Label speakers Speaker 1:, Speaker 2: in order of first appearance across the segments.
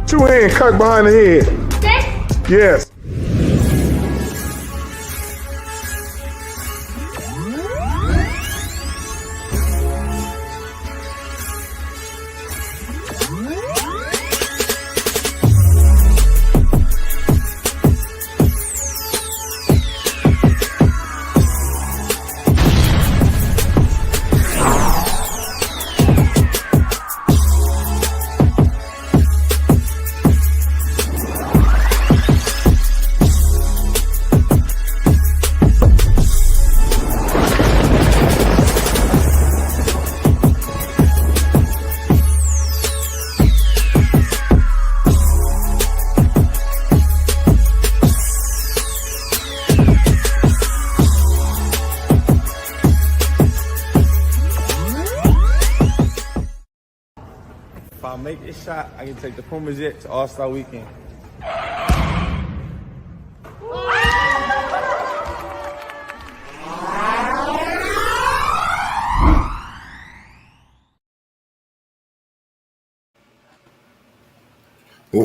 Speaker 1: Two-hand cut behind the head.
Speaker 2: This?
Speaker 1: Yes.
Speaker 3: If I make this shot, I can take the Puma Jet to All-Star Weekend.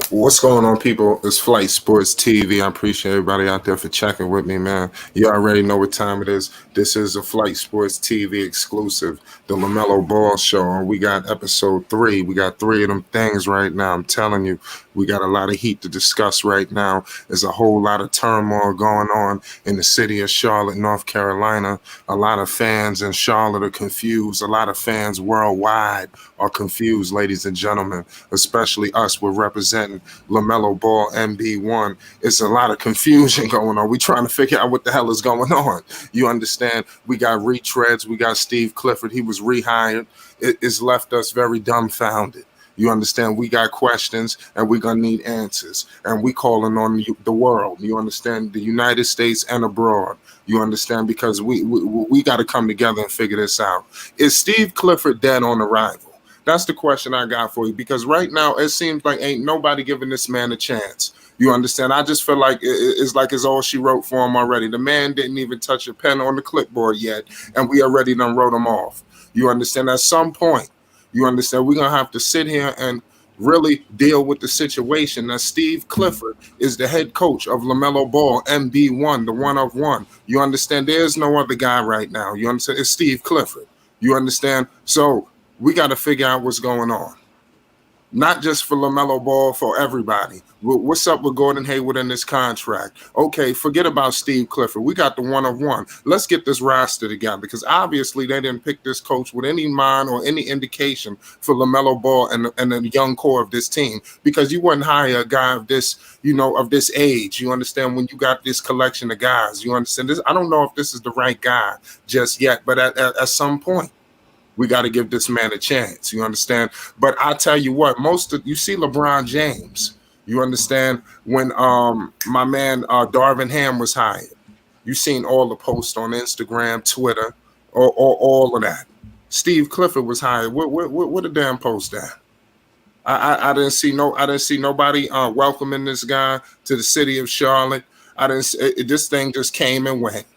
Speaker 4: What's going on, people? It's Flight Sports TV. I appreciate everybody out there for checking with me, man. You already know what time it is. This is a Flight Sports TV exclusive, the Lamelo Ball Show. And we got episode 3. We got 3 of them things right now. I'm telling you, we got a lot of heat to discuss right now. There's a whole lot of turmoil going on in the city of Charlotte, North Carolina. A lot of fans in Charlotte are confused. A lot of fans worldwide are confused, ladies and gentlemen, especially us. We're representing Lamelo Ball MB1. It's a lot of confusion going on. We're trying to figure out what the hell is going on. You understand? We got retreads. We got Steve Clifford. He was rehired. It's left us very dumbfounded. You understand? We got questions and we're going to need answers. And we calling on the world. You understand? The United States and abroad. You understand? Because we got to come together and figure this out. Is Steve Clifford dead on arrival? That's the question I got for you, because right now it seems like ain't nobody giving this man a chance. You understand? I just feel like it's all she wrote for him already. The man didn't even touch a pen on the clipboard yet, and we already done wrote him off. You understand? At some point, you understand, we're going to have to sit here and really deal with the situation that Steve Clifford is the head coach of Lamelo Ball, MB1, the one of one. You understand? There's no other guy right now. You understand? It's Steve Clifford. You understand? So we got to figure out what's going on. Not just for Lamelo Ball, for everybody. What's up with Gordon Hayward and this contract? Okay, forget about Steve Clifford. We got the one of one. Let's get this roster together, because obviously they didn't pick this coach with any mind or any indication for Lamelo Ball and the young core of this team, because you wouldn't hire a guy of this, of this age. You understand? When you got this collection of guys, you understand this. I don't know if this is the right guy just yet, but at some point, we got to give this man a chance. You understand? But I tell you what, you see LeBron James. You understand? When my man Darvin Ham was hired, you seen all the posts on Instagram, Twitter, or all of that. Steve Clifford was hired. What the damn post at? I didn't see nobody welcoming this guy to the city of Charlotte. This thing just came and went.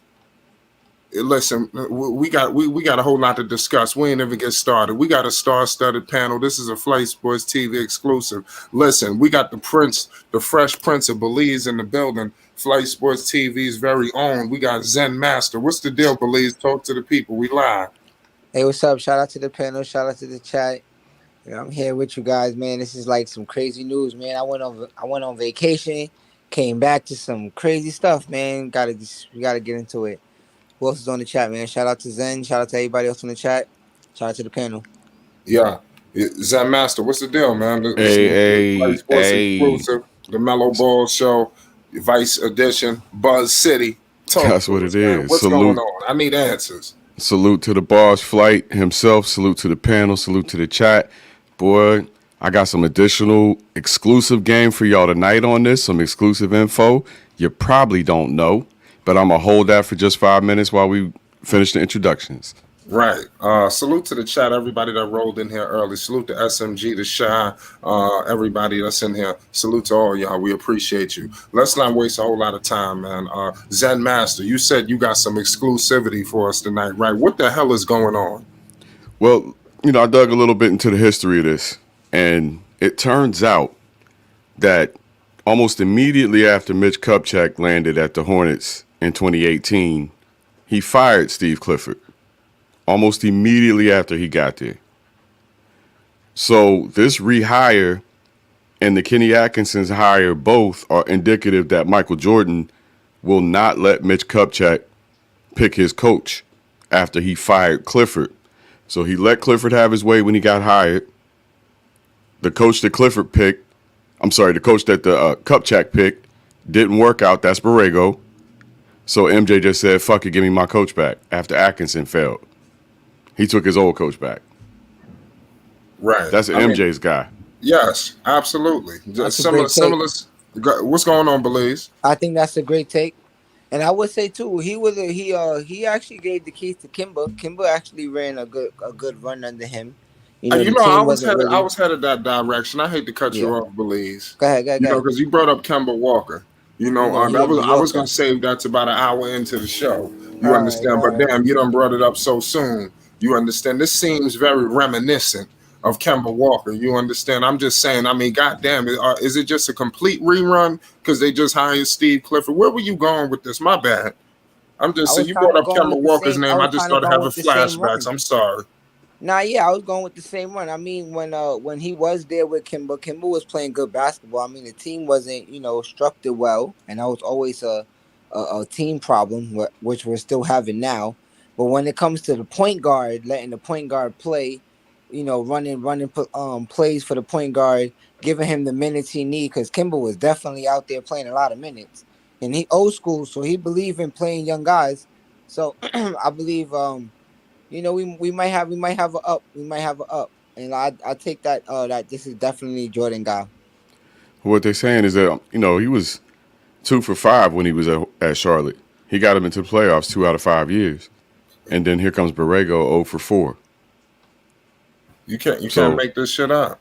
Speaker 4: Listen, we got a whole lot to discuss. We ain't even get started. We got a star-studded panel. This is a Flight Sports TV exclusive. Listen, we got the Fresh Prince of Belize in the building. Flight Sports TV's very own. We got Zen Master. What's the deal, Belize? Talk to the people. We live.
Speaker 5: Hey, what's up? Shout out to the panel. Shout out to the chat. I'm here with you guys, man. This is like some crazy news, man. I went on vacation, came back to some crazy stuff, man. We gotta get into it. Who else is on the chat, man? Shout out to Zen. Shout out to everybody else on the chat. Shout out to the panel.
Speaker 4: Yeah. Zen Master, what's the deal, man?
Speaker 6: Hey.
Speaker 4: Exclusive, the Mellow Ball Show, Vice Edition, Buzz City.
Speaker 6: That's what it is.
Speaker 4: What's going on? I need answers.
Speaker 6: Salute to the boss, Flight himself. Salute to the panel. Salute to the chat. Boy, I got some additional exclusive game for y'all tonight on this. Some exclusive info you probably don't know, but I'm going to hold that for just 5 minutes while we finish the introductions.
Speaker 4: Right. Salute to the chat, everybody that rolled in here early. Salute to SMG, to Shy, everybody that's in here. Salute to all y'all. We appreciate you. Let's not waste a whole lot of time, man. Zen Master, you said you got some exclusivity for us tonight, right? What the hell is going on?
Speaker 6: Well, I dug a little bit into the history of this, and it turns out that almost immediately after Mitch Kupchak landed at the Hornets in 2018, he fired Steve Clifford. Almost immediately after he got there. So this rehire and the Kenny Atkinson's hire both are indicative that Michael Jordan will not let Mitch Kupchak pick his coach after he fired Clifford. So he let Clifford have his way when he got hired. The coach that Clifford picked, the coach that the Kupchak picked didn't work out. That's Borrego. So MJ just said, fuck it, give me my coach back after Atkinson failed. He took his old coach back.
Speaker 4: Right.
Speaker 6: That's MJ's guy.
Speaker 4: Yes, absolutely.
Speaker 5: That's
Speaker 4: Just
Speaker 5: a great take.
Speaker 4: What's going on, Belize?
Speaker 5: I think that's a great take. And I would say too, he actually gave the keys to Kimba. Kimba actually ran a good run under him. You know, the
Speaker 4: I
Speaker 5: team
Speaker 4: was
Speaker 5: wasn't really.
Speaker 4: I was headed that direction. I hate to cut you
Speaker 5: Yeah.
Speaker 4: off, Belize.
Speaker 5: Go ahead.
Speaker 4: Because you brought up Kemba Walker.
Speaker 5: You know,
Speaker 4: I was gonna save that to about an hour into the show. You understand?
Speaker 5: All
Speaker 4: But
Speaker 5: right.
Speaker 4: damn, you done brought it up so soon. You understand? This seems very reminiscent of Kemba Walker. You understand? I'm just saying. I mean, goddamn, is it just a complete rerun because they just hired Steve Clifford? Where were you going with this? My bad. I'm just saying. You brought up Kemba Walker's name. I just started having flashbacks. I'm sorry.
Speaker 5: Nah, yeah, I was going with the same run. I mean, when he was there with Kimba was playing good basketball. I mean, the team wasn't, structured well, and that was always a team problem, which we're still having now. But when it comes to the point guard, letting the point guard play, running plays for the point guard, giving him the minutes he needs, because Kimba was definitely out there playing a lot of minutes, and he old school, so he believed in playing young guys. So I believe we might have a up. We might have a up. And I take that that this is definitely Jordan guy.
Speaker 6: What they're saying is that, he was 2 for 5 when he was at Charlotte. He got him into the playoffs 2 out of 5 years. And then here comes Borrego 0 for 4.
Speaker 4: You can't make this shit up.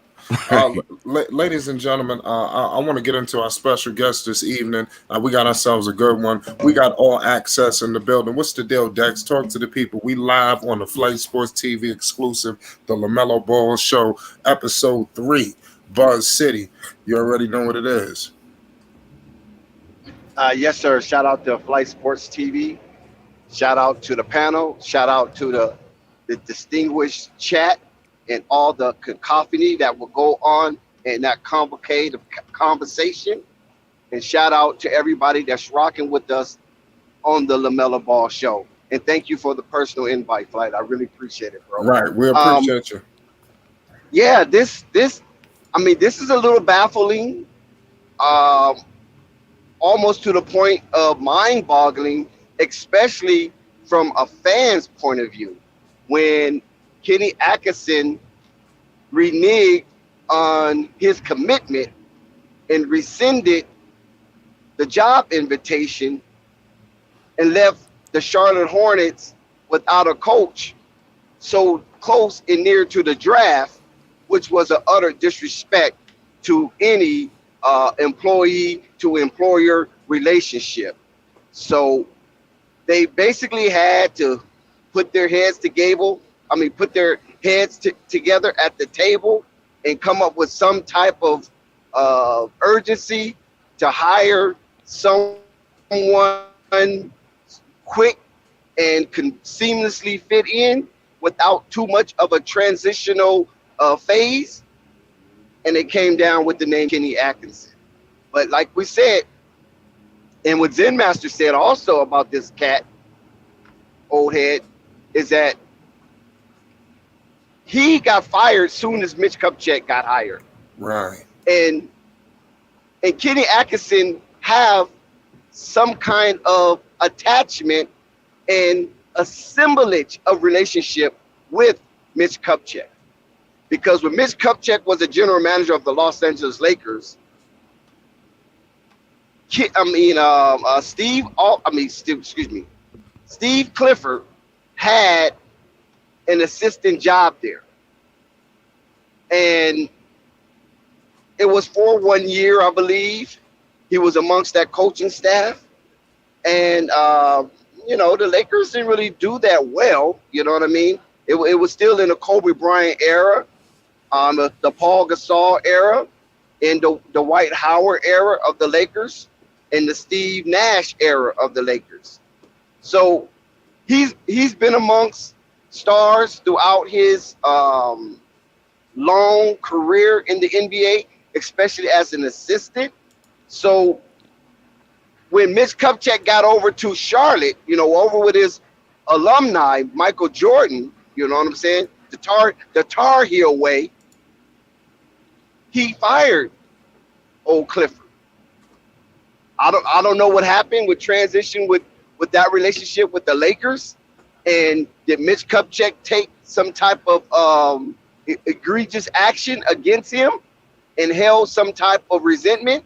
Speaker 4: Ladies and gentlemen, I want to get into our special guest this evening. We got ourselves a good one. We got all access in the building. What's the deal, Dex? Talk to the people. We live on the Flight Sports TV exclusive, the LaMelo Ball Show, episode 3, Buzz City. You already know what it is.
Speaker 2: Yes, sir. Shout out to Flight Sports TV. Shout out to the panel. Shout out to the distinguished chat and all the cacophony that will go on in that complicated conversation. And shout out to everybody that's rocking with us on the LaMelo Ball Show. And thank you for the personal invite, Flight. I really appreciate it, bro.
Speaker 4: Right. We appreciate you.
Speaker 2: Yeah, this is a little baffling. Almost to the point of mind-boggling, especially from a fan's point of view. When Kenny Atkinson reneged on his commitment and rescinded the job invitation and left the Charlotte Hornets without a coach so close and near to the draft, which was an utter disrespect to any employee to employer relationship. So they basically had to put their heads together at the table and come up with some type of urgency to hire someone quick and can seamlessly fit in without too much of a transitional phase. And it came down with the name Kenny Atkinson. But like we said, and what Zen Master said also about this cat, old head, is that he got fired soon as Mitch Kupchak got hired.
Speaker 4: Right.
Speaker 2: And Kenny Atkinson have some kind of attachment and assemblage of relationship with Mitch Kupchak. Because when Mitch Kupchak was the general manager of the Los Angeles Lakers, Steve Clifford had an assistant job there. And it was for 1 year, I believe. He was amongst that coaching staff. And, the Lakers didn't really do that well. You know what I mean? It was still in the Kobe Bryant era, the Paul Gasol era. in the Dwight Howard era of the Lakers and the Steve Nash era of the Lakers. So he's been amongst stars throughout his long career in the NBA, especially as an assistant. So when Mitch Kupchak got over to Charlotte, over with his alumni, Michael Jordan, you know what I'm saying? The Tar Heel way, he fired old Clifford. I don't know what happened with transition with that relationship with the Lakers. And did Mitch Kupchak take some type of egregious action against him and held some type of resentment?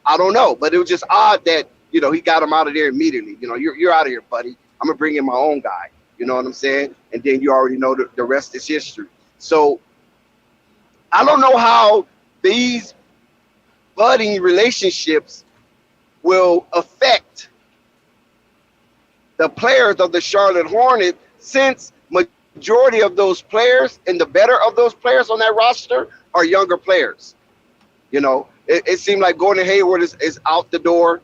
Speaker 2: I don't know, but it was just odd that he got him out of there immediately. You're out of here, buddy. I'm gonna bring in my own guy. You know what I'm saying? And then you already know the rest is history. So I don't know how these budding relationships will affect the players of the Charlotte Hornets, since majority of those players and the better of those players on that roster are younger players. It seemed like Gordon Hayward is out the door.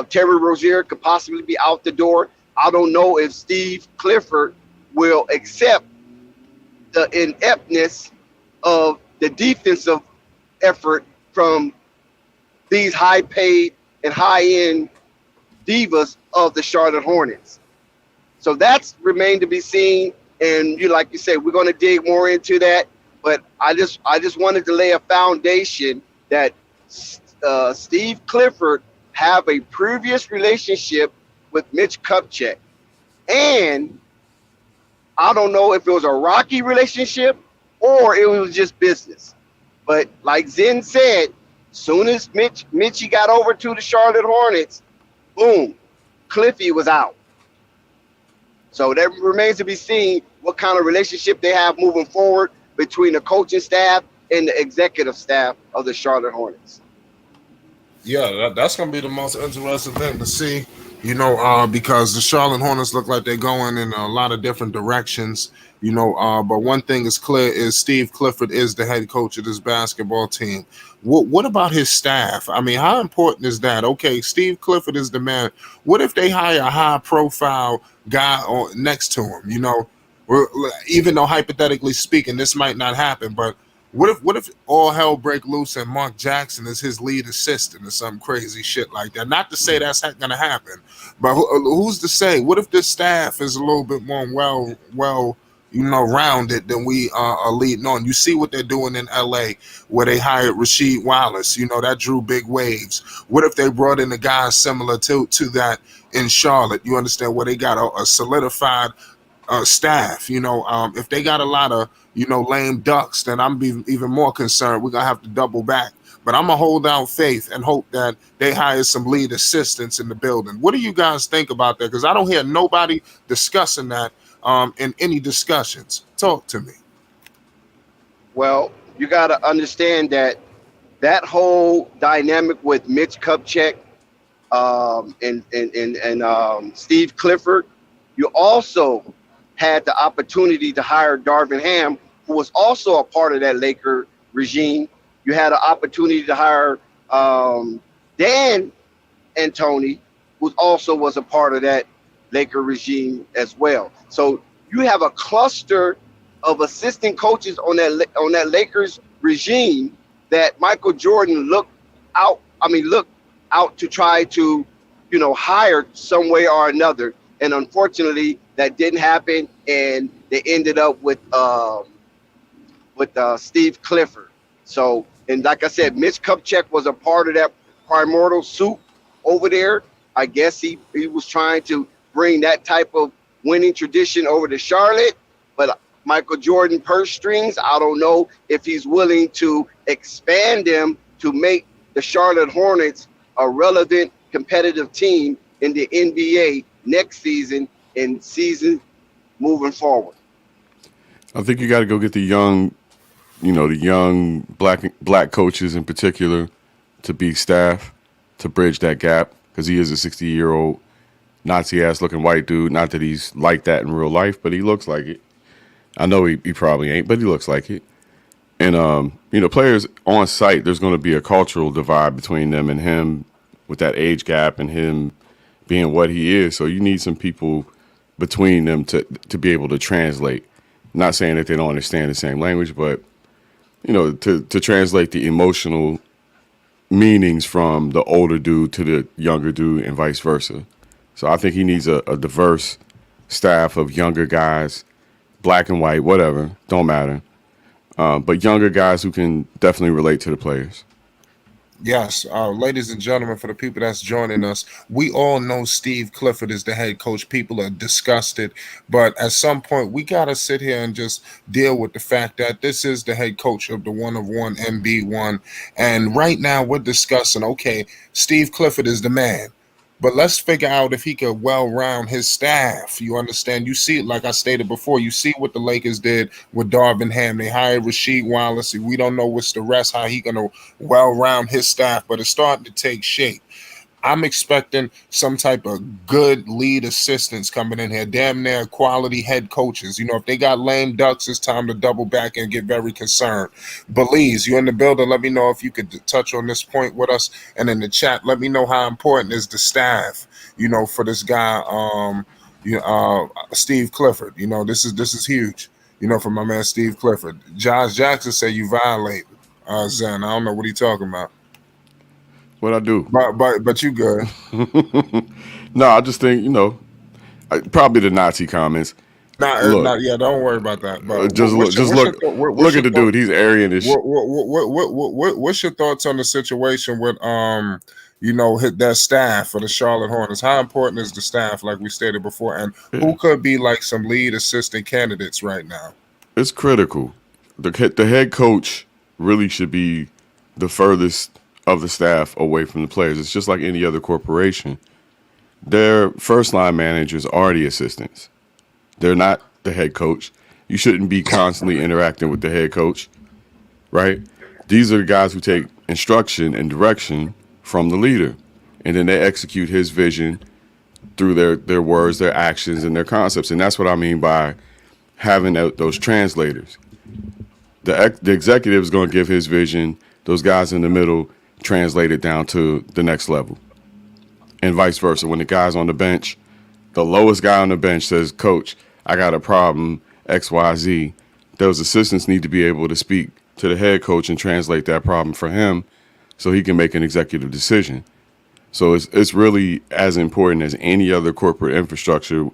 Speaker 2: Terry Rozier could possibly be out the door. I don't know if Steve Clifford will accept the ineptness of the defensive effort from these high-paid and high-end divas of the Charlotte Hornets. So that's remained to be seen. And like you said, we're going to dig more into that. But I just wanted to lay a foundation that Steve Clifford have a previous relationship with Mitch Kupchak. And I don't know if it was a rocky relationship or it was just business. But like Zen said, soon as Mitchie got over to the Charlotte Hornets, boom, Cliffy was out. So that remains to be seen what kind of relationship they have moving forward between the coaching staff and the executive staff of the Charlotte Hornets.
Speaker 4: Yeah, that's going to be the most interesting thing to see, because the Charlotte Hornets look like they're going in a lot of different directions, but one thing is clear is Steve Clifford is the head coach of this basketball team. What about his staff? I mean, how important is that? Okay, Steve Clifford is the man. What if they hire a high-profile guy next to him, even though hypothetically speaking, this might not happen, but what if all hell break loose and Mark Jackson is his lead assistant or some crazy shit like that? Not to say that's going to happen, but who's to say? What if this staff is a little bit more rounded than we are leading on? You see what they're doing in LA, where they hired Rasheed Wallace. That drew big waves. What if they brought in a guy similar to that in Charlotte? You understand, where they got a solidified staff. If they got a lot of lame ducks, then I'm even more concerned. We're gonna have to double back. But I'm gonna hold out faith and hope that they hire some lead assistants in the building. What do you guys think about that? Because I don't hear nobody discussing that in any discussions. Talk to me.
Speaker 2: Well, you got to understand that whole dynamic with Mitch Kupchak and Steve Clifford, you also had the opportunity to hire Darvin Ham, who was also a part of that Laker regime. You had an opportunity to hire Dan Antoni, who also was a part of that Laker regime as well. So you have a cluster of assistant coaches on that Lakers regime that Michael Jordan looked out to try to, hire some way or another. And unfortunately, that didn't happen, and they ended up with Steve Clifford. So, and like I said, Mitch Kupchak was a part of that primordial soup over there. I guess he was trying to bring that type of winning tradition over to Charlotte. But Michael Jordan purse strings, I don't know if he's willing to expand them to make the Charlotte Hornets a relevant competitive team in the NBA next season and season moving forward.
Speaker 6: I think you got to go get the young black coaches in particular to be staff to bridge that gap, because he is a 60-year-old Nazi-ass looking white dude. Not that he's like that in real life, but he looks like it. I know he probably ain't, but he looks like it. And players on site, there's going to be a cultural divide between them and him, with that age gap and him being what he is. So you need some people between them to be able to translate. Not saying that they don't understand the same language, but to translate the emotional meanings from the older dude to the younger dude and vice versa. So I think he needs a diverse staff of younger guys, black and white, whatever, don't matter. But younger guys who can definitely relate to the players.
Speaker 4: Yes, ladies and gentlemen, for the people that's joining us, we all know Steve Clifford is the head coach. People are disgusted, but at some point, we got to sit here and just deal with the fact that this is the head coach of the one of one MB1. And right now, we're discussing, okay, Steve Clifford is the man. But let's figure out if he could well round his staff. You understand? You see, like I stated before, you see what the Lakers did with Darvin Ham. They hired Rasheed Wallace. We don't know what's the rest, how he gonna well round his staff, but it's starting to take shape. I'm expecting some type of good lead assistants coming in here, damn near quality head coaches. If they got lame ducks, it's time to double back and get very concerned. Belize, you in the building? Let me know if you could touch on this point with us, and in the chat, let me know how important is the staff. For this guy, Steve Clifford. This is huge. For my man Steve Clifford. Josh Jackson say you violated. Zen, I don't know what he talking about.
Speaker 6: What I do?
Speaker 4: But you good.
Speaker 6: No, I just think probably the Nazi comments.
Speaker 4: Not yeah. Don't worry about that. But
Speaker 6: look at the dude. He's Aryan as shit.
Speaker 4: What's your thoughts on the situation with hit that staff for the Charlotte Hornets? How important is the staff, like we stated before, and who could be like some lead assistant candidates right now?
Speaker 6: It's critical. The head coach really should be the furthest of the staff away from the players. It's just like any other corporation. Their first line managers are the assistants. They're not the head coach. You shouldn't be constantly interacting with the head coach, right? These are the guys who take instruction and direction from the leader, and then they execute his vision through their words, their actions, and their concepts. And that's what I mean by having those translators. The executive is going to give his vision. Those guys in the middle translate it down to the next level, and vice versa. When the guy's on the bench, the lowest guy on the bench says, "Coach, I got a problem, XYZ." Those assistants need to be able to speak to the head coach and translate that problem for him so he can make an executive decision. So it's really as important as any other corporate infrastructure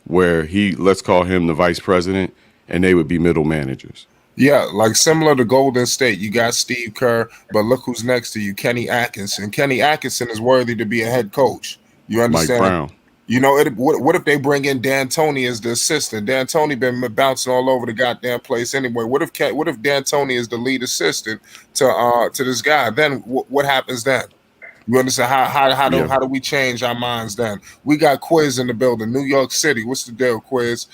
Speaker 6: where let's call him the vice president, and they would be middle managers.
Speaker 4: Yeah, like similar to Golden State, you got Steve Kerr, but look who's next to you, Kenny Atkinson. Kenny Atkinson is worthy to be a head coach. You understand?
Speaker 6: Mike Brown.
Speaker 4: What if they bring in D'Antoni as the assistant? D'Antoni been bouncing all over the goddamn place anyway. What if D'Antoni is the lead assistant to this guy? Then what happens then? You understand how do we change our minds then? We got Quiz in the building, New York City. What's the deal, Quiz?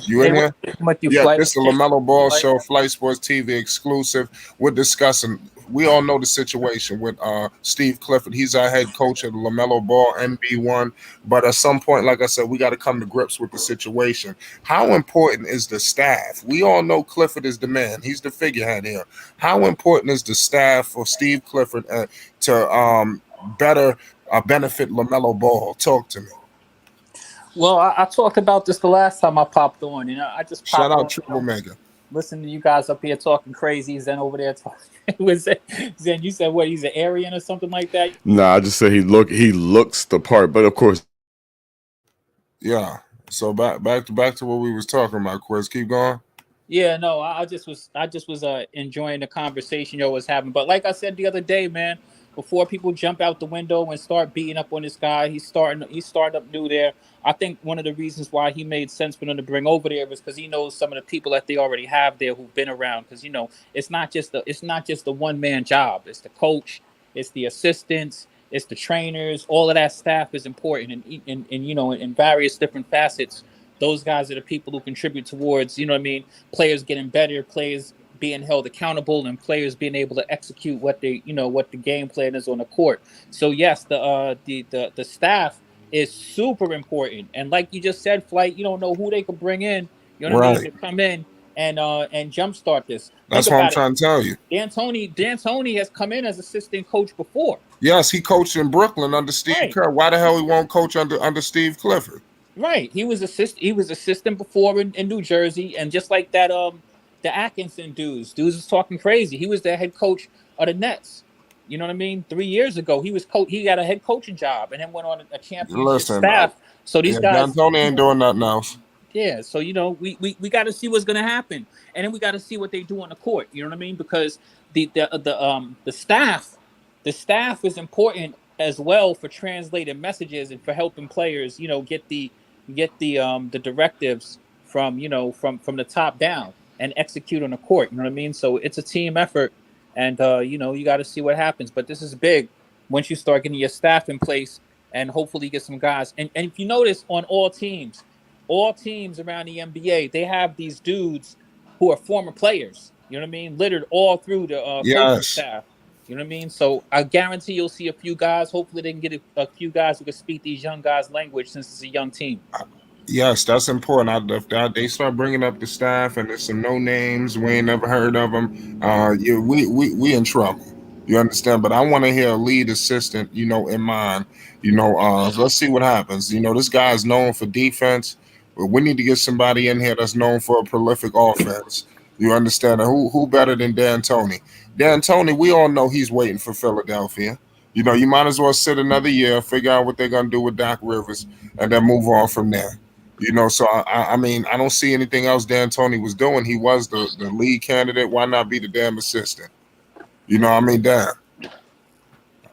Speaker 4: You in here? Yeah, this is the LaMelo Ball Show, Flight Sports TV exclusive. We're discussing. We all know the situation with Steve Clifford. He's our head coach of the LaMelo Ball MB1. But at some point, like I said, we got to come to grips with the situation. How important is the staff? We all know Clifford is the man. He's the figurehead here. How important is the staff for Steve Clifford to better benefit LaMelo Ball? Talk to me.
Speaker 7: Well, I talked about this the last time I popped on. I just
Speaker 4: shout out
Speaker 7: on,
Speaker 4: Triple Mega.
Speaker 7: Listen to you guys up here talking crazy. Zen over there talking. Zen, you said what? He's an Aryan or something like that?
Speaker 6: Nah, I just said he looks the part, but of course.
Speaker 4: Yeah. So back to what we was talking about. Quiz, keep going.
Speaker 7: Yeah, no, I just was enjoying the conversation y'all was having. But like I said the other day, man, before people jump out the window and start beating up on this guy, he's starting up new there. I think one of the reasons why he made sense for them to bring over there was because he knows some of the people that they already have there who've been around. Because it's not just the one man job. It's the coach, it's the assistants, it's the trainers. All of that staff is important, and in various different facets. Those guys are the people who contribute towards players getting better, players being held accountable, and players being able to execute what the game plan is on the court. So yes, the staff is super important. And like you just said, Flight, you don't know who they could bring in, to come in and jumpstart this. Think
Speaker 4: That's what I'm
Speaker 7: about it.
Speaker 4: trying to tell you.
Speaker 7: D'Antoni has come in as assistant coach before.
Speaker 4: Yes, he coached in Brooklyn under Steve
Speaker 7: Right.
Speaker 4: Kerr. Why the hell he won't coach under Steve Clifford?
Speaker 7: Right. He was assistant before in New Jersey, and just like that, the Atkinson dudes was talking crazy. He was the head coach of the Nets. You know what I mean? 3 years ago, he got a head coaching job, and then went on a championship
Speaker 4: Listen,
Speaker 7: staff. So these
Speaker 4: yeah,
Speaker 7: guys,
Speaker 4: D'Antoni ain't doing nothing else.
Speaker 7: yeah. So we got to see what's gonna happen, and then we got to see what they do on the court. You know what I mean? Because the staff is important as well for translating messages and for helping players, get the directives from from the top down and execute on the court. You know what I mean? So it's a team effort, and you got to see what happens. But this is big once you start getting your staff in place, and hopefully get some guys. And if you notice, on all teams around the NBA, they have these dudes who are former players. You know what I mean? Littered all through the coaching
Speaker 4: Yes.
Speaker 7: staff. You know what I mean? So I guarantee you'll see a few guys. Hopefully they can get a few guys who can speak these young guys' language, since it's a young team.
Speaker 4: Yes, that's important. If they start bringing up the staff and there's some no names, we ain't never heard of them. We in trouble. You understand? But I want to hear a lead assistant, in mind. Let's see what happens. This guy is known for defense, but we need to get somebody in here that's known for a prolific offense. You understand? And who better than D'Antoni? D'Antoni, we all know he's waiting for Philadelphia. You might as well sit another year, figure out what they're gonna do with Doc Rivers, and then move on from there. So I mean, I don't see anything else D'Antoni was doing. He was the lead candidate. Why not be the damn assistant? I mean, damn.
Speaker 6: Yeah,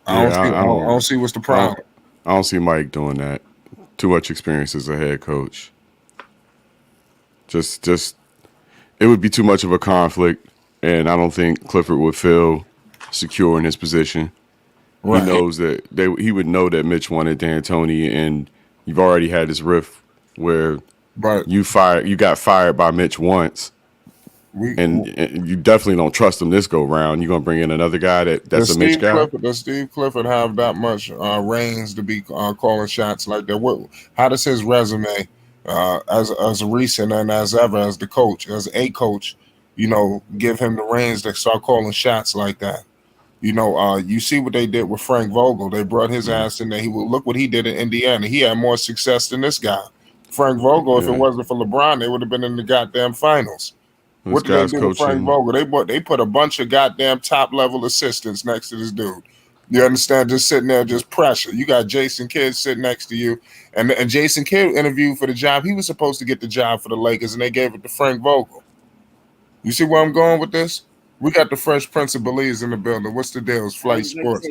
Speaker 4: I don't see what's the problem.
Speaker 6: I don't see Mike doing that. Too much experience as a head coach. Just it would be too much of a conflict, and I don't think Clifford would feel secure in his position.
Speaker 4: Right.
Speaker 6: He knows that he would know that Mitch wanted D'Antoni, and you've already had this riff where you got fired by Mitch once, and you definitely don't trust him this go round. You're gonna bring in another guy that's a Mitch guy.
Speaker 4: Does Steve Clifford have that much reins to be calling shots like that? How does his resume, as recent and as ever as the coach, as a coach, give him the reins to start calling shots like that? You see what they did with Frank Vogel. They brought his ass in there. Look what he did in Indiana. He had more success than this guy. Frank Vogel, if it wasn't for LeBron, they would have been in the goddamn finals. What did they do with Frank Vogel? They put a bunch of goddamn top level assistants next to this dude. You understand? Just sitting there, just pressure. You got Jason Kidd sitting next to you, and Jason Kidd interviewed for the job. He was supposed to get the job for the Lakers, and they gave it to Frank Vogel. You see where I'm going with this? We got the Fresh Prince of Belize in the building. What's the deal? It's Flight Sports.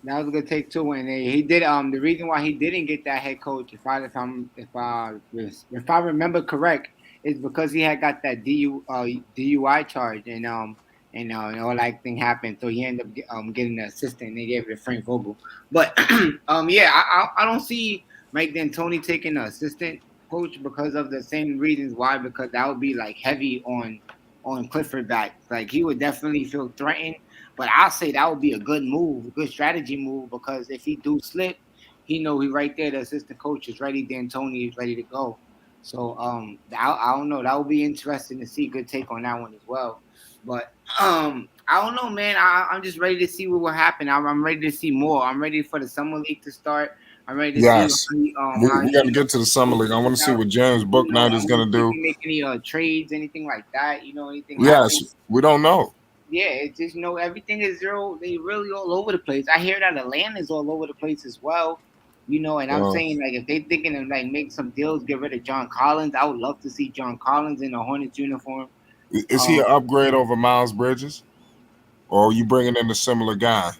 Speaker 5: That was a good take too, and he did. The reason why he didn't get that head coach, if I remember correct, is because he had got that DUI charge, and all that thing happened. So he ended up getting the assistant, and they gave it to Frank Vogel. But I don't see Mike D'Antoni taking the assistant coach because of the same reasons why. Because that would be like heavy on Clifford back. Like he would definitely feel threatened. But I'll say that would be a good move, a good strategy move, because if he do slip, he right there. The assistant coach is ready. D'Antoni is ready to go. So I don't know. That would be interesting to see. Good take on that one as well. But I don't know, man. I'm just ready to see what will happen. I'm ready to see more. I'm ready for the summer league to start. I'm ready to see.
Speaker 4: We got to get to the summer league. I want to see what James Bouknight is going to do.
Speaker 5: Make any trades, anything like that? Anything?
Speaker 4: Yes,
Speaker 5: happen?
Speaker 4: We don't know.
Speaker 5: Yeah, it's just everything is zero. They really all over the place. I hear that Atlanta's all over the place as well. And I'm saying like if they thinking of like make some deals, get rid of John Collins. I would love to see John Collins in a Hornets uniform.
Speaker 4: Is he an upgrade over Miles Bridges, or are you bringing in a similar guy?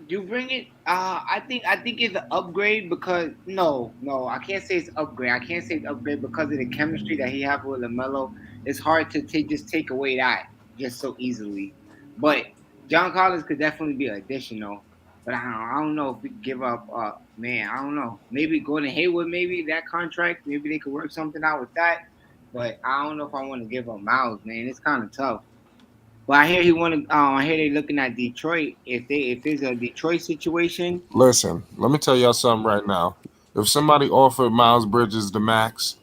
Speaker 5: You bring it. I think it's an upgrade because no, I can't say it's upgrade. I can't say it's upgrade because of the chemistry that he have with Lamelo. It's hard to just take away that just so easily. But John Collins could definitely be additional. But I don't know if we could give up. Man, I don't know. Maybe Gordon Hayward, maybe that contract. Maybe they could work something out with that. But I don't know if I want to give up Miles, man. It's kind of tough. But I hear I hear they're looking at Detroit. If it's a Detroit situation.
Speaker 4: Listen, let me tell y'all something right now. If somebody offered Miles Bridges the max,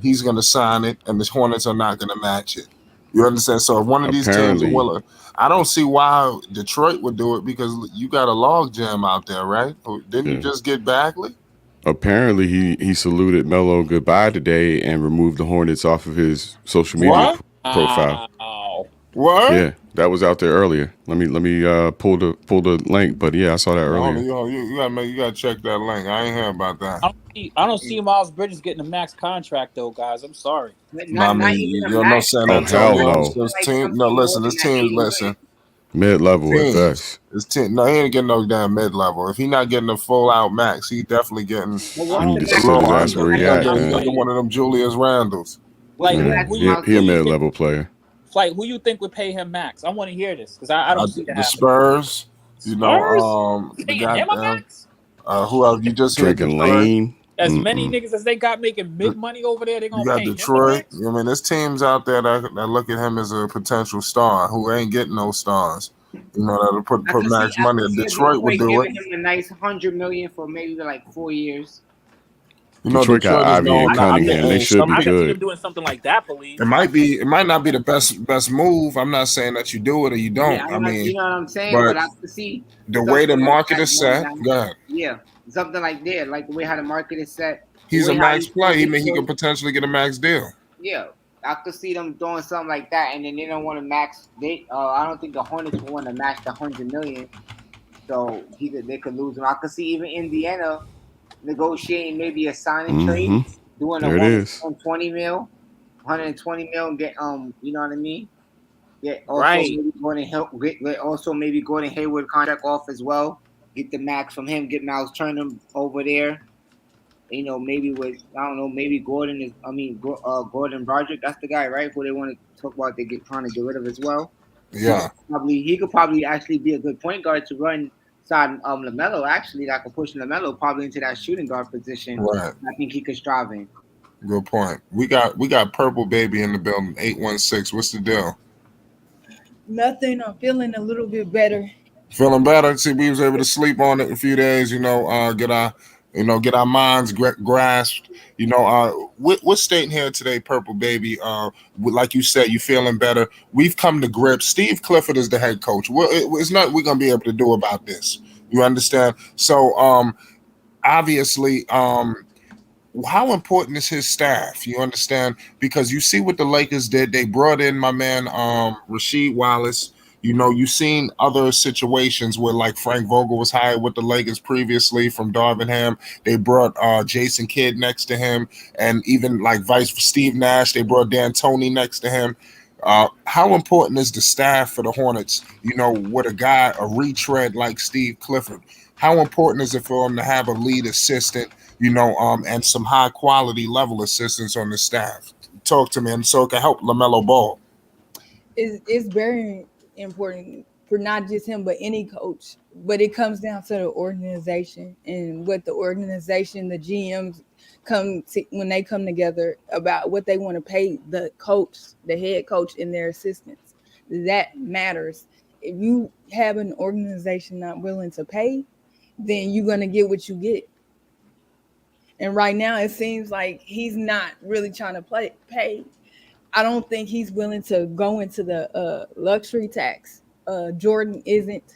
Speaker 4: he's going to sign it, and the Hornets are not going to match it. You understand? So if one of these teams are willing, I don't see why Detroit would do it, because you got a log jam out there, right? Didn't you just get Bagley?
Speaker 6: Apparently, he saluted Melo goodbye today and removed the Hornets off of his social media profile.
Speaker 4: What?
Speaker 6: Yeah, that was out there earlier. Let me pull the link, but yeah, I saw that earlier.
Speaker 4: You gotta check that link. I ain't hear about that.
Speaker 7: I don't see Miles Bridges getting a max contract though, guys. I'm sorry.
Speaker 4: Not you don't know San Antonio. This team. Listen.
Speaker 6: Mid-level at best.
Speaker 4: No, he ain't getting no damn mid-level. If he not getting a full-out max, he definitely getting.
Speaker 6: You need to sit his ass where he at, man.
Speaker 4: One of them Julius Randles.
Speaker 7: Like
Speaker 6: he a mid-level player.
Speaker 7: Like, who you think would pay him max? I want to hear this because I don't see that.
Speaker 4: The Spurs. You know,
Speaker 7: paying him a max.
Speaker 4: Who else? You just
Speaker 6: drinking Lane.
Speaker 7: As many niggas as they got making mid money over there, they gonna pay
Speaker 4: Detroit.
Speaker 7: him a max?
Speaker 4: I mean, there's teams out there that look at him as a potential star who ain't getting no stars. You know, that'll put max money. Detroit would do it.
Speaker 8: Giving him a nice $100 million for maybe like 4 years.
Speaker 4: You know,
Speaker 6: Detroit got Ivy and Cunningham. They should be good.
Speaker 7: Them doing something like that, please.
Speaker 4: It might not be the best move. I'm not saying that you do it or you don't.
Speaker 8: Yeah,
Speaker 4: I mean,
Speaker 8: you know what I'm saying. But I can see
Speaker 4: the way the market is set. Go ahead.
Speaker 8: Yeah, something like that, like the way how the market is set.
Speaker 4: He's a max player. He could potentially get a max deal.
Speaker 8: Yeah, I could see them doing something like that, and then they don't want to max. I don't think the Hornets will want to match the $100 million, so they could lose him. I could see even Indiana negotiating maybe a signing trade, doing a 120 mil, and get you know what I mean? Yeah, also maybe Gordon Hayward contract off as well. Get the max from him. Get Miles Turner over there. You know, maybe maybe Gordon Broderick. That's the guy, right? Who they want to talk about. Trying to get rid of as well.
Speaker 4: Yeah,
Speaker 8: he could probably actually be a good point guard to run side Lamelo. Actually, that could push Lamelo probably into that shooting guard position.
Speaker 4: Right.
Speaker 8: I think he could strive in.
Speaker 4: Good point. We got Purple Baby in the building. 816. What's the deal?
Speaker 9: Nothing. I'm feeling a little bit better.
Speaker 4: Feeling better. See, we was able to sleep on it a few days. You know, get our minds grasped. You know, we're stating here today, Purple Baby. Like you said, you feeling better. We've come to grips. Steve Clifford is the head coach. It's not we're gonna be able to do about this. You understand? So, obviously, how important is his staff? You understand? Because you see what the Lakers did. They brought in my man Rasheed Wallace. You know, you've seen other situations where, like, Frank Vogel was hired with the Lakers previously from Darvingham. They brought Jason Kidd next to him, and even like vice for Steve Nash, they brought D'Antoni next to him. How important is the staff for the Hornets? You know, with a retread like Steve Clifford, how important is it for them to have a lead assistant? You know, and some high quality level assistants on the staff? Talk to me, and so it can help LaMelo Ball.
Speaker 9: It's very important for not just him but any coach, but it comes down to the organization and what the organization, the GMs when they come together about what they want to pay the coach, the head coach, and their assistants. That matters. If you have an organization not willing to pay, then you're going to get what you get. And right now it seems like he's not really trying to pay. I don't think he's willing to go into the luxury tax. Jordan isn't.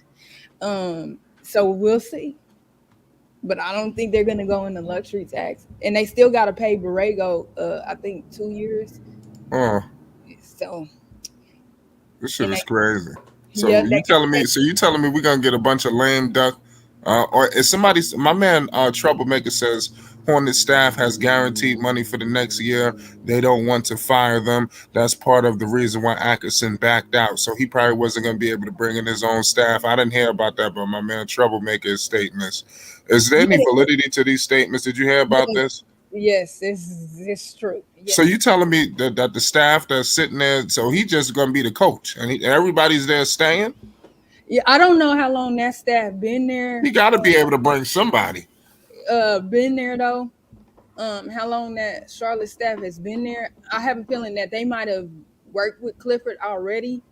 Speaker 9: So we'll see. But I don't think they're going to go in the luxury tax. And they still got to pay Borrego, I think, 2 years.
Speaker 4: Oh.
Speaker 9: So.
Speaker 4: This shit is crazy. So you telling me we're going to get a bunch of lame duck? Or is somebody, my man Troublemaker says, Hornet staff has guaranteed money for the next year. They don't want to fire them. That's part of the reason why Atkinson backed out. So he probably wasn't going to be able to bring in his own staff. I didn't hear about that, but my man Troublemaker is stating this. Is there any validity to these statements? Did you hear about this?
Speaker 9: Yes, it's true. Yes.
Speaker 4: So you telling me that the staff that's sitting there, so he just going to be the coach and everybody's there staying?
Speaker 9: Yeah, I don't know how long that staff been there.
Speaker 4: He got to be able to bring somebody.
Speaker 9: Been there though. How long that Charlotte staff has been there? I have a feeling that they might have worked with Clifford already,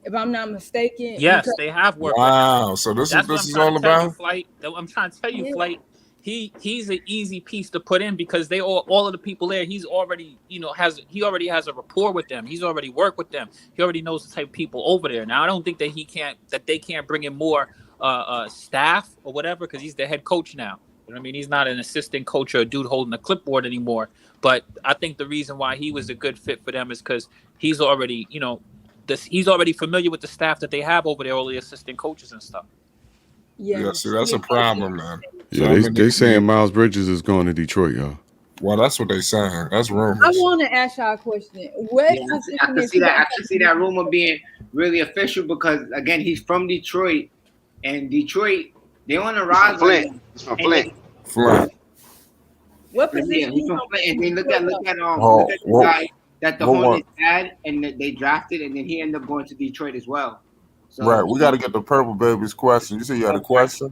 Speaker 9: if I'm not mistaken.
Speaker 7: Yes, they have worked.
Speaker 4: Wow, so this is all about.
Speaker 7: Flight. I'm trying to tell you, Flight. he's an easy piece to put in because they all of the people there, he's already, he already has a rapport with them. He's already worked with them. He already knows the type of people over there. Now I don't think that they can't bring in more staff or whatever because he's the head coach now. You know what I mean? He's not an assistant coach or a dude holding a clipboard anymore. But I think the reason why he was a good fit for them is because he's already, he's already familiar with the staff that they have over there, all the assistant coaches and stuff.
Speaker 4: Yeah, see, that's a problem, man.
Speaker 6: Yeah, they saying Miles Bridges is going to Detroit, y'all.
Speaker 4: Well, that's what they saying. That's rumors.
Speaker 9: I want to ask y'all a question. What position
Speaker 8: I can see that. I can see that rumor being really official because again, he's from Detroit, and Detroit they on the rise.
Speaker 2: He's from Flint.
Speaker 4: Flint.
Speaker 9: What position?
Speaker 8: He's from Flint. And then look at the guy that the Hornets had, and they drafted, and then he ended up going to Detroit as well. So,
Speaker 4: right, we got to get the Purple Baby's question. You said you had a question?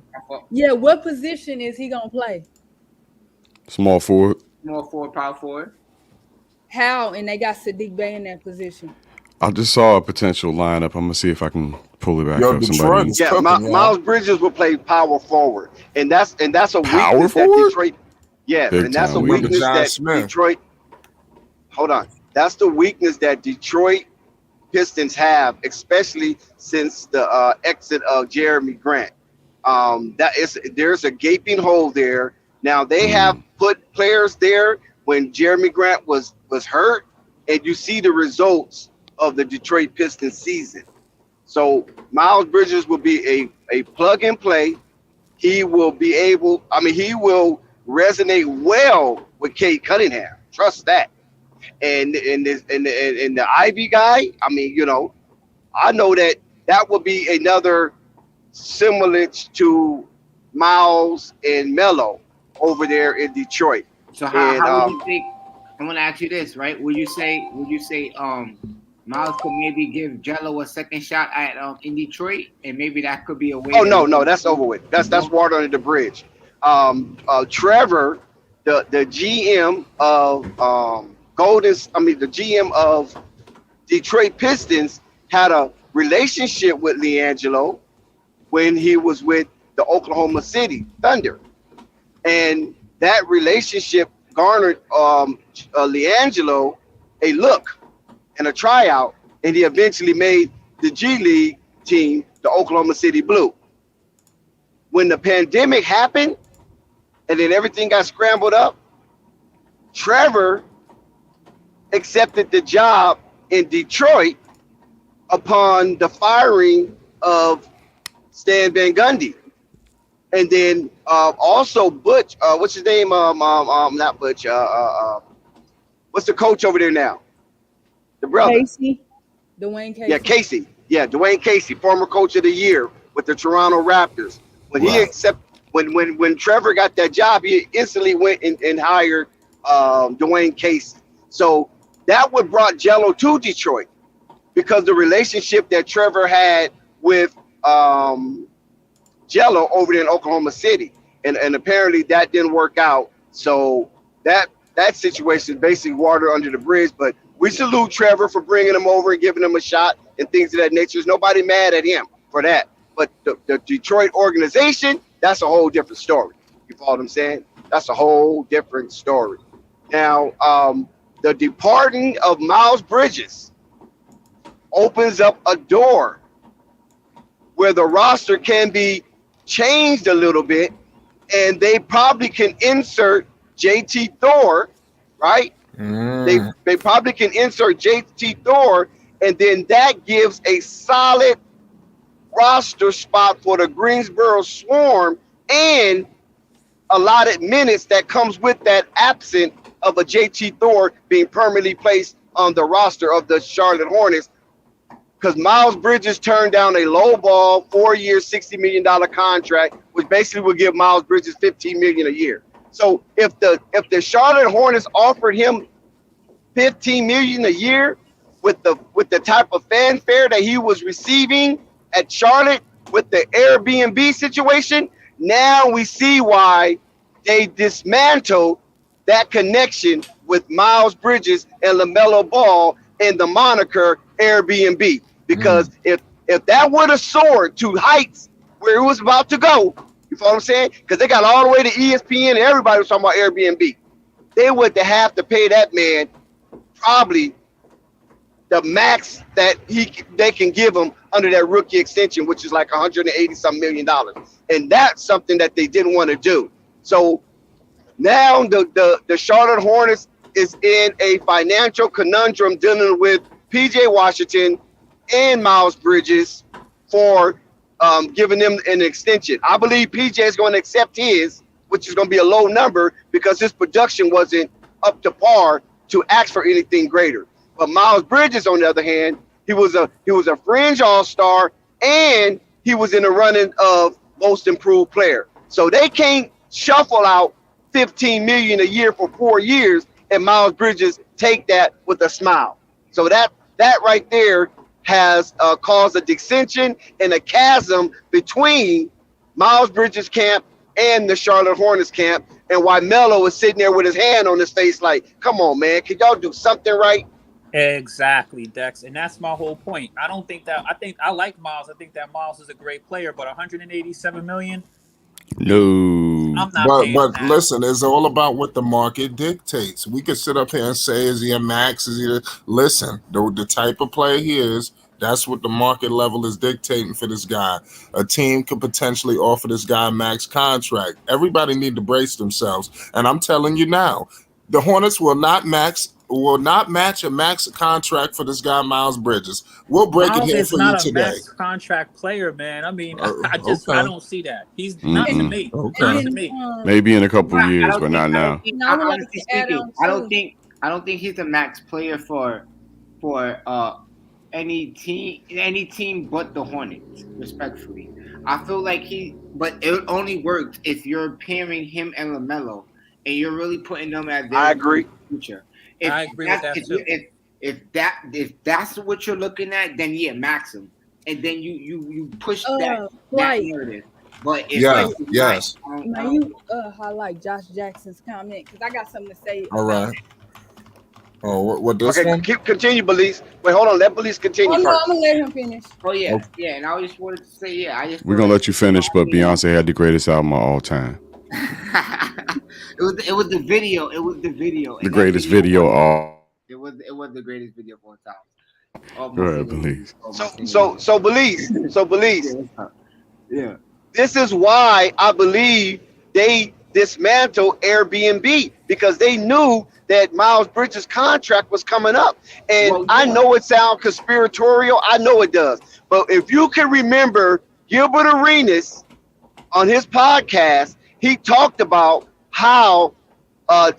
Speaker 9: Yeah, what position is he gonna play?
Speaker 6: Small forward.
Speaker 8: Small forward, power forward.
Speaker 9: How? And they got Sadiq Bey in that position.
Speaker 6: I just saw a potential lineup. I'm gonna see if I can pull it back up.
Speaker 2: Detroit, Miles Bridges will play power forward, and that's a
Speaker 6: power
Speaker 2: weakness
Speaker 6: forward?
Speaker 2: that Detroit. Yeah,
Speaker 6: Big
Speaker 2: and that's a
Speaker 6: time
Speaker 2: weakness that
Speaker 4: Smith.
Speaker 2: Detroit. Hold on, that's the weakness that Detroit Pistons have, especially since the exit of Jeremy Grant. There's a gaping hole there. Now they have put players there when Jeremy Grant was hurt, and you see the results of the Detroit Pistons season. So Miles Bridges will be a plug and play. He will be able. He will resonate well with Cade Cunningham. Trust that. And the Ivy guy, I know that will be another semblance to Miles and Melo over there in Detroit.
Speaker 8: So how would you think? I want to ask you this, right? Would you say Miles could maybe give Jello a second shot at in Detroit, and maybe that could be a way?
Speaker 2: Oh no, that's over with. That's water under the bridge. Trevor, the GM of the GM of Detroit Pistons had a relationship with LiAngelo when he was with the Oklahoma City Thunder, and that relationship garnered LiAngelo a look and a tryout, and he eventually made the G League team, the Oklahoma City Blue. When the pandemic happened and then everything got scrambled up, Trevor accepted the job in Detroit upon the firing of Stan Van Gundy. And then also Butch, what's his name? Not Butch. What's the coach over there now? The brother.
Speaker 9: Dwayne Casey.
Speaker 2: Yeah, Casey. Yeah, Dwayne Casey, former coach of the year with the Toronto Raptors. When when Trevor got that job, he instantly went and hired Dwayne Casey. So that what brought Jello to Detroit, because the relationship that Trevor had with Jello over there in Oklahoma City, and apparently that didn't work out. So that situation is basically water under the bridge. But we salute Trevor for bringing him over and giving him a shot and things of that nature. There's nobody mad at him for that. But the Detroit organization, that's a whole different story. You follow what I'm saying? That's a whole different story. Now, the departing of Miles Bridges opens up a door where the roster can be changed a little bit, and they probably can insert JT Thor, right? They probably can insert JT Thor, and then that gives a solid roster spot for the Greensboro Swarm and allotted minutes that comes with that absent of a JT Thor being permanently placed on the roster of the Charlotte Hornets, because Miles Bridges turned down a low ball 4-year, $60 million contract, which basically would give Miles Bridges $15 million a year. So if the Charlotte Hornets offered him $15 million a year with the type of fanfare that he was receiving at Charlotte with the Airbnb situation, now we see why they dismantled that connection with Miles Bridges and LaMelo Ball and the moniker Airbnb. Because if that would have soared to heights where it was about to go, You follow what I'm saying? Because they got all the way to ESPN and everybody was talking about Airbnb. They would have to pay that man probably the max that they can give him under that rookie extension, which is like 180 some $1 million. And that's something that they didn't want to do. So now the Charlotte Hornets is in a financial conundrum dealing with PJ Washington and Miles Bridges for giving them an extension. I believe PJ is going to accept his, which is going to be a low number because his production wasn't up to par to ask for anything greater. But Miles Bridges, on the other hand, he was a fringe all-star and he was in the running of most improved player. So they can't shuffle out $15 million a year for 4 years and Miles Bridges take that with a smile. So that right there has caused a dissension and a chasm between Miles Bridges' camp and the Charlotte Hornets camp, and why Melo is sitting there with his hand on his face like, come on, man, can y'all do something right?
Speaker 7: Exactly, Dex, and that's my whole point. I think I like Miles. I think that Miles is a great player, but 187 million.
Speaker 6: No.
Speaker 7: I'm not paying
Speaker 4: But
Speaker 7: that.
Speaker 4: listen, it's all about what the market dictates. We could sit up here and say, is he a max? Is he listen, the type of player he is, that's what the market level is dictating for this guy. A team could potentially offer this guy a max contract. Everybody need to brace themselves. And I'm telling you now, the Hornets will not match a max contract for this guy, Miles Bridges. We'll break
Speaker 7: Miles
Speaker 4: it here
Speaker 7: is
Speaker 4: for you
Speaker 7: not a
Speaker 4: today.
Speaker 7: max contract player, man. I mean, I
Speaker 4: Okay.
Speaker 7: don't see that. He's not to me.
Speaker 4: Okay.
Speaker 7: Not to me.
Speaker 6: Maybe in a couple of years, but not now.
Speaker 9: Honestly speaking,
Speaker 8: I don't think he's a max player for any team but the Hornets, respectfully. I feel like but it only works if you're pairing him and LaMelo and you're really putting them at their
Speaker 2: I agree.
Speaker 8: future.
Speaker 7: I agree with that too.
Speaker 8: If that's what you're looking at, then yeah, max him. And then you push that narrative. But if
Speaker 4: yes.
Speaker 9: Now you highlight Josh Jackson's comment because I got something to say.
Speaker 4: All right. Oh, what this
Speaker 2: Okay,
Speaker 4: one?
Speaker 2: continue, Belize. Wait, hold on. Let Belize continue
Speaker 9: Oh no,
Speaker 2: first.
Speaker 9: I'm gonna let him finish.
Speaker 8: Oh yeah, yeah. And I just wanted to say,
Speaker 6: We're gonna let you finish, but Beyonce had the greatest album of all time.
Speaker 8: It was the video. It was the video.
Speaker 6: The greatest video of all.
Speaker 8: It was the greatest video of all time.
Speaker 6: Go ahead, Belize.
Speaker 2: So Belize.
Speaker 8: Yeah.
Speaker 2: This is why I believe they dismantled Airbnb because they knew that Miles Bridges' contract was coming up. And I know it sounds conspiratorial. I know it does. But if you can remember Gilbert Arenas on his podcast, he talked about how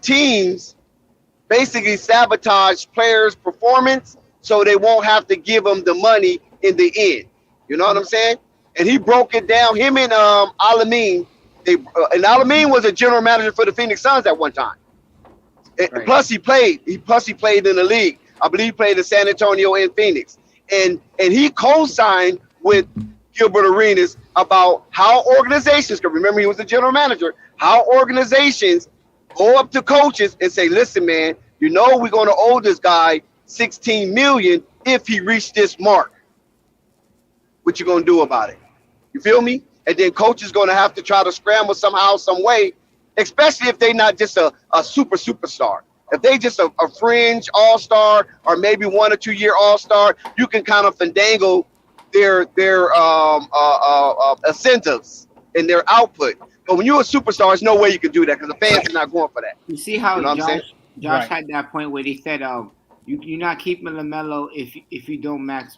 Speaker 2: teams basically sabotage players' performance so they won't have to give them the money in the end. You know what I'm saying? And he broke it down. Him and Alameen, and Alameen was a general manager for the Phoenix Suns at one time. Right. Plus he played in the league. I believe he played in San Antonio and Phoenix. And he co-signed with Gilbert Arenas about how organizations, because remember he was the general manager, how organizations go up to coaches and say, listen, man, you know we're going to owe this guy $16 million if he reached this mark. What you going to do about it? You feel me? And then coach is going to have to try to scramble somehow, some way, especially if they're not just a superstar. If they just a fringe all-star or maybe 1 or 2 year all-star, you can kind of finagle their incentives and their output. But when you're a superstar, there's no way you can do that because the fans are not going for that.
Speaker 8: You see how Josh
Speaker 7: Right.
Speaker 8: had that point where he said, you're not keeping LaMelo if you don't max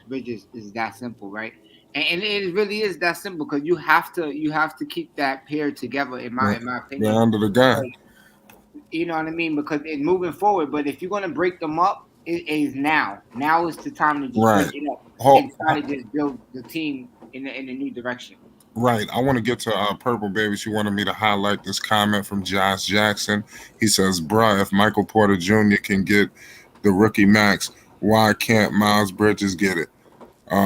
Speaker 8: Bridges. Is that simple, right? And it really is that simple because you have to keep that pair together in my opinion.
Speaker 4: They're under the gun.
Speaker 8: You know what I mean? Because it's moving forward. But if you're gonna break them up, it is now. Now is the time to just break it up and try to just build the team in a new direction.
Speaker 4: Right. I want to get to Purple Baby. She wanted me to highlight this comment from Josh Jackson. He says, bruh, if Michael Porter Jr. can get the rookie max, why can't Miles Bridges get it? So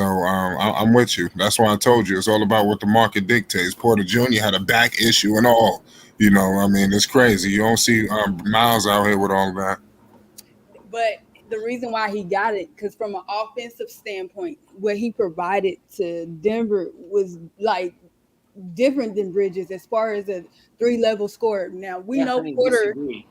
Speaker 4: I'm with you. That's why I told you it's all about what the market dictates. Porter Jr. had a back issue and all. You know, I mean, it's crazy. You don't see Miles out here with all of that.
Speaker 9: But the reason why he got it, because from an offensive standpoint, what he provided to Denver was like different than Bridges as far as a 3-level scorer. Now we know
Speaker 8: Definitely
Speaker 9: Porter.
Speaker 8: disagree.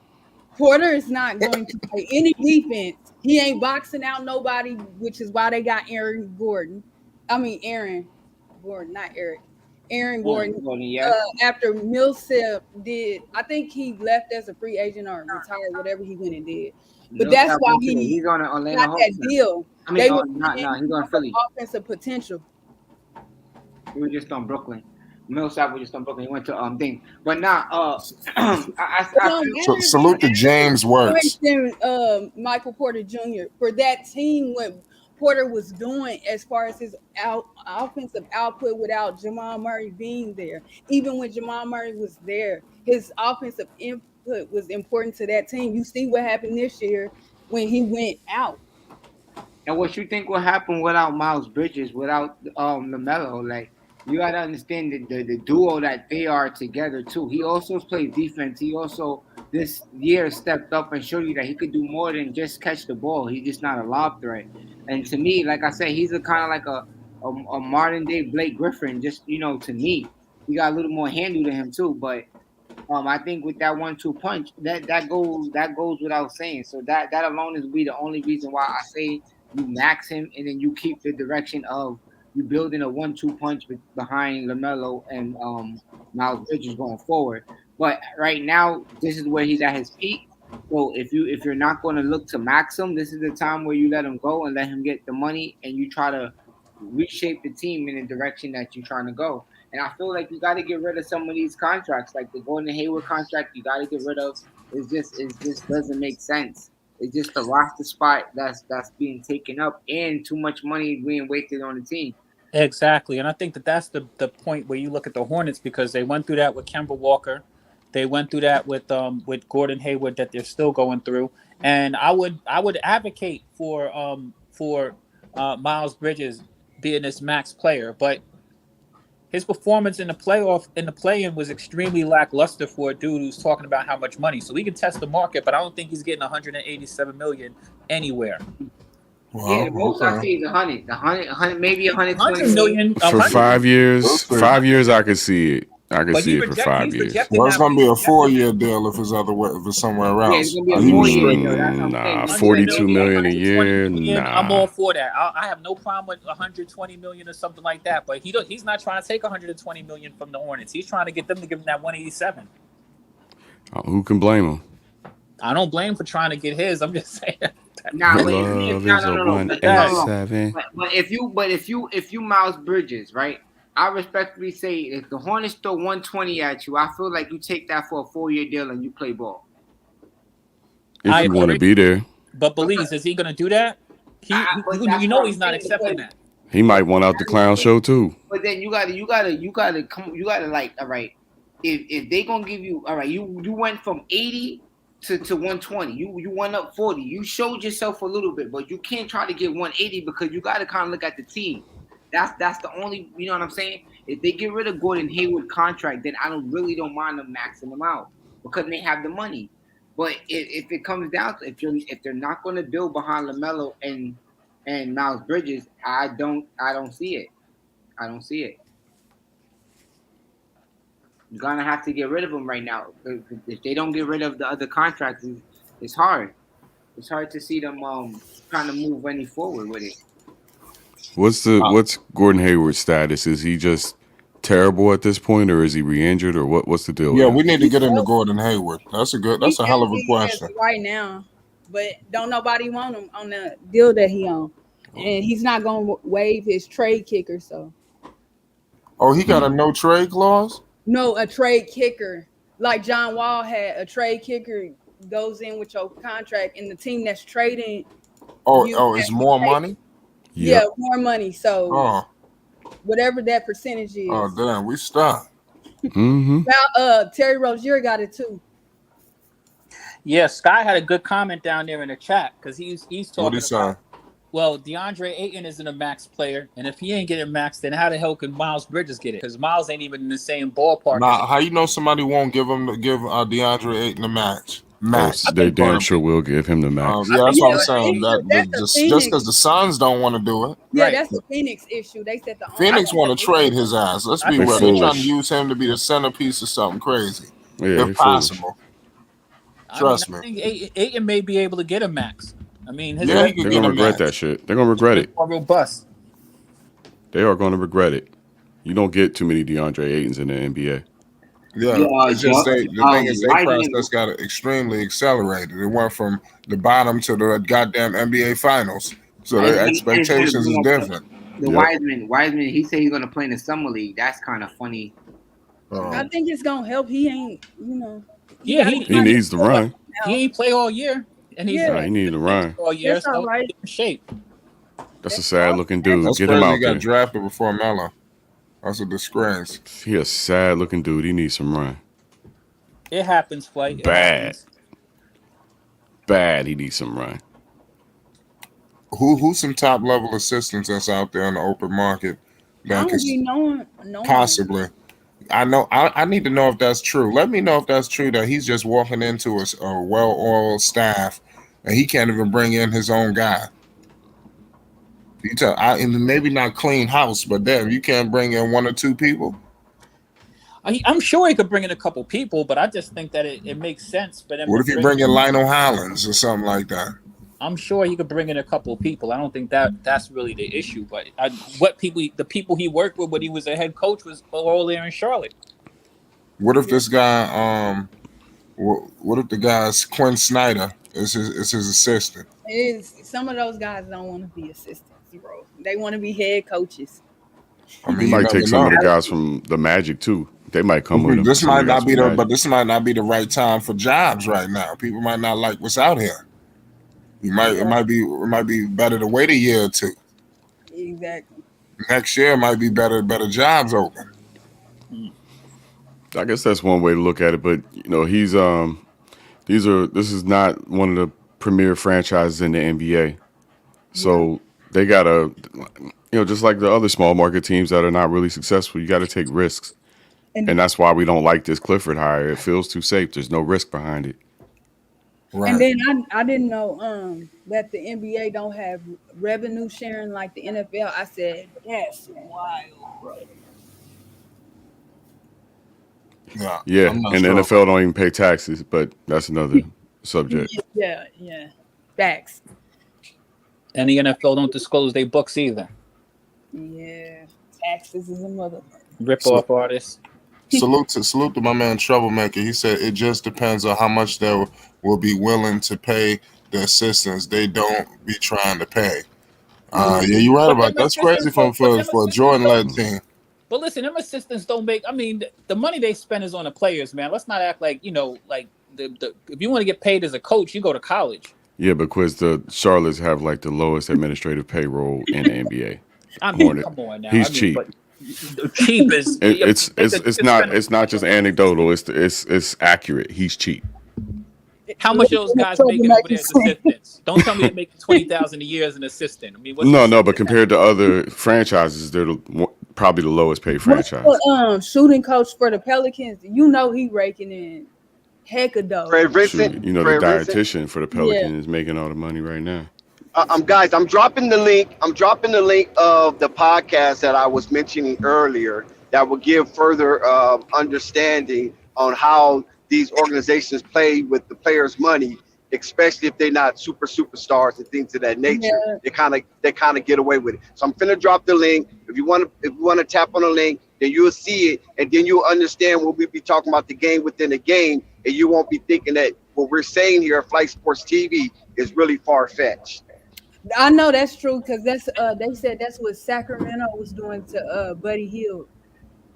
Speaker 9: Porter is not going to play any defense. He ain't boxing out nobody, which is why they got Aaron Gordon. I mean Aaron Gordon, not Eric. Aaron Gordon.
Speaker 8: Yeah.
Speaker 9: After Millsap did, I think he left as a free agent or retired, whatever he went and did. But that's why
Speaker 8: he's on Atlanta
Speaker 9: got that deal.
Speaker 8: I mean, he's on Philly.
Speaker 9: Offensive potential.
Speaker 8: He was just on Brooklyn. Millsap was just on Brooklyn. He went to thing, but now
Speaker 4: salute to James Works.
Speaker 9: Michael Porter Jr. for that team. What Porter was doing as far as his offensive output without Jamal Murray being there. Even when Jamal Murray was there, his offensive input was important to that team. You see what happened this year when he went out.
Speaker 8: And what you think will happen without Miles Bridges, without Lamelo? Like, you got to understand the duo that they are together, too. He also plays defense. He also, this year, stepped up and showed you that he could do more than just catch the ball. He's just not a lob threat. And to me, like I said, he's a kind of like a modern-day Blake Griffin, just, to me. He got a little more handle to him, too. But I think with that 1-2 punch, that goes without saying. So that alone is the only reason why I say you max him and then you keep the direction of you building a 1-2 punch behind Lamelo and Miles Bridges going forward. But right now, this is where he's at his peak. So if you're not going to look to max him, this is the time where you let him go and let him get the money and you try to reshape the team in the direction that you're trying to go. And I feel like you got to get rid of some of these contracts, like the Gordon Hayward contract. You got to get rid of. It just doesn't make sense. It's just a roster spot that's being taken up and too much money being wasted on the team.
Speaker 7: Exactly, and I think that's the point where you look at the Hornets because they went through that with Kemba Walker, they went through that with Gordon Hayward that they're still going through, and I would advocate for Miles Bridges being this max player, but his performance in the play-in was extremely lackluster for a dude who's talking about how much money. So we can test the market, but I don't think he's getting $187 million anywhere.
Speaker 4: Well,
Speaker 8: yeah, the most I see is 100, maybe 120
Speaker 7: million
Speaker 6: for 5 years. 5 years, I could see it. I could see it for 5 years.
Speaker 4: Well, it's gonna be a 4-year deal if it's somewhere else.
Speaker 8: Yeah, it's gonna be a 4-year deal. That's what I'm saying.
Speaker 6: 42 million a year. Nah.
Speaker 7: I'm all for that. I have no problem with 120 million or something like that. But he's not trying to take 120 million from the Hornets. He's trying to get them to give him that 187.
Speaker 6: Who can blame him?
Speaker 7: I don't blame him for trying to get his. I'm just saying.
Speaker 8: No. But if you Miles Bridges, right? I respectfully say if the Hornets throw 120 at you, I feel like you take that for a 4-year deal and you play ball.
Speaker 6: If you want to be there.
Speaker 7: But Belize, is he going to do that? He's not accepting that.
Speaker 6: He might want out the clown show too.
Speaker 8: But then you gotta like, all right, if they gonna give you, all right, you went from 80 to 120, you went up 40. You showed yourself a little bit, but you can't try to get 180 because you gotta kind of look at the team. That's the only, you know what I'm saying? If they get rid of Gordon Hayward contract, then I don't mind them maxing them out because they have the money. But if it comes down to if they're not going to build behind Lamelo and Miles Bridges, I don't see it. I don't see it. You're gonna have to get rid of them right now. If they don't get rid of the other contracts, it's hard. It's hard to see them trying to move any forward with it.
Speaker 6: What's Gordon Hayward's status? Is he just terrible at this point, or is he re-injured, or what's the deal?
Speaker 4: Yeah, we need to get into Gordon Hayward. That's a hell of a question
Speaker 9: right now. But don't nobody want him on the deal that he on, and he's not gonna waive his trade kicker. So.
Speaker 4: Oh, he got a no trade clause?
Speaker 9: No, a trade kicker. Like John Wall had a trade kicker goes in with your contract, and the team that's trading.
Speaker 4: It's more money?
Speaker 9: Yeah, more money. So whatever that percentage is.
Speaker 4: Oh, damn, we stopped.
Speaker 6: Mm-hmm.
Speaker 9: Now, Terry Rozier got it too.
Speaker 7: Yeah, Sky had a good comment down there in the chat because he's talking
Speaker 4: What he saying?
Speaker 7: Well, DeAndre Ayton isn't a max player, and if he ain't getting max, then how the hell can Miles Bridges get it? Because Miles ain't even in the same ballpark.
Speaker 4: Nah, how you know somebody won't give DeAndre Ayton a match? max.
Speaker 6: They damn
Speaker 4: preferably.
Speaker 6: sure will give him the max.
Speaker 4: Yeah, that's
Speaker 9: Yeah,
Speaker 4: what I'm saying.
Speaker 9: that's the
Speaker 4: Just
Speaker 9: Phoenix.
Speaker 4: because the Suns don't want to do it,
Speaker 9: Yeah,
Speaker 7: Right.
Speaker 9: that's the Phoenix issue. They said the
Speaker 4: Phoenix
Speaker 9: owner.
Speaker 4: want to trade his ass. Let's be
Speaker 7: They
Speaker 4: real. They're trying to
Speaker 6: foolish.
Speaker 4: use him to be the centerpiece of something crazy,
Speaker 6: Yeah, they
Speaker 4: if
Speaker 6: foolish.
Speaker 4: possible.
Speaker 7: I mean,
Speaker 4: Trust
Speaker 7: I
Speaker 4: me.
Speaker 7: think Aiton may be able to get a max. I mean, his
Speaker 4: Yeah, he
Speaker 7: legs
Speaker 4: could
Speaker 6: They're
Speaker 4: get
Speaker 6: gonna
Speaker 4: a
Speaker 6: regret that
Speaker 4: max.
Speaker 6: shit. They're gonna regret it.
Speaker 7: are more robust.
Speaker 6: They are gonna regret it. You don't get too many DeAndre Aytons in the NBA.
Speaker 4: Yeah,
Speaker 8: Yeah,
Speaker 4: it's just the thing is their
Speaker 8: Wiseman.
Speaker 4: process got extremely accelerated. It went from the bottom to the goddamn NBA finals. So their
Speaker 8: I just wanted to
Speaker 4: expectations
Speaker 8: bring
Speaker 4: is
Speaker 8: up
Speaker 4: different.
Speaker 8: the
Speaker 6: Yep.
Speaker 8: Wiseman. He said he's gonna play in the summer league. That's kind of funny.
Speaker 9: I think it's gonna help. He ain't, he
Speaker 7: Yeah,
Speaker 9: got
Speaker 7: he
Speaker 6: He needs to run.
Speaker 7: he ain't play all year, and he's
Speaker 9: Yeah.
Speaker 6: He needed to run.
Speaker 7: all year,
Speaker 9: That's all
Speaker 7: so
Speaker 9: right.
Speaker 7: he's in shape.
Speaker 6: That's a sad looking dude.
Speaker 4: That's
Speaker 6: Get him
Speaker 4: crazy. He
Speaker 6: out
Speaker 4: got
Speaker 6: there.
Speaker 4: drafted before Melo. That's a disgrace.
Speaker 6: He a sad looking dude. He needs some run.
Speaker 7: It happens, Flight. It
Speaker 6: Bad.
Speaker 7: happens.
Speaker 6: Bad. He needs some run.
Speaker 4: Who's some top level assistants that's out there in the open market
Speaker 9: I
Speaker 4: that
Speaker 9: don't
Speaker 4: could
Speaker 9: be knowing.
Speaker 4: possibly? I know. I need to know if that's true. Let me know if that's true that he's just walking into a well-oiled staff and he can't even bring in his own guy. And maybe not clean house, but damn, you can't bring in one or two people.
Speaker 7: I'm sure he could bring in a couple people, but I just think that it makes sense for them.
Speaker 4: What if you bring in Lionel Hollins or something like that?
Speaker 7: I'm sure he could bring in a couple of people. I don't think that's really the issue. But the people he worked with when he was a head coach was all there in Charlotte.
Speaker 4: What if this guy? What if the guy's Quinn Snyder is his assistant?
Speaker 9: Some of those guys don't want to be assistants, bro. They want to be head coaches.
Speaker 4: I mean,
Speaker 6: He
Speaker 4: you
Speaker 6: might
Speaker 4: never
Speaker 6: take some
Speaker 4: know.
Speaker 6: of the guys from the Magic too. They might come with him.
Speaker 4: This
Speaker 6: Some of
Speaker 4: might
Speaker 6: the
Speaker 4: not
Speaker 6: guys
Speaker 4: be
Speaker 6: from
Speaker 4: the,
Speaker 6: Magic.
Speaker 4: but this might not be the right time for jobs right now. People might not like what's out here. It might be better to wait a year or two.
Speaker 9: Exactly.
Speaker 4: Next year might be better jobs open.
Speaker 6: I guess that's one way to look at it. But he's this is not one of the premier franchises in the NBA. So they gotta, just like the other small market teams that are not really successful, you got to take risks, and that's why we don't like this Clifford hire. It feels too safe. There's no risk behind it.
Speaker 4: Right.
Speaker 9: And then I didn't know that the NBA don't have revenue sharing like the NFL. I said that's wild, bro.
Speaker 6: Yeah,
Speaker 4: I'm not
Speaker 6: and
Speaker 4: sure.
Speaker 6: the NFL don't even pay taxes, but that's another subject.
Speaker 9: Yeah. Facts.
Speaker 7: And the NFL don't disclose their books either.
Speaker 9: Yeah. Taxes is a mother.
Speaker 7: Rip off artists.
Speaker 4: Salute to my man Troublemaker. He said it just depends on how much they will be willing to pay the assistants. They don't be trying to pay. Yeah, you're right about that. That's crazy for a Jordan-led team.
Speaker 7: But listen, them assistants don't make. I mean, the money they spend is on the players, man. Let's not act like like the if you want to get paid as a coach, you go to college.
Speaker 6: Yeah, because the Charlottes have like the lowest administrative payroll in the NBA.
Speaker 7: I mean, come on now.
Speaker 6: He's cheap.
Speaker 7: But cheap is
Speaker 6: it's not just anecdotal. It's accurate. He's cheap.
Speaker 7: How much those guys making over there as assistants? Don't tell me they're making $20,000 a year as an assistant. I mean,
Speaker 6: No, but compared to other franchises, they're probably the lowest paid franchise.
Speaker 9: Shooting coach for the Pelicans, he raking in heck of dough.
Speaker 2: Fred Vincent,
Speaker 6: Shoot, the dietitian for the Pelicans is making all the money right now.
Speaker 2: Guys, I'm dropping the link. I'm dropping the link of the podcast that I was mentioning earlier that will give further understanding on how these organizations play with the players' money, especially if they're not superstars and things of that nature. Yeah. They kind of get away with it. So I'm finna drop the link. If you want to tap on the link, then you'll see it, and then you'll understand when we be talking about the game within the game, and you won't be thinking that what we're saying here at Flight Sports TV is really far-fetched.
Speaker 9: I know that's true because that's they said that's what Sacramento was doing to Buddy Hield.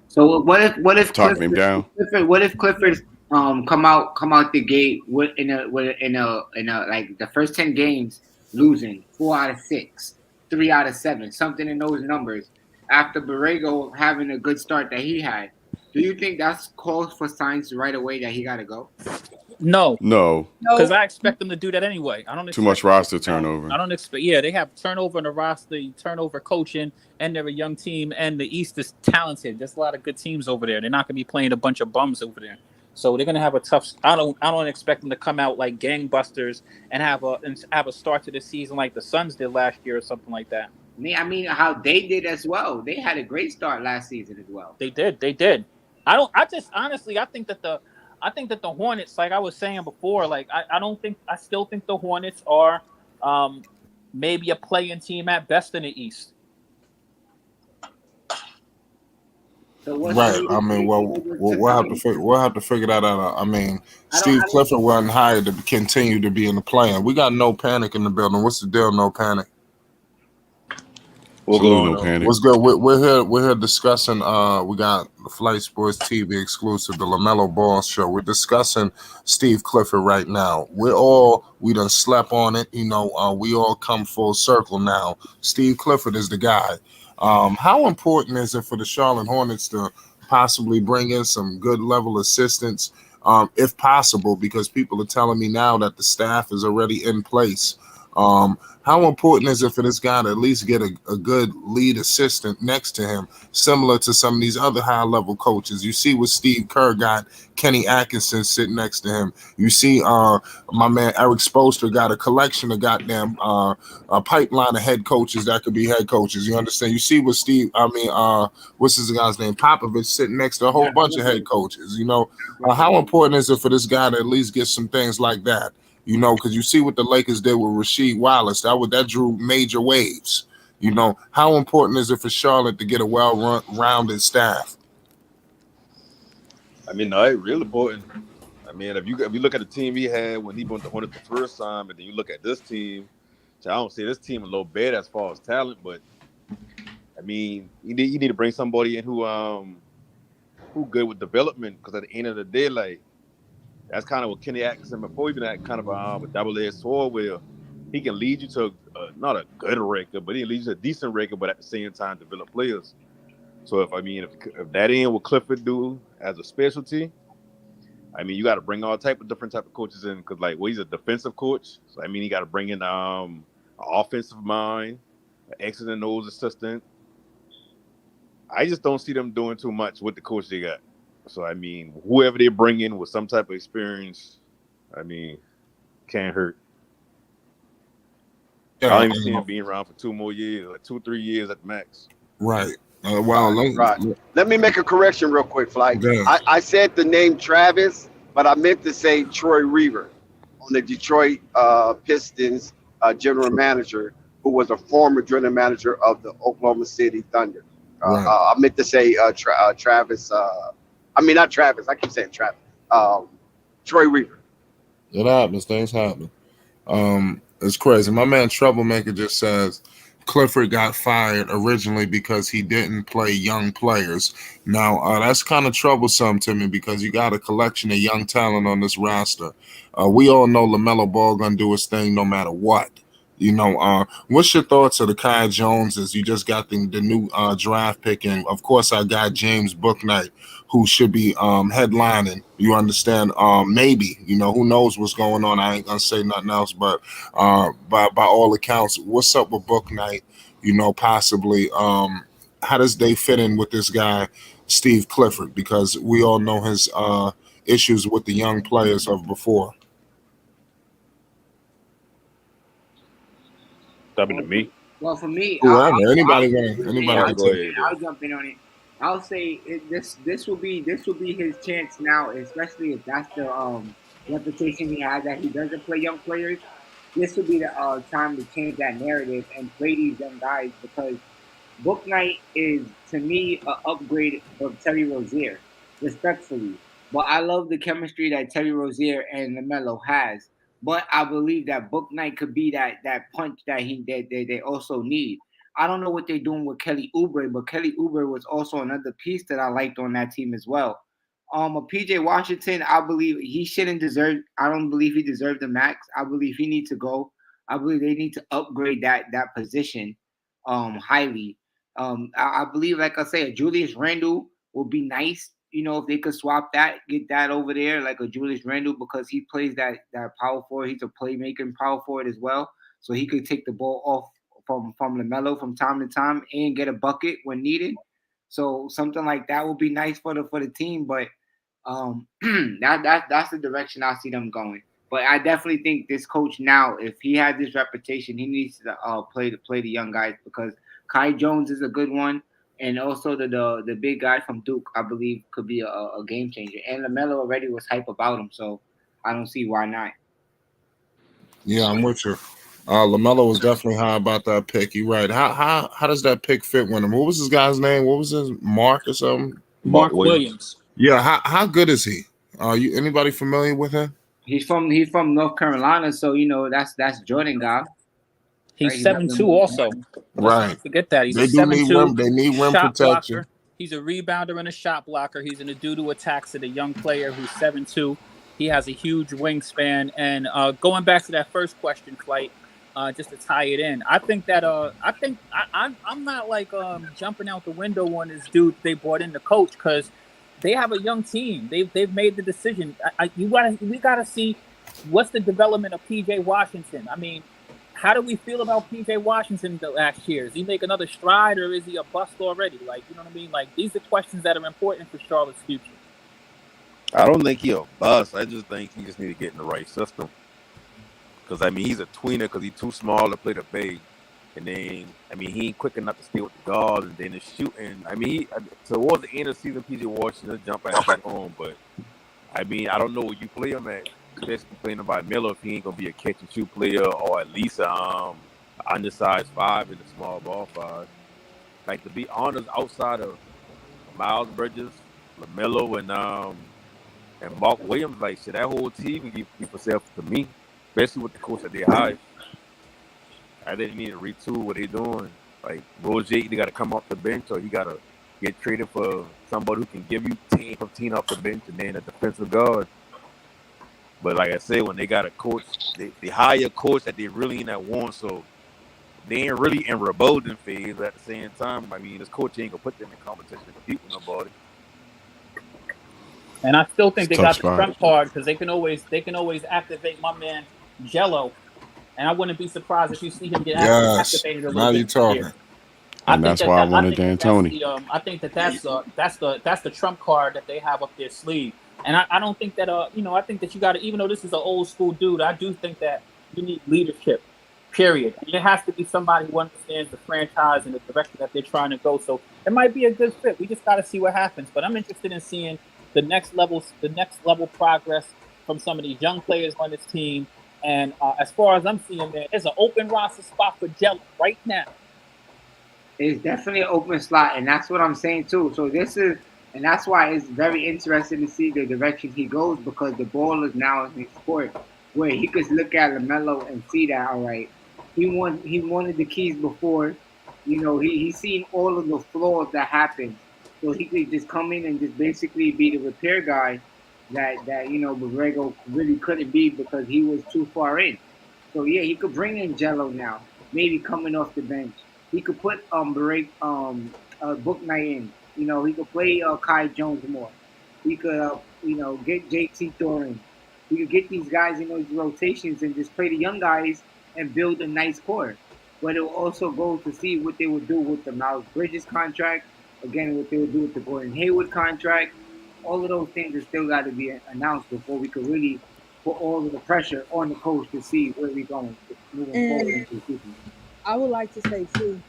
Speaker 8: So what if
Speaker 6: talking him down?
Speaker 8: What if Clifford come out the gate in a like the first 10 games losing 4 out of 6, 3 out of 7, something in those numbers after Borrego having a good start that he had? Do you think that's calls for signs right away that he got to go?
Speaker 7: No,
Speaker 6: No.
Speaker 7: because I expect them to do that anyway. I don't
Speaker 6: Too much roster turnover.
Speaker 7: I don't expect. Yeah, they have turnover in the roster, turnover coaching, and they're a young team. And the East is talented. There's a lot of good teams over there. They're not going to be playing a bunch of bums over there. So they're gonna have a tough. I don't expect them to come out like gangbusters and have a start to the season like the Suns did last year or something like that.
Speaker 8: I mean, how they did as well. They had a great start last season as well.
Speaker 7: They did. They did. I don't. I just honestly, I think that the Hornets, like I was saying before, like I don't think. I still think the Hornets are maybe a play-in team at best in the East.
Speaker 8: So what's
Speaker 4: Right.
Speaker 8: the
Speaker 4: I mean, well, we'll have to figure that out. I mean, Steve Clifford wasn't hired to continue to be in the plan. We got No Panic in the building. What's the deal, No Panic?
Speaker 6: What's going on? Panic.
Speaker 4: What's good? We're here discussing. We got the Flight Sports TV exclusive, the Lamelo Ball Show. We're discussing Steve Clifford right now. We done slept on it. You know, we all come full circle now. Steve Clifford is the guy. How important is it for the Charlotte Hornets to possibly bring in some good level assistance, if possible? Because people are telling me now that the staff is already in place. How important is it for this guy to at least get a good lead assistant next to him, similar to some of these other high-level coaches? You see what Steve Kerr got, Kenny Atkinson sitting next to him. You see my man Eric Spoelstra got a collection of goddamn a pipeline of head coaches that could be head coaches. You understand? You see what what's his guy's name? Popovich sitting next to a whole bunch of head coaches. You know, how important is it for this guy to at least get some things like that? You know, because you see what the Lakers did with Rasheed Wallace. That drew major waves. You know, how important is it for Charlotte to get a well-rounded staff?
Speaker 10: I mean, no, it's really important. I mean, if you look at the team he had when he went to Hornets the first time, and then you look at this team, so I don't see this team a little bad as far as talent, but I mean, you need to bring somebody in who good with development, because at the end of the day, like, that's kind of what Kenny Atkinson before, even that kind of a double-edged sword where he can lead you to not a good record, but he leads you to a decent record, but at the same time develop players. So if that ain't what Clifford do as a specialty, I mean, you got to bring all different type of coaches in, because like, well, he's a defensive coach, so I mean, you got to bring in an offensive mind, an X's and O's assistant. I just don't see them doing too much with the coach they got. So, I mean, whoever they bring in with some type of experience, I mean, can't hurt. I don't even see him being around for 2 more years, like 2 or 3 years at the max.
Speaker 4: Right.
Speaker 2: Let me make a correction real quick, Flight. I said the name Travis, but I meant to say Troy Reaver on the Detroit Pistons general manager, who was a former general manager of the Oklahoma City Thunder. I meant to say Travis. I mean, not Travis. I keep saying Travis. Troy Reaver.
Speaker 4: It happens. Things happen. It's crazy. My man Troublemaker just says Clifford got fired originally because he didn't play young players. Now, that's kind of troublesome to me, because you got a collection of young talent on this roster. We all know LaMelo Ball gonna do his thing no matter what. You know, what's your thoughts of the Kai Joneses? You just got the new draft pick, and of course I got James Bouknight, who should be headlining. You understand? Maybe, you know, who knows what's going on. I ain't gonna say nothing else, but by all accounts, what's up with Bouknight? You know, possibly how does they fit in with this guy Steve Clifford? Because we all know his issues with the young players of before.
Speaker 10: Talking to me?
Speaker 8: Well, for me,
Speaker 4: I'll
Speaker 8: jump in on it. I'll say this will be his chance now, especially if that's the reputation he has that he doesn't play young players. This will be the time to change that narrative and play these young guys, because Bouknight is, to me, an upgrade of Terry Rozier, respectfully. But I love the chemistry that Terry Rozier and LaMelo has. But I believe that Bouknight could be that punch that they also need. I don't know what they're doing with Kelly Oubre, but Kelly Oubre was also another piece that I liked on that team as well. A PJ Washington, I believe he shouldn't deserve. I don't believe he deserved the max. I believe he needs to go. I believe they need to upgrade that position highly. I believe, like I say, a Julius Randle would be nice. You know, if they could swap that, get that over there, like a Julius Randle, because he plays that power forward. He's a playmaking power forward as well, so he could take the ball off from LaMelo from time to time and get a bucket when needed. So something like that would be nice for the team. But That's the direction I see them going. But I definitely think this coach now, if he has this reputation, he needs to play the young guys, because Kai Jones is a good one, and also the big guy from Duke, I believe, could be a game changer. And Lamelo already was hype about him, so I don't see why not.
Speaker 4: Yeah, I'm with you. Lamelo was definitely high about that pick. You're right. How does that pick fit with him? What was this guy's name? What was his Mark or something?
Speaker 10: Mark
Speaker 7: Mark Williams.
Speaker 4: Yeah, how good is he? You anybody familiar with him?
Speaker 8: He's from North Carolina, so that's Jordan guy, right?
Speaker 7: He's
Speaker 8: He's up
Speaker 7: 7'2"
Speaker 8: in North
Speaker 7: also.
Speaker 8: Carolina.
Speaker 7: Let's not
Speaker 4: Right.
Speaker 7: forget that. He's a
Speaker 4: They do need
Speaker 7: 7'2"
Speaker 4: rim. They need rim
Speaker 7: shot
Speaker 4: protection.
Speaker 7: blocker. He's a rebounder and a shot blocker. He's in a do-to attacks at a young player who's 7'2". He has a huge wingspan. And going back to that first question, Flight, just to tie it in, I think that I'm not like jumping out the window on this dude they brought in the coach, because they have a young team. They've made the decision. We gotta see what's the development of PJ Washington. I mean, how do we feel about PJ Washington the last year? Is he make another stride, or is he a bust already? Like, you know what I mean? Like, these are questions that are important for Charlotte's future.
Speaker 10: I don't think he'll bust. I just think he just need to get in the right system. Because, I mean, he's a tweener because he's too small to play the big. And then, I mean, he ain't quick enough to stay with the guards. And then the shooting. I mean, towards the end of the season, PJ Washington jump out back on. But, I mean, I don't know where you play him at. Especially playing him by Miller, if he ain't going to be a catch-and-shoot player, or at least a undersized 5 in a small ball 5. Like, to be honest, outside of Miles Bridges, LaMelo, and Mark Williams, like, shit, that whole team can keep herself to me, especially with the coach that they hired. I didn't need to retool what they're doing. Like, Rozier either got to come off the bench, or he got to get traded for somebody who can give you 10, 15 off the bench, and then a defensive guard. But like I said, when they got a coach, they hire a coach that they really ain't that want, so they ain't really in rebuilding phase. At the same time, I mean, this coach ain't gonna put them in competition to compete with nobody.
Speaker 7: And I still think they got the
Speaker 6: Tough
Speaker 7: trump
Speaker 6: spot.
Speaker 7: card, because they can always activate my man Jello, and I wouldn't be surprised if you see him get
Speaker 4: Yes.
Speaker 7: activated a
Speaker 4: Now
Speaker 7: little
Speaker 4: you
Speaker 7: bit this year.
Speaker 4: talking.
Speaker 6: And that's why I wanted D'Antoni.
Speaker 7: I think that's the trump card that they have up their sleeve. And I don't think that I think that you got to, even though this is an old school dude, I do think that you need leadership. Period. And it has to be somebody who understands the franchise and the direction that they're trying to go. So it might be a good fit. We just got to see what happens. But I'm interested in seeing the next level progress from some of these young players on this team. And as far as I'm seeing, man, there's an open roster spot for Jello right now.
Speaker 8: It's definitely an open slot, and that's what I'm saying too. So and that's why it's very interesting to see the direction he goes, because the ball is now in his court, where he could look at LaMelo and see that, all right, he wanted the keys before, he's seen all of the flaws that happen, so he could just come in and just basically be the repair guy that Borrego really couldn't be, because he was too far in. So yeah, he could bring in Jello now, maybe coming off the bench. He could put Book Night in. He could play Kai Jones more. He could get JT Thorin. He could get these guys in those rotations and just play the young guys and build a nice core. But it will also go to see what they would do with the Miles Bridges contract. Again, what they would do with the Gordon Hayward contract. All of those things are still got to be announced before we could really put all of the pressure on the coach to see where we're going moving forward into the season.
Speaker 9: I would like to say too,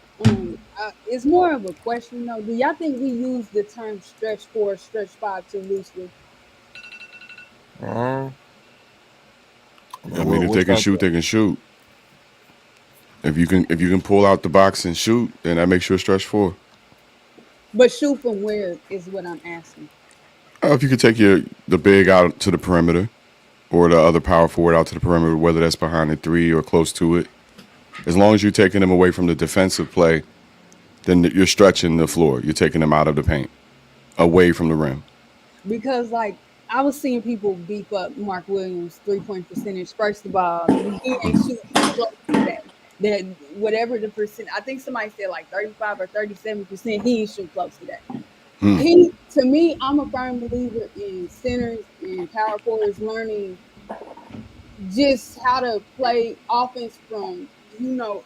Speaker 9: it's more of a question though. Do y'all think we use the term stretch 4, stretch 5 too loosely?
Speaker 6: I mean, if they can shoot, they can shoot. If you can pull out the box and shoot, then that makes you a stretch 4.
Speaker 9: But shoot from where is what I'm asking.
Speaker 6: If you could take the big out to the perimeter, or the other power forward out to the perimeter, whether that's behind the 3 or close to it, as long as you're taking them away from the defensive play, then you're stretching the floor. You're taking them out of the paint, away from the rim.
Speaker 9: Because like I was seeing people beef up Mark Williams 3-point percentage. First of all, he ain't shooting close to that. That whatever the percent, I think somebody said like 35 or 37%. He ain't shooting close to that. To me, I'm a firm believer in centers and power forwards learning just how to play offense from inside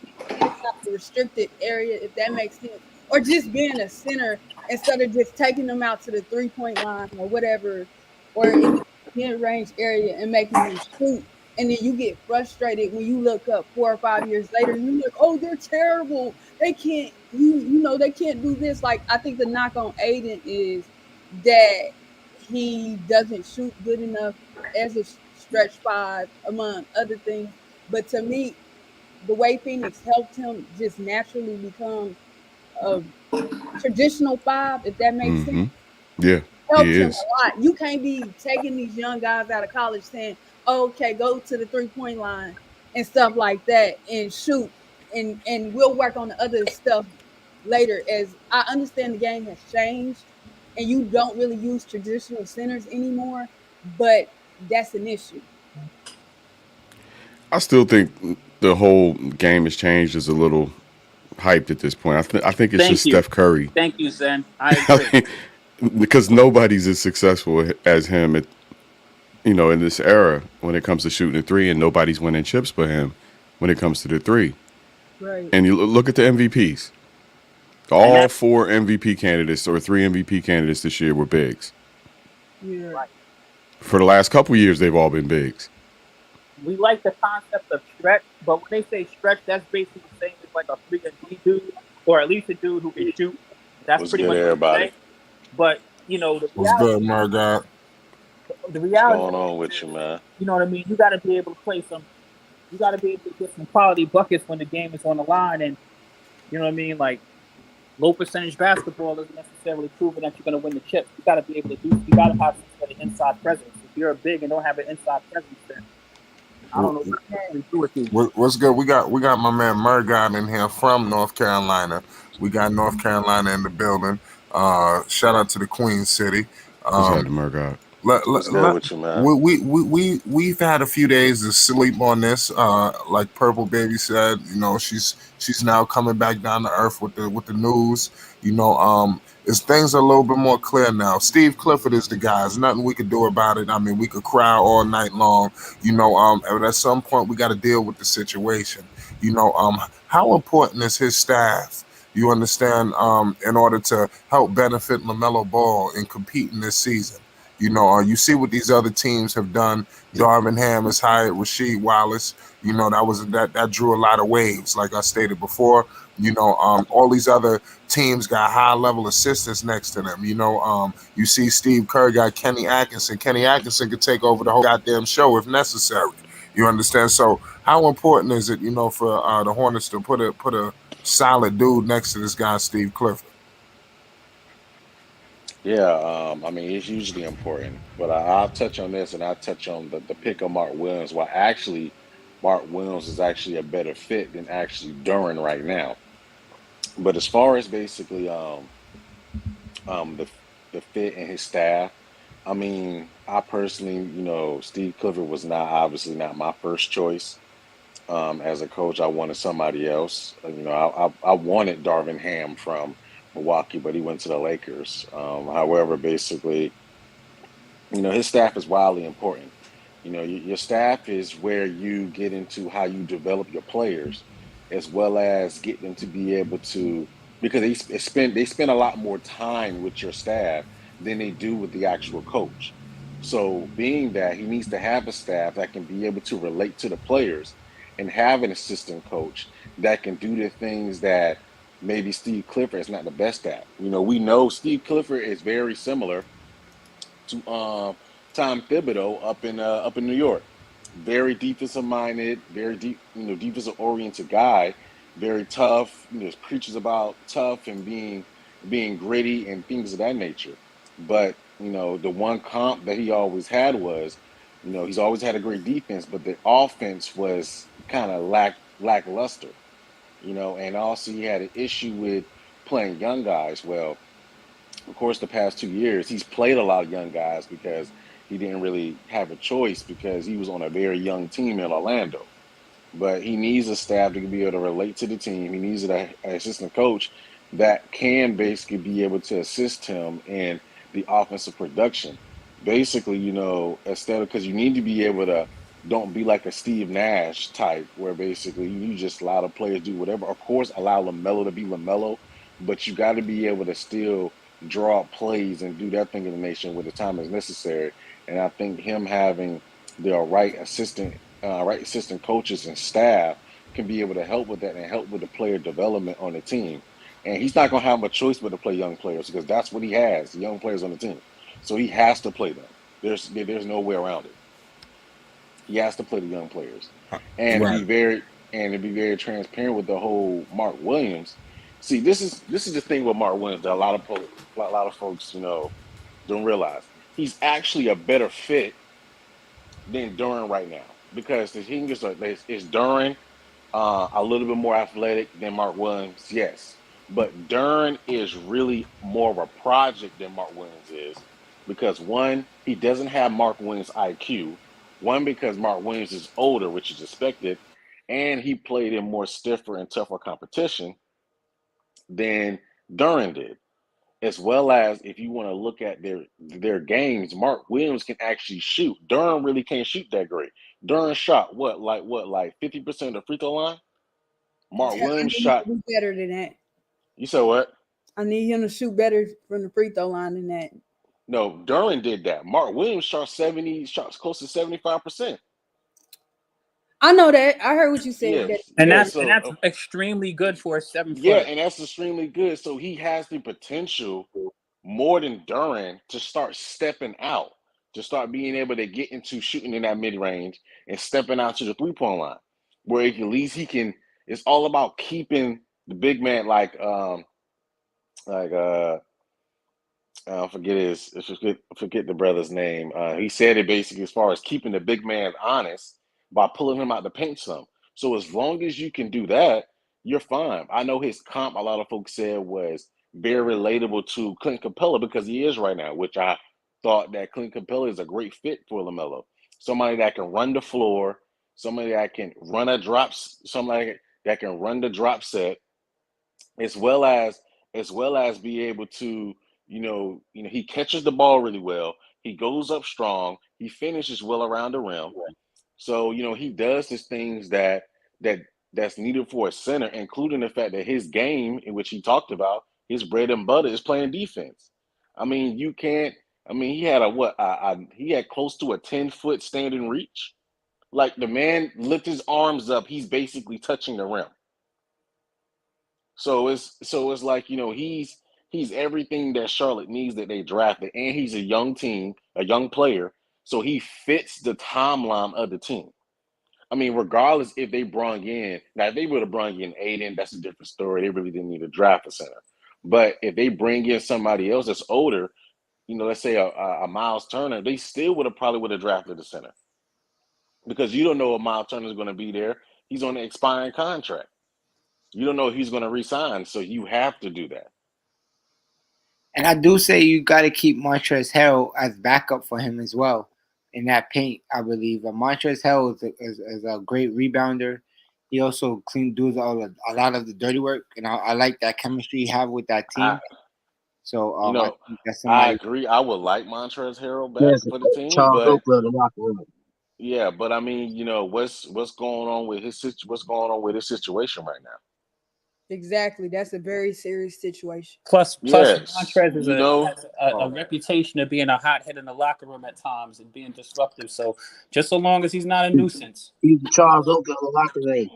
Speaker 9: the restricted area, if that makes sense, or just being a center instead of just taking them out to the 3-point line or whatever or in the mid-range area and making them shoot. And then you get frustrated when you look up 4 or 5 years later and you're like, oh, they're terrible. They can't, they can't do this. Like, I think the knock on Aiden is that he doesn't shoot good enough as a stretch five, among other things. But to me, the way Phoenix helped him just naturally become a traditional five, if that makes sense,
Speaker 6: Yeah, he
Speaker 9: helped him
Speaker 6: is.
Speaker 9: a lot. You can't be taking these young guys out of college saying, oh, okay, go to the 3-point line and stuff like that and shoot, and we'll work on the other stuff later. As I understand the game has changed and you don't really use traditional centers anymore, but that's an issue.
Speaker 6: I still think the whole game has changed is a little hyped at this point. I think it's just Steph Curry.
Speaker 7: Thank you, Zen. I agree.
Speaker 6: Because nobody's as successful as him in this era when it comes to shooting the three, and nobody's winning chips but him when it comes to the three.
Speaker 9: Right.
Speaker 6: And you look at the MVPs. All 4 MVP candidates or 3 MVP candidates this year were bigs.
Speaker 9: Yeah.
Speaker 6: For the last couple years, they've all been bigs.
Speaker 7: We like the concept of stretch, but when they say stretch, that's basically saying it's like a 3-and-D dude, or at least a dude who can shoot. That's
Speaker 11: What's
Speaker 7: pretty
Speaker 11: good,
Speaker 7: much
Speaker 11: everybody?
Speaker 7: what they say. But the
Speaker 4: What's
Speaker 7: reality,
Speaker 4: good, my God?
Speaker 7: the
Speaker 11: What's
Speaker 7: reality,
Speaker 11: going on with you, man?
Speaker 7: you know what I mean. You got to be able to play some. You got to be able to get some quality buckets when the game is on the line, and you know what I mean. Like low percentage basketball isn't necessarily proving that you're going to win the chips. You got to be able to do. You got to have some sort of inside presence. If you're a big and don't have an inside presence, then I don't know what you can do with you.
Speaker 4: What's good? We got my man Murgot in here from North Carolina. We got North Carolina in the building. Shout out to the Queen City.
Speaker 6: What's happening, Murgot?
Speaker 11: What's good with you, man?
Speaker 4: We've had a few days to sleep on this. Like Purple Baby said, she's now coming back down to earth with the news. Is things are a little bit more clear now. Steve Clifford is the guy. There's nothing we could do about it. I mean, we could cry all night long. And at some point we got to deal with the situation. How important is his staff? You understand? In order to help benefit LaMelo Ball in competing this season. You see what these other teams have done. Darvin Ham has hired Rasheed Wallace. That drew a lot of waves, like I stated before. All these other teams got high level assistants next to them. You see Steve Kerr got Kenny Atkinson. Kenny Atkinson could take over the whole goddamn show if necessary. You understand? So how important is it, for the Hornets to put a solid dude next to this guy, Steve Clifford?
Speaker 11: Yeah, I mean, it's hugely important. But I'll touch on this, and I'll touch on the pick of Mark Williams. Well, actually, Mark Williams is actually a better fit than actually Duran right now. But as far as basically the fit and his staff, I mean, I personally, Steve Clifford was obviously not my first choice. As a coach, I wanted somebody else. I wanted Darvin Ham from Milwaukee, but he went to the Lakers. However, basically, his staff is wildly important. Your staff is where you get into how you develop your players, as well as get them to be able to, because they spend a lot more time with your staff than they do with the actual coach. So being that he needs to have a staff that can be able to relate to the players and have an assistant coach that can do the things that maybe Steve Clifford is not the best at. We know Steve Clifford is very similar to Tom Thibodeau up in New York. Very defensive minded, very deep, defensive oriented guy, very tough, preaches about tough and being gritty and things of that nature. But, the one comp that he always had was, he's always had a great defense, but the offense was kind of lackluster. And also he had an issue with playing young guys. Well, of course, the past 2 years, he's played a lot of young guys because he didn't really have a choice because he was on a very young team in Orlando. But he needs a staff to be able to relate to the team. He needs an assistant coach that can basically be able to assist him in the offensive production. Basically, instead of, because you need to be able to, don't be like a Steve Nash type where basically you just allow the players do whatever. Of course, allow LaMelo to be LaMelo, but you got to be able to still draw up plays and do that thing in the nation when the time is necessary. And I think him having the right assistant coaches and staff can be able to help with that and help with the player development on the team. And he's not going to have a choice but to play young players because that's what he has, young players on the team. So he has to play them. There's no way around it. He has to play the young players, and
Speaker 4: Right.
Speaker 11: to be very transparent with the whole Mark Williams. See, this is the thing with Mark Williams that a lot of folks don't realize. He's actually a better fit than Duran right now because the thing is Duran a little bit more athletic than Mark Williams, yes. But Duran is really more of a project than Mark Williams is because one, he doesn't have Mark Williams' IQ. One, because Mark Williams is older, which is expected, and he played in more stiffer and tougher competition than Duran did. As well as if you want to look at their games, Mark Williams can actually shoot. Duran really can't shoot that great. Duran shot like 50% of the free throw line. Mark
Speaker 9: I
Speaker 11: Williams
Speaker 9: need him
Speaker 11: shot.
Speaker 9: to do better than that.
Speaker 11: You said what?
Speaker 9: I need him to shoot better from the free throw line than that.
Speaker 11: No, Duran did that. Mark Williams shot close to 75%.
Speaker 9: I know that. I heard what you said.
Speaker 11: Yes,
Speaker 7: And
Speaker 11: yeah.
Speaker 7: that's
Speaker 11: So
Speaker 7: extremely good for a 7
Speaker 11: yeah,
Speaker 7: footer.
Speaker 11: and that's extremely good. So he has the potential more than Duran to start stepping out, to start being able to get into shooting in that mid range and stepping out to the 3-point line, where at least he can. It's all about keeping the big man like forget the brother's name. He said it basically as far as keeping the big man honest by pulling him out the paint some. So as long as you can do that, you're fine. I know his comp, a lot of folks said was very relatable to Clint Capella because he is right now, which I thought that Clint Capella is a great fit for LaMelo. Somebody that can run the floor, somebody that can run somebody that can run the drop set, as well as be able to, he catches the ball really well. He goes up strong. He finishes well around the rim. So, he does these things that that's needed for a center, including the fact that his game, in which he talked about, his bread and butter is playing defense. I mean, you can't. I mean, he had he had close to a 10-foot standing reach. Like the man lift his arms up, he's basically touching the rim. So it's like he's everything that Charlotte needs that they drafted, and he's a young team, a young player, so he fits the timeline of the team. I mean, regardless if they brung in now, if they would have brung in Aiden, that's a different story. They really didn't need to draft a center, but if they bring in somebody else that's older, let's say a Miles Turner, they still would have drafted a center because you don't know if Miles Turner is going to be there. He's on an expiring contract. You don't know if he's going to resign, so you have to do that.
Speaker 5: And I do say you got to keep Montrezl Harrell as backup for him as well in that paint, I believe. Montrezl Harrell is a great rebounder. He also does a lot of the dirty work, and I like that chemistry he have with that team. So I think that's
Speaker 11: I
Speaker 5: somebody.
Speaker 11: agree. I would like Montrezl Harrell back
Speaker 12: Yes,
Speaker 11: for the team,
Speaker 12: Charles
Speaker 11: but
Speaker 12: Oakley in the locker room.
Speaker 11: yeah, but I mean, what's going on with what's going on with his situation right now?
Speaker 9: Exactly. That's a very serious situation.
Speaker 7: Plus,
Speaker 11: Yes,
Speaker 7: Montrez has a reputation of being a hothead in the locker room at times and being disruptive. So just so long as he's not a nuisance.
Speaker 12: He's Charles Oakley in the locker room.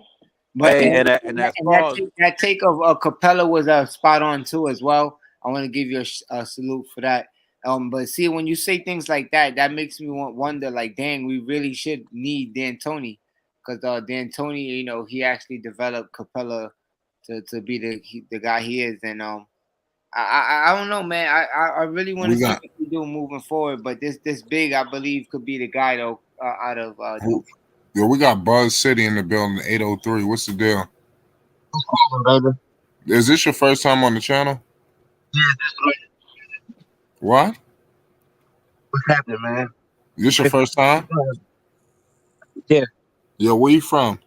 Speaker 5: But
Speaker 10: Hey, and as far as
Speaker 5: that take of Capella was spot on too as well. I want to give you a salute for that. But see, when you say things like that, that makes me wonder, like, dang, we really should need D'Antoni, because D'Antoni, he actually developed Capella to be the guy he is, and I don't know, man. I really want to see what we do moving forward, but this big, I believe, could be the guy though out of Duke.
Speaker 4: Yo, we got Buzz City in the building, 803. What's the deal?
Speaker 12: Baby.
Speaker 4: Is this your first time on the channel?
Speaker 12: Yeah, this
Speaker 4: What?
Speaker 12: what's happening, man?
Speaker 4: This your first time?
Speaker 12: Yeah.
Speaker 4: Yo, where you from?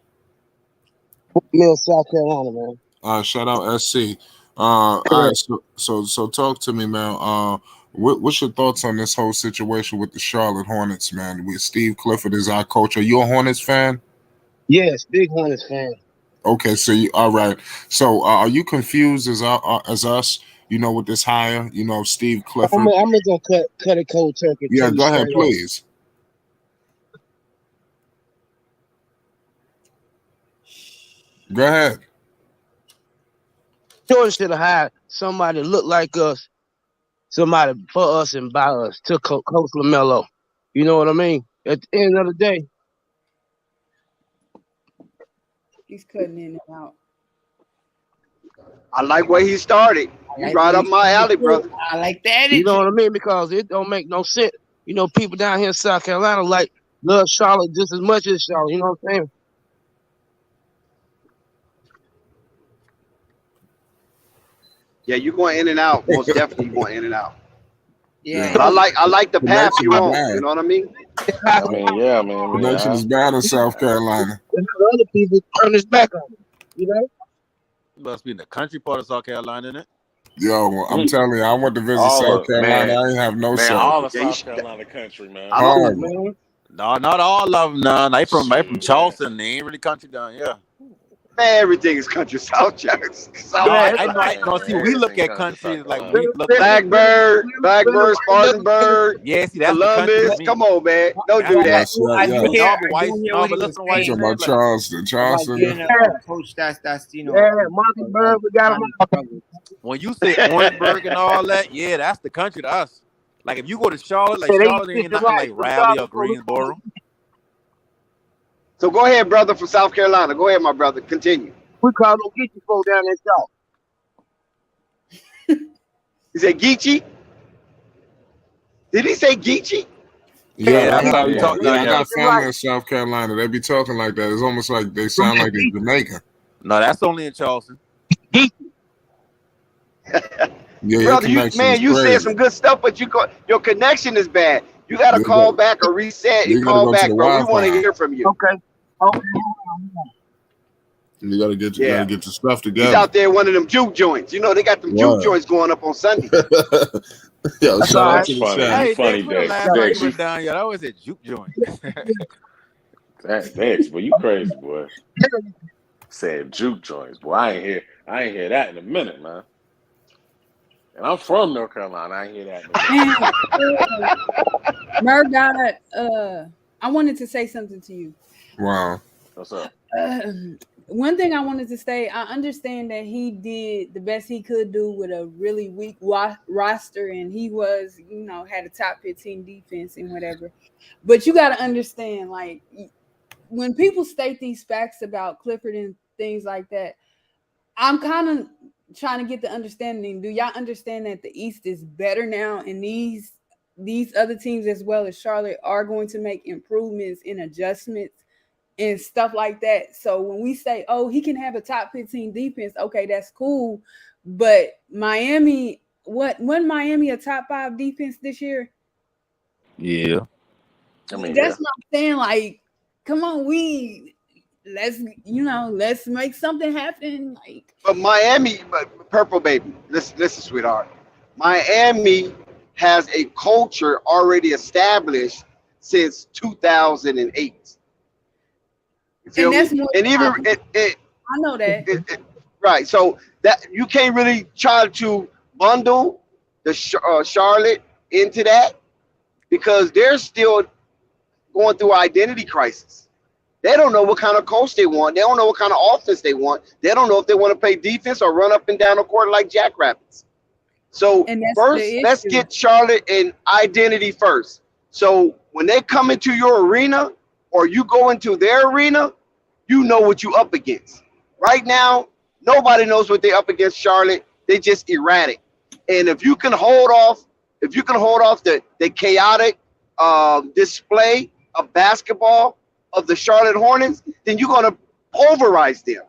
Speaker 12: Mill, South Carolina, man.
Speaker 4: Shout out SC. All right, so talk to me, man. What's your thoughts on this whole situation with the Charlotte Hornets, man? With Steve Clifford as our coach. Are you a Hornets fan?
Speaker 12: Yes, big Hornets fan.
Speaker 4: Okay, so all right. So are you confused as us with this hire, Steve Clifford.
Speaker 12: I'm just gonna cut it cold turkey.
Speaker 4: Yeah, go ahead, please. Go ahead.
Speaker 12: Jordan should have hired somebody that looked like us, somebody for us and by us to Coach Lamelo. You know what I mean? At the end of the day,
Speaker 9: He's cutting in and out.
Speaker 2: I like where he started. You right up my alley, brother.
Speaker 8: I like that.
Speaker 12: you know what I mean? Because it don't make no sense. People down here in South Carolina love Charlotte just as much as Charlotte. You know what I'm saying?
Speaker 2: Yeah, you're going in and out. Most definitely going in and out.
Speaker 8: Yeah.
Speaker 2: But I like the path
Speaker 4: Connection
Speaker 2: you're
Speaker 4: is
Speaker 2: on.
Speaker 4: bad.
Speaker 2: You know what I mean?
Speaker 11: I mean, yeah, man.
Speaker 4: Connection is bad in South Carolina.
Speaker 12: Other people turn his back on it. You know?
Speaker 10: You must be in the country part of South Carolina, isn't it?
Speaker 4: Yo, I'm telling you, I went to visit South Carolina. I ain't have no say.
Speaker 11: All of South Carolina country, man.
Speaker 4: Hard.
Speaker 10: No, not all of them. Nah, they from Charleston. They ain't really country down here.
Speaker 2: Man, everything is country South Jackson.
Speaker 10: I know. See, we look at country like we look at
Speaker 2: Blackbird, Spartanburg.
Speaker 10: Yeah, see, that's
Speaker 2: Columbus. Come on, man. Don't do that.
Speaker 4: Talking about Charleston.
Speaker 8: Coach, that's
Speaker 12: Mockingbird, we got him.
Speaker 10: When you say Orangeburg and all that, yeah, that's the country to us. Like if you go to Charlotte, Charlotte ain't nothing like Raleigh or Greensboro.
Speaker 2: So go ahead, brother from South Carolina. Go ahead, my brother. Continue.
Speaker 12: We call them Geechee folk down there south.
Speaker 2: He said Geechee? Did he say Geechee?
Speaker 4: Yeah,
Speaker 10: that's how we talk.
Speaker 4: I got family in South Carolina. They be talking like that. It's almost like they sound like they're Jamaican.
Speaker 10: No, that's only in Charleston.
Speaker 2: Brother, you said some good stuff, but your connection is bad. You got to call back or reset and call back, bro. We want to hear from you.
Speaker 12: Okay.
Speaker 4: You gotta get your stuff together.
Speaker 2: He's out there one of them juke joints. They got them juke joints going up on Sunday.
Speaker 4: Yo, shout out to the
Speaker 11: funny.
Speaker 4: chat.
Speaker 10: Hey,
Speaker 11: Funny day.
Speaker 10: last time down here, I always said juke joint.
Speaker 11: Thanks, boy. You crazy, boy. Said juke joints, boy. I ain't hear that in a minute, man. And I'm from North Carolina. I ain't hear that.
Speaker 9: Murdoch, I wanted to say something to you.
Speaker 4: Wow.
Speaker 11: What's up?
Speaker 9: One thing I wanted to say, I understand that he did the best he could do with a really weak roster, and he was, had a top 15 defense and whatever. But you got to understand, like, when people state these facts about Clifford and things like that, I'm kind of trying to get the understanding. Do y'all understand that the East is better now, and these other teams as well as Charlotte are going to make improvements and adjustments and stuff like that? So when we say, oh, he can have a top 15 defense, okay, that's cool. But Miami, wasn't Miami a top 5 defense this year?
Speaker 10: Yeah.
Speaker 9: I mean, that's what I'm saying. Like, come on, let's make something happen. Like,
Speaker 2: but Miami, Purple Baby, listen, sweetheart. Miami has a culture already established since 2008. You feel me? And even I
Speaker 9: know that.
Speaker 2: Right. So that you can't really try to bundle the Charlotte into that because they're still going through identity crisis. They don't know what kind of coach they want. They don't know what kind of offense they want. They don't know if they want to play defense or run up and down the court like jackrabbits. So first, let's get Charlotte in identity first. So when they come into your arena or you go into their arena, you know what you up against. Right now, nobody knows what they're up against, Charlotte. They just erratic. And if you can hold off the chaotic display of basketball of the Charlotte Hornets, then you're going to pulverize them.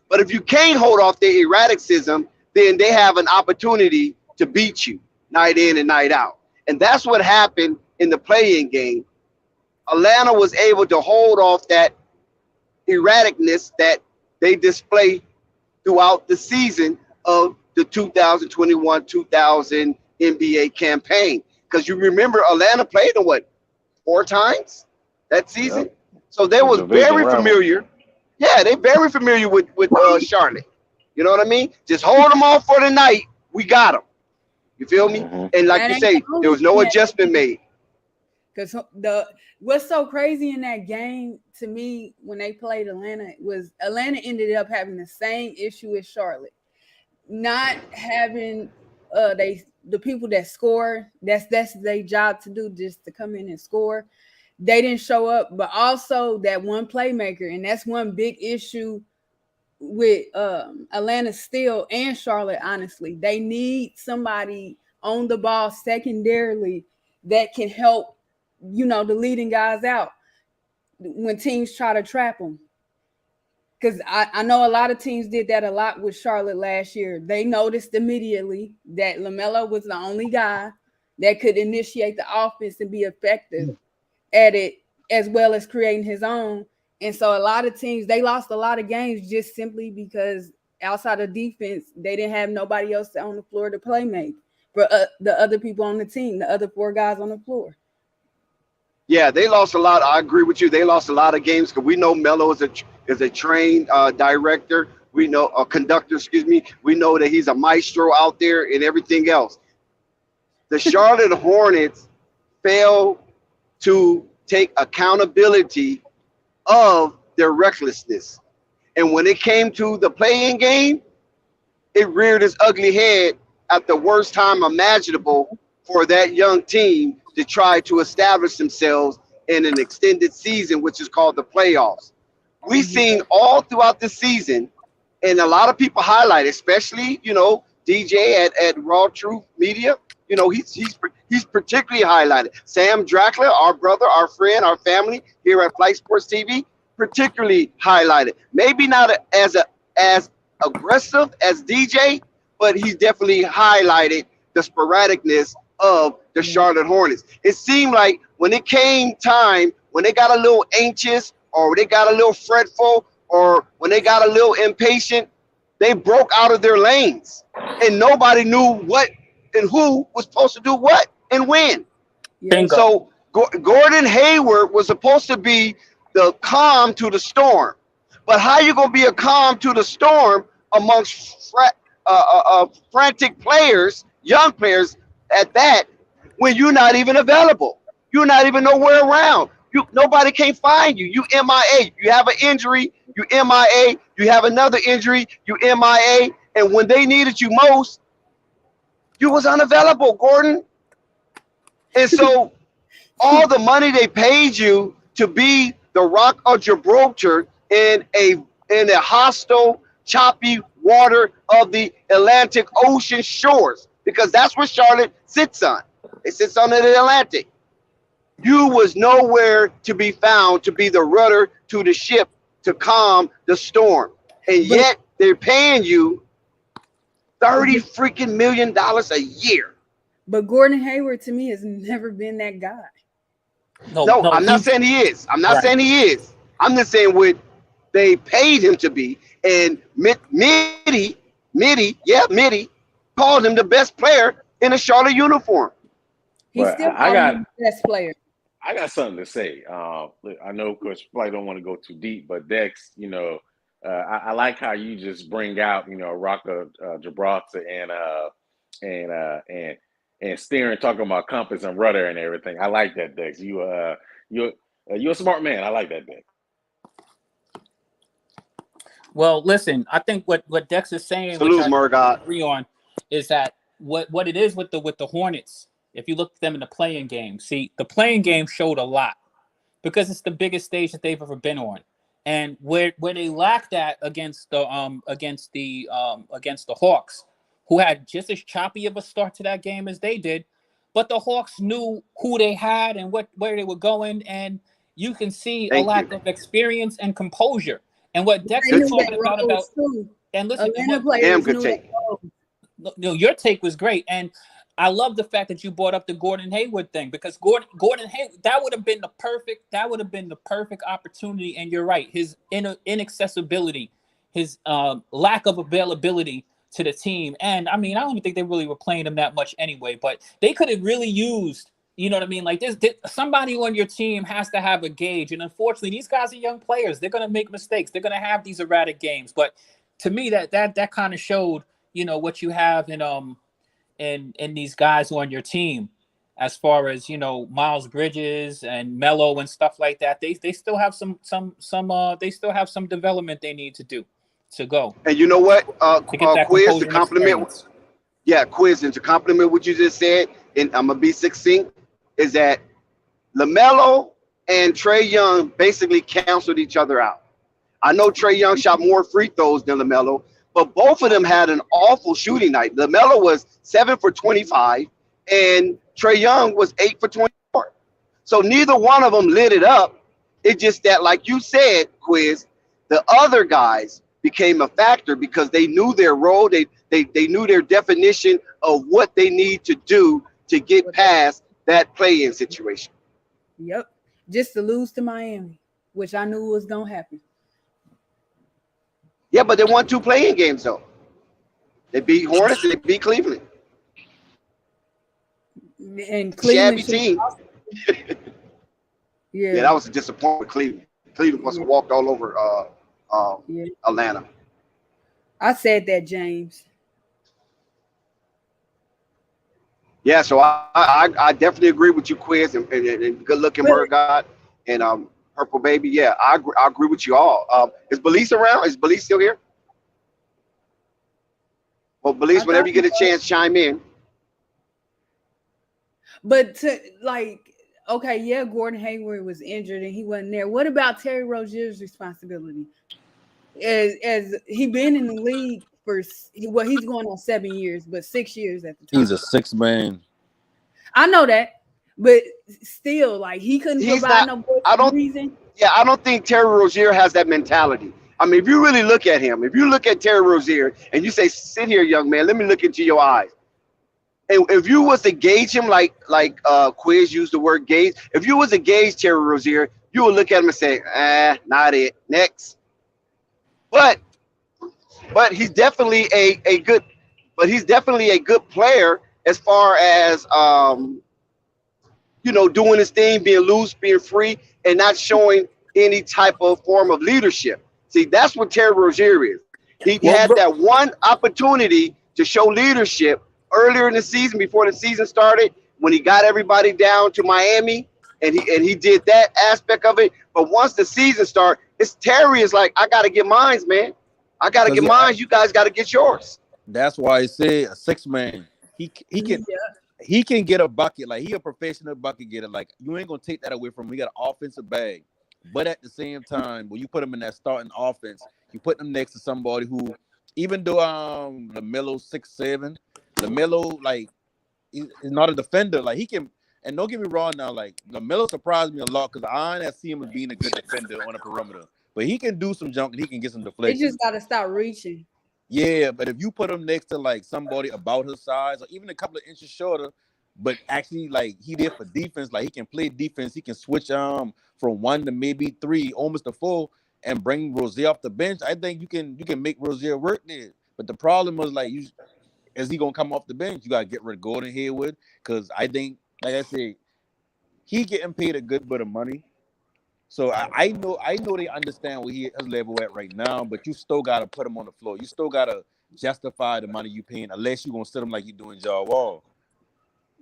Speaker 2: But if you can't hold off their erraticism, then they have an opportunity to beat you night in and night out. And that's what happened in the play-in game. Atlanta was able to hold off that erraticness that they display throughout the season of the 2021-2000 NBA campaign. Because you remember Atlanta played them, 4 times that season? Yep. So they was very familiar. Yeah, they very familiar with Charlotte. You know what I mean? Just hold them off for the night we got him. You feel me? And like
Speaker 9: That
Speaker 2: you
Speaker 9: ain't
Speaker 2: say,
Speaker 9: the
Speaker 2: there
Speaker 9: only
Speaker 2: was no
Speaker 9: thing
Speaker 2: adjustment made.
Speaker 9: Because what's so crazy in that game to me when they played Atlanta was Atlanta ended up having the same issue as Charlotte, not having the people that score. That's their job to do, just to come in and score. They didn't show up, but also that one playmaker, and that's one big issue with Atlanta still and Charlotte. Honestly, they need somebody on the ball secondarily that can help, the leading guys out when teams try to trap them. Because I know a lot of teams did that a lot with Charlotte last year. They noticed immediately that Lamelo was the only guy that could initiate the offense and be effective at it, as well as creating his own. And so a lot of teams, they lost a lot of games just simply because outside of defense, they didn't have nobody else on the floor to play make for the other people on the team, the other 4 guys on the floor.
Speaker 2: Yeah, they lost a lot. I agree with you. They lost a lot of games because we know Melo is a trained director. We know a conductor. Excuse me. We know that he's a maestro out there and everything else. The Charlotte Hornets failed to take accountability of their recklessness, and when it came to the play-in game, it reared its ugly head at the worst time imaginable for that young team to try to establish themselves in an extended season, which is called the playoffs. We've seen all throughout the season, and a lot of people highlight, especially, DJ at Raw Truth Media, he's particularly highlighted. Sam Drackler, our brother, our friend, our family here at Flight Sports TV, particularly highlighted. Maybe not as aggressive as DJ, but he's definitely highlighted the sporadicness of the Charlotte Hornets. It seemed like when it came time, when they got a little anxious or they got a little fretful or when they got a little impatient, they broke out of their lanes and nobody knew what and who was supposed to do what and when.
Speaker 7: Bingo.
Speaker 2: So Gordon Hayward was supposed to be the calm to the storm. But how you going to be a calm to the storm amongst frantic players, young players at that, when you're not even available? You're not even nowhere around. Nobody can find you. You MIA. You have an injury, you MIA. You have another injury, you MIA. And when they needed you most, you was unavailable, Gordon. And so all the money they paid you to be the Rock of Gibraltar in a hostile, choppy water of the Atlantic Ocean shores, because that's where Charlotte sits on. It sits on the Atlantic. You was nowhere to be found to be the rudder to the ship to calm the storm. And yet they're paying you $30 freaking million a year.
Speaker 9: But Gordon Hayward to me has never been that guy.
Speaker 2: No, I'm not saying he is. I'm not saying he is. I'm just saying what they paid him to be. And Mitty called him the best player in a Charlotte uniform.
Speaker 9: He's still the best player.
Speaker 11: I got something to say. I know, Coach, probably don't want to go too deep, but Dex, I like how you just bring out, Rock of Gibraltar and steering, talking about compass and rudder and everything. I like that, Dex. You're a smart man. I like that, Dex.
Speaker 7: Well, listen, I think what Dex is saying,
Speaker 2: Salute,
Speaker 7: which I agree on, is that what it is with the Hornets. If you look at them in the playing game, see, the playing game showed a lot because it's the biggest stage that they've ever been on, and where they lacked that against the Hawks, who had just as choppy of a start to that game as they did, but the Hawks knew who they had and where they were going, and you can see a lack of experience and composure. And what Dex is talking about, and listen, your take was great, and I love the fact that you brought up the Gordon Hayward thing, because Gordon Hayward, that would have been the perfect opportunity. And you're right, his inaccessibility, his lack of availability to the team, and I mean, I don't even think they really were playing him that much anyway. But they could have really used, you know what I mean? Like this, somebody on your team has to have a gauge, and unfortunately, these guys are young players. They're going to make mistakes. They're going to have these erratic games. But to me, that kind of showed, what you have in these guys on your team, as far as Miles Bridges and Melo and stuff like that. They still have some they still have some development they need to do to go
Speaker 2: And you know what,
Speaker 7: to get that
Speaker 2: Quiz, to
Speaker 7: composure and
Speaker 2: compliment,
Speaker 7: experience.
Speaker 2: yeah, Quiz, and to compliment what you just said, and I'm gonna be succinct, is that LaMelo and Trae Young basically canceled each other out. I know Trae Young shot more free throws than LaMelo, but both of them had an awful shooting night. LaMelo was 7 for 25, and Trae Young was 8 for 24. So neither one of them lit it up. It's just that, like you said, Quiz, the other guys became a factor because they knew their role. They knew their definition of what they need to do to get past that play-in situation.
Speaker 9: Yep. Just to lose to Miami, which I knew was going to happen.
Speaker 2: Yeah, but they won 2 play-in games, though. They beat Hornets and they beat Cleveland.
Speaker 9: And Cleveland
Speaker 2: Shabby team.
Speaker 9: Yeah,
Speaker 2: that was a disappointment. Cleveland must have walked all over Atlanta.
Speaker 9: I said that, James.
Speaker 2: Yeah, so I definitely agree with you, Quiz, and good looking bird God and Purple Baby. Yeah, I agree with you all. Is Belize around? Is Belize still here? Well, Belize, whenever you get a chance, chime in.
Speaker 9: But okay, yeah, Gordon Hayward was injured and he wasn't there. What about Terry Rozier's responsibility? As he been in the league for he's going on 7 years, but 6 years at the time.
Speaker 10: He's a 6-man.
Speaker 9: I know that, but still, he couldn't provide no reason.
Speaker 2: Yeah, I don't think Terry Rozier has that mentality. I mean, if you really look at him, if you look at Terry Rozier and you say, "Sit here, young man, let me look into your eyes," and if you was to gauge him like Quiz used the word gauge, if you was to gauge Terry Rozier, you would look at him and say, not it. Next. But he's definitely a good player as far as doing his thing, being loose, being free, and not showing any type of form of leadership. See, that's what Terry Rozier is. He had that one opportunity to show leadership earlier in the season, before the season started, when he got everybody down to Miami, and he did that aspect of it. But once the season started, Terry is like, I got to get mines, man. I got to get mines. You guys got to get yours.
Speaker 10: That's why I say a 6-man. He can get a bucket. Like, he a professional bucket getter. Like, you ain't gonna take that away from him. He got an offensive bag. But at the same time, when you put him in that starting offense, you put him next to somebody who, even though LaMelo's 6'7", LaMelo is not a defender. Like, he can, and don't get me wrong now, LaMelo surprised me a lot because I didn't see him as being a good defender on the perimeter. But he can do some junk and he can get some deflection.
Speaker 9: He just gotta stop reaching.
Speaker 10: Yeah, but if you put him next to somebody about his size or even a couple of inches shorter, but actually he did for defense, he can play defense, he can switch from 1 to maybe 3, almost to 4, and bring Rozier off the bench. I think you can make Rozier work there. But the problem was is he gonna come off the bench? You gotta get rid of Gordon Hayward, because I think, like I said, he getting paid a good bit of money. So I know they understand where his level at right now, but you still gotta put him on the floor. You still gotta justify the money you paying, unless you gonna sit him like you doing Ja Wall.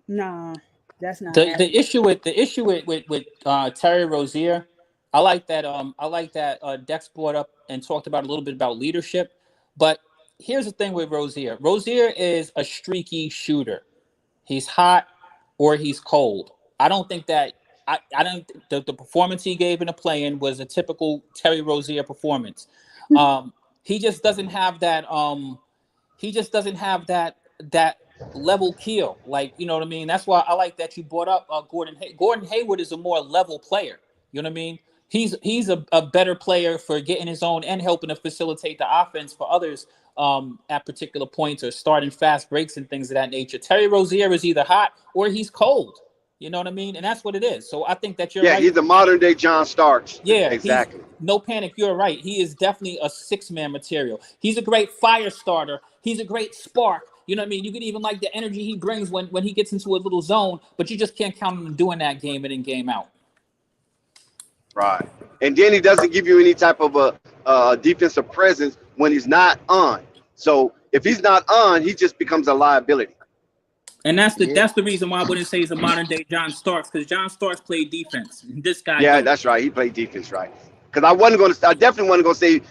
Speaker 9: Nah, that's not
Speaker 7: the issue with Terry Rozier. I like that Dex brought up and talked about a little bit about leadership. But here's the thing with Rozier. Rozier is a streaky shooter. He's hot or he's cold. I don't think that the performance he gave in the play-in was a typical Terry Rozier performance. He just doesn't have that. That level keel. You know what I mean? That's why I like that you brought up Gordon. Gordon Hayward is a more level player. You know what I mean? He's a better player for getting his own and helping to facilitate the offense for others at particular points, or starting fast breaks and things of that nature. Terry Rozier is either hot or he's cold. You know what I mean? And that's what it is. So I think that you're right.
Speaker 2: Yeah, he's the modern day John Starks.
Speaker 7: Yeah,
Speaker 2: exactly.
Speaker 7: No panic. You're right. He is definitely a 6-man material. He's a great fire starter. He's a great spark. You know what I mean? You can even like the energy he brings when he gets into a little zone, but you just can't count on him doing that game in and game out.
Speaker 2: Right. And then he doesn't give you any type of a defensive presence when he's not on. So If he's not on, he just becomes a liability.
Speaker 7: And that's the reason why I wouldn't say he's a modern day John Starks, because John Starks played defense. This guy
Speaker 2: Yeah,
Speaker 7: don't.
Speaker 2: that's right. He played defense, right? Because I definitely wasn't going to say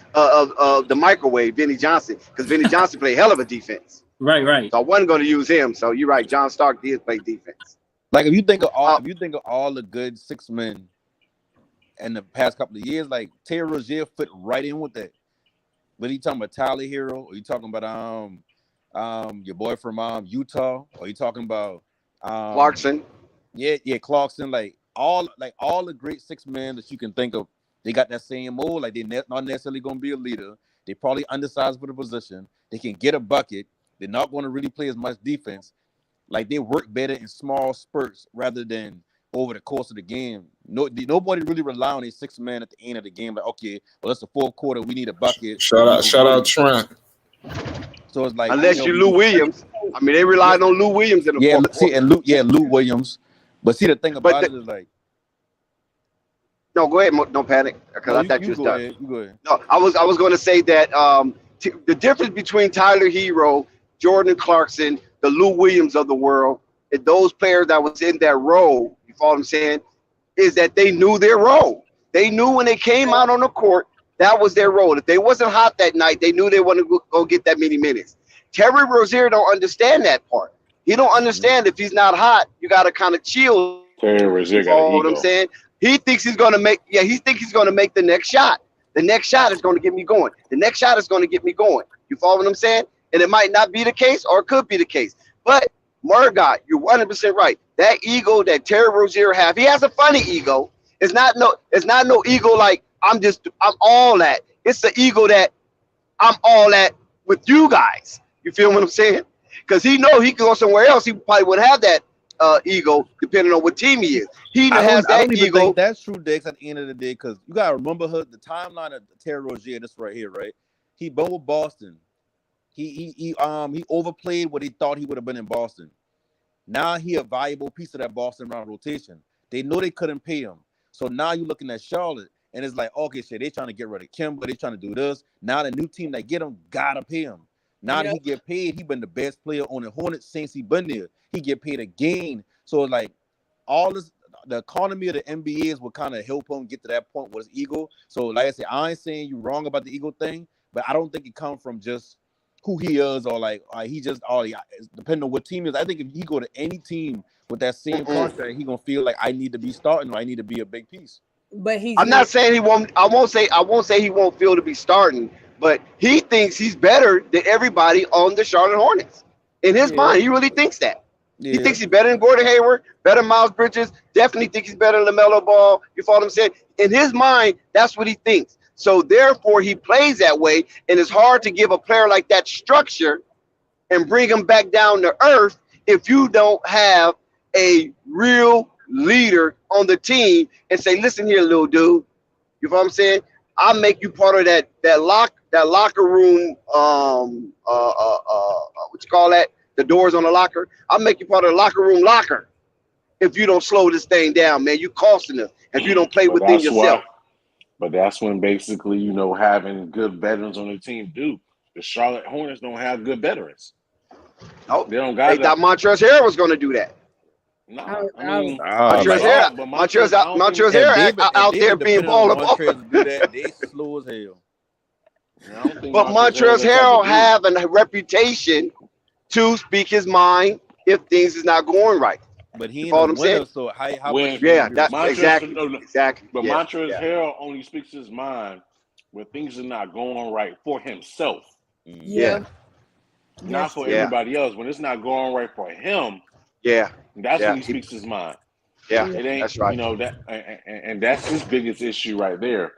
Speaker 2: the microwave, Vinny Johnson, because Vinny Johnson played hell of a defense.
Speaker 7: Right.
Speaker 2: So I wasn't going to use him. So you're right. John Stark did play defense.
Speaker 10: Like if you think of all the good 6 men in the past couple of years, like Terry Rozier fit right in with that. But you talking about Tyler Hero, or you talking about your boy from Utah, or you talking about
Speaker 2: Clarkson?
Speaker 10: Yeah, Clarkson. Like all the great 6 men that you can think of, they got that same mold. Like they're not necessarily going to be a leader. They probably undersized for the position. They can get a bucket. They're not going to really play as much defense. Like they work better in small spurts rather than over the course of the game. Nobody really rely on a 6 man at the end of the game. Like, okay, well, it's the fourth quarter. We need a bucket.
Speaker 4: Shout out Trent.
Speaker 10: So it's like
Speaker 2: Unless you Lou Williams. I mean, they relied on Lou Williams in the fourth quarter.
Speaker 10: Lou Williams. But see, the thing about it is like.
Speaker 2: No, go ahead. Don't panic, because I thought you was done.
Speaker 10: You go ahead.
Speaker 2: No, I was going to say that the difference between Tyler Hero, Jordan Clarkson, the Lou Williams of the world, and those players that was in that role, you follow what I'm saying, is that they knew their role. They knew when they came out on the court, that was their role. If they wasn't hot that night, they knew they wouldn't go get that many minutes. Terry Rozier don't understand that part. He don't understand if he's not hot, you got to kind of chill.
Speaker 11: Terry Rozier got
Speaker 2: what I'm saying? He thinks he's going to make the next shot. The next shot is going to get me going. The next shot is going to get me going. You follow what I'm saying? And it might not be the case, or it could be the case. But Margot, you're 100% right. That ego that Terry Rozier have, he has a funny ego. It's not no ego like I'm all that. It's the ego that I'm all that with you guys. You feel what I'm saying? Because he know he could go somewhere else. He probably would have that ego depending on what team he is. He has that
Speaker 10: I don't even
Speaker 2: ego.
Speaker 10: think that's true, Dex, at the end of the day, because you gotta remember the timeline of Terry Rozier. This right here, right? He been with Boston. He overplayed what he thought he would have been in Boston. Now he a valuable piece of that Boston round rotation. They know they couldn't pay him. So now you're looking at Charlotte, and it's like, okay, shit, they trying to get rid of Kemba. They trying to do this. Now the new team that get him gotta pay him. Now that he get paid, he been the best player on the Hornets since he been there. He get paid again. So it's like all this, the economy of the NBA will kind of help him get to that point with his ego. So like I said, I ain't saying you wrong about the ego thing, but I don't think it comes from just who he is or like he just depending on what team is. I think if he go to any team with that same contract, he gonna feel like I need to be starting or I need to be a big piece.
Speaker 9: But
Speaker 2: I'm not saying he won't. I won't say he won't feel to be starting, but he thinks he's better than everybody on the Charlotte Hornets. In his mind, he really thinks that. He thinks he's better than Gordon Hayward, better than Miles Bridges. Definitely thinks he's better than LaMelo Ball. You follow what I'm saying? In his mind, that's what he thinks. So therefore, he plays that way, and it's hard to give a player like that structure and bring him back down to earth if you don't have a real leader on the team and say, listen here, little dude. You know what I'm saying? I'll make you part of that locker room, what you call that? The doors on the locker. I'll make you part of the locker room locker if you don't slow this thing down, man. You costing us if you don't play within yourself.
Speaker 11: But that's when basically, having good veterans on the team do. The Charlotte Hornets don't have good veterans.
Speaker 2: No,
Speaker 11: they don't got.
Speaker 2: They thought Montrezl Harrell was going to do that.
Speaker 11: No, I mean,
Speaker 2: Montrezl Harrell out there being ball up.
Speaker 10: They slow as hell.
Speaker 2: But Montrezl Harrell have a reputation to speak his mind if things is not going right.
Speaker 10: But he ain't a winner, so how
Speaker 2: that's exactly.
Speaker 11: But Montrezl Harrell only speaks his mind when things are not going right for himself. Not for everybody else. When it's not going right for him, that's when he speaks his mind.
Speaker 2: Yeah,
Speaker 11: it ain't.
Speaker 2: That's right.
Speaker 11: And that's his biggest issue right there.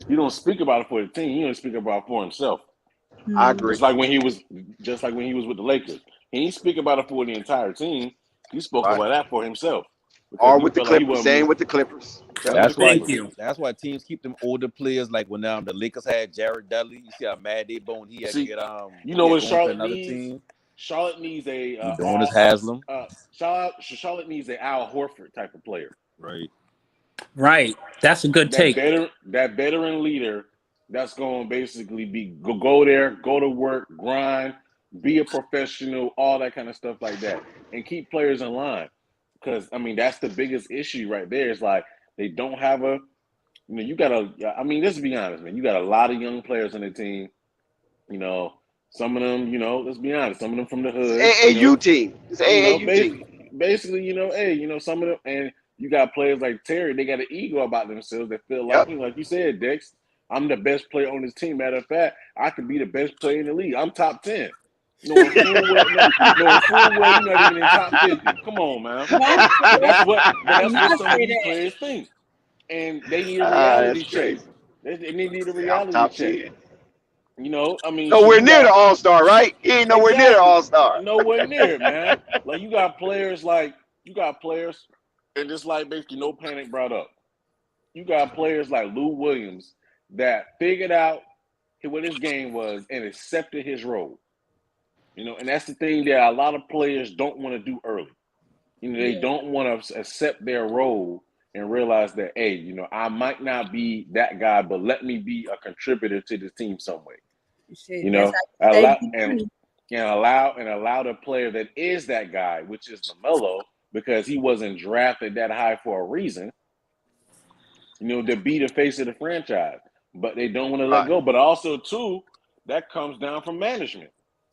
Speaker 11: You don't speak about it for the team. You don't speak about it for himself.
Speaker 2: I agree.
Speaker 11: Just like when he was with the Lakers. He didn't speak about it for the entire team. He spoke about that for himself.
Speaker 2: Or with the Clippers. Same with the Clippers.
Speaker 10: That's why teams keep them older players. Like when the Lakers had Jared Dudley. You see how mad they bone he had to get
Speaker 11: what Charlotte needs? Team. Charlotte needs a
Speaker 10: doing his Haslam.
Speaker 11: Charlotte needs a Al Horford type of player.
Speaker 7: Right. That's a good take.
Speaker 11: That veteran leader that's going to basically go there, go to work, grind, be a professional, all that kind of stuff like that, and keep players in line. Because I mean, that's the biggest issue right there. Is like they don't have a, you know, you got to. I mean, let's be honest, man. You got a lot of young players on the team. You know, some of them, you know, let's be honest, some of them from the hood.
Speaker 2: It's
Speaker 11: You know,
Speaker 2: AAU team. It's
Speaker 11: you know,
Speaker 2: AAU team.
Speaker 11: basically, you know, hey, you know, some of them, and you got players like Terry. They got an ego about themselves. That feel like,
Speaker 2: Yep.
Speaker 11: you know, like you said, Dex. I'm the best player on this team. Matter of fact, I could be the best player in the league. I'm top 10. Knowing full well, knowing full well you're not even in top 50. Come on, man. But that's what some of these players think. And they need a reality
Speaker 2: That's
Speaker 11: check.
Speaker 2: crazy.
Speaker 11: They need a
Speaker 2: Yeah, I'm
Speaker 11: reality
Speaker 2: top
Speaker 11: check.
Speaker 2: 10.
Speaker 11: You know, I mean,
Speaker 2: Nowhere
Speaker 11: you
Speaker 2: near the
Speaker 11: got
Speaker 2: All-Star, right? He ain't nowhere near the
Speaker 11: exactly
Speaker 2: All-Star.
Speaker 11: nowhere near it, man. Like you got players, and just like basically no panic brought up. You got players like Lou Williams that figured out what his game was and accepted his role. You know, and that's the thing that a lot of players don't want to do early. You know, they don't want to accept their role and realize that, hey, you know, I might not be that guy, but let me be a contributor to the team some way.
Speaker 9: Shit,
Speaker 11: You
Speaker 9: that's
Speaker 11: know,
Speaker 9: how you
Speaker 11: allow
Speaker 9: stay
Speaker 11: and allow the player that is that guy, which is Lamelo, because he wasn't drafted that high for a reason. You know, to be the face of the franchise, but they don't want to let
Speaker 2: Right.
Speaker 11: go. But also, too, that comes down from management.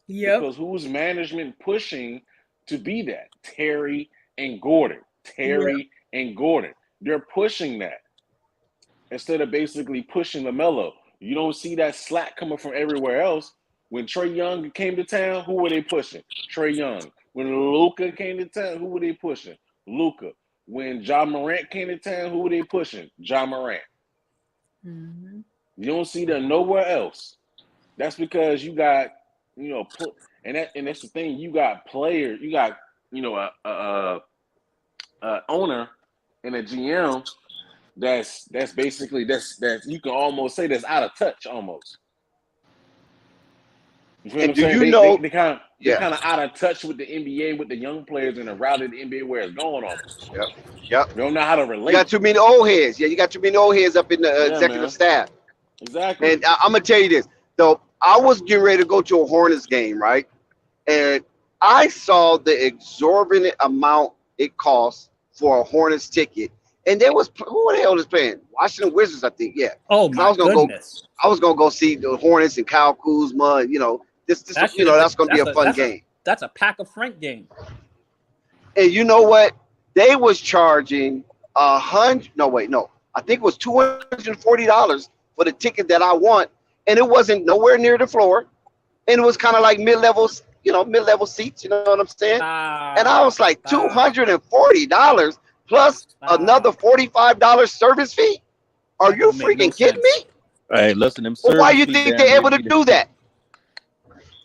Speaker 9: Yep.
Speaker 11: Because who's management pushing to be that? Terry and Gordon. Terry and Gordon. They're pushing that instead of basically pushing LaMelo. You don't see that slack coming from everywhere else. When Trae Young came to town, who were they pushing? Trae Young. When Luka came to town, who were they pushing? Luka. When Ja Morant came to town, who were they pushing? Ja Morant.
Speaker 9: Mm-hmm.
Speaker 11: You don't see that nowhere else. That's because you got, you know, and that's the thing. You got players. You got, you know, a owner and a GM that's basically that you can almost say that's out of touch almost. You feel what
Speaker 2: And
Speaker 11: I'm
Speaker 2: do
Speaker 11: saying?
Speaker 2: you know?
Speaker 11: They kind
Speaker 2: Yeah.
Speaker 11: of out of touch with the NBA, with the young players, and the route of the NBA where it's going almost.
Speaker 2: Yep. Yep.
Speaker 11: They don't know how to
Speaker 2: You got
Speaker 11: relate.
Speaker 2: too many old heads. Yeah, you got too many old heads up in the
Speaker 11: Yeah,
Speaker 2: executive
Speaker 11: man.
Speaker 2: staff.
Speaker 11: Exactly.
Speaker 2: And I'm gonna tell you this. Though I was getting ready to go to a Hornets game, right? And I saw the exorbitant amount it costs for a Hornets ticket. And there was who the hell is playing? Washington Wizards, I think. Yeah.
Speaker 7: Oh
Speaker 2: 'Cause I
Speaker 7: my
Speaker 2: was gonna go.
Speaker 7: goodness.
Speaker 2: I was gonna go see the Hornets and Kyle Kuzma. And, you know, this
Speaker 7: That
Speaker 2: you
Speaker 7: should
Speaker 2: know
Speaker 7: have been
Speaker 2: that's gonna be a fun game.
Speaker 7: that's a pack of Frank game.
Speaker 2: And you know what? They was charging $100. No, wait, no. I think it was $240 for the ticket that I want, and it wasn't nowhere near the floor, and it was kind of like mid-level, you know, mid-level seats. You know what I'm saying? And I was like $240 plus another $45 service fee. Are
Speaker 7: That
Speaker 2: you
Speaker 7: don't make no
Speaker 2: freaking kidding
Speaker 7: sense.
Speaker 2: me?
Speaker 10: Hey, listen, them
Speaker 2: Well, why
Speaker 10: service
Speaker 2: you
Speaker 10: fee
Speaker 2: think
Speaker 10: damn
Speaker 2: they're
Speaker 10: near
Speaker 2: able to
Speaker 10: be
Speaker 2: do that?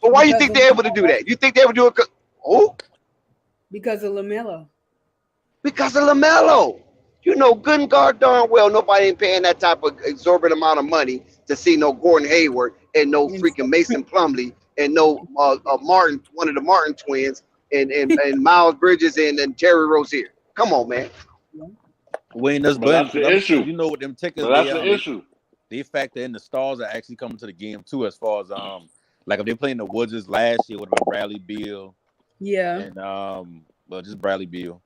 Speaker 2: But why you think they're able to do that? You think they would do it? Oh,
Speaker 9: because of Lamelo.
Speaker 2: because of Lamelo. You know, good and darn well, nobody ain't paying that type of exorbitant amount of money to see no Gordon Hayward and no freaking Mason Plumlee and no Martin, one of the Martin twins, and Miles Bridges and Terry Rozier. Come on, man.
Speaker 10: We ain't just
Speaker 11: But that's the issue.
Speaker 10: you know what them tickets
Speaker 11: But that's the issue.
Speaker 10: they factor in the stars that actually coming to the game too. As far as like if they playing the Wizards last year, would have been Bradley Beal
Speaker 9: Yeah.
Speaker 10: and well just Bradley Beal.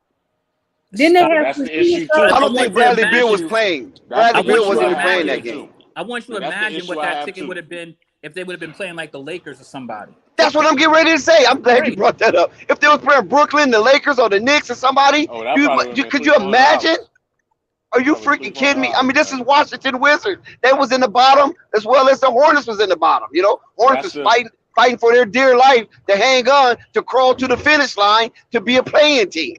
Speaker 9: Then they have
Speaker 11: That's the issue too.
Speaker 2: I don't
Speaker 7: want
Speaker 2: think
Speaker 7: to
Speaker 2: Bradley Beal was
Speaker 7: imagine-
Speaker 2: playing.
Speaker 11: That's
Speaker 2: Bradley
Speaker 11: the
Speaker 2: Beal
Speaker 11: issue
Speaker 2: wasn't
Speaker 11: I
Speaker 2: even
Speaker 11: have
Speaker 2: playing
Speaker 11: too.
Speaker 2: that game.
Speaker 7: I want you to
Speaker 11: That's the
Speaker 7: imagine
Speaker 11: issue
Speaker 7: what
Speaker 11: I
Speaker 7: that
Speaker 11: have
Speaker 7: ticket
Speaker 11: too.
Speaker 7: would have been if they would have been playing like the Lakers or somebody.
Speaker 2: That's what I'm getting ready to say. I'm glad you
Speaker 7: Right.
Speaker 2: brought that up. If they was playing Brooklyn, the Lakers, or the Knicks, or somebody,
Speaker 11: Oh, that probably would've been
Speaker 2: could you
Speaker 11: $300.
Speaker 2: imagine? Are you
Speaker 11: Probably
Speaker 2: freaking kidding me? I mean, this is
Speaker 11: $300,
Speaker 2: Washington Wizards. They was in the bottom as well as the Hornets was in the bottom. You know, Hornets
Speaker 11: That's
Speaker 2: was fighting for their dear life to hang on to crawl to the finish line to be a playing team.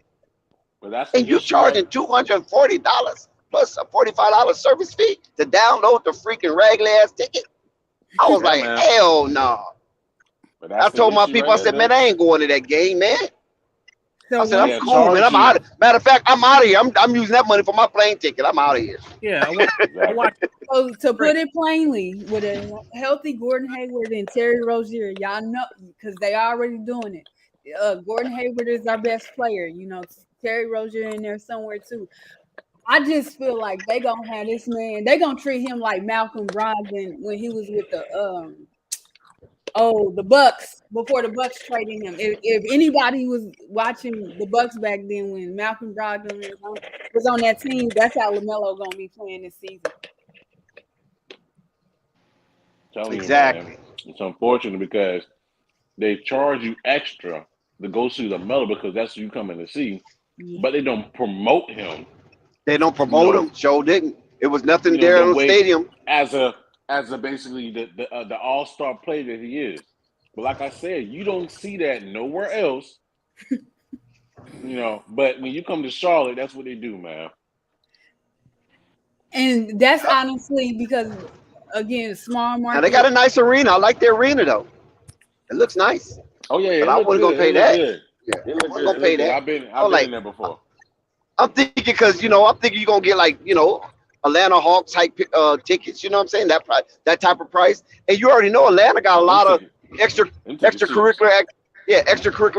Speaker 11: But that's the
Speaker 2: And you
Speaker 11: issue,
Speaker 2: charging $240 plus a $45 service fee to download the freaking raggedy ass ticket? I was
Speaker 11: Yeah,
Speaker 2: like,
Speaker 11: man.
Speaker 2: hell no.
Speaker 11: But that's
Speaker 2: I
Speaker 11: the
Speaker 2: told my
Speaker 11: issue
Speaker 2: people,
Speaker 11: right
Speaker 2: I said,
Speaker 11: there,
Speaker 2: man, I ain't going to that game, man.
Speaker 9: So
Speaker 2: I said,
Speaker 9: when
Speaker 2: I'm cool, man. I'm out. Matter of fact, I'm out of here. I'm using that money for my plane ticket. I'm out of here.
Speaker 7: Yeah, I watched
Speaker 9: So to put it plainly, with a healthy Gordon Hayward and Terry Rozier, y'all know because they already doing it. Gordon Hayward is our best player. You know, Terry Rozier in there somewhere too. I just feel like they gonna have this man. They gonna treat him like Malcolm Brogdon when he was with the Oh, the Bucks before the Bucks traded him. If anybody was watching the Bucks back then when Malcolm Brogdon was on that team, that's how LaMelo gonna be playing this season.
Speaker 11: Telling
Speaker 2: Exactly.
Speaker 11: you, man, it's unfortunate because they charge you extra to go see LaMelo because that's who you come in to see, but they don't promote him.
Speaker 2: They don't promote him. Joe didn't. It was nothing there
Speaker 11: the
Speaker 2: in the stadium.
Speaker 11: as a basically the all-star player that he is. But like I said, you don't see that nowhere else. But when you come to Charlotte, that's what they do, man.
Speaker 9: And that's honestly because, again, small market.
Speaker 2: Now they got a nice arena. I like the arena though. It looks nice.
Speaker 11: Oh yeah,
Speaker 2: but I wasn't gonna pay that. Yeah,
Speaker 11: I
Speaker 2: wasn't gonna pay that.
Speaker 11: I've been in there before.
Speaker 2: I'm thinking because I'm thinking you're gonna get like Atlanta Hawks type tickets. You know what I'm saying? That price, that type of price, and you already know Atlanta got a lot of extracurricular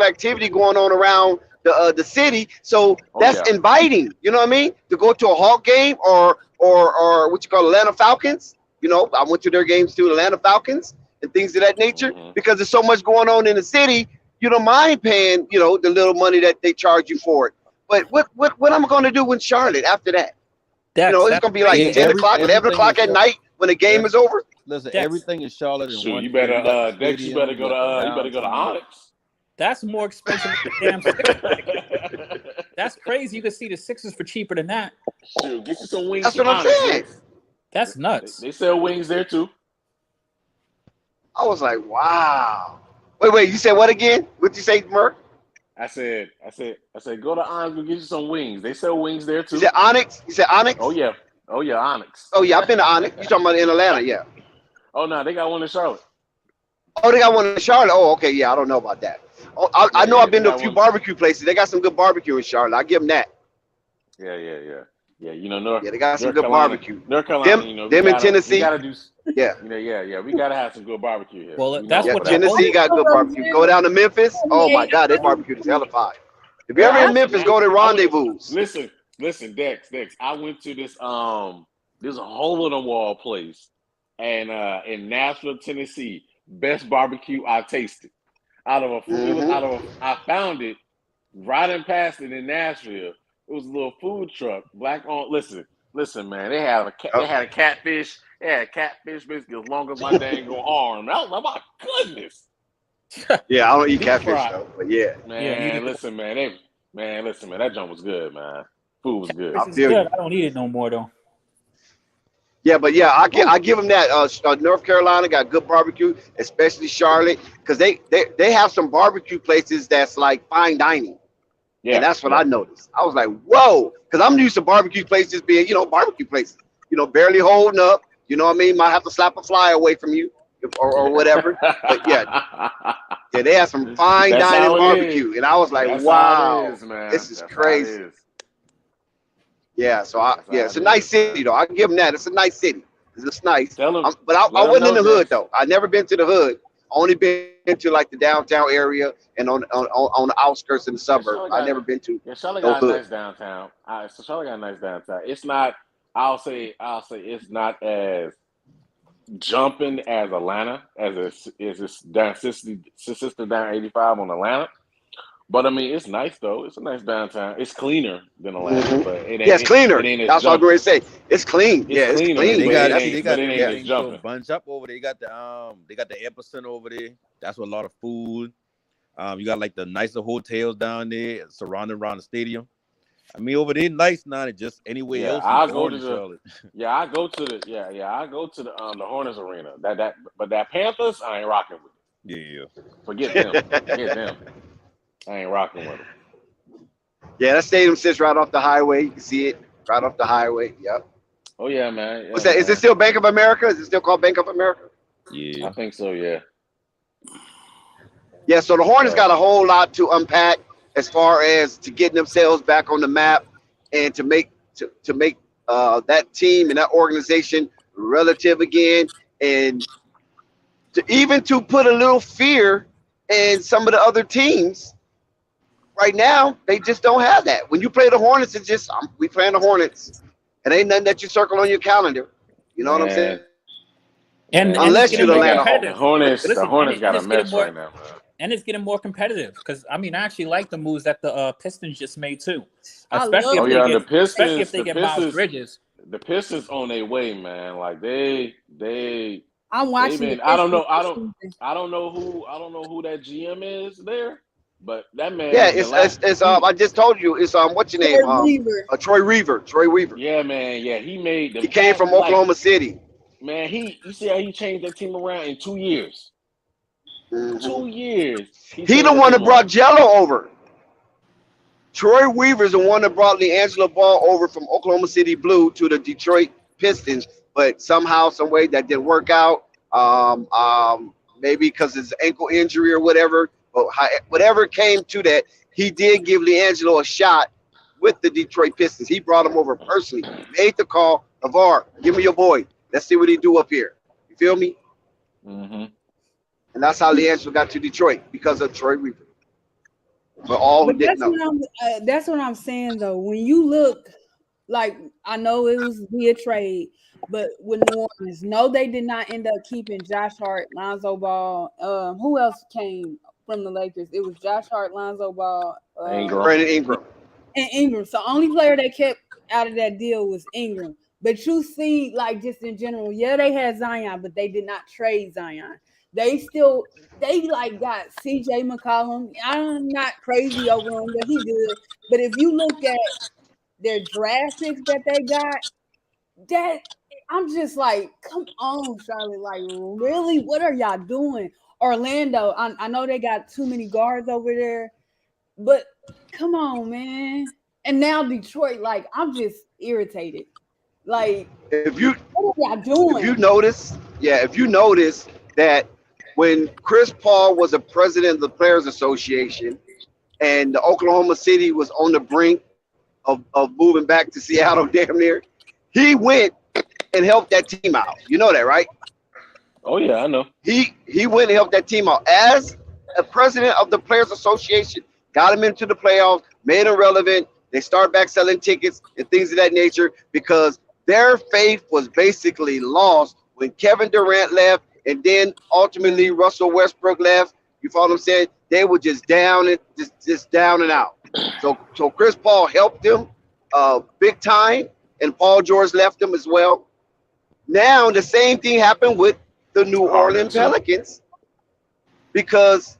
Speaker 2: activity going on around the city. So that's inviting. You know what I mean? To go to a Hawk game or what you call Atlanta Falcons. I went to their games too, Atlanta Falcons and things of that nature, because there's so much going on in the city. You don't mind paying, the little money that they charge you for it. But what am I going to do in Charlotte after that? It's going to be like 10 o'clock, 11 o'clock at night when the game is over.
Speaker 10: Listen, everything in Charlotte is one.
Speaker 11: You better go to Onyx.
Speaker 7: That's more expensive than the damn. That's crazy. You can see the Sixers for cheaper than that.
Speaker 11: Shoot, get you some wings.
Speaker 2: That's what I'm saying.
Speaker 7: That's nuts.
Speaker 11: They sell wings there too.
Speaker 2: I was like, wow. Wait, you said what again? What'd you say, Merk?
Speaker 11: I said, go to Onyx and get you some wings. They sell wings there too.
Speaker 2: You said Onyx?
Speaker 11: Oh yeah, Onyx.
Speaker 2: Oh yeah, I've been to Onyx. You talking about in Atlanta? Yeah.
Speaker 11: Oh no, they got one in Charlotte.
Speaker 2: Oh, they got one in Charlotte. Oh, okay, yeah, I don't know about that. Oh, I know I've been to a few barbecue places. They got some good barbecue in Charlotte. I give them that.
Speaker 11: Yeah.
Speaker 2: They got some good barbecue.
Speaker 11: North Carolina,
Speaker 2: them in Tennessee.
Speaker 11: We gotta do.
Speaker 2: Yeah.
Speaker 11: We gotta have some good barbecue here.
Speaker 7: Well, that's what
Speaker 2: Tennessee got good barbecue. Go down to Memphis. Oh my God, that barbecue is hella fire. If you're ever in Memphis, go to Rendezvous.
Speaker 11: Listen, Dex. I went to this there's a hole in the wall place, and in Nashville, Tennessee, best barbecue I tasted. I found it riding past it in Nashville. It was a little food truck, black on. Listen, man. They had a catfish. They had a catfish basically as long as my dang arm. I was like, my goodness.
Speaker 2: Yeah, I don't eat catfish though, but yeah.
Speaker 11: Man, listen, man. That junk was good, man. Food was good.
Speaker 7: I don't eat it no more though.
Speaker 2: Yeah, but yeah, I give them that. North Carolina got good barbecue, especially Charlotte, because they have some barbecue places that's like fine dining. Yeah, and that's what I noticed. I was like, whoa, because I'm used to barbecue places being, barbecue places, barely holding up. You know what I mean? Might have to slap a fly away from you or whatever. But yeah, they have some fine dining barbecue, and I was like, wow, this is crazy. Yeah, so it's a nice city though. I give them that. It's a nice city. It's nice. But I wasn't in the hood though. I never been to the hood. Only been to like the downtown area and on the outskirts in the suburb. I never been to.
Speaker 11: Yeah, Charlotte got a nice downtown. Charlotte got a nice downtown. It's not. I'll say it's not as jumping as Atlanta as it's down sister down 85 on Atlanta. But I mean, it's nice though. It's a nice downtown. It's cleaner than Atlanta, but it ain't.
Speaker 2: Yeah, it's cleaner. That's what I'm going to say. It's clean. It's
Speaker 11: clean.
Speaker 10: They got the bunch up over there. They got the epicenter over there. That's with a lot of food. You got like the nicer hotels down there surrounded around the stadium. I mean, over there, nice now. Just anywhere else.
Speaker 11: I go to the Hornets arena. But that Panthers, I ain't rocking with.
Speaker 10: Yeah.
Speaker 11: Forget them. I ain't rocking with them.
Speaker 2: Yeah, that stadium sits right off the highway. You can see it right off the highway. Yep.
Speaker 11: Oh yeah, man.
Speaker 2: What's that? Is it still Bank of America? Is it still called Bank of America?
Speaker 10: Yeah,
Speaker 11: I think so. Yeah.
Speaker 2: Yeah. So the Hornets got a whole lot to unpack as far as to getting themselves back on the map and to make that team and that organization relative again, and to put a little fear in some of the other teams. Right now, they just don't have that. When you play the Hornets, it's just we playing the Hornets. It ain't nothing that you circle on your calendar. You know what I'm saying?
Speaker 7: and
Speaker 11: Man,
Speaker 7: and it's
Speaker 2: unless you're
Speaker 7: getting
Speaker 2: the
Speaker 7: more
Speaker 2: Atlanta
Speaker 11: the
Speaker 7: competitive.
Speaker 2: Hawks.
Speaker 11: Hornets, the
Speaker 7: Listen,
Speaker 11: Hornets
Speaker 7: and
Speaker 11: got a
Speaker 7: it's getting
Speaker 11: mess
Speaker 7: more
Speaker 11: right now, man.
Speaker 7: and it's getting more competitive because I mean I actually like the moves that the Pistons just made too,
Speaker 9: I love
Speaker 11: Oh yeah,
Speaker 7: especially if they get Miles Bridges.
Speaker 11: The Pistons on their way, man. Like they've
Speaker 9: I'm watching the
Speaker 11: been.
Speaker 9: Pistons this season.
Speaker 11: I don't know who that GM is there, but that
Speaker 2: Yeah,
Speaker 11: man, the last
Speaker 2: it's
Speaker 11: he,
Speaker 2: I just told you it's what's your name?
Speaker 9: Troy Weaver.
Speaker 2: Troy Weaver. Troy Weaver.
Speaker 11: yeah, man, yeah, he made the
Speaker 2: He came
Speaker 11: past
Speaker 2: from
Speaker 11: like
Speaker 2: Oklahoma City.
Speaker 11: man, you see how he changed that team around in 2 years.
Speaker 2: Hmm
Speaker 11: 2 years, he
Speaker 2: He
Speaker 11: changed
Speaker 2: the
Speaker 11: that
Speaker 2: one
Speaker 11: team
Speaker 2: that brought
Speaker 11: around.
Speaker 2: Jello over. Troy Weaver's the one that brought LiAngelo Ball over from Oklahoma City Blue to the Detroit Pistons, but somehow, some way that didn't work out. Maybe because his ankle injury or whatever. But whatever came to that, he did give LiAngelo a shot with the Detroit Pistons. He brought him over personally, made the call. LeVar, give me your boy. Let's see what he do up here. You feel me?
Speaker 11: Mm-hmm.
Speaker 2: And that's how LiAngelo got to Detroit because of Troy Weaver. For all who
Speaker 9: But
Speaker 2: didn't know.
Speaker 9: that's what I'm saying though. When you look, like I know it was via trade, but with New Orleans, no, they did not end up keeping Josh Hart, Lonzo Ball. Who else came from the Lakers? It was Josh Hart, Lonzo Ball,
Speaker 11: Ingram.
Speaker 2: Brandon Ingram.
Speaker 9: and Ingram. So only player they kept out of that deal was Ingram. But you see, like just in general, yeah, they had Zion, but they did not trade Zion. They like got CJ McCollum. I'm not crazy over him, but he good. But if you look at their draft picks that they got, that I'm just like, come on, Charlotte. Like, really? What are y'all doing? Orlando, I know they got too many guards over there, but come on, man. And now Detroit, like, I'm just irritated. Like, what are y'all doing?
Speaker 2: If you notice that when Chris Paul was a president of the Players Association and the Oklahoma City was on the brink of moving back to Seattle damn near, he went and helped that team out. You know that, right?
Speaker 11: Oh yeah, I know.
Speaker 2: He went and helped that team out as a president of the Players Association, got him into the playoffs, made him relevant. They start back selling tickets and things of that nature because their faith was basically lost when Kevin Durant left and then ultimately Russell Westbrook left. You follow what I'm saying? They were just down and just down and out. So Chris Paul helped them big time, and Paul George left them as well. Now the same thing happened with the New Orleans Pelicans because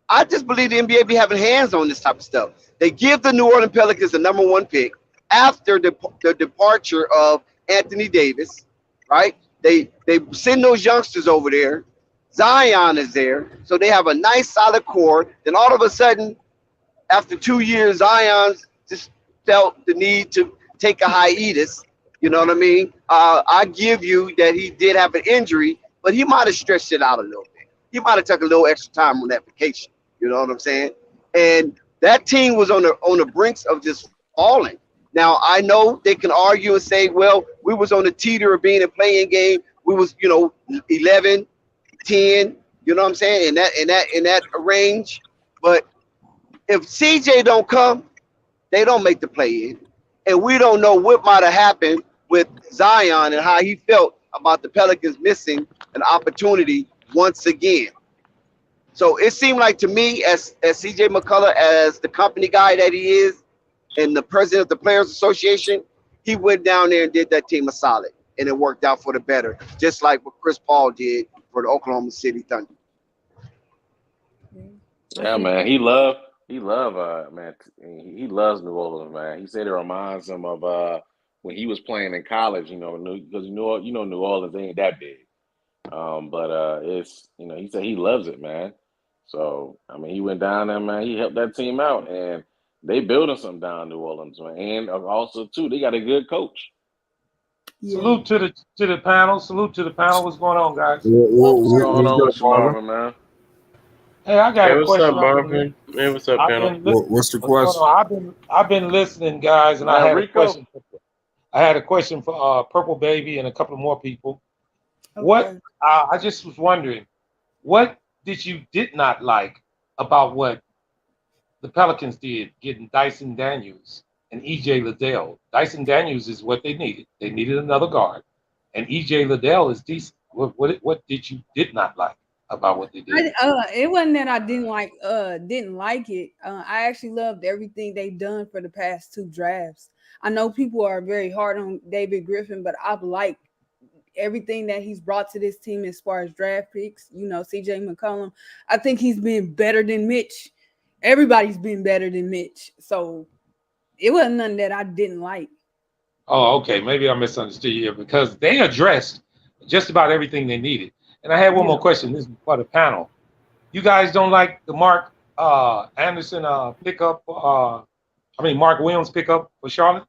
Speaker 2: I just believe the NBA be having hands on this type of stuff. They give the New Orleans Pelicans the #1 pick after the departure of Anthony Davis, right? They send those youngsters over there. Zion is there, so they have a nice solid core. Then all of a sudden, after 2 years, Zion just felt the need to take a hiatus. You know what I mean? I give you that he did have an injury, but he might have stretched it out a little bit. He might have took a little extra time on that vacation. You know what I'm saying? And that team was on the brinks of just falling. Now I know they can argue and say, well, we was on the teeter of being a playing game. We was, 11, 10. You know what I'm saying? In that range. But if CJ don't come, they don't make the play in. And we don't know what might have happened with Zion and how he felt about the Pelicans missing an opportunity once again. So it seemed like to me, as CJ McCullough, as the company guy that he is, and the president of the Players Association, he went down there and did that team a solid, and it worked out for the better, just like what Chris Paul did for the Oklahoma City Thunder.
Speaker 11: Yeah, man. Man. He loves New Orleans, man. He said it reminds him of when he was playing in college. Because New Orleans ain't that big. But it's he said he loves it, man. So I mean, he went down there, man. He helped that team out, and they building something down in New Orleans, man. And also too, they got a good coach.
Speaker 9: Yeah.
Speaker 13: Salute to the panel. Salute to the panel. What's going on, guys?
Speaker 11: What's going
Speaker 1: What's
Speaker 11: on
Speaker 1: good,
Speaker 11: with you,
Speaker 1: Marvin?
Speaker 11: Marvin, man?
Speaker 13: Hey, I got
Speaker 14: Hey,
Speaker 13: a
Speaker 14: what's up,
Speaker 13: question.
Speaker 14: Marvin? Man, what's up, panel?
Speaker 4: What's the
Speaker 13: What's going
Speaker 4: question?
Speaker 13: on? I've been listening, guys, and
Speaker 11: Is
Speaker 13: I
Speaker 11: that
Speaker 13: had a
Speaker 11: Rico?
Speaker 13: question. I had a question for Purple Baby and a couple of more people.
Speaker 9: Okay.
Speaker 13: I just was wondering, what did not like about what the Pelicans did getting Dyson Daniels and EJ Liddell? Dyson Daniels is what they needed. They needed another guard, and EJ Liddell is decent. What did not like about what they did?
Speaker 9: It wasn't that I didn't like it. I actually loved everything they've done for the past 2 drafts. I know people are very hard on David Griffin, but I've liked everything that he's brought to this team as far as draft picks. CJ McCollum. I think he's been better than Mitch. Everybody's been better than Mitch. So it wasn't nothing that I didn't like.
Speaker 13: Oh, okay. Maybe I misunderstood you because they addressed just about everything they needed. And I had one more question. This is for the panel. You guys don't like the Mark Anderson pickup? Mark Williams pickup for Charlotte?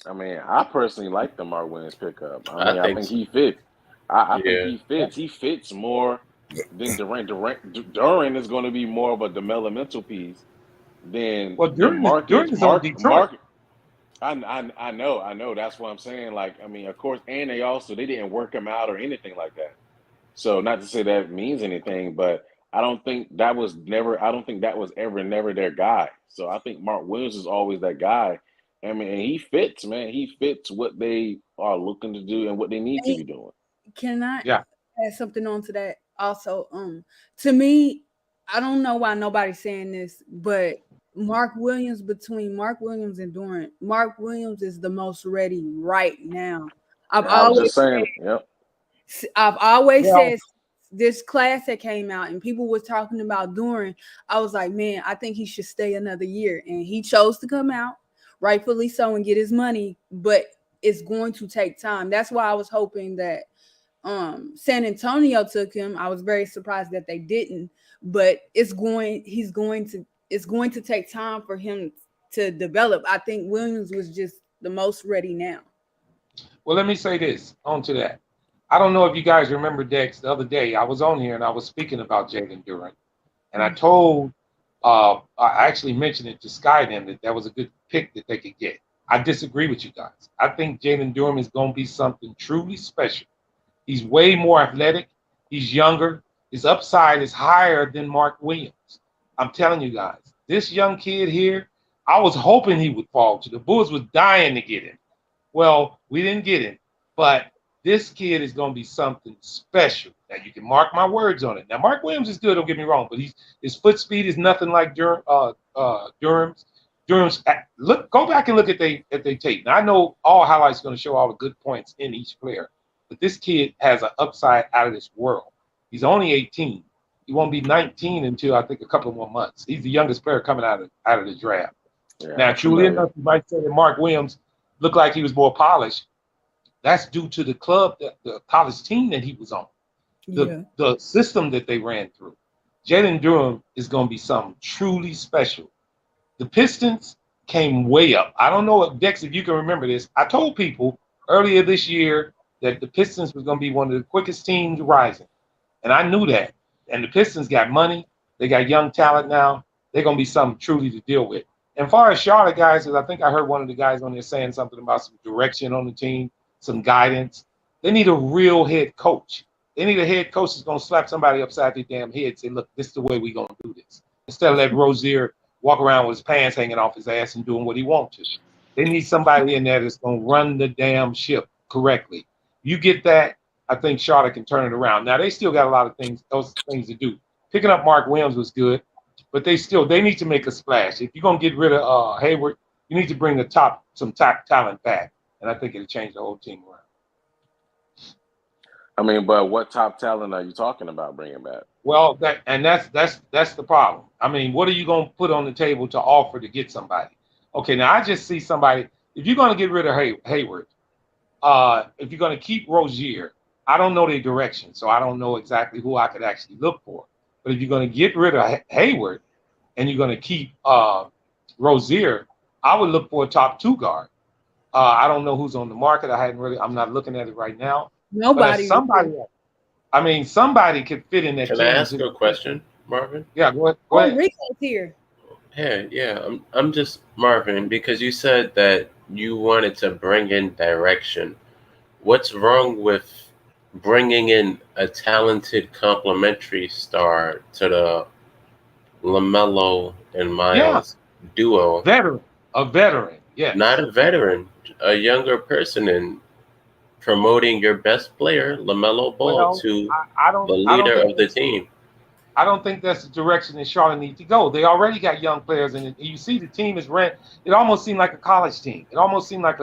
Speaker 11: I mean, I personally like the Mark Williams pickup. I think
Speaker 14: so.
Speaker 11: he fits. I think he fits. He fits more than Durant. Durant is going to be more of a developmental piece than Mark is. Mark. I know. That's what I'm saying. Like, I mean, of course, and they didn't work him out or anything like that. So not to say that means anything, but I don't think that was ever their guy. So I think Mark Williams is always that guy. I mean, and he fits, man. He fits what they are looking to do and what they need to be doing.
Speaker 9: Can I add something on to that? Also, to me, I don't know why nobody's saying this, but between Mark Williams and Durant, Mark Williams is the most ready right now.
Speaker 11: I was just saying, yep.
Speaker 9: I've always said this class that came out and people were talking about Durant. I was like, man, I think he should stay another year. And he chose to come out, rightfully so, and get his money, but it's going to take time. That's why I was hoping that San Antonio took him. I was very surprised that they didn't, but it's going to take time for him to develop. I think Williams was just the most ready now.
Speaker 13: Well, let me say this onto that. I don't know if you guys remember, Dex, the other day I was on here and I was speaking about Jalen Durant, and I told, I actually mentioned it to Skydim that was a good pick that they could get. I disagree with you guys. I think Jalen Durant is going to be something truly special. He's way more athletic. He's younger. His upside is higher than Mark Williams. I'm telling you guys, this young kid here, I was hoping he would fall to. The Bulls was dying to get him. Well, we didn't get him, but this kid is going to be something special. Now, you can mark my words on it. Now, Mark Williams is good, don't get me wrong, but his foot speed is nothing like Durham's. Go back and look at they tape. Now, I know all highlights going to show all the good points in each player, but this kid has an upside out of this world. He's only 18. He won't be 19 until I think a couple more months. He's the youngest player coming out of the draft. Yeah, now, truly enough, you might say that Mark Williams looked like he was more polished. That's due to the college team that he was on, the system that they ran through. Jalen Durham is going to be something truly special. The Pistons came way up. I don't know, Dex, if you can remember this. I told people earlier this year that the Pistons was going to be one of the quickest teams rising, and I knew that. And the Pistons got money. They got young talent now. They're going to be something truly to deal with. And as far as Charlotte guys, I think I heard one of the guys on there saying something about some direction on the team, some guidance. They need a real head coach. They need a head coach that's going to slap somebody upside their damn head and say, look, this is the way we're going to do this. Instead of let Rozier walk around with his pants hanging off his ass and doing what he wants to. They need somebody in there that's going to run the damn ship correctly. You get that, I think Charlotte can turn it around. Now, they still got a lot of those things to do. Picking up Mark Williams was good, but they need to make a splash. If you're going to get rid of Hayward, you need to bring some top talent back. And I think it'll change the whole team around.
Speaker 11: I mean, but what top talent are you talking about bringing back?
Speaker 13: Well, that's the problem. I mean, what are you going to put on the table to offer to get somebody? Okay, now I just see somebody. If you're going to get rid of Hayward, if you're going to keep Rozier, I don't know their direction, so I don't know exactly who I could actually look for. But if you're going to get rid of Hayward and you're going to keep Rozier, I would look for a top 2 guard. I don't know who's on the market. I'm not looking at it right now.
Speaker 9: Nobody.
Speaker 13: Somebody could fit in that.
Speaker 14: Can I ask you a question, Marvin?
Speaker 13: Yeah, go ahead.
Speaker 9: Rico's here.
Speaker 14: Yeah. I'm just Marvin, because you said that you wanted to bring in direction. What's wrong with bringing in a talented complementary star to the Lamelo and Miles duo?
Speaker 13: A veteran. Yeah.
Speaker 14: Not a veteran, a younger person, and promoting your best player, Lamelo Ball,
Speaker 13: Well,
Speaker 14: to
Speaker 13: I
Speaker 14: the
Speaker 13: don't
Speaker 14: leader
Speaker 13: think
Speaker 14: of the team.
Speaker 13: I don't think that's the direction that Charlotte needs to go. They already got young players, and you see the team is ran. It almost seemed like a college team. It almost seemed like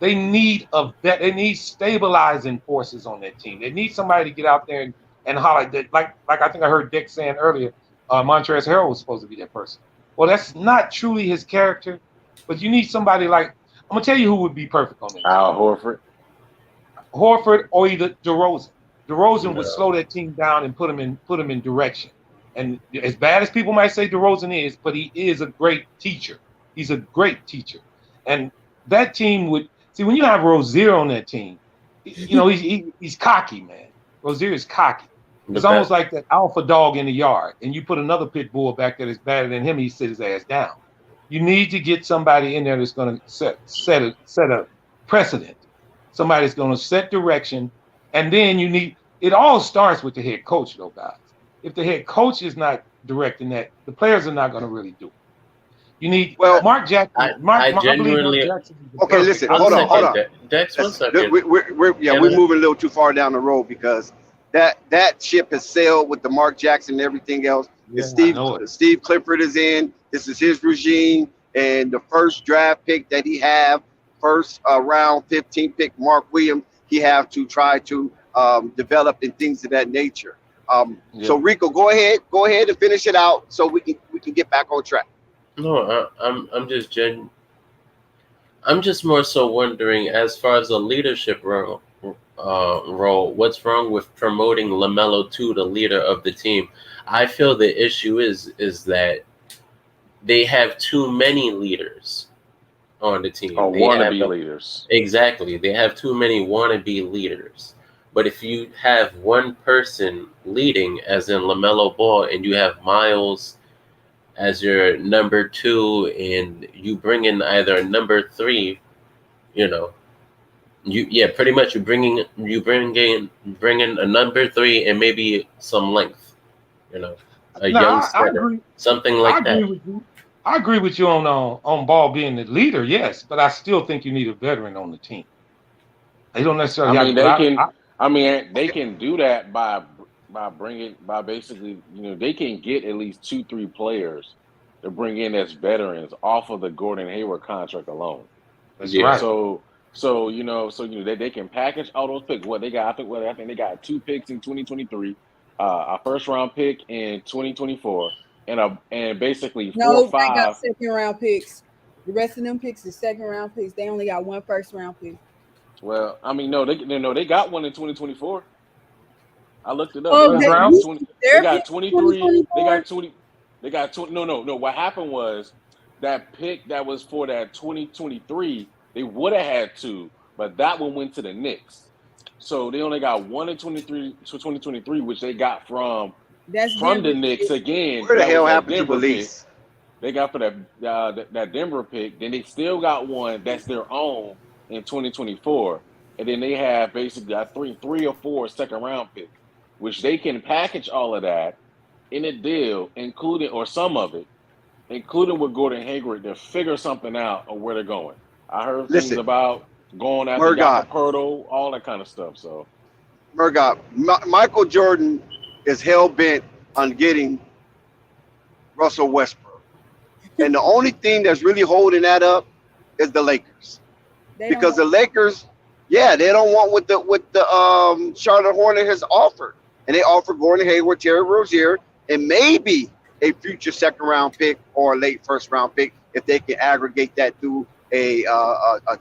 Speaker 13: they need they need stabilizing forces on that team. They need somebody to get out there and holler. Like I think I heard Dick saying earlier, Montrezl Harrell was supposed to be that person. Well, that's not truly his character, but you need somebody like, I'm gonna tell you who would be perfect on that team.
Speaker 11: Al Horford.
Speaker 13: Horford or either DeRozan. DeRozan would
Speaker 11: Yeah.
Speaker 13: slow that team down and put him in direction. And as bad as people might say DeRozan is, but he is a great teacher. He's a great teacher. And that team would see when you have Rozier on that team, you know, he's cocky, man. Rozier is cocky. It's almost like that alpha dog in the yard, and you put another pit bull back there that's better than him, he sit his ass down. You need to get somebody in there that's going to set a precedent. Somebody that's going to set direction, and then you need. It all starts with the head coach, though, guys. If the head coach is not directing that, the players are not going to really do it. You need Mark Jackson. I believe Mark Jackson.
Speaker 2: Okay, listen, hold on.
Speaker 14: Dex, one second.
Speaker 2: We're moving a little too far down the road because that ship has sailed with the Mark Jackson and everything else.
Speaker 13: Yeah,
Speaker 2: Steve Clifford is in. This is his regime, and the first draft pick that he have, first round 15 pick, Mark Williams, he have to try to develop and things of that nature. So Rico, go ahead and finish it out so we can get back on track.
Speaker 14: No, I'm just more so wondering, as far as the leadership role, what's wrong with promoting Lamelo to the leader of the team? I feel the issue is that they have too many leaders on the team.
Speaker 11: Wannabe leaders.
Speaker 14: Exactly. They have too many wannabe leaders. But if you have one person leading, as in LaMelo Ball, and you have Miles as your number 2, and you bring in either a number 3, pretty much you bring in a number 3 and maybe some length, young center, something like that.
Speaker 13: I agree with you on Ball being the leader, yes, but I still think you need a veteran on the team. They don't necessarily.
Speaker 11: They can do that by basically, they can get at least 2-3 players to bring in as veterans off of the Gordon Hayward contract alone.
Speaker 13: That's right.
Speaker 11: So they can package all those picks. What they got, I think they got 2 picks in 2023, a first round pick in 2024, and basically 4 or 5.
Speaker 9: They got second round picks. The rest of them picks is second round picks. They only got 1 first round pick.
Speaker 11: Well, they got one in 2024. I looked it up.
Speaker 9: Oh,
Speaker 11: they got 23. They got 20. No. What happened was that pick that was for that 2023, they would have had 2, but that one went to the Knicks. So they only got 1 in 2023, which they got from the Knicks again.
Speaker 2: Where the hell happened to release?
Speaker 11: They got for that Denver pick. Then they still got one that's their own in 2024, and then they have basically a 3 or 4 second round picks, which they can package all of that in a deal, including, or some of it, including with Gordon Hayward, to figure something out of where they're going. I heard things about going after Pirtle, all that kind of stuff. So,
Speaker 2: Murgot, Michael Jordan is hell bent on getting Russell Westbrook, and the only thing that's really holding that up is the Lakers. Because the Lakers, they don't want what the Charlotte Hornets has offered, and they offer Gordon Hayward, Terry Rozier, and maybe a future second round pick or a late first round pick if they can aggregate that through a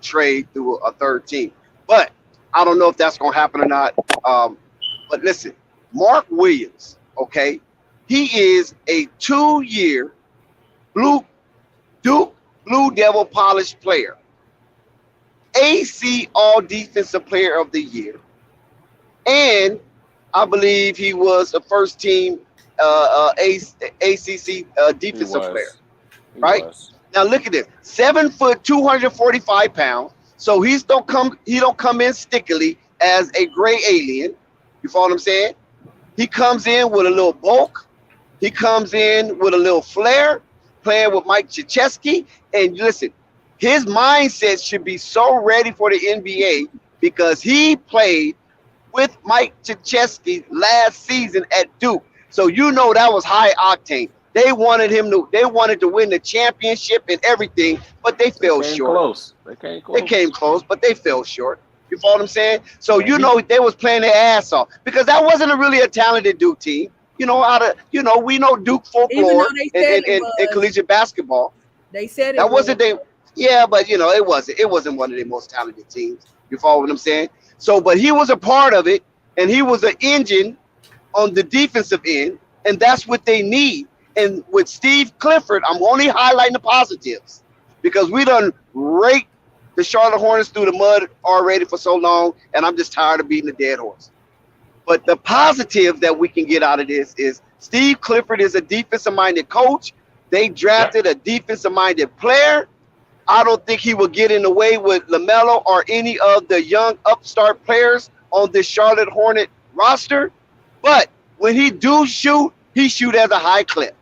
Speaker 2: trade through a third team. But I don't know if that's going to happen or not. But listen, Mark Williams, okay, he is a 2-year Duke Blue Devil polished player. AC All Defensive Player of the Year, and I believe he was the first team ACC defensive player. Right now, look at this: 7 foot, 245 pounds. So he don't come in stickily as a gray alien. You follow what I'm saying? He comes in with a little bulk. He comes in with a little flair, playing with Mike Krzyzewski. And listen, his mindset should be so ready for the NBA because he played with Mike Krzyzewski last season at Duke. So you know that was high octane. They wanted to win the championship and everything, but they
Speaker 11: They
Speaker 2: fell
Speaker 11: came
Speaker 2: short.
Speaker 11: close. They came
Speaker 2: They
Speaker 11: close.
Speaker 2: came close, but they fell short. You follow what I'm saying? So
Speaker 13: Yeah,
Speaker 2: they was playing their ass off because that wasn't really a talented Duke team. We know Duke
Speaker 9: Even though
Speaker 2: folklore
Speaker 9: they
Speaker 2: and,
Speaker 9: said
Speaker 2: and,
Speaker 9: it
Speaker 2: and, and
Speaker 9: was,
Speaker 2: collegiate basketball.
Speaker 9: they said it
Speaker 2: That
Speaker 9: was.
Speaker 2: wasn't they. Yeah, but it wasn't. It wasn't one of the most talented teams. You follow what I'm saying? So, but he was a part of it, and he was an engine on the defensive end, and that's what they need. And with Steve Clifford, I'm only highlighting the positives because we done raked the Charlotte Hornets through the mud already for so long, and I'm just tired of beating the dead horse. But the positive that we can get out of this is Steve Clifford is a defensive-minded coach. They drafted a defensive-minded player. I don't think he will get in the way with Lamelo or any of the young upstart players on this Charlotte Hornet roster. But when he do shoot, he shoot at a high clip.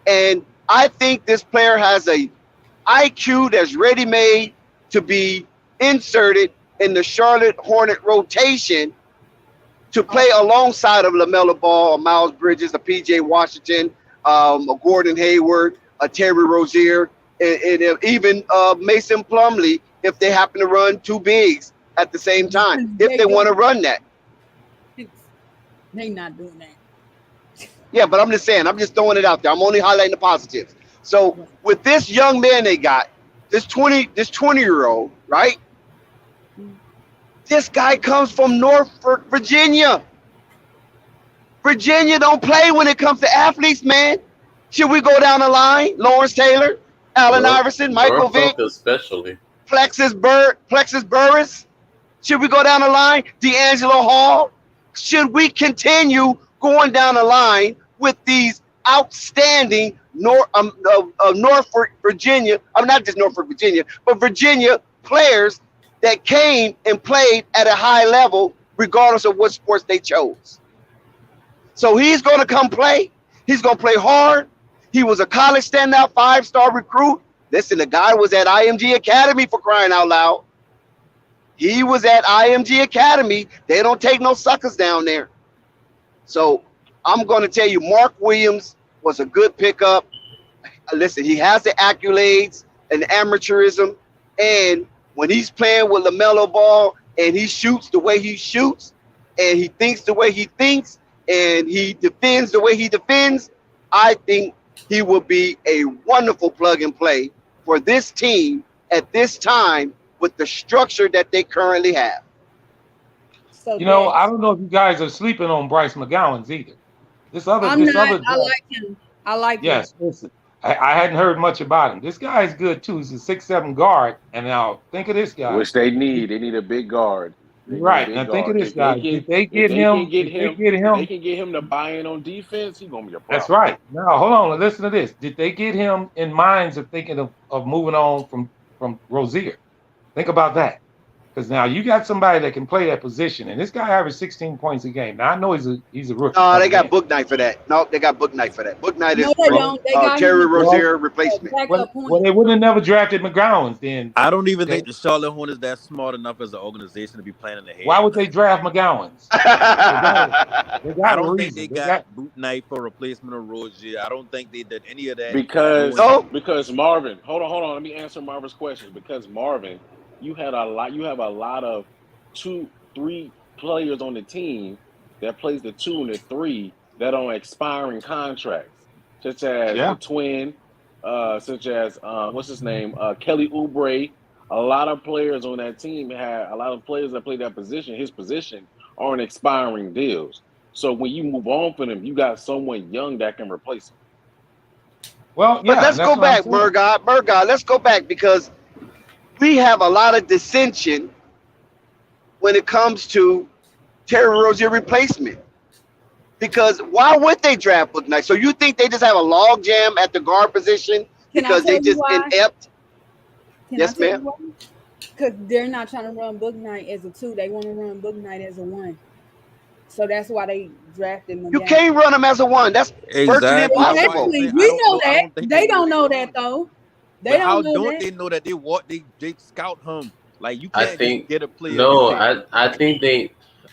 Speaker 2: And I think this player has a IQ that's ready-made to be inserted in the Charlotte Hornet rotation to play alongside of LaMelo Ball, a Miles Bridges, a PJ Washington, a Gordon Hayward, a Terry Rozier, and even Mason Plumlee if they happen to run two bigs at the same time, if they want to run that.
Speaker 9: They not doing that.
Speaker 2: Yeah, but I'm just saying, I'm just throwing it out there. I'm only highlighting the positives. So with this young man they got, this 20-year-old, right? This guy comes from Norfolk, Virginia. Virginia don't play when it comes to athletes, man. Should we go down the line? Lawrence Taylor, Allen Iverson, Michael Vick,
Speaker 14: especially
Speaker 2: Plexus Burris. Should we go down the line? D'Angelo Hall. Should we continue going down the line with these outstanding Norfolk, Virginia? I'm not just Norfolk, Virginia, but Virginia players that came and played at a high level, regardless of what sports they chose. So he's going to come play. He's going to play hard. He was a college standout 5-star recruit. Listen, the guy was at IMG Academy, for crying out loud. He was at IMG Academy. They don't take no suckers down there. So I'm going to tell you, Mark Williams was a good pickup. Listen, he has the accolades and the amateurism, and when he's playing with LaMelo Ball and he shoots the way he shoots and he thinks the way he thinks and he defends the way he defends, I think he will be a wonderful plug and play for this team at this time with the structure that they currently have.
Speaker 9: So
Speaker 13: I don't know if you guys are sleeping on Bryce McGowan's either.
Speaker 9: I like him. I like him.
Speaker 13: Yes, listen. I hadn't heard much about him. This guy's good too. He's a 6'7" guard. And now think of this guy.
Speaker 11: Which they need. They need a big guard.
Speaker 13: Right. Now think of this guy. If they can get him
Speaker 11: to buy in on defense, he's gonna be a problem.
Speaker 13: That's right. Now hold on. Listen to this. Did they get him in minds of thinking of moving on from Rozier? Think about that. Because now you got somebody that can play that position, and this guy averaged 16 points a game. Now I know he's a rookie.
Speaker 2: No, they got Book Knight for that. No, they got Book Knight for that. Book Knight is Terry Rozier replacement.
Speaker 13: Well, they wouldn't have never drafted McGowan then.
Speaker 15: I don't even think the Charlotte Hornets that smart enough as an organization to be planning ahead.
Speaker 13: Why would they draft McGowan's?
Speaker 15: I don't think they got Boot Knight for replacement of Rozier. I don't think they did any of that.
Speaker 11: Because Marvin, hold on, let me answer Marvin's question. Because Marvin, you have a lot of 2-3 players on the team that plays the 2 and the 3 that are on expiring contracts, such as the twin, such as what's his name, Kelly Oubre. A lot of players on that team a lot of players that play that position, his position, are on expiring deals. So when you move on from him, you got someone young that can replace him.
Speaker 13: Well,
Speaker 2: but let's go back, Murgod. Let's go back because we have a lot of dissension when it comes to Terry Rozier replacement. Because why would they draft Book Knight? So you think they just have a log jam at the guard position because they just inept? Yes, ma'am.
Speaker 9: Because they're not trying to run Book Knight as a 2. They want to run Book Knight as a 1. So that's why they drafted him.
Speaker 2: You can't run him as a 1. That's virtually impossible.
Speaker 9: Exactly. We know that. They don't know that though.
Speaker 15: How don't they know that they scout him Like you
Speaker 14: I
Speaker 15: can't just
Speaker 14: think
Speaker 15: get a player and
Speaker 14: no,
Speaker 15: say,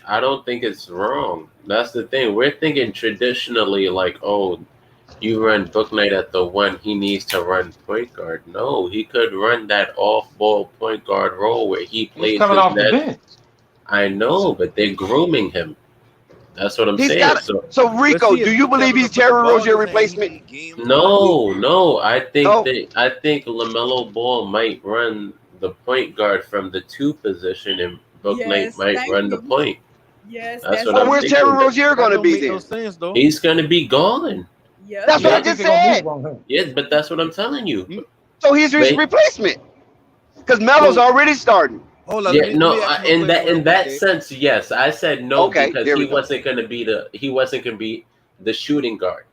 Speaker 14: I don't think it's wrong. That's the thing. We're thinking traditionally like, oh, you run Book Knight at the one, he needs to run point guard. No, he could run that off-ball point guard role where he
Speaker 13: He's
Speaker 14: plays
Speaker 13: coming
Speaker 14: his
Speaker 13: off the
Speaker 14: net.
Speaker 13: bench.
Speaker 14: I know, but they're grooming him. That's what I'm
Speaker 2: He's
Speaker 14: saying.
Speaker 2: got it. So
Speaker 15: but
Speaker 2: Rico,
Speaker 15: see,
Speaker 2: do
Speaker 15: if
Speaker 2: you
Speaker 15: you tell
Speaker 2: believe
Speaker 15: him to
Speaker 2: he's
Speaker 15: put the
Speaker 2: Terry
Speaker 15: ball in
Speaker 2: Rozier
Speaker 15: his hand, he
Speaker 2: replacement?
Speaker 15: ain't game ready.
Speaker 14: No.
Speaker 2: No.
Speaker 14: I think Lamelo Ball might run the point guard from the two position, and Book Knight
Speaker 9: Yes,
Speaker 14: might
Speaker 9: thank
Speaker 14: run the
Speaker 9: you.
Speaker 14: point.
Speaker 9: Yes,
Speaker 14: That's
Speaker 9: that's
Speaker 14: what
Speaker 2: Well,
Speaker 14: I'm
Speaker 9: what.
Speaker 2: where's Terry
Speaker 14: thinking.
Speaker 2: Rozier
Speaker 15: But that
Speaker 2: going to
Speaker 15: don't
Speaker 2: be
Speaker 15: make no
Speaker 2: then?
Speaker 15: sense though.
Speaker 14: He's gonna be gone.
Speaker 9: Yep.
Speaker 2: That's
Speaker 13: Yeah,
Speaker 2: what
Speaker 13: I
Speaker 2: I
Speaker 13: think
Speaker 2: just
Speaker 13: they're gonna
Speaker 2: said.
Speaker 13: move on him.
Speaker 14: Yes, but that's what I'm telling you.
Speaker 15: You
Speaker 2: So he's his
Speaker 14: But
Speaker 2: replacement because Melo's
Speaker 15: so
Speaker 2: already starting.
Speaker 15: hold on,
Speaker 14: yeah,
Speaker 15: let
Speaker 14: no.
Speaker 15: me ask him a
Speaker 14: In
Speaker 15: question real
Speaker 14: in
Speaker 15: quick,
Speaker 14: that
Speaker 15: Dave.
Speaker 14: sense, yes. I said no
Speaker 2: Okay,
Speaker 14: because
Speaker 2: there we go.
Speaker 14: he wasn't gonna be the shooting guard.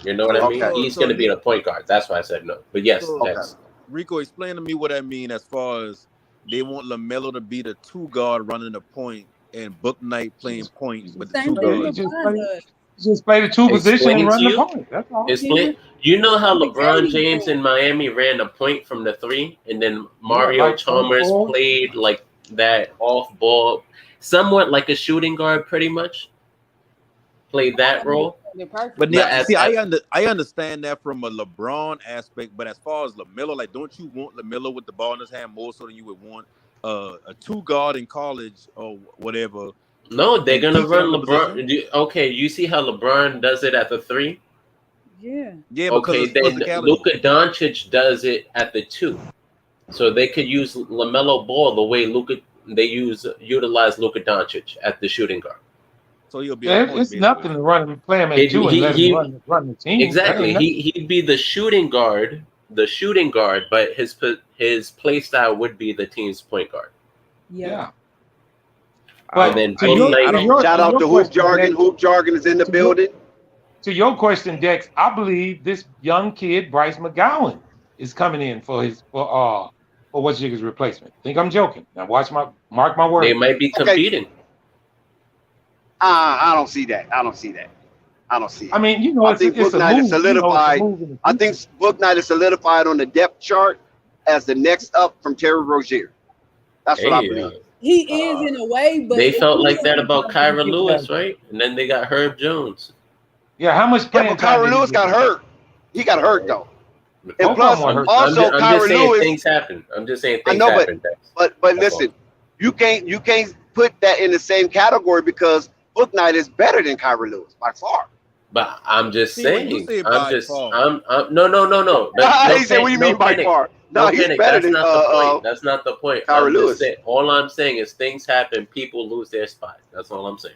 Speaker 14: You know what I
Speaker 15: So
Speaker 14: mean?
Speaker 2: Okay,
Speaker 15: so
Speaker 14: He's
Speaker 15: so
Speaker 14: gonna be
Speaker 15: Nick,
Speaker 14: the point guard. That's why I said no. But yes,
Speaker 15: so
Speaker 2: okay.
Speaker 14: Dex.
Speaker 15: Rico, explain to me what I mean as far as they want LaMelo to be the two guard running the point and Book Knight playing point, but the
Speaker 9: Same
Speaker 15: two
Speaker 9: thing
Speaker 13: He
Speaker 15: guards.
Speaker 13: just
Speaker 9: LeBron
Speaker 13: play,
Speaker 9: does.
Speaker 13: just play the two position and
Speaker 14: Explain to
Speaker 13: run the
Speaker 14: you.
Speaker 13: point. That's all.
Speaker 9: He
Speaker 14: Explain.
Speaker 9: was
Speaker 14: You know how LeBron
Speaker 9: advocating
Speaker 14: James
Speaker 9: for it.
Speaker 14: in Miami ran a point from the three, and then
Speaker 13: Yeah,
Speaker 14: Mario
Speaker 13: like point
Speaker 14: Chalmers
Speaker 13: forward.
Speaker 14: played like that off ball, somewhat like a shooting guard, pretty much played
Speaker 9: I
Speaker 14: that role.
Speaker 9: understand it perfectly.
Speaker 15: But
Speaker 14: But
Speaker 15: yeah,
Speaker 14: as,
Speaker 15: see,
Speaker 14: as
Speaker 15: I understand that from a LeBron aspect, but as far as LaMelo, like, don't you want LaMelo with the ball in his hand more so than you would want a two guard in college or whatever
Speaker 14: no, they're
Speaker 15: and
Speaker 14: gonna
Speaker 15: teaching
Speaker 14: run
Speaker 15: him the position?
Speaker 14: LeBron. Okay, you see how LeBron does it at the three.
Speaker 9: Yeah.
Speaker 15: Yeah, because
Speaker 14: Okay,
Speaker 15: it's
Speaker 14: then
Speaker 15: physicality.
Speaker 14: Luka Doncic does it at the two. So they could use LaMelo Ball the way utilize Luka Doncic at the shooting guard.
Speaker 15: So he'll be a
Speaker 13: Yeah,
Speaker 15: point
Speaker 13: it's
Speaker 15: basically.
Speaker 13: nothing to run him, play him at
Speaker 14: He
Speaker 13: two and
Speaker 14: he,
Speaker 13: let him
Speaker 14: he
Speaker 13: run the team. That ain't
Speaker 14: exactly.
Speaker 13: nothing.
Speaker 14: He'd be the shooting guard, but his play style would be the team's point guard.
Speaker 9: Yep.
Speaker 13: Yeah.
Speaker 14: And
Speaker 13: But
Speaker 14: then
Speaker 15: I
Speaker 13: to
Speaker 14: Book
Speaker 15: mean,
Speaker 13: your
Speaker 15: I
Speaker 14: Knight.
Speaker 15: don't.
Speaker 2: Shout
Speaker 13: to
Speaker 2: out
Speaker 13: your
Speaker 2: to Hoop
Speaker 13: question,
Speaker 2: Jargon.
Speaker 13: Dex,
Speaker 2: Hoop Jargon is in the building.
Speaker 13: to your question, Dex, I believe this young kid Bryce McGowan is coming in for what's Jigga's replacement. Think I'm joking. Now mark my
Speaker 14: They
Speaker 13: words.
Speaker 14: might be
Speaker 2: Okay,
Speaker 14: competing.
Speaker 2: I don't see that. I don't see that. I don't see
Speaker 13: I
Speaker 2: it.
Speaker 13: mean, you know,
Speaker 2: I
Speaker 13: it's
Speaker 2: think
Speaker 13: it's
Speaker 2: Book
Speaker 13: a
Speaker 2: Knight is
Speaker 13: move. You know, it's a
Speaker 2: solidified.
Speaker 13: move in the
Speaker 2: I think
Speaker 13: future.
Speaker 2: Book Knight is solidified on the depth chart as the next up from Terry Rozier. That's what I
Speaker 14: Hey,
Speaker 2: believe.
Speaker 9: He is in a way, but
Speaker 14: they
Speaker 9: if
Speaker 14: felt
Speaker 9: he
Speaker 14: like that
Speaker 9: doesn't
Speaker 14: about
Speaker 9: come to
Speaker 14: Kyra
Speaker 9: the
Speaker 14: Lewis,
Speaker 13: Exactly.
Speaker 14: right? And then they got Herb Jones.
Speaker 13: Yeah, how much
Speaker 2: Yeah,
Speaker 13: playing
Speaker 2: but
Speaker 13: time
Speaker 2: Kyra
Speaker 13: did he
Speaker 2: Lewis got
Speaker 13: get?
Speaker 2: hurt. He got hurt though. And
Speaker 13: Both of them
Speaker 2: plus,
Speaker 13: were
Speaker 14: I'm
Speaker 13: hurt.
Speaker 14: I'm
Speaker 2: also
Speaker 14: just, I'm just
Speaker 2: Kyra
Speaker 14: saying
Speaker 2: Lewis.
Speaker 14: things happen. I'm just saying
Speaker 2: I
Speaker 14: things
Speaker 2: know,
Speaker 14: happen. Dex.
Speaker 2: but
Speaker 14: That's all.
Speaker 2: listen, you can't put that in the same category because Book Knight is better than Kyra Lewis by far.
Speaker 14: But I'm just
Speaker 15: See, when you
Speaker 14: saying.
Speaker 15: say by far,
Speaker 14: I'm no. But
Speaker 2: He said, "What do you
Speaker 14: no
Speaker 2: mean by
Speaker 14: panic.
Speaker 2: far?" No,
Speaker 14: No
Speaker 2: he's
Speaker 14: panic.
Speaker 2: better
Speaker 14: That's
Speaker 2: than
Speaker 14: not the point. That's not the point.
Speaker 2: Kyra
Speaker 14: I'm just
Speaker 2: Lewis.
Speaker 14: saying. All I'm saying is things happen. People lose their spot. That's all I'm saying.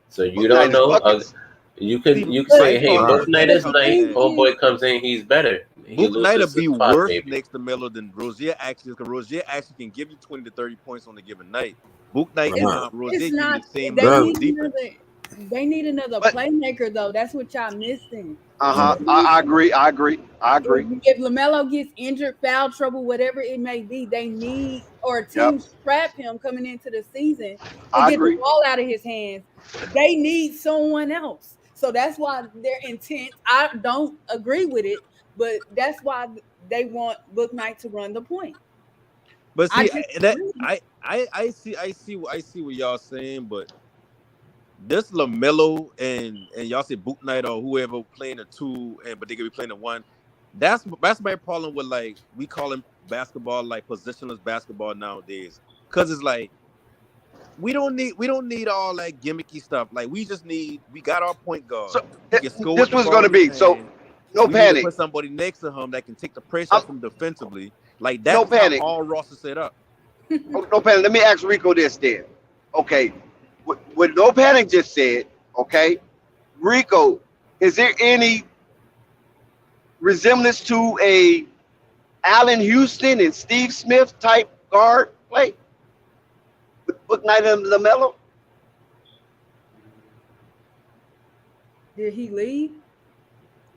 Speaker 14: So you
Speaker 2: Book Knight
Speaker 14: don't
Speaker 2: is
Speaker 14: know.
Speaker 2: buckets.
Speaker 14: You
Speaker 15: see,
Speaker 14: can
Speaker 9: But,
Speaker 14: say,
Speaker 15: Bryce
Speaker 14: hey,
Speaker 15: Harper
Speaker 14: Book
Speaker 15: is
Speaker 14: Knight
Speaker 15: next
Speaker 9: but
Speaker 14: is
Speaker 9: the
Speaker 15: coming
Speaker 14: nice.
Speaker 9: thing
Speaker 15: in.
Speaker 14: Homeboy comes in, he's better. He
Speaker 15: Book Knight will
Speaker 14: loses
Speaker 15: be
Speaker 14: his spot,
Speaker 15: worse
Speaker 14: maybe.
Speaker 15: next to Melo than Rozier actually, because Rozier actually can give you 20 to 30 points on a given night. Book Knight
Speaker 9: it's
Speaker 15: cannot. Rozier
Speaker 9: it's
Speaker 15: give you
Speaker 9: not.
Speaker 15: the same
Speaker 9: They
Speaker 15: level
Speaker 4: Very.
Speaker 15: of
Speaker 9: need
Speaker 15: defense.
Speaker 9: another
Speaker 2: But
Speaker 9: playmaker though. That's what y'all missing.
Speaker 2: I agree. I agree.
Speaker 9: If LaMelo gets injured, foul trouble, whatever it may be, they need or a
Speaker 2: Yep,
Speaker 9: team strap him coming into the season and
Speaker 2: I
Speaker 9: get the
Speaker 2: agree.
Speaker 9: ball out of his hands. They need someone else. So that's why their intent. I don't agree with it, but that's why they want Book Knight to run the point.
Speaker 15: But
Speaker 9: I
Speaker 15: see, that
Speaker 9: disagree.
Speaker 15: I see what y'all saying, but this LaMelo and y'all say Book Knight or whoever playing a two, and but they could be playing a one. That's my problem with, like, we call him basketball, like positionless basketball nowadays, because it's like we don't need all that gimmicky stuff. Like, we got our point guard.
Speaker 2: So
Speaker 15: He can score with
Speaker 2: this
Speaker 15: the
Speaker 2: was
Speaker 15: ball
Speaker 2: going to
Speaker 15: in his
Speaker 2: be so.
Speaker 15: hand.
Speaker 2: No
Speaker 15: We need to
Speaker 2: panic.
Speaker 15: put somebody next to him that can take the pressure
Speaker 2: I'm,
Speaker 15: off him defensively. Like,
Speaker 2: no
Speaker 15: that's how
Speaker 2: panic.
Speaker 15: all rosters set up.
Speaker 2: No panic. Let me ask Rico this then. Okay, what No Panic just said. Okay, Rico, is there any resemblance to a Allen Houston and Steve Smith type guard play with Book Knight and LaMelo?
Speaker 9: Did he leave?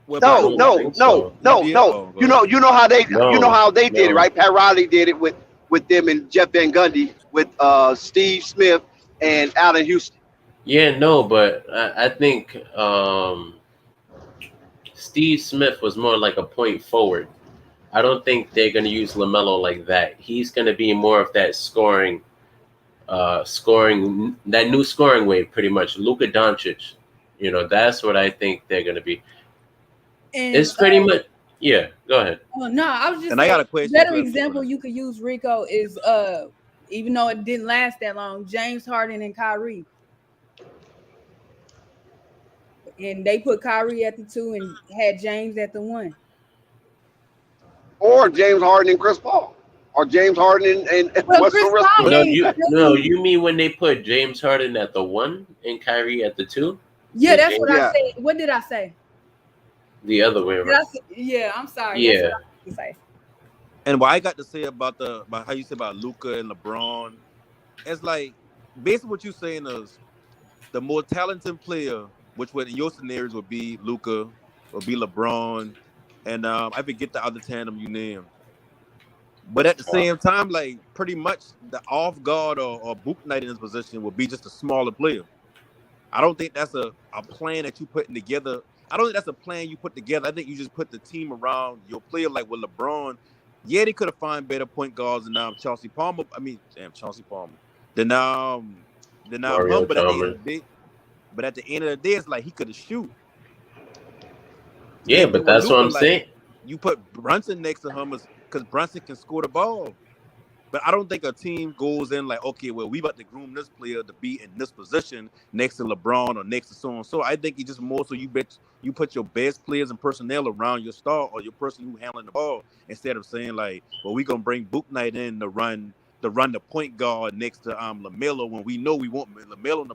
Speaker 15: Well,
Speaker 14: I
Speaker 2: No,
Speaker 15: probably
Speaker 14: don't
Speaker 2: no,
Speaker 14: think
Speaker 2: no,
Speaker 14: so.
Speaker 2: no,
Speaker 15: yeah.
Speaker 2: no.
Speaker 15: Oh, go ahead.
Speaker 2: You know how they did it,
Speaker 14: No.
Speaker 2: right? Pat Riley did it with them and Jeff Van Gundy with Steve Smith and Allen Houston.
Speaker 14: Yeah, no, but I think Steve Smith was more like a point forward. I don't think they're going to use LaMelo like that. He's going to be more of that scoring, that new scoring wave, pretty much. Luka Doncic, that's what I think they're going to be.
Speaker 9: And
Speaker 14: It's pretty much, yeah. Go ahead.
Speaker 9: no, I was just
Speaker 15: And I
Speaker 9: saying,
Speaker 15: got a question.
Speaker 9: better
Speaker 15: Go ahead.
Speaker 9: example you could use, Rico, is even though it didn't last that long, James Harden and Kyrie. And they put Kyrie at the 2 and had James at the 1.
Speaker 2: Or James Harden and Chris Paul, or James Harden and
Speaker 9: Well,
Speaker 2: Russell
Speaker 9: Chris Paul
Speaker 2: Westbrook.
Speaker 14: You mean when they put James Harden at the 1 and Kyrie at the 2?
Speaker 9: Yeah, that's what
Speaker 2: Yeah.
Speaker 9: I said. What did I say?
Speaker 14: The other way
Speaker 9: Did I
Speaker 14: around.
Speaker 9: say? Yeah, I'm sorry.
Speaker 14: Yeah.
Speaker 9: That's what I was to say.
Speaker 15: And what I got to say about how you say about Luka and LeBron, it's like basically what you're saying is the more talented player, which would in your scenarios would be Luka, would be LeBron, and I forget the other tandem you named. But at the same time, like pretty much the off guard or boot night in this position would be just a smaller player. I don't think that's a plan that you putting together. I don't think that's a plan you put together. I think you just put the team around your player, like with LeBron. Yeah, they could have found better point guards than Chelsea Palmer. I mean, damn, Chelsea Palmer. Than
Speaker 14: Mario
Speaker 15: him. But at the end
Speaker 14: Chalmers.
Speaker 15: of the day, it's like he could have shoot.
Speaker 14: Yeah,
Speaker 15: Same
Speaker 14: but
Speaker 15: thing with
Speaker 14: that's what
Speaker 15: Luka,
Speaker 14: I'm
Speaker 15: like,
Speaker 14: saying.
Speaker 15: you put Brunson next to him because Brunson can score the ball. But I don't think a team goes in like, okay, well, we about to groom this player to be in this position next to LeBron or next to so and so. I think it's just more so you put your best players and personnel around your star or your person who handling the ball instead of saying like, well, we're gonna bring Book Knight in to run the point guard next to Lamelo when we know we want Lamelo in the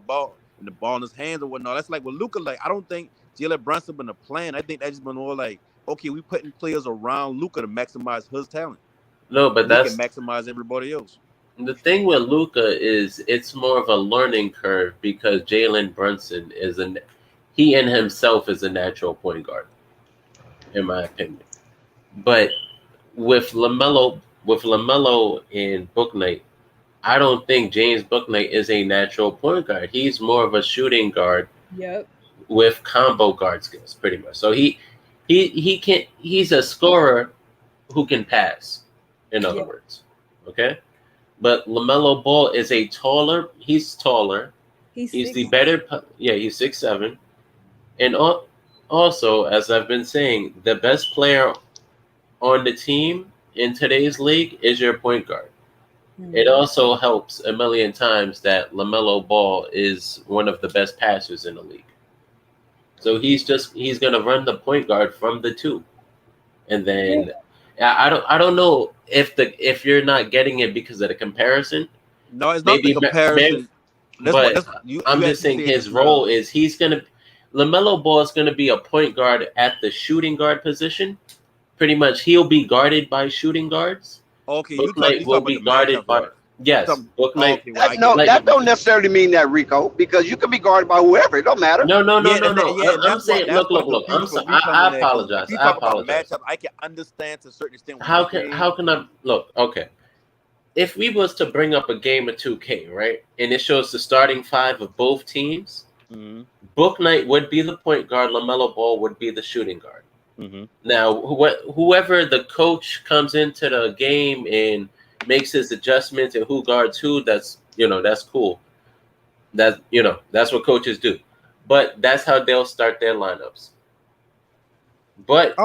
Speaker 15: ball in his hands or whatnot. That's like with Luka. Like I don't think Jalen Brunson been a plan. I think that's just been more like, okay, we putting players around Luka to maximize his talent.
Speaker 14: No, but
Speaker 15: He can
Speaker 14: that's
Speaker 15: maximize everybody else.
Speaker 14: the thing with Luka is it's more of a learning curve because Jalen Brunson he in himself is a natural point guard, in my opinion. But with LaMelo and Bouknight, I don't think James Bouknight is a natural point guard. He's more of a shooting guard
Speaker 9: Yep.
Speaker 14: with combo guard skills, pretty much. So he's a scorer who can pass, in other words. Okay? But LaMelo Ball is he's taller. He's the better, he's 6'7". And also, as I've been saying, the best player on the team in today's league is your point guard. Mm-hmm. It also helps a million times that LaMelo Ball is one of the best passers in the league. So he's going to run the point guard from the 2. And then I don't know if you're not getting it because of the comparison.
Speaker 15: No, it's not the comparison.
Speaker 14: I'm just saying his role is LaMelo Ball is going to be a point guard at the shooting guard position. Pretty much, he'll be guarded by shooting guards.
Speaker 15: Okay,
Speaker 14: Bouknight will be guarded by. Yes, Bouknight.
Speaker 2: That don't necessarily mean that, Rico, because you can be guarded by whoever. It don't matter.
Speaker 14: No. I'm saying, look. I apologize.
Speaker 15: If you talk about matchup, I can understand to a certain extent.
Speaker 14: How can I look? Okay, if we was to bring up a game of 2K, right, and it shows the starting 5 of both teams, Bouknight would be the point guard. LaMelo Ball would be the shooting guard. Now, whoever the coach comes into the game and makes his adjustments and who guards who, that's cool. That's what coaches do. But that's how they'll start their lineups. But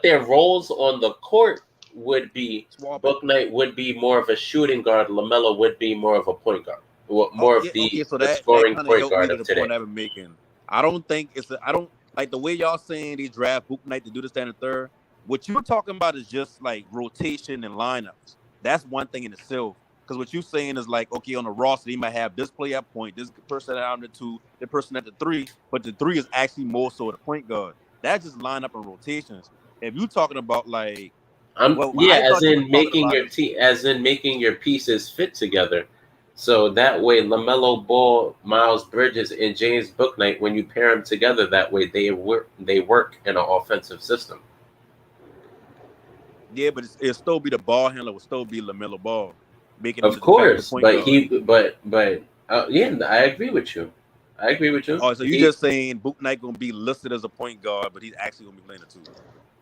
Speaker 14: their roles on the court would be Bouknight would be more of a shooting guard, LaMelo would be more of a point guard. The scoring point guard of today.
Speaker 15: I don't think I don't like the way y'all saying they draft Bouknight to do the standard third. What you're talking about is just like rotation and lineups. That's one thing in itself. Because what you're saying is like, okay, on the roster, he might have this player at point, this person on the 2, the person at the 3, but the 3 is actually more so the point guard. That's just lineup and rotations. If you're talking about like,
Speaker 14: as in making your pieces fit together. So that way, LaMelo Ball, Miles Bridges, and James Bouknight, when you pair them together, that way they work in an offensive system.
Speaker 15: Yeah, but it'll still be the ball handler. Will still be LaMelo Ball, making
Speaker 14: of course. But I agree with you.
Speaker 15: Oh, so you're just saying Bouknight gonna be listed as a point guard, but he's actually gonna be playing the 2.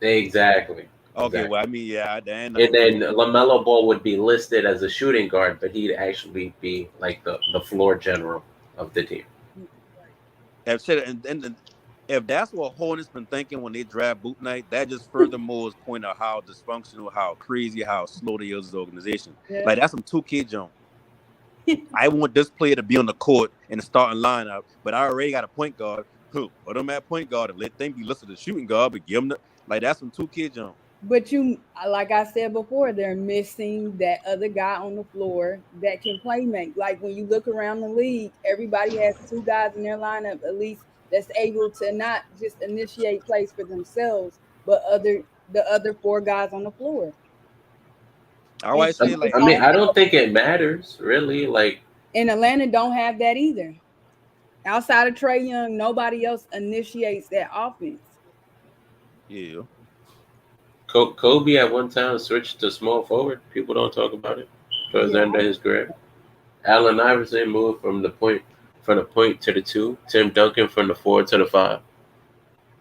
Speaker 14: Exactly.
Speaker 15: Okay,
Speaker 14: Exactly.
Speaker 15: well, I mean, yeah, then
Speaker 14: And then LaMelo Ball would be listed as a shooting guard, but he'd actually be like the floor general of the team.
Speaker 15: if shit, and if that's what Hornets been thinking when they draft Boot Knight, that just furthermore is point out how dysfunctional, how crazy, how slow they is as an organization.
Speaker 9: Yeah.
Speaker 15: Like that's some 2K jump. I want this player to be on the court in the starting lineup, but I already got a point guard. Who put him at point guard and let them be listed as shooting guard, but give them like that's some 2K jump.
Speaker 9: But you, like I said before, they're missing that other guy on the floor that can play make. Like when you look around the league, everybody has two guys in their lineup at least that's able to not just initiate plays for themselves, but the other four guys on the floor.
Speaker 15: I always say like
Speaker 14: I mean, I don't think it matters really. Like,
Speaker 9: and Atlanta don't have that either. Outside of Trae Young, nobody else initiates that offense.
Speaker 15: Yeah.
Speaker 14: Kobe at one time switched to small forward. People don't talk about it towards the end of his career. Allen Iverson moved from the point to the 2. Tim Duncan from the 4 to the 5.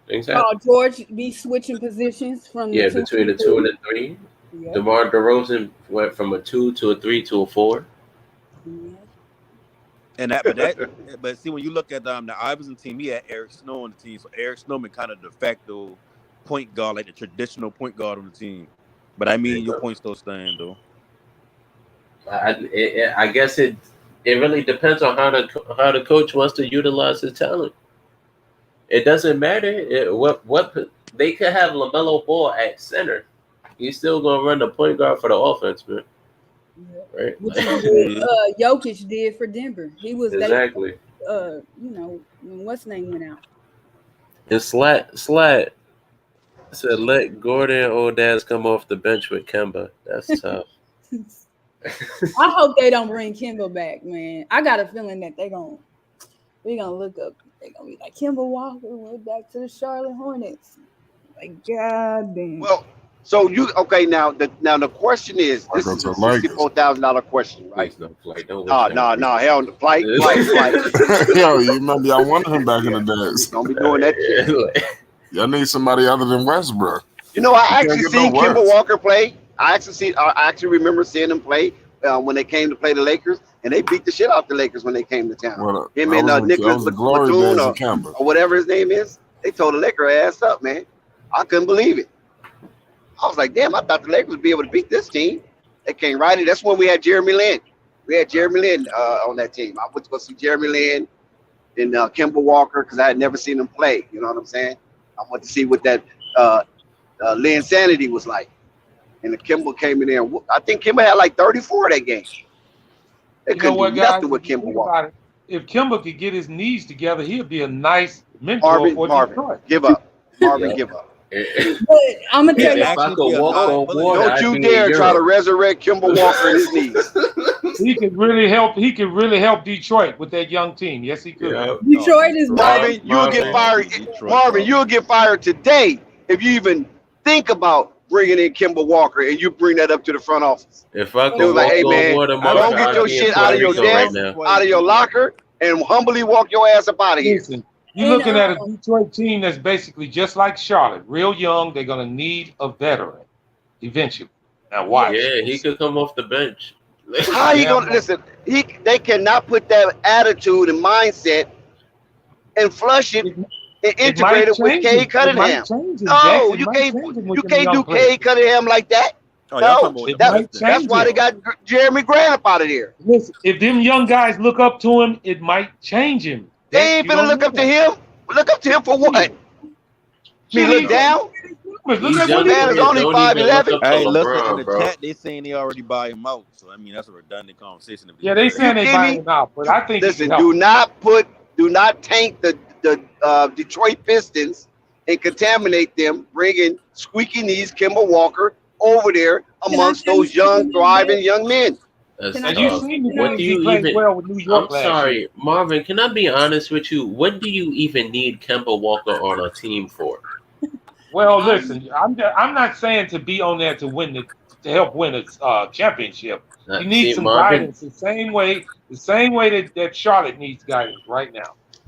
Speaker 14: Things happen.
Speaker 9: George be switching positions from the
Speaker 14: between the 2 and the 3.
Speaker 9: Yeah.
Speaker 14: DeMar DeRozan went from a 2 to a 3 to a 4.
Speaker 15: And but see when you look at the Iverson team, he had Eric Snow on the team, so Eric Snow been kind of de facto point guard, like the traditional point guard on the team. But I mean, your point still stand though.
Speaker 14: I guess it really depends on how the coach wants to utilize his talent. It doesn't matter what they could have LaMelo Ball at center. He's still gonna run the point guard for the offense, man. Right?
Speaker 9: Which is what Jokic did for Denver. He was
Speaker 14: exactly.
Speaker 9: When what's name went out.
Speaker 14: And Slat said, "Let Gordon and old dads come off the bench with Kemba." That's tough.
Speaker 9: I hope they don't bring Kemba back, man. I got a feeling that we're gonna look up. They're gonna be like Kemba Walker went back to the Charlotte Hornets. Like, god damn.
Speaker 2: Well, so now the question is, this is a $64,000 question, right?
Speaker 14: No,
Speaker 2: hell, the flight.
Speaker 4: Yo, you remember I wanted him back in the days.
Speaker 2: Don't be doing that shit.
Speaker 4: Y'all need somebody other than Westbrook.
Speaker 2: You know, I actually seen Kemba Walker play. I actually remember seeing him play when they came to play the Lakers, and they beat the shit out the Lakers when they came to town. Him and Nicholas Batum or whatever his name is, they told the Lakers ass up, man. I couldn't believe it. I was like, damn, I thought the Lakers would be able to beat this team. They came right in. That's when we had Jeremy Lin. We had Jeremy Lin on that team. I went to go see Jeremy Lin and Kemba Walker because I had never seen them play. You know what I'm saying? I went to see what that Lin Sanity was like. And the Kemba came in there. I think Kemba had like 34 that game. They couldn't do nothing with Kemba Walker.
Speaker 13: If Kemba could get his knees together, he'd be a nice mentor for
Speaker 2: Marvin, give up. Marvin, give up.
Speaker 9: But I'm gonna tell you,
Speaker 2: don't you dare try to resurrect Kemba Walker in his knees.
Speaker 13: He could really help. He could really help Detroit with that young team. Yes, he could.
Speaker 9: Yeah. Detroit is
Speaker 2: Marvin. You'll get fired. Marvin, you'll get fired today if you even think about bringing in Kemba Walker and you bring that up to the front office.
Speaker 14: If I could
Speaker 2: like, hey man, don't get your shit out of your desk, out of your locker, and humbly walk your ass up out of here.
Speaker 13: Listen, you're looking at a Detroit team that's basically just like Charlotte, real young. They're gonna need a veteran eventually. Now watch.
Speaker 14: Yeah, he could come off the bench.
Speaker 2: How you gonna listen? They cannot put that attitude and mindset and flush it and integrate it with Cade Cunningham. No, you can't do Cade Cunningham like that. That's why they got Jeremy Grant up out of there.
Speaker 13: Listen, if them young guys look up to him, it might change him.
Speaker 2: They ain't gonna look up to him. Look up to him for what? Me look down? Man is only 5'11".
Speaker 15: Hey, listen, in the chat, they saying they already buy him out. So I mean, that's a redundant conversation.
Speaker 13: Yeah, they saying they buy him out, but I think
Speaker 2: listen, do not taint the Detroit Pistons and contaminate them, bringing squeaky knees Kemba Walker over there amongst those young, thriving young men.
Speaker 14: What do you even? I'm sorry, Marvin. Can I be honest with you? What do you even need Kemba Walker on a team for?
Speaker 13: Well, listen, I'm not saying to be on there to help win a championship. You need some guidance the same way that Charlotte needs guidance right now.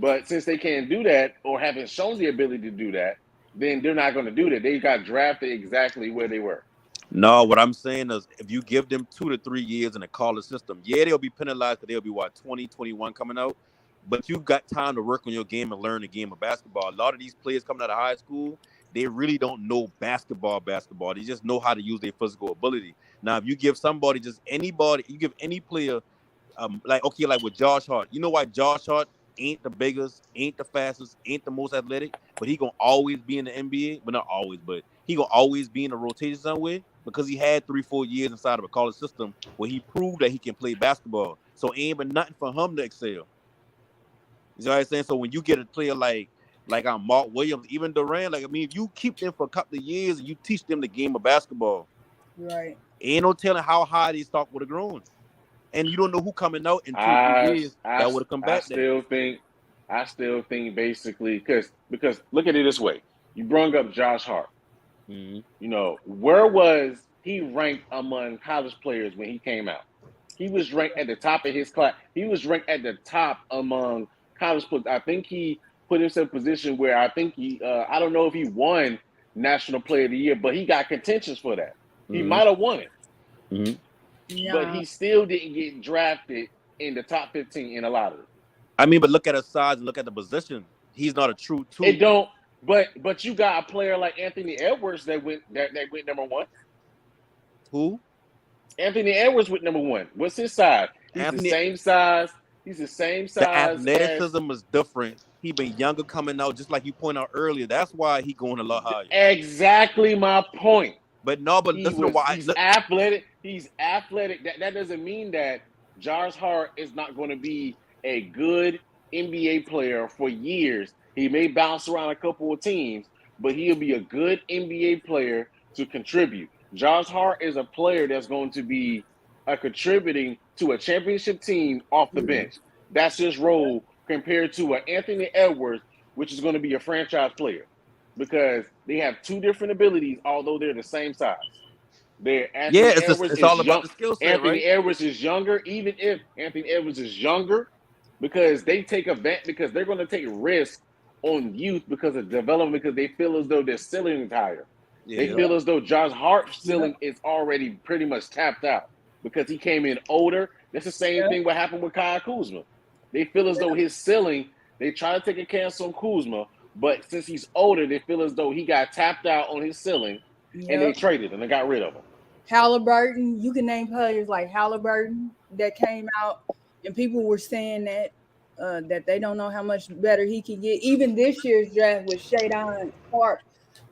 Speaker 11: But since they can't do that or haven't shown the ability to do that, then they're not going to do that. They got drafted exactly where they were.
Speaker 15: No, what I'm saying is if you give them 2 to 3 years in a college system, yeah, they'll be penalized because they'll be, 20, 21 coming out. but you got time to work on your game and learn the game of basketball. A lot of these players coming out of high school, they really don't know basketball. They just know how to use their physical ability. Now, if you give somebody, just anybody, you give any player, like with Josh Hart, you know why Josh Hart ain't the biggest, ain't the fastest, ain't the most athletic, but he gonna always be in the NBA. But not always, but he gonna always be in the rotation somewhere because he had 3-4 years inside of a college system where he proved that he can play basketball. So it ain't been nothing for him to excel. You know what I'm saying? So when you get a player like Mark Williams, even Durant, if you keep them for a couple of years and you teach them the game of basketball,
Speaker 9: Right.
Speaker 15: ain't no telling how high they stock would have grown. And you don't know who coming out in 2-3 years that would have come back there.
Speaker 11: I still think basically because look at it this way. You brought up Josh Hart.
Speaker 15: Mm-hmm.
Speaker 11: You know, where was he ranked among college players when he came out? He was ranked at the top of his class. He was ranked at the top among college players. I think he put himself in a position where I think I don't know if he won National Player of the Year, but he got contentions for that. He might have won it.
Speaker 15: Mm-hmm.
Speaker 9: Yeah.
Speaker 11: But he still didn't get drafted in the top 15 in a lottery.
Speaker 15: I mean, but look at his size and look at the position. He's not a true two.
Speaker 11: It don't. But you got a player like Anthony Edwards that went number one.
Speaker 15: Who?
Speaker 11: Anthony Edwards went number one. What's his size? He's the same size. He's the same size.
Speaker 15: The athleticism is different. He been younger coming out, just like you pointed out earlier. That's why he going a lot higher.
Speaker 11: Exactly my point.
Speaker 15: But listen to why
Speaker 11: he's athletic. He's athletic. That doesn't mean that Josh Hart is not going to be a good NBA player for years. He may bounce around a couple of teams, but he'll be a good NBA player to contribute. Josh Hart is a player that's going to be contributing to a championship team off the bench. That's his role compared to an Anthony Edwards, which is going to be a franchise player because they have two different abilities, although they're the same size.
Speaker 15: It's all about the skill set,
Speaker 11: Anthony Edwards is younger, even if Anthony Edwards is younger, because they take advantage, because they're going to take risks on youth because of development, because they feel as though their ceiling is higher. Yeah. They feel as though Josh Hart's ceiling is already pretty much tapped out because he came in older. That's the same thing what happened with Kyle Kuzma. They feel as though his ceiling, they try to take a chance on Kuzma, but since he's older, they feel as though he got tapped out on his ceiling, and they traded and they got rid of him.
Speaker 9: Halliburton, you can name players like Halliburton that came out, and people were saying that they don't know how much better he can get. Even this year's draft with Shadon Clark,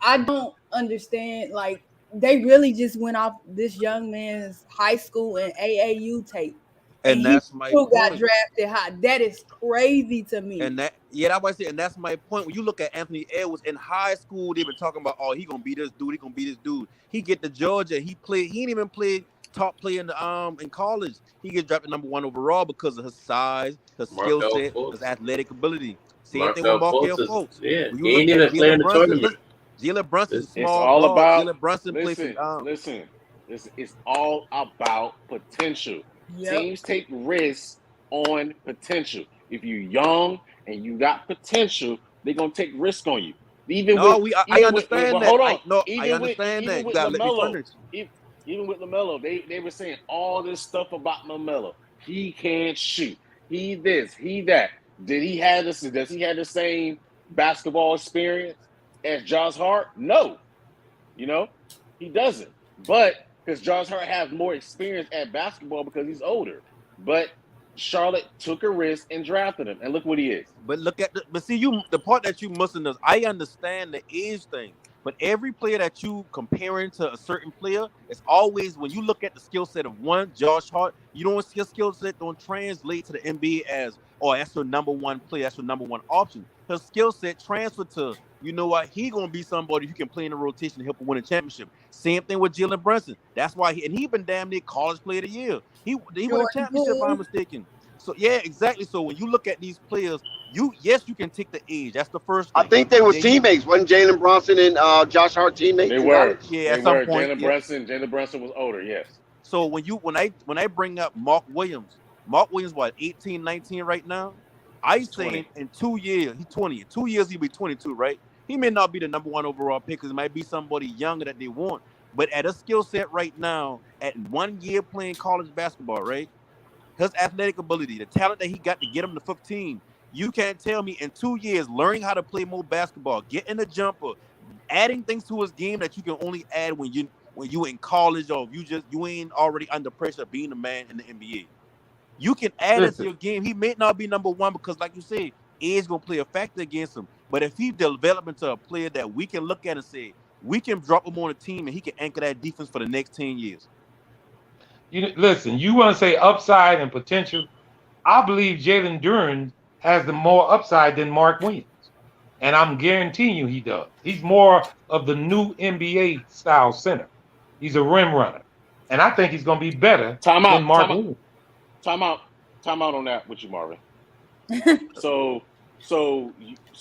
Speaker 9: I don't understand. Like, they really just went off this young man's high school and AAU tape.
Speaker 15: And that's my point.
Speaker 9: Got drafted high. That is crazy to me.
Speaker 15: And that's what I say. And that's my point. When you look at Anthony Edwards in high school, they've been talking about, he gonna be this dude. He gonna be this dude. He get to Georgia. He didn't even play top player in college. He gets drafted number 1 overall because of his size, his skill set, his athletic ability. Same thing with Markelle Fultz.
Speaker 14: Yeah, he ain't even playing the tournament.
Speaker 15: Jalen Brunson is small.
Speaker 11: It's all about.
Speaker 15: Jalen Brunson
Speaker 11: Listen. It's all about potential.
Speaker 9: Yep.
Speaker 11: Teams take risks on potential. If you're young and you got potential, they're gonna take risk on you.
Speaker 15: I understand that.
Speaker 11: Hold on.
Speaker 15: I understand that.
Speaker 11: Even with Lamelo, they were saying all this stuff about Lamelo. He can't shoot. He this. He that. Does he have the same basketball experience as Josh Hart? No. He doesn't. But because Josh Hart has more experience at basketball because he's older. But Charlotte took a risk and drafted him, and look what he is.
Speaker 15: But the part that you missing is, I understand the age thing, but every player that you comparing to a certain player, it's always, when you look at the skill set of one, Josh Hart, you don't see his skill set don't translate to the NBA as, that's your number one player, that's your number one option. His skill set transfer to, you know what, he gonna be somebody who can play in the rotation and help him win a championship. Same thing with Jalen Brunson. That's why he been damn near college player of the year. He won a championship, if I'm mistaken. So yeah, exactly. So when you look at these players, you can take the age. That's the first thing.
Speaker 2: I think they were teammates. Wasn't Jalen Brunson and Josh Hart teammates?
Speaker 11: They were.
Speaker 2: Yeah,
Speaker 15: at some point.
Speaker 11: Jalen Brunson was older. Yes.
Speaker 15: So when I bring up Mark Williams, what, 18, 19 right now? I say in 2 years, he's 20. In 2 years, he'll be 22, right? He may not be the number 1 overall pick because it might be somebody younger that they want. But at a skill set right now, at 1 year playing college basketball, right? His athletic ability, the talent that he got to get him to 15, You can't tell me in 2 years learning how to play more basketball, getting a jumper, adding things to his game that you can only add when you in college or if you ain't already under pressure of being a man in the NBA. You can add it to
Speaker 13: Listen,
Speaker 15: your game. He may not be number one because, like you said, age gonna play a factor against him. But if he develop into a player that we can look at and say we can drop him on a team and he can anchor that defense for the next 10 years.
Speaker 13: listen. You want to say upside and potential? I believe Jalen Duren has the more upside than Mark Williams, and I'm guaranteeing you he does. He's more of the new NBA style center. He's a rim runner, and I think he's going to be better
Speaker 11: Time
Speaker 13: than
Speaker 11: out.
Speaker 13: Mark
Speaker 11: Time out.
Speaker 13: Williams.
Speaker 11: Time out. Time out on that with you, Marvin. So,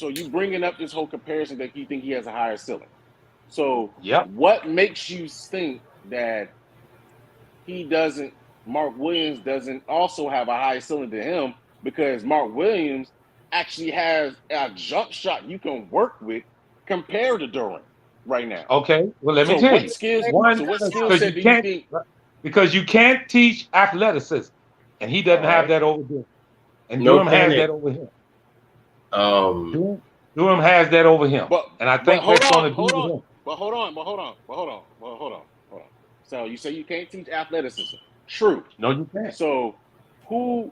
Speaker 11: you bringing up this whole comparison that you think he has a higher ceiling. So,
Speaker 13: Yep.
Speaker 11: what makes you think that Mark Williams doesn't also have a higher ceiling than him? Because Mark Williams actually has a jump shot you can work with compared to Durant right now.
Speaker 13: Okay. Well, let me
Speaker 11: So
Speaker 13: tell
Speaker 11: what
Speaker 13: you.
Speaker 11: skills?
Speaker 13: One,
Speaker 11: So what skill
Speaker 13: because
Speaker 11: set
Speaker 13: you
Speaker 11: do you
Speaker 13: can't
Speaker 11: think?
Speaker 13: because you can't teach athleticism, and he doesn't
Speaker 11: All
Speaker 13: have
Speaker 11: right.
Speaker 13: that over Durham, and
Speaker 14: No
Speaker 13: Durham has
Speaker 14: panic.
Speaker 13: that over him.
Speaker 14: Um,
Speaker 13: Durham has that over him,
Speaker 11: But
Speaker 13: and I
Speaker 11: but
Speaker 13: think
Speaker 11: hold
Speaker 13: that's going
Speaker 11: on,
Speaker 13: to be
Speaker 11: hold
Speaker 13: with
Speaker 11: on,
Speaker 13: him.
Speaker 11: but hold on. So you say you can't teach athleticism. True.
Speaker 13: No, you can't.
Speaker 11: So who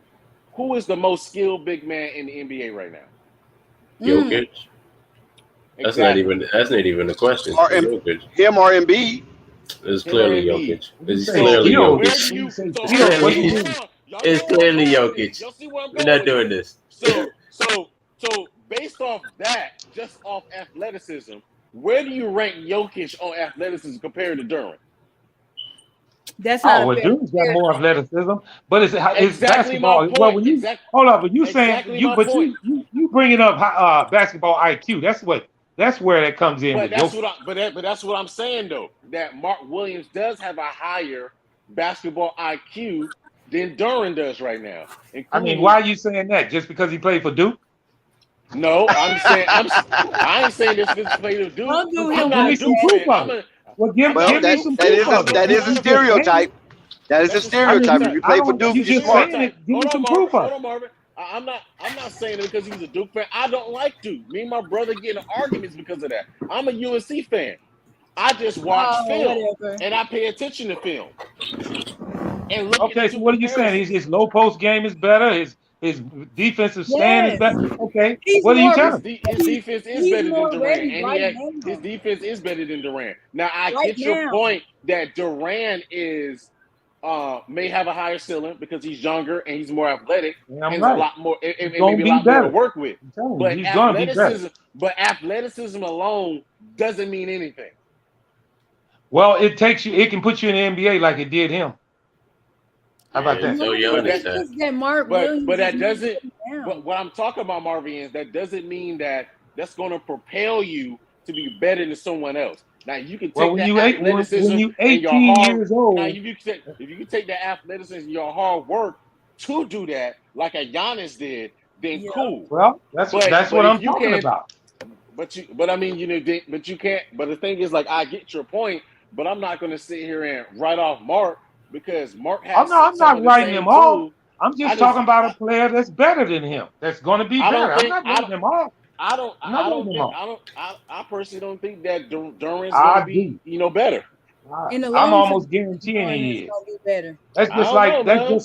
Speaker 11: is the most skilled big man in the NBA right now?
Speaker 14: Jokic. That's not even the question.
Speaker 2: Or
Speaker 14: Jokic.
Speaker 2: him or Embiid.
Speaker 14: It's
Speaker 11: Him or
Speaker 14: clearly
Speaker 11: Embiid?
Speaker 14: Jokic. It's
Speaker 13: say
Speaker 14: clearly
Speaker 13: skilled.
Speaker 11: Where
Speaker 14: Jokic.
Speaker 11: do you?
Speaker 13: Say
Speaker 11: So
Speaker 14: It's
Speaker 11: hold on,
Speaker 13: skilled. What do you
Speaker 14: clearly
Speaker 11: hold
Speaker 13: mean?
Speaker 11: on. Y'all
Speaker 14: it's
Speaker 11: know where I'm
Speaker 14: clearly
Speaker 11: going with this.
Speaker 14: Jokic.
Speaker 11: Y'all see where I'm
Speaker 14: We're
Speaker 11: going
Speaker 14: not
Speaker 11: with
Speaker 14: doing
Speaker 11: this.
Speaker 14: this.
Speaker 11: So based off that, just off athleticism, where do you rank Jokic on athleticism compared to Durant?
Speaker 9: That's not
Speaker 13: Oh,
Speaker 9: a
Speaker 13: well,
Speaker 9: fair
Speaker 13: Durham's got more
Speaker 9: comparison.
Speaker 13: athleticism, but it's
Speaker 11: Exactly my
Speaker 13: basketball. Well,
Speaker 11: point.
Speaker 13: when you hold up, when you saying
Speaker 11: Exactly my point.
Speaker 13: you bringing up basketball IQ. That's where that comes in
Speaker 11: But
Speaker 13: with
Speaker 11: that's
Speaker 13: Jokic.
Speaker 11: that's what I'm saying though. That Mark Williams does have a higher basketball IQ than Durant does right now.
Speaker 13: I mean,
Speaker 11: Including,
Speaker 13: why are you saying that? Just because he played for Duke?
Speaker 11: no, I'm saying I ain't saying this because play to Duke.
Speaker 9: Don't do
Speaker 11: I'm
Speaker 9: him
Speaker 13: Give
Speaker 11: not a
Speaker 13: me
Speaker 9: like
Speaker 13: some
Speaker 11: Duke
Speaker 9: that.
Speaker 13: proof
Speaker 11: fan.
Speaker 13: of it. Well, give
Speaker 2: Well,
Speaker 13: me
Speaker 11: Duke.
Speaker 13: some
Speaker 2: that
Speaker 13: proof
Speaker 2: is
Speaker 13: of it.
Speaker 11: I'm
Speaker 2: a
Speaker 11: not
Speaker 13: You just saying
Speaker 2: stereotype.
Speaker 13: it.
Speaker 2: That is a
Speaker 11: That's a
Speaker 13: I mean,
Speaker 2: stereotype. If
Speaker 11: stereotype.
Speaker 2: you
Speaker 13: I
Speaker 2: play for
Speaker 13: don't.
Speaker 11: That's
Speaker 2: Duke,
Speaker 13: You
Speaker 11: a
Speaker 2: you're
Speaker 13: just
Speaker 2: smart.
Speaker 13: saying
Speaker 11: stereotype.
Speaker 13: it. Give me some proof of
Speaker 11: Hold
Speaker 13: it.
Speaker 11: on, Marvin. I'm not saying it because he's a Duke fan. I don't like Duke. Me and my brother get in arguments because of that. I'm a UNC fan. I just watch
Speaker 9: Oh,
Speaker 11: film
Speaker 9: whatever.
Speaker 11: and I pay attention to film and look at the
Speaker 13: Okay, so
Speaker 11: two
Speaker 13: what are you saying? His,
Speaker 11: comparisons.
Speaker 13: his low post game is better. His defensive stand is
Speaker 9: Yes,
Speaker 13: better. Okay,
Speaker 9: he's
Speaker 13: what are you
Speaker 9: more
Speaker 13: telling me?
Speaker 11: His
Speaker 9: ready.
Speaker 11: defense is
Speaker 9: He's
Speaker 11: better than
Speaker 9: more
Speaker 11: Durant,
Speaker 9: ready
Speaker 11: and
Speaker 9: right
Speaker 11: his
Speaker 9: now.
Speaker 11: defense is better than Durant. Now I
Speaker 9: Right
Speaker 11: get your
Speaker 9: now.
Speaker 11: point that Durant may have a higher ceiling because he's younger and he's more athletic
Speaker 13: I'm
Speaker 11: and there's a
Speaker 13: right.
Speaker 11: lot more
Speaker 13: He's
Speaker 11: and
Speaker 13: gonna
Speaker 11: maybe a
Speaker 13: be
Speaker 11: lot more to
Speaker 13: better.
Speaker 11: work with.
Speaker 13: I'm telling you,
Speaker 11: But
Speaker 13: he's gonna be better.
Speaker 11: athleticism alone doesn't mean anything.
Speaker 13: Well, it can put you in the NBA like it did him. How
Speaker 14: Yeah,
Speaker 13: about
Speaker 14: he's
Speaker 13: that?
Speaker 14: so
Speaker 9: No,
Speaker 14: young
Speaker 9: it's
Speaker 14: this time.
Speaker 9: just that Mark
Speaker 11: But
Speaker 9: Williams is
Speaker 11: that
Speaker 9: not
Speaker 11: doesn't.
Speaker 9: sitting down.
Speaker 11: But what I'm talking about, Marvin, is that doesn't mean that that's going to propel you to be better than someone else. Now you can
Speaker 13: Well,
Speaker 11: take that
Speaker 13: when
Speaker 11: athleticism
Speaker 13: you
Speaker 11: and your
Speaker 13: 18
Speaker 11: hard.
Speaker 13: years
Speaker 11: Now
Speaker 13: old,
Speaker 11: if you can take that athleticism and your hard work to do that, like a Giannis did, then
Speaker 9: Yeah.
Speaker 11: cool.
Speaker 13: well, that's what
Speaker 11: If
Speaker 13: I'm
Speaker 11: you
Speaker 13: talking
Speaker 11: can,
Speaker 13: about.
Speaker 11: but I mean, but you can't. But the thing is, like, I get your point, but I'm not going to sit here and write off Mark because Mark has
Speaker 13: I'm
Speaker 11: some
Speaker 13: not
Speaker 11: of the
Speaker 13: writing him
Speaker 11: same
Speaker 13: off.
Speaker 11: tools.
Speaker 13: I'm just talking about a player that's better than him. That's going to be
Speaker 11: I
Speaker 13: better.
Speaker 11: don't
Speaker 13: I'm
Speaker 11: think
Speaker 13: not writing him off. I'm not
Speaker 11: I
Speaker 13: writing
Speaker 11: don't
Speaker 13: him
Speaker 11: think
Speaker 13: off.
Speaker 11: I personally don't think that Durant's going to
Speaker 13: I
Speaker 11: be
Speaker 13: do.
Speaker 11: better.
Speaker 9: In the
Speaker 13: I'm
Speaker 9: long term,
Speaker 13: almost guaranteeing
Speaker 9: Durant is
Speaker 13: he is.
Speaker 9: gonna be better.
Speaker 13: That's
Speaker 11: I
Speaker 13: just
Speaker 11: don't know,
Speaker 13: like
Speaker 11: man.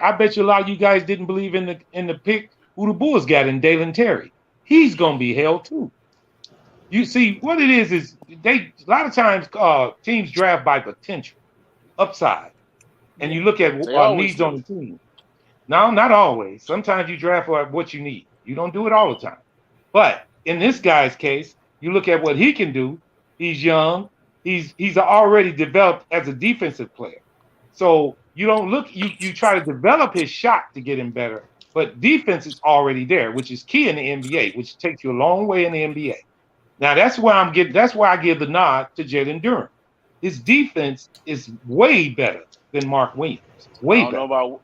Speaker 13: I bet you a lot of you guys didn't believe in the pick who the Bulls got in Dalen Terry. He's gonna be held too. You see what it is they a lot of times teams draft by potential, upside, and you look at
Speaker 11: They always
Speaker 13: needs on
Speaker 11: do.
Speaker 13: the team. No, not always. Sometimes you draft for what you need. You don't do it all the time. But in this guy's case, you look at what he can do. He's young. He's already developed as a defensive player. So you don't look you try to develop his shot to get him better, but defense is already there, which is key in the NBA, which takes you a long way in the NBA. Now that's why I give the nod to Jalen Duren. His defense is way better than Mark Williams.
Speaker 11: I
Speaker 13: Way
Speaker 11: don't know
Speaker 13: better.
Speaker 11: about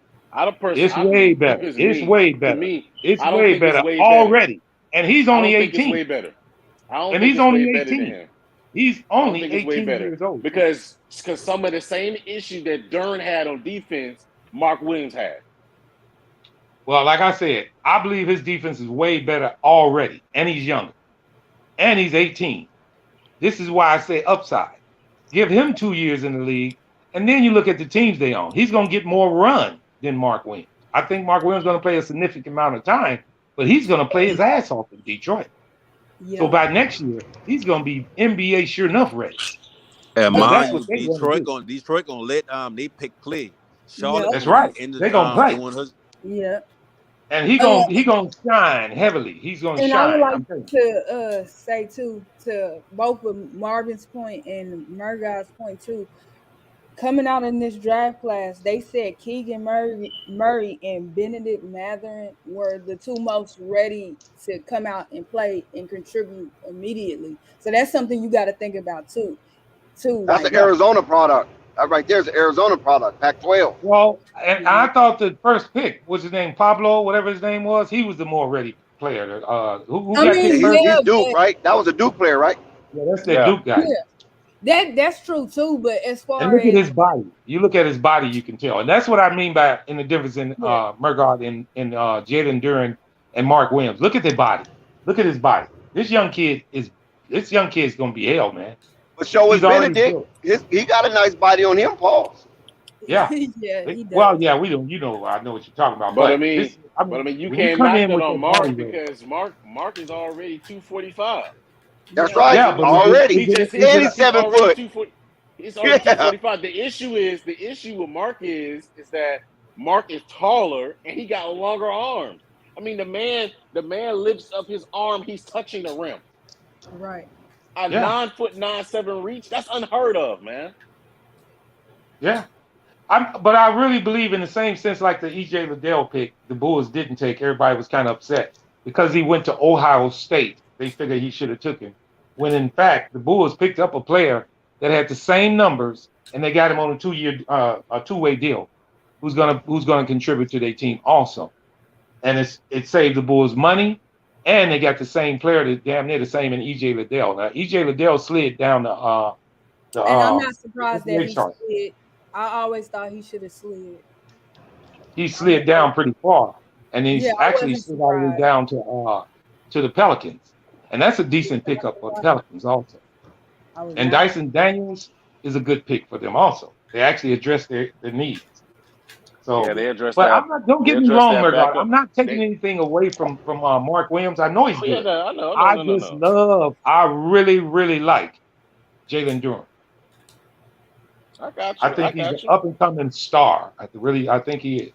Speaker 13: It's way better. It's way
Speaker 11: to
Speaker 13: better.
Speaker 11: me.
Speaker 13: It's
Speaker 11: I don't
Speaker 13: way
Speaker 11: think it's
Speaker 13: better
Speaker 11: way better.
Speaker 13: already. And he's
Speaker 11: I
Speaker 13: only
Speaker 11: don't think it's
Speaker 13: 18.
Speaker 11: way better. I don't
Speaker 13: And
Speaker 11: think
Speaker 13: he's
Speaker 11: it's way
Speaker 13: only
Speaker 11: better than
Speaker 13: 18.
Speaker 11: him.
Speaker 13: He's
Speaker 11: I don't
Speaker 13: only
Speaker 11: think it's way
Speaker 13: 18
Speaker 11: better
Speaker 13: years old.
Speaker 11: because some of the same issue that Durant had on defense, Mark Williams had.
Speaker 13: Well, like I said, I believe his defense is way better already, and he's younger, and he's 18. This is why I say upside. Give him 2 years in the league, and then you look at the teams they own. He's going to get more run than Mark Williams. I think Mark Williams is going to play a significant amount of time, but he's going to play his ass off in Detroit.
Speaker 9: Yeah.
Speaker 13: So by next year, he's going to be NBA sure enough ready.
Speaker 15: And
Speaker 13: Because
Speaker 15: mind
Speaker 13: that's
Speaker 15: you,
Speaker 13: what they want to do.
Speaker 15: Detroit gonna let they pick play. Charlotte
Speaker 13: That's
Speaker 15: gonna
Speaker 13: right.
Speaker 15: end
Speaker 13: They're gonna play.
Speaker 15: doing her.
Speaker 9: Yeah.
Speaker 13: And he gonna shine heavily. He's gonna
Speaker 9: And
Speaker 13: shine.
Speaker 9: I would like
Speaker 13: I'm telling you.
Speaker 9: to say too, to both with Marvin's point and Murgai's point too, coming out in this draft class, they said Keegan Murray and Benedict Mathurin were the two most ready to come out and play and contribute immediately. So that's something you got to think about too.
Speaker 2: That's an Arizona product. That right there's an Arizona product, Pac-12.
Speaker 13: Well, and I thought the first pick, what's his name, Pablo, whatever his name was, he was the more ready player. Who got picked first?
Speaker 2: He's Duke, right? That was a Duke player, right?
Speaker 13: Yeah, that's that Duke guy.
Speaker 9: Yeah. That's true too, but as far
Speaker 13: And look
Speaker 9: as
Speaker 13: at his body. You look at his body, you can tell. And that's what I mean by in the difference in Murgaard and Jalen Duren and Mark Williams. Look at their body. Look at his body. This young kid is gonna be hell, man.
Speaker 2: But so is Benedict. He got a nice body on him, Paul.
Speaker 13: Yeah.
Speaker 9: Yeah, he does.
Speaker 13: Well, yeah, we don't. You know, I know what you're talking about.
Speaker 11: But I
Speaker 13: But
Speaker 11: mean, you
Speaker 13: when
Speaker 11: can't
Speaker 13: come
Speaker 11: knock
Speaker 13: in
Speaker 11: it
Speaker 13: with
Speaker 11: on
Speaker 13: that body
Speaker 11: Mark
Speaker 13: weight-
Speaker 11: because Mark is already 245.
Speaker 2: That's right.
Speaker 13: Yeah, but
Speaker 2: already.
Speaker 11: He just,
Speaker 2: and he's 7 foot.
Speaker 11: He's already 245. The issue with Mark is that Mark is taller and he got longer arms. I mean, the man lifts up his arm, he's touching the rim.
Speaker 9: Right.
Speaker 11: A 9 foot 9'7" reach, that's unheard of, man.
Speaker 13: Yeah. But I really believe in the same sense like the E.J. Liddell pick, the Bulls didn't take. Everybody was kind of upset because he went to Ohio State. They figured he should have took him. When in fact, the Bulls picked up a player that had the same numbers and they got him on a two-way deal who's gonna contribute to their team also. And it saved the Bulls money, and they got the same player that damn near the same in E.J. Liddell. Now E.J. Liddell slid down the
Speaker 9: and I'm not surprised that he
Speaker 13: chart.
Speaker 9: slid. I always thought he should have slid.
Speaker 13: He slid down pretty far, and he's
Speaker 9: I
Speaker 13: actually
Speaker 9: wasn't
Speaker 13: slid all the way down to the Pelicans, and that's a decent pickup for the Pelicans also. And Dyson Daniels is a good pick for them also. They actually address their needs. So,
Speaker 11: yeah, they addressed
Speaker 13: but
Speaker 11: that.
Speaker 13: Don't get me wrong, Murdoch. I'm not taking anything away from Mark Williams. I know he's good.
Speaker 11: Yeah, I
Speaker 13: I really, really like Jalen Duren.
Speaker 11: I got you.
Speaker 13: I think he's an up and coming star. I think he is.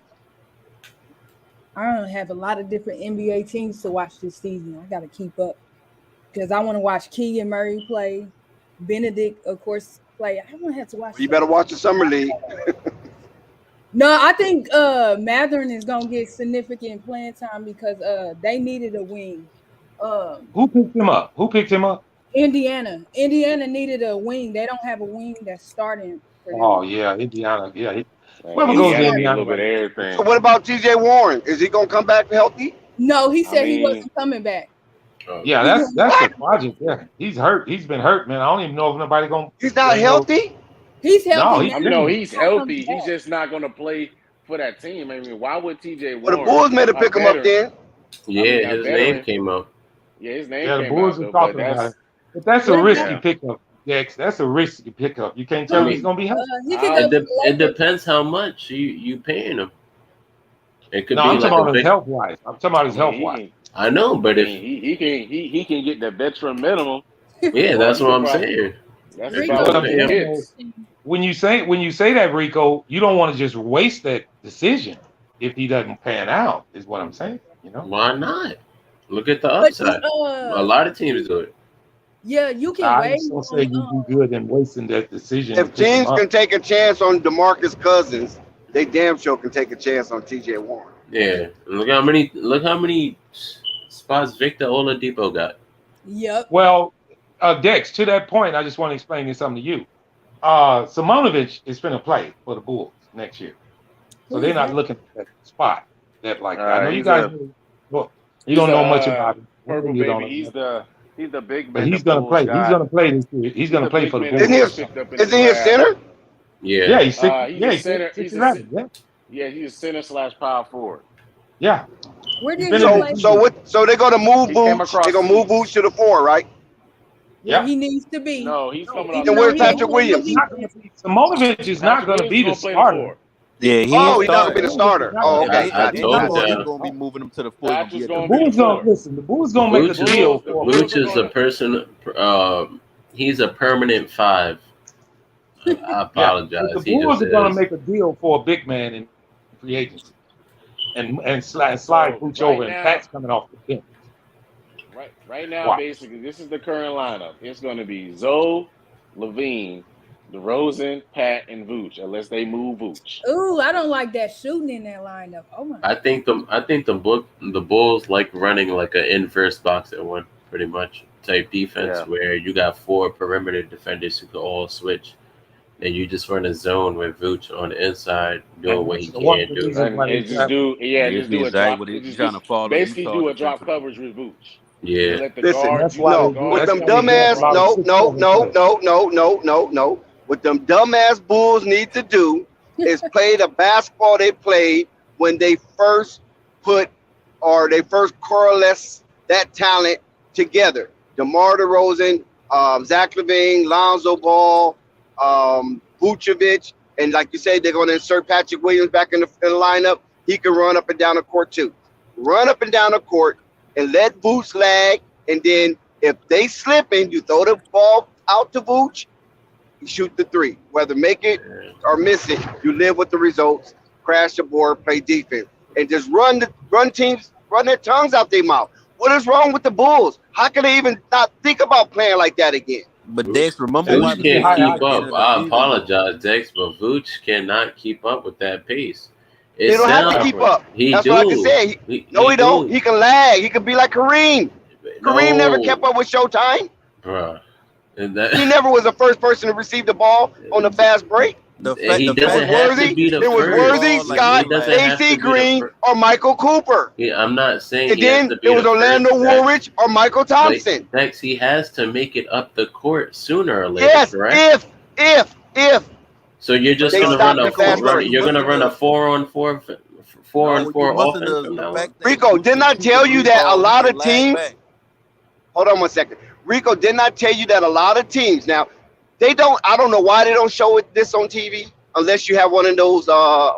Speaker 9: I don't have a lot of different NBA teams to watch this season. I got to keep up because I want to watch Keegan Murray play, Benedict, of course, play. I don't have to watch.
Speaker 2: You better watch the summer league.
Speaker 9: No, I think Mathurin is gonna get significant playing time because they needed a wing.
Speaker 13: Who picked him up? Indiana.
Speaker 9: Indiana needed a wing. They don't have a wing that's starting for them.
Speaker 13: Oh yeah, Indiana. Yeah. Whoever goes to Indiana.
Speaker 2: So what about TJ Warren? Is he gonna come back healthy?
Speaker 9: No, he said he wasn't coming back.
Speaker 13: Yeah, that's the project. Yeah, he's hurt. He's been hurt, man. I don't even know if nobody gonna.
Speaker 2: He's not healthy.
Speaker 9: He's healthy.
Speaker 11: He's healthy. He's just not going to play for that team. I mean, why would TJ Warren?
Speaker 2: Well, the Bulls made to pick him up then.
Speaker 14: Yeah, his name came up.
Speaker 11: Yeah, his name
Speaker 13: the
Speaker 11: came
Speaker 13: Bulls
Speaker 11: out.
Speaker 13: are talking about it. But that's a risky pickup, Dex. That's a risky pickup. You can't tell me he's going to be healthy.
Speaker 14: It depends how much you paying him. It could be
Speaker 13: I'm
Speaker 14: like
Speaker 13: talking about his health wise.
Speaker 14: I know, but if
Speaker 11: he can get the veteran minimum.
Speaker 14: Yeah, that's what I'm saying.
Speaker 11: That's
Speaker 13: when you say that, Rico, you don't want to just waste that decision if he doesn't pan out. Is what I'm saying. You know
Speaker 14: why not? Look at the upside. A lot of teams do it.
Speaker 9: Yeah, you can
Speaker 13: I
Speaker 9: wait.
Speaker 13: don't say you do good in wasting that decision.
Speaker 2: If teams can take a chance on DeMarcus Cousins, they damn sure can take a chance on TJ Warren.
Speaker 14: Yeah, look how many spots Victor Oladipo got.
Speaker 9: Yep.
Speaker 13: Well, Dex, to that point, I just want to explain something to you. Simonovic is going to play for the Bulls next year, so they're not looking at that spot. I know you guys. You don't know much about him.
Speaker 11: Purple baby, he's the big man.
Speaker 13: But he's going to play. He's going to play this year. He's going to play for the Bulls.
Speaker 2: Isn't he a center?
Speaker 13: Yeah, he's
Speaker 11: a center.
Speaker 13: he's
Speaker 11: He's a center / power forward.
Speaker 13: Yeah.
Speaker 9: Where
Speaker 13: He's
Speaker 9: did
Speaker 13: been
Speaker 9: he
Speaker 13: in
Speaker 2: So
Speaker 13: the
Speaker 9: play?
Speaker 2: so
Speaker 13: league.
Speaker 2: what? So they're gonna move
Speaker 11: He came
Speaker 2: Vooch.
Speaker 11: across
Speaker 2: They're
Speaker 11: the
Speaker 2: gonna move
Speaker 11: seas.
Speaker 2: Vooch to the 4, right?
Speaker 9: Where
Speaker 13: Yep.
Speaker 9: he needs to be.
Speaker 11: No, he's coming off
Speaker 9: Even
Speaker 11: the
Speaker 2: And
Speaker 9: though
Speaker 2: where's
Speaker 9: he ain't
Speaker 11: bench.
Speaker 2: Patrick
Speaker 9: playing no
Speaker 13: He's
Speaker 2: Williams?
Speaker 13: not going to
Speaker 9: defense.
Speaker 13: be. Simonovic is not
Speaker 11: Patrick
Speaker 13: going to
Speaker 11: Williams
Speaker 13: be
Speaker 11: is
Speaker 13: the
Speaker 11: gonna play the
Speaker 13: starter.
Speaker 11: 4.
Speaker 15: Yeah, he ain't
Speaker 2: Oh, he's not gonna be the
Speaker 15: starting.
Speaker 13: Simonovic is
Speaker 2: starter.
Speaker 13: not
Speaker 2: Oh,
Speaker 13: going to be
Speaker 2: okay,
Speaker 13: the
Speaker 14: I
Speaker 15: I,
Speaker 13: starter.
Speaker 2: gotcha,
Speaker 15: and
Speaker 14: told
Speaker 15: he
Speaker 2: gotcha.
Speaker 15: said he
Speaker 14: y'all,
Speaker 15: gonna be moving him to the 4. He gonna be
Speaker 11: Patrick's
Speaker 15: at the
Speaker 11: gonna
Speaker 13: The
Speaker 11: be the
Speaker 13: Bulls
Speaker 15: bench.
Speaker 13: don't
Speaker 11: 4.
Speaker 13: listen. The Bulls gonna make a
Speaker 11: The
Speaker 13: deal
Speaker 11: Bulls, the
Speaker 13: for a
Speaker 11: Bulls
Speaker 13: big
Speaker 11: are
Speaker 14: Vooch is a
Speaker 11: gonna.
Speaker 14: person. He's a permanent 5. I
Speaker 13: yeah. The
Speaker 14: apologize. He just
Speaker 13: Bulls are gonna
Speaker 14: is.
Speaker 13: make a deal for a big man in free agency and slide
Speaker 11: So
Speaker 13: Booch over and Pat's coming off the bench.
Speaker 11: right now,
Speaker 13: Watch.
Speaker 11: basically, this is the current lineup. It's gonna be Zoe, Levine, DeRozan, Pat, and Vooch, unless they move Vooch.
Speaker 9: Ooh, I don't like that shooting in that lineup. Oh my
Speaker 14: I think the Bulls like running like an inverse box at one pretty much type defense
Speaker 11: Yeah.
Speaker 14: where you got 4 perimeter defenders who can all switch, and you just run a zone with Vooch on the inside doing what he
Speaker 13: That's one of
Speaker 14: can
Speaker 13: the
Speaker 14: do.
Speaker 13: reasons
Speaker 11: And
Speaker 13: why they
Speaker 11: just
Speaker 13: drafted.
Speaker 11: just
Speaker 15: Basically,
Speaker 11: do a
Speaker 15: exactly
Speaker 11: drop.
Speaker 15: what he's
Speaker 11: Just
Speaker 15: trying to follow
Speaker 11: basically
Speaker 15: Esau
Speaker 11: do a drop
Speaker 15: defensively.
Speaker 11: coverage with Vooch.
Speaker 14: Yeah,
Speaker 11: Let the
Speaker 2: Listen,
Speaker 13: And
Speaker 11: guard
Speaker 13: that's
Speaker 11: do what
Speaker 13: why
Speaker 11: the
Speaker 2: no,
Speaker 13: they do.
Speaker 2: with
Speaker 11: guard
Speaker 13: That's
Speaker 2: them
Speaker 11: do.
Speaker 13: why they draft a
Speaker 2: dumbass,
Speaker 13: lot of
Speaker 2: no,
Speaker 13: 6'7" players.
Speaker 2: no. What them dumbass Bulls need to do is play the basketball they played when they first put or they first coalesce that talent together. DeMar DeRozan, Zach LaVine, Lonzo Ball, Vucevic, and like you said, they're going to insert Patrick Williams back in the lineup. He can run up and down the court too. Run up and down the court and let Vooch lag, and then if they slipping, you throw the ball out to Vooch, you shoot the 3. Whether make it or miss it, you live with the results. Crash the board, play defense, and just run teams, run their tongues out their mouth. What is wrong with the Bulls? How can they even not think about playing like that again?
Speaker 15: But Dex, remember
Speaker 13: That
Speaker 15: why
Speaker 14: Vooch
Speaker 15: we
Speaker 13: used to be
Speaker 14: can't
Speaker 15: saying
Speaker 13: high
Speaker 15: at
Speaker 14: keep
Speaker 15: the
Speaker 13: octane.
Speaker 15: beginning
Speaker 14: up.
Speaker 15: of the
Speaker 14: I
Speaker 15: season though?
Speaker 14: apologize, Dex, but Vooch cannot keep up with that pace.
Speaker 2: They
Speaker 14: It
Speaker 2: don't have to
Speaker 14: sounds
Speaker 2: keep up.
Speaker 14: he
Speaker 2: That's what I can
Speaker 14: do.
Speaker 2: say. No,
Speaker 14: He
Speaker 2: he don't.
Speaker 14: do.
Speaker 2: He can lag. He can be like Kareem. Kareem never kept
Speaker 14: No,
Speaker 2: up with Showtime.
Speaker 14: bruh. And
Speaker 2: He
Speaker 14: that
Speaker 2: never was the first person to receive the ball on the fast break.
Speaker 14: he
Speaker 15: The
Speaker 2: It was
Speaker 15: fact
Speaker 14: doesn't
Speaker 15: that
Speaker 14: have to
Speaker 15: he
Speaker 2: Worthy.
Speaker 14: be
Speaker 15: can
Speaker 14: the
Speaker 2: It was
Speaker 15: distribute the
Speaker 14: first.
Speaker 2: Worthy,
Speaker 15: ball like
Speaker 2: Scott,
Speaker 14: He doesn't
Speaker 15: Lag.
Speaker 14: have
Speaker 2: AC
Speaker 14: to be the
Speaker 2: Green,
Speaker 14: first.
Speaker 2: or Michael Cooper.
Speaker 14: I'm not saying
Speaker 2: And
Speaker 14: he has
Speaker 2: then
Speaker 14: to
Speaker 2: it
Speaker 14: be
Speaker 2: was
Speaker 14: the
Speaker 2: Orlando
Speaker 14: first.
Speaker 2: Woolrich or Michael
Speaker 14: But
Speaker 2: Thompson.
Speaker 14: Dex, he has to make it up the court sooner or later,
Speaker 2: Yes,
Speaker 14: correct?
Speaker 2: if
Speaker 14: So you're
Speaker 15: But
Speaker 14: just
Speaker 2: they
Speaker 14: gonna
Speaker 15: no,
Speaker 14: run
Speaker 2: stop
Speaker 14: a
Speaker 2: the
Speaker 15: Rico,
Speaker 14: four,
Speaker 2: fast
Speaker 14: run.
Speaker 2: break.
Speaker 15: you
Speaker 14: You're gonna
Speaker 15: missing
Speaker 14: run a
Speaker 15: the
Speaker 14: 4-on-4, four on
Speaker 15: no, you
Speaker 14: four
Speaker 15: missing
Speaker 14: offense from
Speaker 15: the
Speaker 14: now on.
Speaker 15: fact that
Speaker 2: Rico,
Speaker 15: Vooch
Speaker 2: didn't
Speaker 15: can
Speaker 2: I
Speaker 15: shoot the
Speaker 2: tell you
Speaker 15: 3
Speaker 2: that a
Speaker 15: ball. He
Speaker 2: lot
Speaker 15: can
Speaker 2: of
Speaker 15: lag
Speaker 2: teams?
Speaker 15: back.
Speaker 2: Hold on one second. Rico, didn't I tell you that a lot of teams now they don't? I don't know why they don't show this on TV unless you have one of those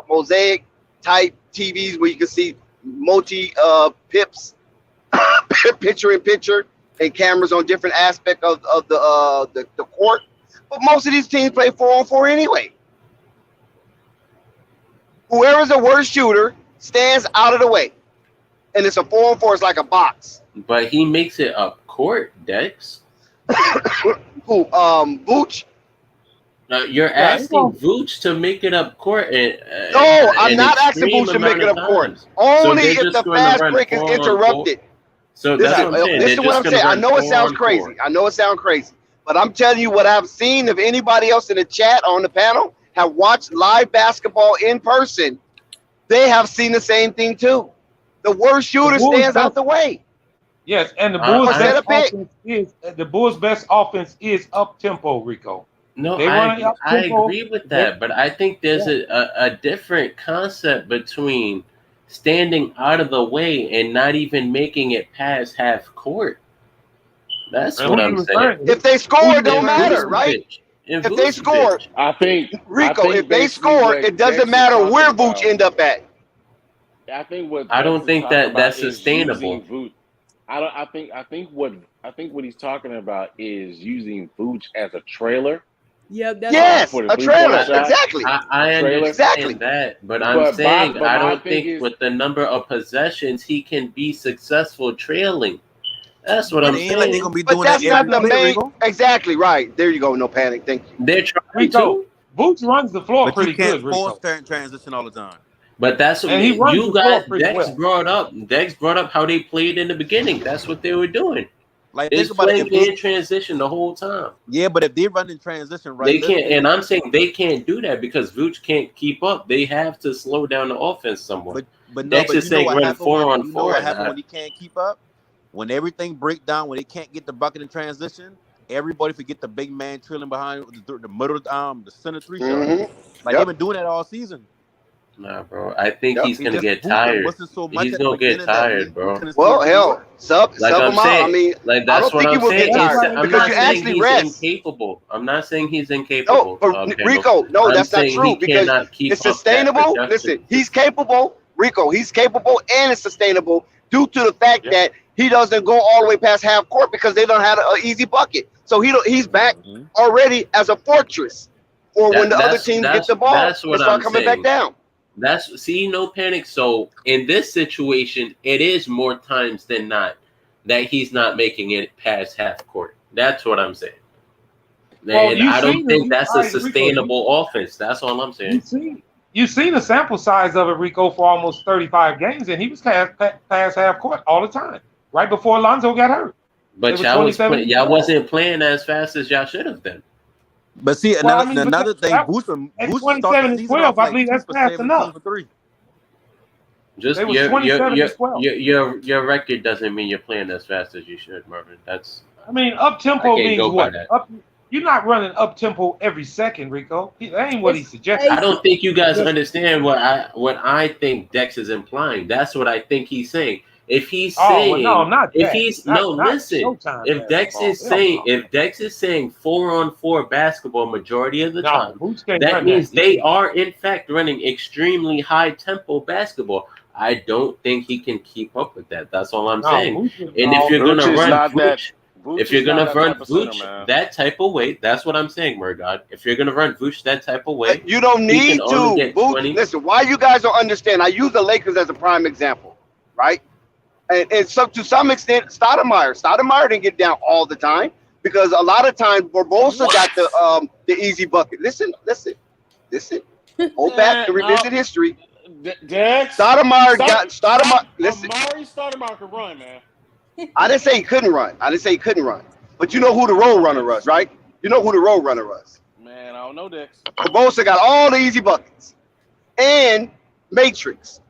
Speaker 2: mosaic type TVs where you can see multi pips, picture in picture, and cameras on different aspect of the court. But most of these teams play 4-on-4 anyway. Whoever's the worst shooter stands out of the way, and it's a 4-on-4. It's like a box.
Speaker 14: But he makes it up court, Dex.
Speaker 2: Who? Vooch?
Speaker 14: Now you're
Speaker 13: Yeah, he
Speaker 14: asking
Speaker 13: won't.
Speaker 14: Vooch to make it up court
Speaker 2: No, I'm
Speaker 14: an
Speaker 2: not asking
Speaker 14: extreme
Speaker 2: Vooch to make
Speaker 14: amount
Speaker 2: it
Speaker 14: of
Speaker 2: up court.
Speaker 14: times. So
Speaker 2: Only
Speaker 14: they're
Speaker 2: if
Speaker 14: just
Speaker 2: the
Speaker 14: going to
Speaker 2: fast
Speaker 14: run
Speaker 2: break is
Speaker 14: 4-on-4.
Speaker 2: interrupted.
Speaker 14: So that's
Speaker 2: Listen,
Speaker 14: what I'm saying. They're
Speaker 2: listen what
Speaker 14: just
Speaker 2: I'm
Speaker 14: going to
Speaker 2: saying. I
Speaker 14: run
Speaker 2: know it sounds
Speaker 14: 4-on-4.
Speaker 2: crazy. I know it sounds crazy. But I'm telling you what I've seen. If anybody else in the chat on the panel have watched live basketball in person, they have seen the same thing too. The worst
Speaker 13: The
Speaker 2: shooter
Speaker 13: Bulls'
Speaker 2: stands out
Speaker 13: best,
Speaker 2: the way.
Speaker 13: yes, and the
Speaker 2: I'm
Speaker 13: Bulls'
Speaker 2: gonna set
Speaker 13: best
Speaker 2: a pick.
Speaker 13: offense is up tempo. Rico,
Speaker 14: No,
Speaker 13: they run it up
Speaker 14: I
Speaker 13: tempo.
Speaker 14: agree with
Speaker 13: They
Speaker 14: that, but I think there's
Speaker 13: yeah.
Speaker 14: a different concept between standing out of the way and not even making it past half court. That's
Speaker 13: And
Speaker 14: what
Speaker 13: who you
Speaker 14: I'm saying.
Speaker 13: referring?
Speaker 2: If they score,
Speaker 13: Who
Speaker 2: it
Speaker 13: you
Speaker 2: don't
Speaker 14: And
Speaker 13: referring
Speaker 2: matter,
Speaker 13: to?
Speaker 2: right?
Speaker 14: Vucevic. And
Speaker 2: If they score,
Speaker 14: Vucevic.
Speaker 11: I
Speaker 2: Rico,
Speaker 11: think
Speaker 2: if they
Speaker 11: basically
Speaker 2: score, it
Speaker 11: what
Speaker 2: doesn't
Speaker 11: Dex is
Speaker 2: matter
Speaker 11: talking
Speaker 2: where Vooch
Speaker 11: about.
Speaker 2: end up at.
Speaker 11: I think what
Speaker 14: I
Speaker 11: Dex
Speaker 14: don't
Speaker 11: is
Speaker 14: think
Speaker 11: talking
Speaker 14: that
Speaker 11: about
Speaker 14: that's
Speaker 11: is
Speaker 14: sustainable.
Speaker 11: using Vooch. I think what he's talking about is using Vooch as a trailer
Speaker 9: Yep, that's what.
Speaker 2: Yes,
Speaker 11: for the
Speaker 2: a
Speaker 11: 3-point
Speaker 2: trailer.
Speaker 11: shot.
Speaker 2: Exactly.
Speaker 14: I
Speaker 11: A trailer.
Speaker 2: Exactly.
Speaker 14: understand that, but I'm
Speaker 11: But
Speaker 14: saying I
Speaker 11: my
Speaker 14: don't
Speaker 11: thing
Speaker 14: think
Speaker 11: is
Speaker 14: with the number of possessions he can be successful trailing. That's what
Speaker 15: But
Speaker 14: I'm
Speaker 15: it ain't like they're
Speaker 14: saying.
Speaker 15: gonna be
Speaker 2: But
Speaker 15: doing that
Speaker 2: that's not
Speaker 15: every
Speaker 2: the
Speaker 15: play,
Speaker 2: main.
Speaker 15: Rico.
Speaker 2: Exactly right. There you go. No panic. Thank you.
Speaker 14: They're trying
Speaker 13: Rico,
Speaker 14: to,
Speaker 13: Vooch runs the floor
Speaker 15: But you
Speaker 13: pretty
Speaker 15: can't
Speaker 13: good,
Speaker 15: force
Speaker 13: Rico,
Speaker 15: transition all the time.
Speaker 14: but that's what
Speaker 13: and he runs
Speaker 14: you
Speaker 13: the floor
Speaker 14: guys.
Speaker 13: pretty well.
Speaker 14: Dex brought up how they played in the beginning. That's what they were doing.
Speaker 15: Like think
Speaker 14: It's
Speaker 15: about it.
Speaker 14: playing
Speaker 15: If they
Speaker 14: in transition the whole time.
Speaker 15: but if they run in transition, right?
Speaker 14: They
Speaker 15: Let's
Speaker 14: can't,
Speaker 15: say
Speaker 14: and I'm saying they can't do that because Vooch can't keep up. They have to slow down the offense somewhat.
Speaker 15: but no,
Speaker 14: Dex
Speaker 15: but
Speaker 14: is
Speaker 15: you know
Speaker 14: saying
Speaker 15: what
Speaker 14: run
Speaker 15: happened when
Speaker 14: 4-on-4.
Speaker 15: he can't keep up? When everything break down, when they can't get the bucket in transition, everybody forget the big man trailing behind the middle, the center 3 shot.
Speaker 2: Mm-hmm.
Speaker 15: Like they've
Speaker 2: Yep.
Speaker 15: been doing that all season.
Speaker 14: Nah, bro. I think
Speaker 2: Yep.
Speaker 14: he's
Speaker 15: He
Speaker 14: gonna
Speaker 15: just
Speaker 14: get
Speaker 15: boosting
Speaker 14: tired.
Speaker 15: Winston so much
Speaker 14: He's
Speaker 15: at the
Speaker 14: gonna get
Speaker 15: beginning that
Speaker 14: tired,
Speaker 15: we
Speaker 14: bro.
Speaker 15: couldn't see
Speaker 2: Well,
Speaker 15: what he was
Speaker 2: hell,
Speaker 15: doing.
Speaker 14: Like
Speaker 2: sub
Speaker 14: I'm
Speaker 2: him out. I
Speaker 14: saying,
Speaker 2: mean,
Speaker 14: like
Speaker 2: I
Speaker 14: that's
Speaker 2: don't
Speaker 14: what
Speaker 2: think he
Speaker 14: I'm
Speaker 2: will get
Speaker 14: saying.
Speaker 9: That's
Speaker 14: He's.
Speaker 9: why
Speaker 2: tired
Speaker 9: he
Speaker 14: I'm
Speaker 2: because
Speaker 14: not
Speaker 2: you
Speaker 9: trying
Speaker 14: saying
Speaker 2: actually
Speaker 14: he's
Speaker 2: rest.
Speaker 14: incapable. I'm not saying he's
Speaker 2: No,
Speaker 14: incapable,
Speaker 2: but
Speaker 14: Kendall.
Speaker 2: Rico, no,
Speaker 14: I'm
Speaker 2: that's not
Speaker 14: saying he
Speaker 2: true because
Speaker 14: cannot keep
Speaker 2: it's
Speaker 14: up that
Speaker 2: sustainable.
Speaker 14: production.
Speaker 2: Listen, he's capable, Rico. He's capable and it's sustainable due to the fact
Speaker 13: Yeah.
Speaker 2: that he doesn't go all the way past half court because they don't have an easy bucket. So he's back
Speaker 15: Mhm.
Speaker 2: already as a fortress for when
Speaker 14: That
Speaker 2: the other
Speaker 14: that's
Speaker 2: team get
Speaker 14: that's
Speaker 2: the ball
Speaker 14: that's
Speaker 2: and
Speaker 14: what
Speaker 2: start
Speaker 14: I'm
Speaker 2: coming back
Speaker 14: saying.
Speaker 2: down.
Speaker 14: That's see, no panic. So in this situation, it is more times than not that he's not making it past half court. That's what I'm saying.
Speaker 13: Well,
Speaker 14: And
Speaker 13: you
Speaker 14: I don't
Speaker 13: seen the
Speaker 14: think that's
Speaker 13: all
Speaker 14: a
Speaker 13: right, Rico.
Speaker 14: sustainable offense. That's all I'm saying.
Speaker 13: You seen the sample size of it, Rico, for almost 35 games, and he was past half court all the time, right before Lonzo got hurt. It
Speaker 14: But
Speaker 13: was
Speaker 14: y'all was
Speaker 13: 27
Speaker 14: play,
Speaker 13: and
Speaker 14: y'all
Speaker 13: 12.
Speaker 14: wasn't playing as fast as y'all should have been.
Speaker 15: But see,
Speaker 13: Well, I
Speaker 15: another
Speaker 13: mean, but
Speaker 15: another thing,
Speaker 13: that at
Speaker 15: Boost start the
Speaker 13: 27 and
Speaker 15: season
Speaker 13: 12,
Speaker 15: off
Speaker 13: I
Speaker 15: like
Speaker 13: believe
Speaker 15: 2
Speaker 13: that's
Speaker 15: for
Speaker 13: fast
Speaker 15: 17
Speaker 13: enough.
Speaker 15: for 3.
Speaker 14: Just
Speaker 13: They was 27 and 12.
Speaker 14: your record doesn't mean you're playing as fast as you should, Marvin. That's
Speaker 13: I mean, up
Speaker 14: I
Speaker 13: tempo
Speaker 14: can't
Speaker 13: means
Speaker 14: go by
Speaker 13: what?
Speaker 14: that.
Speaker 13: You're not running up tempo every second, Rico. That ain't what he
Speaker 9: It's
Speaker 13: suggested.
Speaker 14: I don't think you guys
Speaker 13: Just-
Speaker 14: understand what I think Dex is implying. That's what I think he's saying. If he's
Speaker 13: Oh well, no,
Speaker 14: saying
Speaker 13: not
Speaker 14: if
Speaker 13: that.
Speaker 14: he's
Speaker 13: Not
Speaker 14: no
Speaker 13: not
Speaker 14: listen,
Speaker 13: Showtime
Speaker 14: if Dex
Speaker 13: basketball.
Speaker 14: is
Speaker 13: Hell
Speaker 14: saying
Speaker 13: no.
Speaker 14: if Dex is saying 4-on-4 basketball majority of the
Speaker 13: No,
Speaker 14: time,
Speaker 13: Boots can't
Speaker 14: that
Speaker 13: run that.
Speaker 14: means they are in fact running extremely high tempo basketball. I don't think he can keep up with that. That's all I'm
Speaker 13: No,
Speaker 14: saying.
Speaker 13: Boots
Speaker 14: And if you're
Speaker 11: Vooch
Speaker 14: gonna
Speaker 11: is
Speaker 14: run
Speaker 11: not that.
Speaker 14: Vooch,
Speaker 11: Vooch
Speaker 14: if you're
Speaker 11: is not
Speaker 14: gonna
Speaker 11: that
Speaker 14: run
Speaker 11: type of center,
Speaker 14: Vooch
Speaker 11: man.
Speaker 14: that type of way, that's what I'm saying, Murgod. If you're gonna run Vooch that type of way,
Speaker 2: You don't
Speaker 14: he can
Speaker 2: need
Speaker 14: only
Speaker 2: to.
Speaker 14: get
Speaker 2: Boots,
Speaker 14: 20.
Speaker 2: listen, why you guys don't understand? I use the Lakers as a prime example, right? And so to some extent, Stoudemire didn't get down all the time because a lot of times Barbosa got the easy bucket. Listen. Hold back and revisit history.
Speaker 11: Dex.
Speaker 2: Stoudemire. Listen,
Speaker 11: Amari Stoudemire can run, man.
Speaker 2: I didn't say he couldn't run. But you know who the road runner was, right? You know who the road runner was.
Speaker 11: Man, I don't know, Dex.
Speaker 2: Barbosa got all the easy buckets and Matrix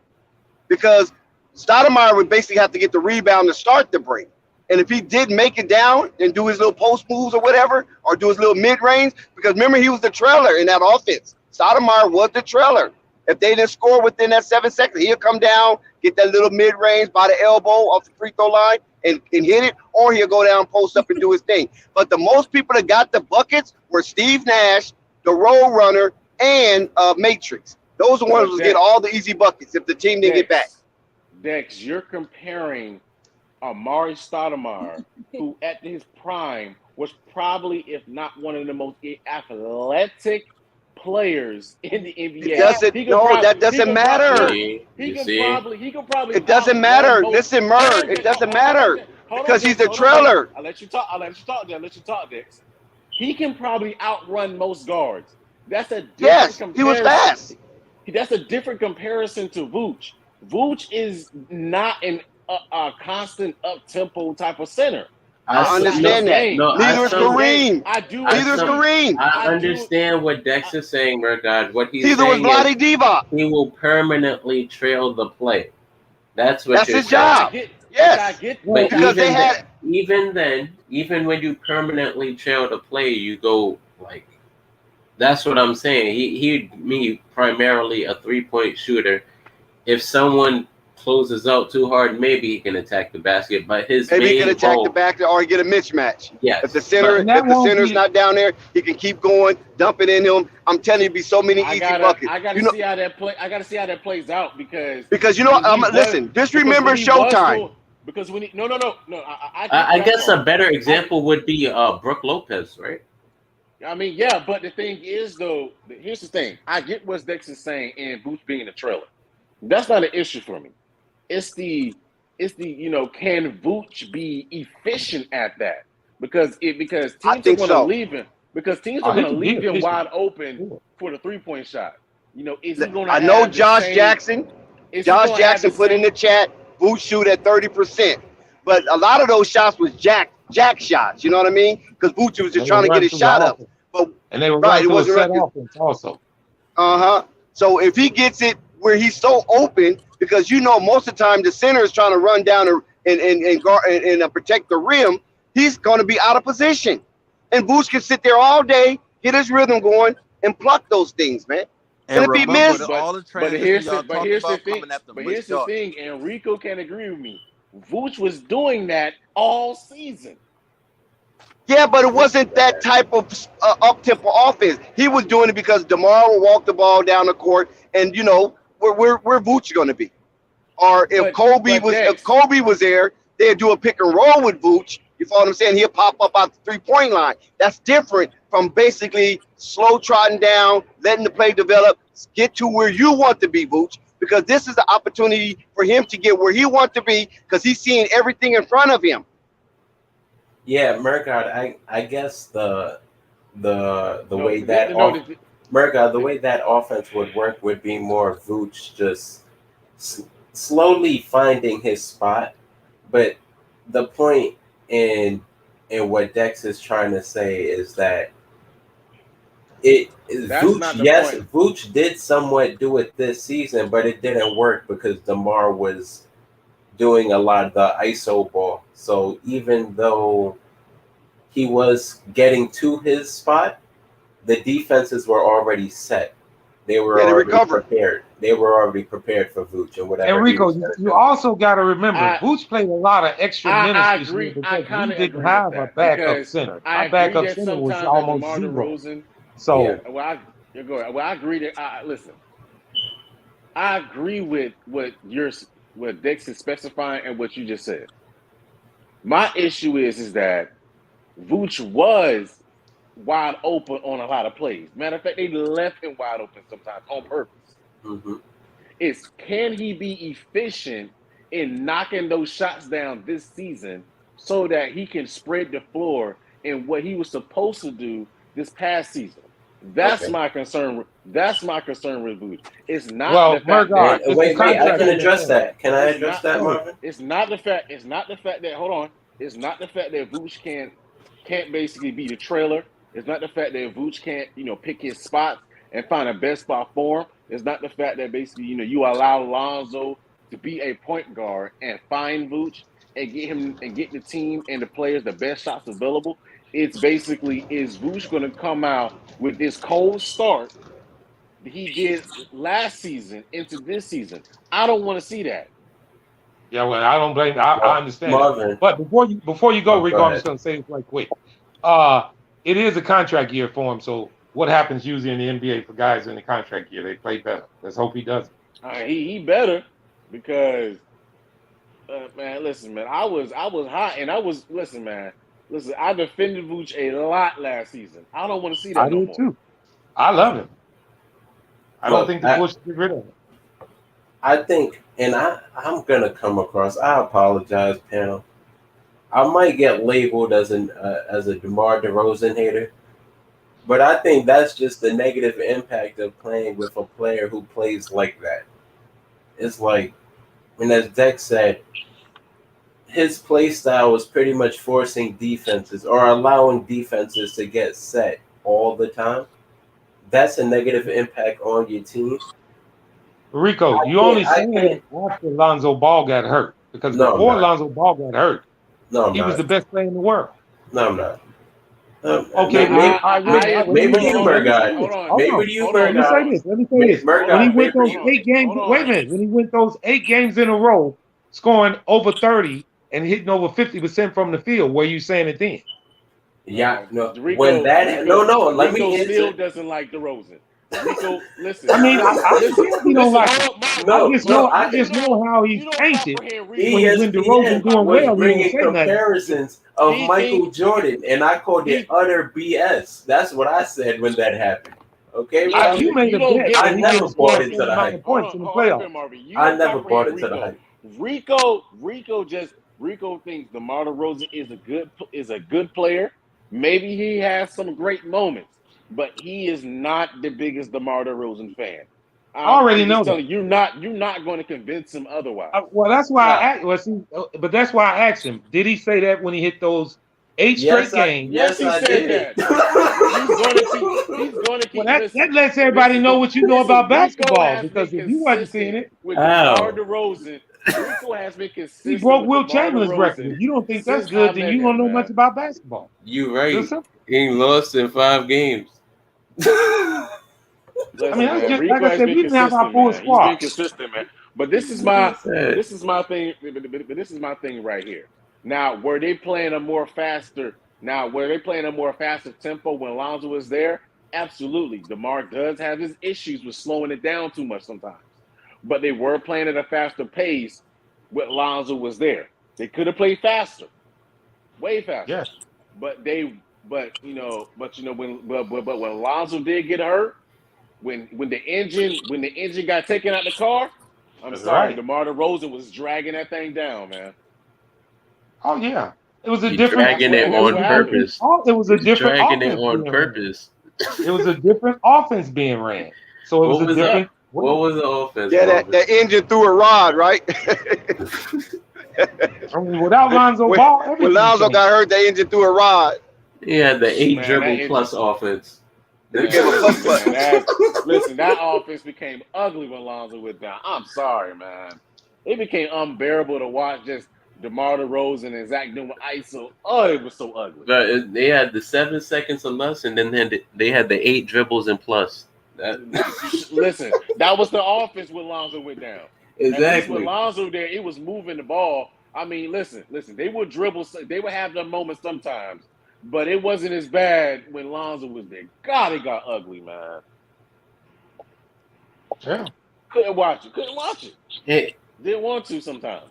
Speaker 2: because Stoudemire would basically have to get the rebound to start the break. And if he did make it down and do his little post moves or whatever, or do his little mid-range, because remember, he was the trailer in that offense. Stoudemire was the trailer. If they didn't score within that 7 seconds, he'll come down, get that little mid-range by the elbow off the free throw line and hit it, or he'll go down, post up, and do his thing. But the most people that got the buckets were Steve Nash, the road runner, and Matrix. Those are the ones who get all the easy buckets if the team didn't get back.
Speaker 11: Dex, you're comparing Amari Stoudemire, who at his prime was probably, if not one of the most athletic players in the NBA.
Speaker 2: That doesn't matter. It doesn't matter. Listen, Murr, it doesn't matter because he's a trailer.
Speaker 11: I'll let you talk, Dex. He can probably outrun most guards. That's a different comparison.
Speaker 2: He was fast.
Speaker 11: That's a different comparison to Vooch. Vooch is not a constant up-tempo type of center.
Speaker 2: I understand that. Neither is Kareem. Neither is Kareem.
Speaker 14: I understand what Dex is saying, Murgod. What he's
Speaker 2: Neither was
Speaker 14: saying
Speaker 2: Vlade
Speaker 14: is
Speaker 2: Divac.
Speaker 14: he will permanently trail the play. That's what you're
Speaker 2: his
Speaker 14: saying.
Speaker 2: job. Yes.
Speaker 14: But
Speaker 2: because they had
Speaker 14: even when you permanently trail the play, you go like. That's what I'm saying. He primarily a 3-point shooter. If someone closes out too hard, maybe he can attack the basket. But he can
Speaker 2: attack the basket or get a mismatch.
Speaker 14: Yes.
Speaker 2: If the center's not down there, he can keep going, dump it in him. I'm telling you, it'd be so many easy buckets.
Speaker 11: I gotta see how that play. I gotta see how that plays out because
Speaker 2: listen. Just remember Showtime.
Speaker 11: Because when no.
Speaker 14: I guess a better example would be Brooke Lopez, right?
Speaker 11: I mean, yeah, but the thing is, though, here's the thing. I get what Dex is saying and Boots being a trailer. That's not an issue for me. It's the can Vooch be efficient at that? Because teams are going to leave him. Because teams are going to leave him wide open for the 3-point shot. Is he going to?
Speaker 2: I know Josh Jackson. Josh Jackson put in the chat. Vooch shoot at 30%, but a lot of those shots was jack shots. You know what I mean? Because Vooch was just trying to get his shot up.
Speaker 13: And they were right. It wasn't set offense also.
Speaker 2: So if he gets it where he's so open, because most of the time the center is trying to run down and protect the rim, he's going to be out of position. And Vooch can sit there all day, get his rhythm going, and pluck those things, man.
Speaker 15: And
Speaker 2: if he
Speaker 15: remember
Speaker 2: missed,
Speaker 15: all the
Speaker 8: But
Speaker 15: transition y'all talking
Speaker 8: here's the
Speaker 15: about
Speaker 8: thing.
Speaker 15: coming after
Speaker 8: But
Speaker 15: Mitch
Speaker 8: here's the
Speaker 15: Starks.
Speaker 8: thing, and Rico can agree with me. Vooch was doing that all season.
Speaker 2: yeah, but it wasn't that type of up-tempo offense. He was doing it because DeMar will walk the ball down the court, and where Vooch going to be? Or if Kobe was there, they'd do a pick and roll with Vooch. You follow what I'm saying? He'll pop up out the 3-point line. That's different from basically slow trotting down, letting the play develop, get to where you want to be, Vooch. Because this is the opportunity for him to get where he wants to be, because he's seeing everything in front of him.
Speaker 14: Yeah, Murgard, I guess the way the way that offense would work would be more Vooch just slowly finding his spot. But the point in what Dex is trying to say is that Vooch did somewhat do it this season, but it didn't work because DeMar was doing a lot of the ISO ball. So even though he was getting to his spot, the defenses were already set. They were already prepared. They were already prepared for Vooch or whatever.
Speaker 13: And Rico, you also got to remember, Vooch played a lot of extra minutes this year because we didn't have a backup center. Our backup center was almost zero. So,
Speaker 8: I agree that. Listen, I agree with what Dex is specifying and what you just said. My issue is that Vooch was wide open on a lot of plays. Matter of fact, they left him wide open sometimes on purpose.
Speaker 14: Mm-hmm.
Speaker 8: Can he be efficient in knocking those shots down this season so that he can spread the floor in what he was supposed to do this past season? That's my concern. That's my concern with Vooch. It's not the fact that
Speaker 14: wait, I can address that. Can I address that, Marvin?
Speaker 8: It's not the fact that hold on. It's not the fact that Vooch can't basically be the trailer. It's not the fact that Vooch can't, pick his spots and find a best spot for him. It's not the fact that basically, you allow Lonzo to be a point guard and find Vooch and get him and get the team and the players the best shots available. It's basically, is Vooch going to come out with this cold start that he did last season into this season? I don't want to see that.
Speaker 13: Yeah, well, I don't blame. I understand.
Speaker 14: Marvin.
Speaker 13: But before you go, Rico,
Speaker 14: go
Speaker 13: I'm just going to say this right quick. It is a contract year for him. So what happens usually in the NBA for guys in the contract year? They play better. Let's hope he does.
Speaker 8: He better because, man, listen, man, I was hot and listen, man. Listen, I defended Vooch a lot last season. I don't want to see that no more.
Speaker 13: Too. I love him. I don't think the Bush should get rid of him.
Speaker 14: I think, and I'm gonna come across. I apologize, panel. I might get labeled as a DeMar DeRozan hater, but I think that's just the negative impact of playing with a player who plays like that. It's like, when as Dex said, his play style was pretty much forcing defenses or allowing defenses to get set all the time. That's a negative impact on your team.
Speaker 13: Rico, you only saying that after Lonzo Ball got hurt. Because before Lonzo Ball got hurt, he was the best player in the world.
Speaker 14: No, I'm not.
Speaker 13: Okay,
Speaker 14: maybe you, Murgard. Maybe you, Murgard.
Speaker 13: Let me say this. When he went those 8 games, wait a minute. When he went those 8 games in a row, scoring over 30 and hitting over 50% from the field, were you saying it then?
Speaker 14: Yeah, no.
Speaker 8: Rico,
Speaker 14: when that let me answer.
Speaker 8: Still doesn't like DeRozan. Rico, listen.
Speaker 13: I mean, I don't like it. I just know how he's painted. When DeRozan doing well,
Speaker 14: bringing comparisons of Michael Jordan, and I called it utter BS. That's what I said when that happened. Okay,
Speaker 13: you made a bet.
Speaker 14: I never bought into the hype.
Speaker 13: Points in the playoffs.
Speaker 14: I never bought into the hype.
Speaker 8: Rico thinks DeMar DeRozan is a good player. Maybe he has some great moments, but he is not the biggest DeMar DeRozan fan.
Speaker 13: I already know that.
Speaker 8: You're not going to convince him otherwise.
Speaker 13: Well, that's why but that's why I asked him. Did he say that when he hit those 8 straight games?
Speaker 8: Yes, he said that. He's going to keep.
Speaker 13: That lets everybody know what you know about basketball. Because if you wasn't seeing it,
Speaker 8: with DeMar DeRozan, Rico has been consistent.
Speaker 13: He broke Will Chamberlain's record. If you don't think that's good, then you don't know much about basketball.
Speaker 14: You right. He lost in 5 games.
Speaker 13: I mean,
Speaker 11: Listen,
Speaker 13: that's
Speaker 11: man.
Speaker 13: just like
Speaker 11: Rico
Speaker 13: I
Speaker 11: has
Speaker 13: said,
Speaker 11: been
Speaker 13: we didn't have our
Speaker 11: consistent,
Speaker 13: full
Speaker 11: man. He's been
Speaker 13: squad.
Speaker 11: consistent, man. But this is
Speaker 14: Like I
Speaker 11: my
Speaker 14: said,
Speaker 11: thing. But this is my thing right here. Now, were they playing a more faster? Now, were they playing a more faster tempo when Lonzo was there? Absolutely. DeMar does have his issues with slowing it down too much sometimes. But they were playing at a faster pace when Lonzo was there. They could have played faster, way faster.
Speaker 13: Yes.
Speaker 11: But when Lonzo did get hurt, when the engine got taken out the car, I'm
Speaker 13: That's
Speaker 11: sorry,
Speaker 13: right.
Speaker 11: DeMar DeRozan was dragging that thing down, man.
Speaker 13: Oh yeah. It was a
Speaker 14: he
Speaker 13: different.
Speaker 11: That's
Speaker 14: dragging
Speaker 11: what
Speaker 14: it
Speaker 11: and
Speaker 13: It
Speaker 11: that's
Speaker 13: was
Speaker 14: on
Speaker 11: what
Speaker 13: a
Speaker 11: happened.
Speaker 13: different.
Speaker 14: purpose.
Speaker 13: It was a
Speaker 14: He's
Speaker 13: different
Speaker 14: dragging it
Speaker 13: offense
Speaker 14: on
Speaker 13: being ran.
Speaker 14: purpose.
Speaker 13: It was a different offense being ran. So it was
Speaker 14: What
Speaker 13: a
Speaker 14: was that?
Speaker 13: different
Speaker 14: What
Speaker 13: way.
Speaker 14: was the offense,
Speaker 2: Yeah,
Speaker 14: Marvin?
Speaker 2: that engine threw a rod, right?
Speaker 13: I mean, without Lonzo
Speaker 2: when,
Speaker 13: Ball,
Speaker 2: when
Speaker 13: everything
Speaker 2: Lonzo
Speaker 13: changed.
Speaker 2: got hurt, the engine threw a rod.
Speaker 14: He had the 8
Speaker 11: Man, that
Speaker 14: dribble
Speaker 11: engine.
Speaker 14: plus offense.
Speaker 2: It became a
Speaker 11: Man,
Speaker 2: plus
Speaker 11: listen,
Speaker 2: plus.
Speaker 11: man. That offense became ugly when Lonzo was down. I'm sorry, man. It became unbearable to watch just DeMar DeRozan and Zach doing ISO. Oh, it was so ugly.
Speaker 14: But they had the 7 seconds or less, and then they had the 8 dribbles and plus.
Speaker 11: Listen, that was the offense when Lonzo went down. At least with
Speaker 14: Exactly.
Speaker 11: Lonzo there, it was moving the ball. I mean, listen. They would dribble. They would have their moments sometimes, but it wasn't as bad when Lonzo was there. God, it got ugly, man.
Speaker 13: Yeah.
Speaker 11: Couldn't watch it.
Speaker 14: Hey,
Speaker 11: Didn't want to sometimes.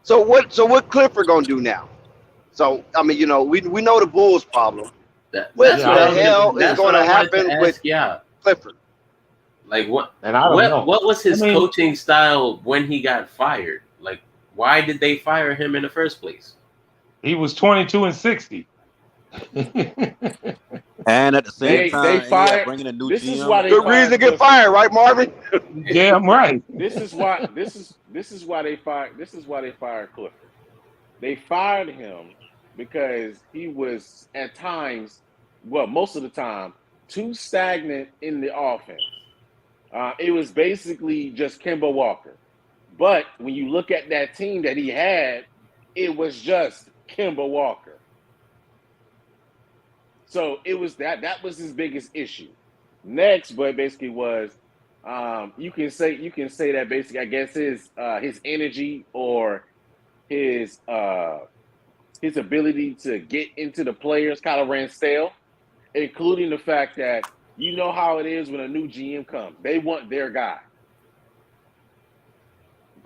Speaker 2: So what Clifford gonna do now? So I mean, we know the Bulls' problem.
Speaker 14: that's
Speaker 2: What
Speaker 13: Yeah,
Speaker 14: what
Speaker 2: the
Speaker 14: I was
Speaker 2: hell
Speaker 14: gonna,
Speaker 2: is
Speaker 14: that's what
Speaker 2: going
Speaker 14: I
Speaker 2: to
Speaker 14: wanted to
Speaker 2: happen with
Speaker 14: ask y'all.
Speaker 2: Clifford?
Speaker 14: Like what
Speaker 13: and I don't know.
Speaker 14: what was his
Speaker 13: I mean,
Speaker 14: coaching style when he got fired? Like why did they fire him in the first place?
Speaker 13: he was 22 and 60.
Speaker 15: And at the same
Speaker 11: They
Speaker 15: time, he had
Speaker 11: fired.
Speaker 15: bringing a new
Speaker 11: This is why
Speaker 15: GM.
Speaker 11: they
Speaker 2: Good reason
Speaker 11: fired
Speaker 2: to get
Speaker 11: Clifford.
Speaker 2: fired, right, Marvin?
Speaker 13: Damn right.
Speaker 11: This is why they fired. This is why they fired Clifford. They fired him because he was at times, well, most of the time, too stagnant in the offense. It was basically just Kemba Walker. But when you look at that team that he had, it was just Kemba Walker. So it was that was his biggest issue. Next, but basically was you can say that basically I guess his energy or his ability to get into the players kind of ran stale, including the fact that you know how it is when a new GM comes. They want their guy.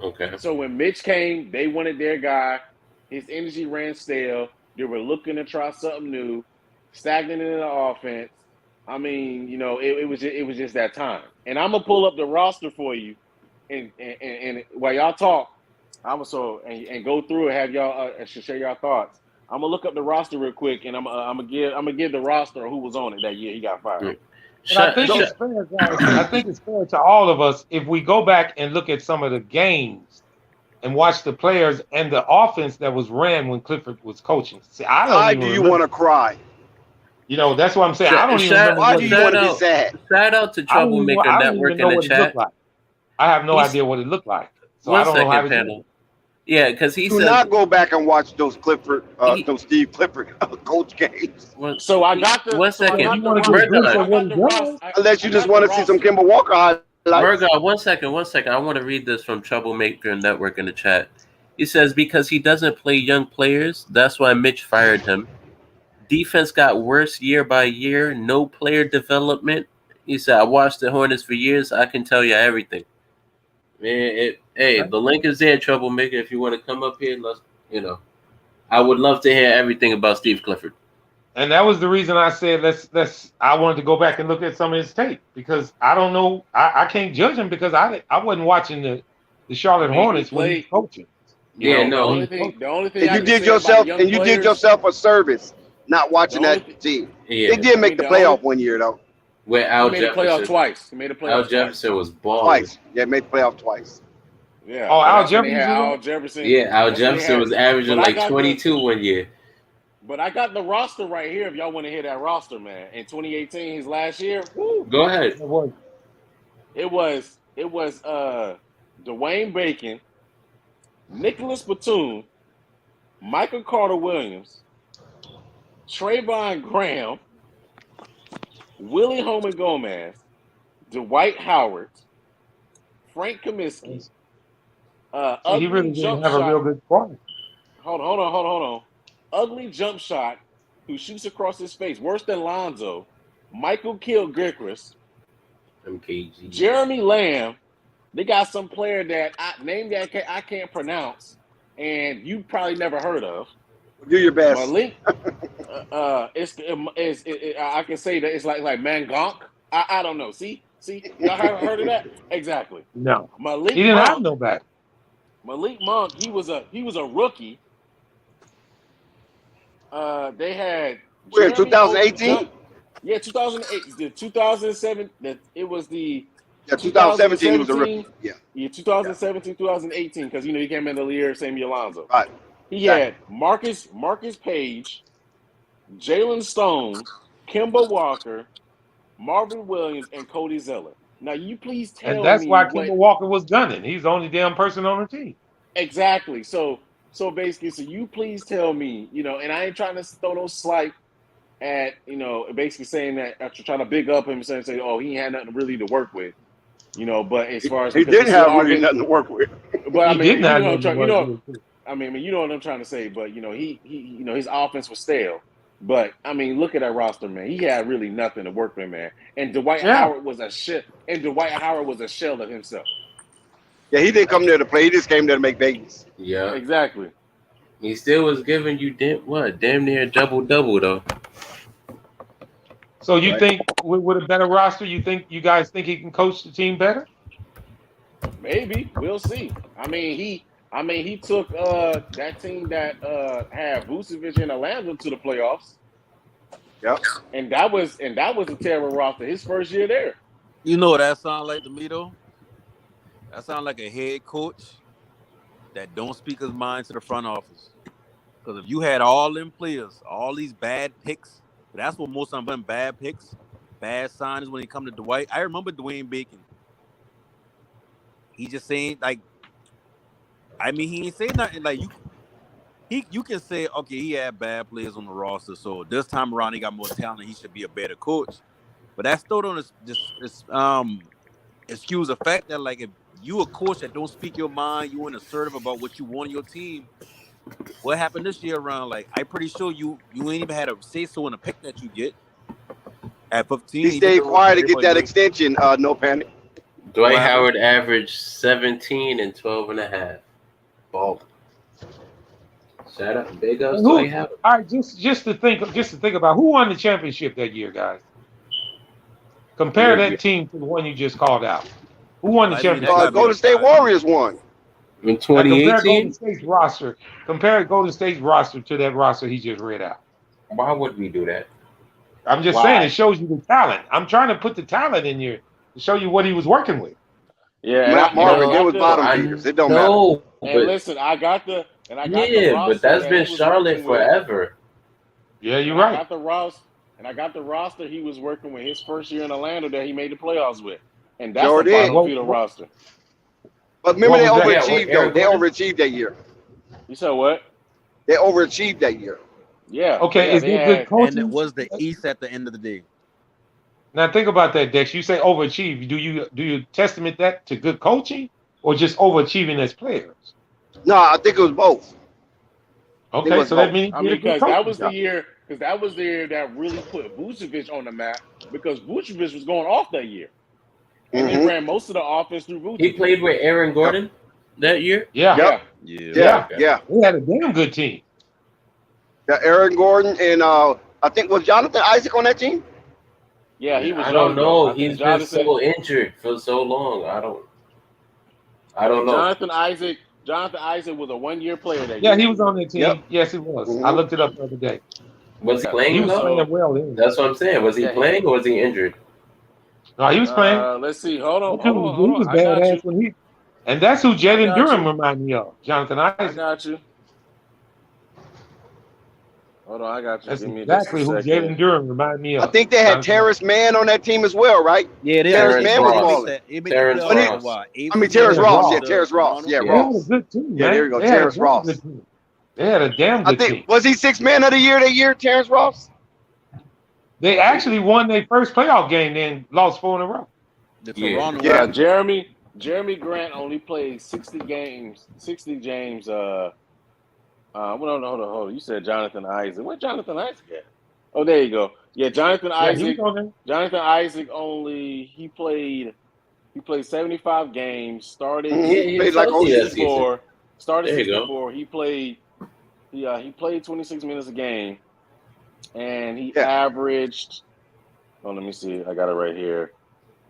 Speaker 14: Okay.
Speaker 11: So when Mitch came, they wanted their guy. His energy ran stale. They were looking to try something new, stagnant in the offense. I mean, it was just that time. And I'm gonna pull up the roster for you, and while y'all talk, and go through it. Have y'all share y'all thoughts. I'm gonna look up the roster real quick, and I'm gonna give the roster of who was on it that year he got fired.
Speaker 13: And I think it's fair, guys. I think it's fair to all of us if we go back and look at some of the games and watch the players and the offense that was ran when Clifford was coaching. See, I don't
Speaker 2: Why
Speaker 13: even
Speaker 2: do you
Speaker 13: remember.
Speaker 2: want to cry?
Speaker 13: That's what I'm saying. I don't even remember
Speaker 2: Why
Speaker 13: what
Speaker 2: do
Speaker 13: it
Speaker 2: you want
Speaker 13: looked
Speaker 2: to
Speaker 13: like.
Speaker 2: be sad?
Speaker 14: Shout out to Troublemaker
Speaker 13: I don't even
Speaker 14: Network in
Speaker 13: know
Speaker 14: the
Speaker 13: what it looked
Speaker 14: chat.
Speaker 13: like. I have no
Speaker 14: He's-
Speaker 13: idea what it looked like. So
Speaker 14: One
Speaker 13: I don't know how
Speaker 14: second,
Speaker 13: to do
Speaker 14: panel. Yeah, because he
Speaker 2: Do
Speaker 14: says
Speaker 2: not go back and watch those those Steve Clifford coach games.
Speaker 11: So I got the.
Speaker 14: One
Speaker 11: So I
Speaker 14: second.
Speaker 11: got
Speaker 13: You
Speaker 11: the
Speaker 13: want to get a glimpse
Speaker 11: roster.
Speaker 13: of what he does?
Speaker 2: Unless you just want to see some Kemba Walker highlights.
Speaker 14: Virgo, one second. I want to read this from Troublemaker Network in the chat. He says, because he doesn't play young players, that's why Mitch fired him. Defense got worse year by year. No player development. He said, I watched the Hornets for years. I can tell you everything. Man, the link is there, Troublemaker. If you want to come up here, I would love to hear everything about Steve Clifford.
Speaker 13: And that was the reason I said I wanted to go back and look at some of his tape because I don't know. I can't judge him because I wasn't watching the Charlotte Hornets when he was coaching.
Speaker 11: The only thing
Speaker 2: And
Speaker 11: I
Speaker 2: you
Speaker 11: can
Speaker 2: did
Speaker 11: say
Speaker 2: yourself
Speaker 11: about young
Speaker 2: and you did
Speaker 11: players,
Speaker 2: yourself a service not watching that team.
Speaker 14: Yeah.
Speaker 2: They did make the playoff one year though.
Speaker 14: Where Al
Speaker 11: he made the playoff
Speaker 14: Jefferson.
Speaker 11: twice. He made the playoff
Speaker 14: Al
Speaker 11: twice.
Speaker 14: Jefferson was balling.
Speaker 2: Twice. Yeah, made the playoff twice.
Speaker 11: Yeah.
Speaker 13: Oh, Al
Speaker 11: that's when they
Speaker 13: Jefferson.
Speaker 11: had Al Jefferson.
Speaker 14: Yeah, Al
Speaker 11: That's when they
Speaker 14: Jefferson
Speaker 11: had-
Speaker 14: was averaging
Speaker 11: but I
Speaker 14: like
Speaker 11: got
Speaker 14: 22 one year.
Speaker 11: But I got the roster right here. If y'all want to hear that roster, man, in 2018, his last year, woo,
Speaker 14: Go ahead.
Speaker 11: it was Dwayne Bacon, Nicholas Batum, Michael Carter Williams, Trayvon Graham, Willie Holman Gomez, Dwight Howard, Frank Kaminsky,
Speaker 13: See, he
Speaker 11: ugly
Speaker 13: really didn't
Speaker 11: jump
Speaker 13: have a
Speaker 11: shot.
Speaker 13: real good squad.
Speaker 11: Hold on. Ugly jump shot who shoots across his face, worse than Lonzo. Michael Kidd-Gilchrist,
Speaker 14: MKG.
Speaker 11: Jeremy Lamb. They got some player that I can't pronounce, and you probably never heard of.
Speaker 2: Do your best.
Speaker 11: Malik. I can say that it's like Mangonk. I don't know. See, y'all haven't heard of that? Exactly.
Speaker 13: No,
Speaker 11: Malik
Speaker 13: he didn't have
Speaker 11: Monk.
Speaker 13: no back.
Speaker 11: Malik Monk. He was a rookie. They had.
Speaker 2: We're in
Speaker 11: Jeremy
Speaker 2: 2018.
Speaker 11: Yeah, 2008. The 2007. It was the.
Speaker 2: Yeah, 2017 was a rookie. Yeah,
Speaker 11: 2017, 2018, because he came in the year same year Lonzo.
Speaker 2: right.
Speaker 11: He had Marcus Page, Jalen Stone, Kemba Walker, Marvin Williams, and Cody Zeller. Now, you please tell me
Speaker 13: And that's why
Speaker 11: what
Speaker 13: Kemba Walker was gunning. He's the only damn person on the team.
Speaker 11: exactly. So basically, you please tell me, and I ain't trying to throw no slight at, basically saying that after trying to big up him and say, oh, he had nothing really to work with. But as far as
Speaker 2: he didn't have really nothing to work with.
Speaker 11: But I mean,
Speaker 13: you know what
Speaker 11: I'm trying to say. But he his offense was stale. But I mean, look at that roster, man. He had really nothing to work with, man. And Dwight Howard was a shit. And Dwight Howard was a shell of himself.
Speaker 2: Yeah, he didn't come there to play. He just came there to make babies.
Speaker 14: Yeah,
Speaker 11: exactly.
Speaker 14: He still was giving you damn near double though.
Speaker 13: So you think with a better roster, you guys think he can coach the team better?
Speaker 11: Maybe we'll see. I mean, he took that team that had Vucevic and Orlando to the playoffs.
Speaker 2: Yep.
Speaker 11: And that was a terrible roster his first year there.
Speaker 15: You know what that sounds like to me though? That sounds like a head coach that don't speak his mind to the front office. Because if you had all them players, all these bad picks, that's what most of them bad picks, bad signings when it come to Dwight. I remember Dwayne Bacon. He just saying he ain't saying nothing like you can say, okay, he had bad players on the roster, so this time around he got more talent, he should be a better coach. But that still don't excuse the fact that like if you a coach that don't speak your mind, you ain't assertive about what you want in your team. What happened this year around? Like I'm pretty sure you ain't even had a say so in the pick that you get at 15.
Speaker 2: He stayed quiet to get that extension. No panic.
Speaker 14: Dwight Howard averaged 17 and 12.5. Ball. Shout out, big ups, Dwight Howard.
Speaker 13: All right, just to think about who won the championship that year, guys. Compare that team to the one you just called out. Who won the championship?
Speaker 2: Golden State Warriors won.
Speaker 14: In 2018?
Speaker 13: Compare Golden State's roster to that roster he just read out.
Speaker 14: Why would we do that?
Speaker 13: I'm just saying it shows you the talent. I'm trying to put the talent in here to show you what he was working with.
Speaker 11: Yeah,
Speaker 2: Marvin, there was bottom feeders. It don't matter.
Speaker 11: And listen, I got the
Speaker 14: but that's been Charlotte forever.
Speaker 13: Yeah, you're right.
Speaker 11: I got the roster he was working with his first year in Orlando that he made the playoffs with. And that's the bottom feeder roster.
Speaker 2: But remember, they overachieved, though. They overachieved that year.
Speaker 11: You said what?
Speaker 2: They overachieved that year.
Speaker 11: Yeah.
Speaker 13: Okay,
Speaker 11: yeah,
Speaker 13: is it good coaching?
Speaker 15: And it was the East at the end of the day.
Speaker 13: Now think about that, Dex. You say overachieve. Do you testament that to good coaching or just overachieving as players?
Speaker 2: No, I think it was both.
Speaker 13: Okay, so that means
Speaker 11: because that was the year that really put Vucevic on the map because Vucevic was going off that year. And they ran most of the offense through Vucevic.
Speaker 14: He played with Aaron Gordon that year?
Speaker 13: Yeah.
Speaker 2: Yeah.
Speaker 13: We had a damn good team.
Speaker 2: Yeah, Aaron Gordon and I think was Jonathan Isaac on that team?
Speaker 11: Yeah, he was.
Speaker 14: I don't know. He's been so injured for so long. I don't know.
Speaker 11: Jonathan Isaac was a 1-year player that year.
Speaker 13: Yeah, he was on that team.
Speaker 2: Yep.
Speaker 13: Yes, he was. I looked it up the other day.
Speaker 14: Was he playing?
Speaker 13: He was playing well.
Speaker 14: That's what I'm saying. Was he playing or was he injured?
Speaker 13: No, he was playing.
Speaker 11: Let's see. Hold on.
Speaker 13: He was badass when he. And that's who Jalen Durham reminded me of. Jonathan Isaac.
Speaker 11: I got you. Hold on, I got you.
Speaker 13: That's
Speaker 11: Give me
Speaker 13: exactly who Jalen Durham reminded me of.
Speaker 2: I think they had Terrence Mann on that team as well, right?
Speaker 15: Yeah,
Speaker 2: Terrence Mann was balling.
Speaker 14: Terrence Ross.
Speaker 2: Terrence Ross. Yeah, Terrence Ross. Yeah, Ross.
Speaker 13: They had a good team, man.
Speaker 2: Yeah, there you go. Terrence Ross.
Speaker 13: They had a damn good team.
Speaker 2: Was he 6th man of the year that year, Terrence Ross?
Speaker 13: They actually won their first playoff game, then lost 4 in a row.
Speaker 15: The
Speaker 14: Yeah.
Speaker 15: Toronto.
Speaker 2: Yeah.
Speaker 11: Jeremy Grant only played 60 games. 60 games. Well, hold on. You said Jonathan Isaac. Where Jonathan Isaac at? Oh, there you go. Yeah, Jonathan
Speaker 13: Yeah, he was
Speaker 11: Isaac.
Speaker 13: on there.
Speaker 11: Jonathan Isaac he played 75 games. Started
Speaker 14: Yeah,
Speaker 2: Mm-hmm.
Speaker 14: he
Speaker 2: Played
Speaker 14: was
Speaker 2: like all
Speaker 14: healthy that
Speaker 2: season.
Speaker 14: season.
Speaker 11: 64. Started
Speaker 14: There you go.
Speaker 11: 64. He played 26 minutes a game, and he
Speaker 2: Yeah.
Speaker 11: averaged. Oh, let me see. I got it right here.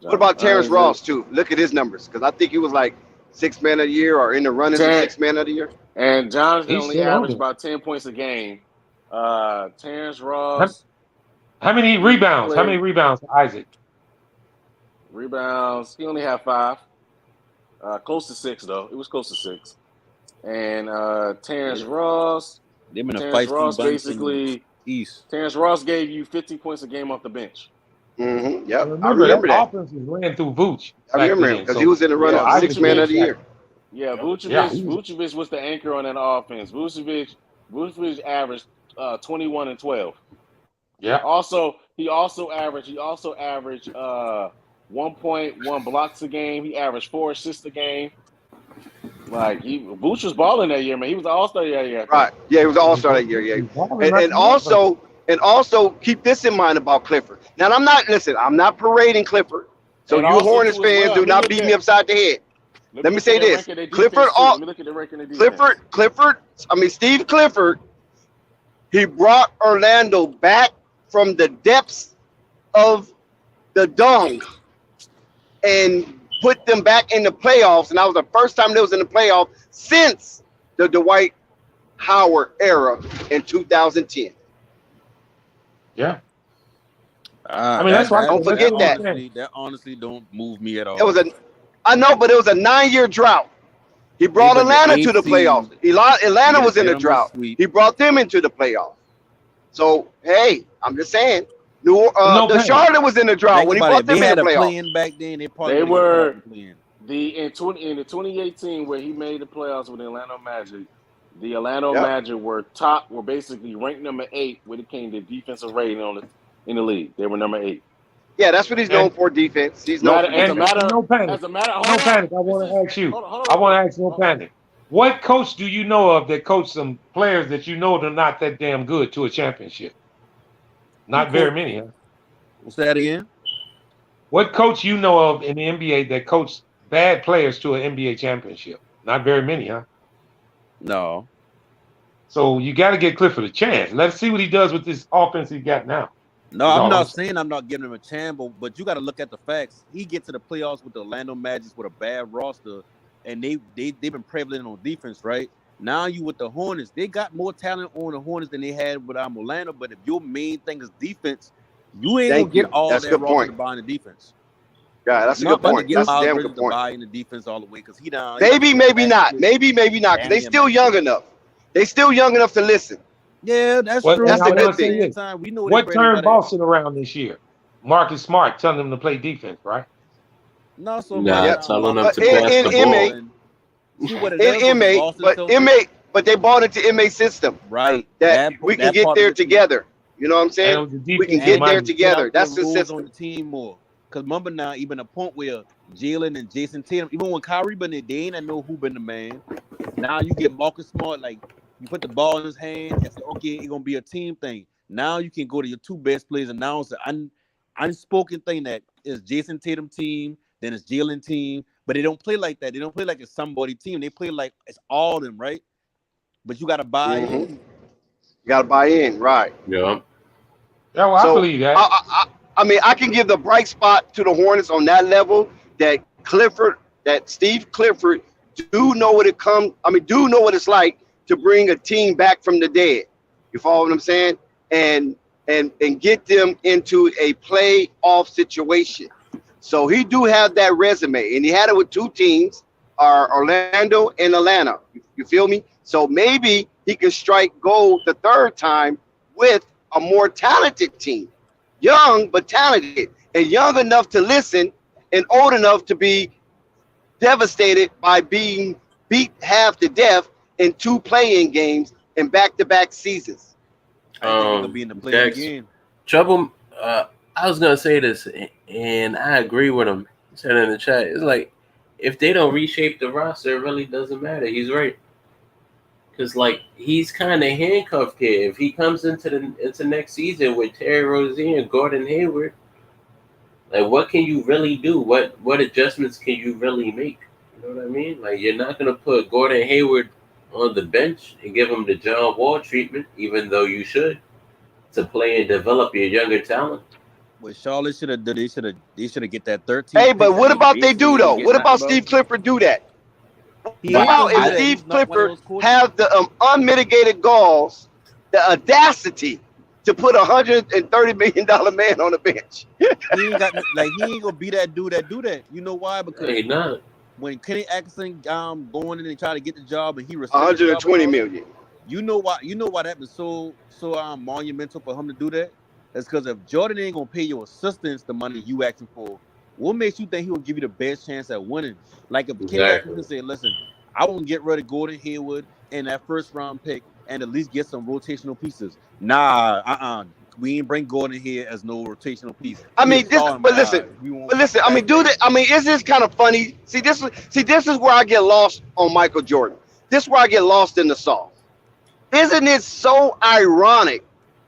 Speaker 2: What about
Speaker 11: Jonathan
Speaker 2: Terrence
Speaker 11: Isaac.
Speaker 2: Ross too? Look at his numbers, because I think he was like 6 man of the year or in the runnings of 6 man of the year.
Speaker 11: And Jonathan
Speaker 13: He's
Speaker 11: only
Speaker 13: still on
Speaker 11: averaged
Speaker 13: there.
Speaker 11: about 10 points a game. Terrence
Speaker 13: How,
Speaker 11: Ross,
Speaker 13: how many
Speaker 11: he
Speaker 13: rebounds? How many
Speaker 11: played
Speaker 13: rebounds, Isaac?
Speaker 11: rebounds. He only had 5. Close to 6, though. It was close to 6. And Terrence
Speaker 15: Yeah.
Speaker 11: Ross,
Speaker 15: They've been a
Speaker 11: Terrence
Speaker 15: feisty
Speaker 11: Ross
Speaker 15: bunch in the
Speaker 11: basically,
Speaker 15: East.
Speaker 11: Terrence Ross gave you 50 points a game off the bench.
Speaker 2: Mm-hmm.
Speaker 13: And
Speaker 2: Yep, I
Speaker 13: remember, that
Speaker 2: remember that.
Speaker 13: offense was ran through Vooch
Speaker 2: I
Speaker 13: back
Speaker 2: remember him
Speaker 13: then.
Speaker 2: because he was in the
Speaker 13: So
Speaker 2: runnings of
Speaker 13: Isaac
Speaker 2: 6 man of
Speaker 13: was
Speaker 2: the
Speaker 13: like,
Speaker 2: year.
Speaker 11: Yeah,
Speaker 13: yeah, he was.
Speaker 11: Vucevic was the anchor on that offense. Vucevic averaged 21 and 12.
Speaker 13: Yeah.
Speaker 11: He also averaged 1.1 blocks a game. He averaged 4 assists a game. Like Vooch was balling that year, man. He was an all-star that year, I think.
Speaker 2: Right. Yeah, he was an
Speaker 13: He
Speaker 2: all-star
Speaker 13: was
Speaker 2: that year. Yeah.
Speaker 13: balling like
Speaker 2: And
Speaker 13: a motherfucker.
Speaker 2: also keep this in mind about Clifford. Now I'm not parading Clifford. So
Speaker 11: And
Speaker 2: you
Speaker 11: also
Speaker 2: Hornets
Speaker 11: too as
Speaker 2: fans
Speaker 11: well.
Speaker 2: do not beat me upside the head. Let me say this. Steve Clifford, he brought Orlando back from the depths of the dung and put them back in the playoffs. And that was the first time they was in the playoffs since the Dwight Howard era in 2010.
Speaker 13: Yeah. I mean, that's why.
Speaker 2: Don't forget that.
Speaker 15: That honestly don't move me at all.
Speaker 2: It was I know, but it was a 9-year drought. He brought Atlanta to the playoffs. Atlanta was in a drought. He brought them into the playoffs. So hey, I'm just saying. Charlotte was in a drought
Speaker 15: Think
Speaker 2: when he
Speaker 15: about
Speaker 2: brought
Speaker 15: it.
Speaker 2: them
Speaker 15: They
Speaker 2: in
Speaker 15: had
Speaker 2: the
Speaker 15: a
Speaker 2: playoffs.
Speaker 15: play-in back then. They probably
Speaker 11: They
Speaker 15: would've got
Speaker 11: were
Speaker 15: the play-in.
Speaker 11: in the 2018 where he made the playoffs with the Atlanta Magic. The Atlanta
Speaker 2: Yep.
Speaker 11: Magic were basically ranked number 8 when it came to defensive rating in the league. They were number 8.
Speaker 2: Yeah, that's what he's known for, defense. He's known for defense.
Speaker 13: No panic. No panic. I want to ask you. I want to ask no panic. What coach do you know of that coached some players that you know they're not that damn good to a championship? Not very many, huh?
Speaker 15: What's that again?
Speaker 13: What coach you know of in the NBA that coached bad players to an NBA championship? Not very many, huh?
Speaker 15: No.
Speaker 13: So you got to get Clifford a chance. Let's see what he does with this offense he got now.
Speaker 15: No, I'm not saying I'm not giving him a chance, but you got to look at the facts. He gets to the playoffs with the Orlando Magic with a bad roster, and they've been prevalent on defense, right? Now you with the Hornets, they got more talent on the Hornets than they had with Orlando. But if your main thing is defense, you ain't gonna get all that roster to buy in the defense.
Speaker 2: Yeah, that's a good point. That's a damn good
Speaker 15: to
Speaker 2: point.
Speaker 15: buy in the defense all the way because he down.
Speaker 2: Maybe not. Maybe not. Because they still young enough. They still young enough to listen.
Speaker 15: Yeah, that's
Speaker 2: Well,
Speaker 15: true.
Speaker 2: that's the good thing.
Speaker 15: We know
Speaker 13: what turned Boston around this year? Marcus Smart telling them to play defense, right?
Speaker 15: Not so
Speaker 14: much. Telling them to pass the
Speaker 2: ball. But they bought into MA system.
Speaker 15: Right.
Speaker 2: That we can get there together. You know what I'm saying? We can get there together. That's the system.
Speaker 15: On the team more. Because remember now, even a point where Jalen and Jason Tatum, even when Kyrie been there, they ain't know who been the man. Now you get Marcus Smart, like you put the ball in his hand and say, okay, it's gonna be a team thing. Now you can go to your 2 best players and now it's an unspoken thing that is Jason Tatum team, then it's Jalen team, but they don't play like that. They don't play like it's somebody team. They play like it's all them, right? But you gotta buy in.
Speaker 2: You gotta buy in, right?
Speaker 14: Yeah.
Speaker 13: Yeah, well, I believe that.
Speaker 2: I mean, I can give the bright spot to the Hornets on that level that Steve Clifford do know what it's like to bring a team back from the dead. You follow what I'm saying? And get them into a playoff situation. So he do have that resume, and he had it with 2 teams, Orlando and Atlanta. You feel me? So maybe he can strike gold the 3rd time with a more talented team. Young but talented, and young enough to listen and old enough to be devastated by being beat half to death in 2 play-in games in back-to-back seasons.
Speaker 15: I think he'll be in the play again.
Speaker 14: Trouble. I was gonna say this, and I agree with him. said in the chat, it's like if they don't reshape the roster, it really doesn't matter. He's right. Because like he's kind of handcuffed here. If he comes into next season with Terry Rozier and Gordon Hayward, like what can you really do? What adjustments can you really make? You know what I mean? Like you're not gonna put Gordon Hayward on the bench and give him the John Wall treatment, even though you should, to play and develop your younger talent.
Speaker 15: What Charlotte should have done, they should have get that 13th
Speaker 2: Hey,
Speaker 15: pick
Speaker 2: but
Speaker 15: that
Speaker 2: what
Speaker 15: they
Speaker 2: about they do
Speaker 15: basically
Speaker 2: though?
Speaker 15: didn't get
Speaker 2: What
Speaker 15: nothing
Speaker 2: about
Speaker 15: about.
Speaker 2: Steve Clifford do that?
Speaker 15: He
Speaker 2: What
Speaker 15: ain't
Speaker 2: about
Speaker 15: gonna do
Speaker 2: if
Speaker 15: that.
Speaker 2: Steve
Speaker 15: He's not one of
Speaker 2: Clifford
Speaker 15: those coaches.
Speaker 2: have the unmitigated galls, the audacity to put $130 million man on the bench?
Speaker 15: He ain't got he ain't gonna be that dude that do that. You know why? Because
Speaker 14: Hey, not.
Speaker 15: when Kenny Atkinson going in and try to get the job and he rescinded the job and
Speaker 2: 120
Speaker 15: all that,
Speaker 2: million.
Speaker 15: you know why that was so monumental for him to do that? That's because if Jordan ain't gonna pay your assistants the money you asking for, what makes you think he will give you the best chance at winning? Like if Kenny
Speaker 14: Exactly.
Speaker 15: Atkinson said, "Listen, I want to get rid of Gordon Hayward and that first round pick and at least get some rotational pieces." Nah, we ain't bring Gordon here as no rotational piece.
Speaker 2: I
Speaker 15: He a
Speaker 2: mean, this.
Speaker 15: star in my
Speaker 2: But listen,
Speaker 15: eyes. We won't
Speaker 2: I mean,
Speaker 15: back that.
Speaker 2: I mean, is this kind of funny? See, this is where I get lost on Michael Jordan. This is where I get lost in the sauce. Isn't it so ironic?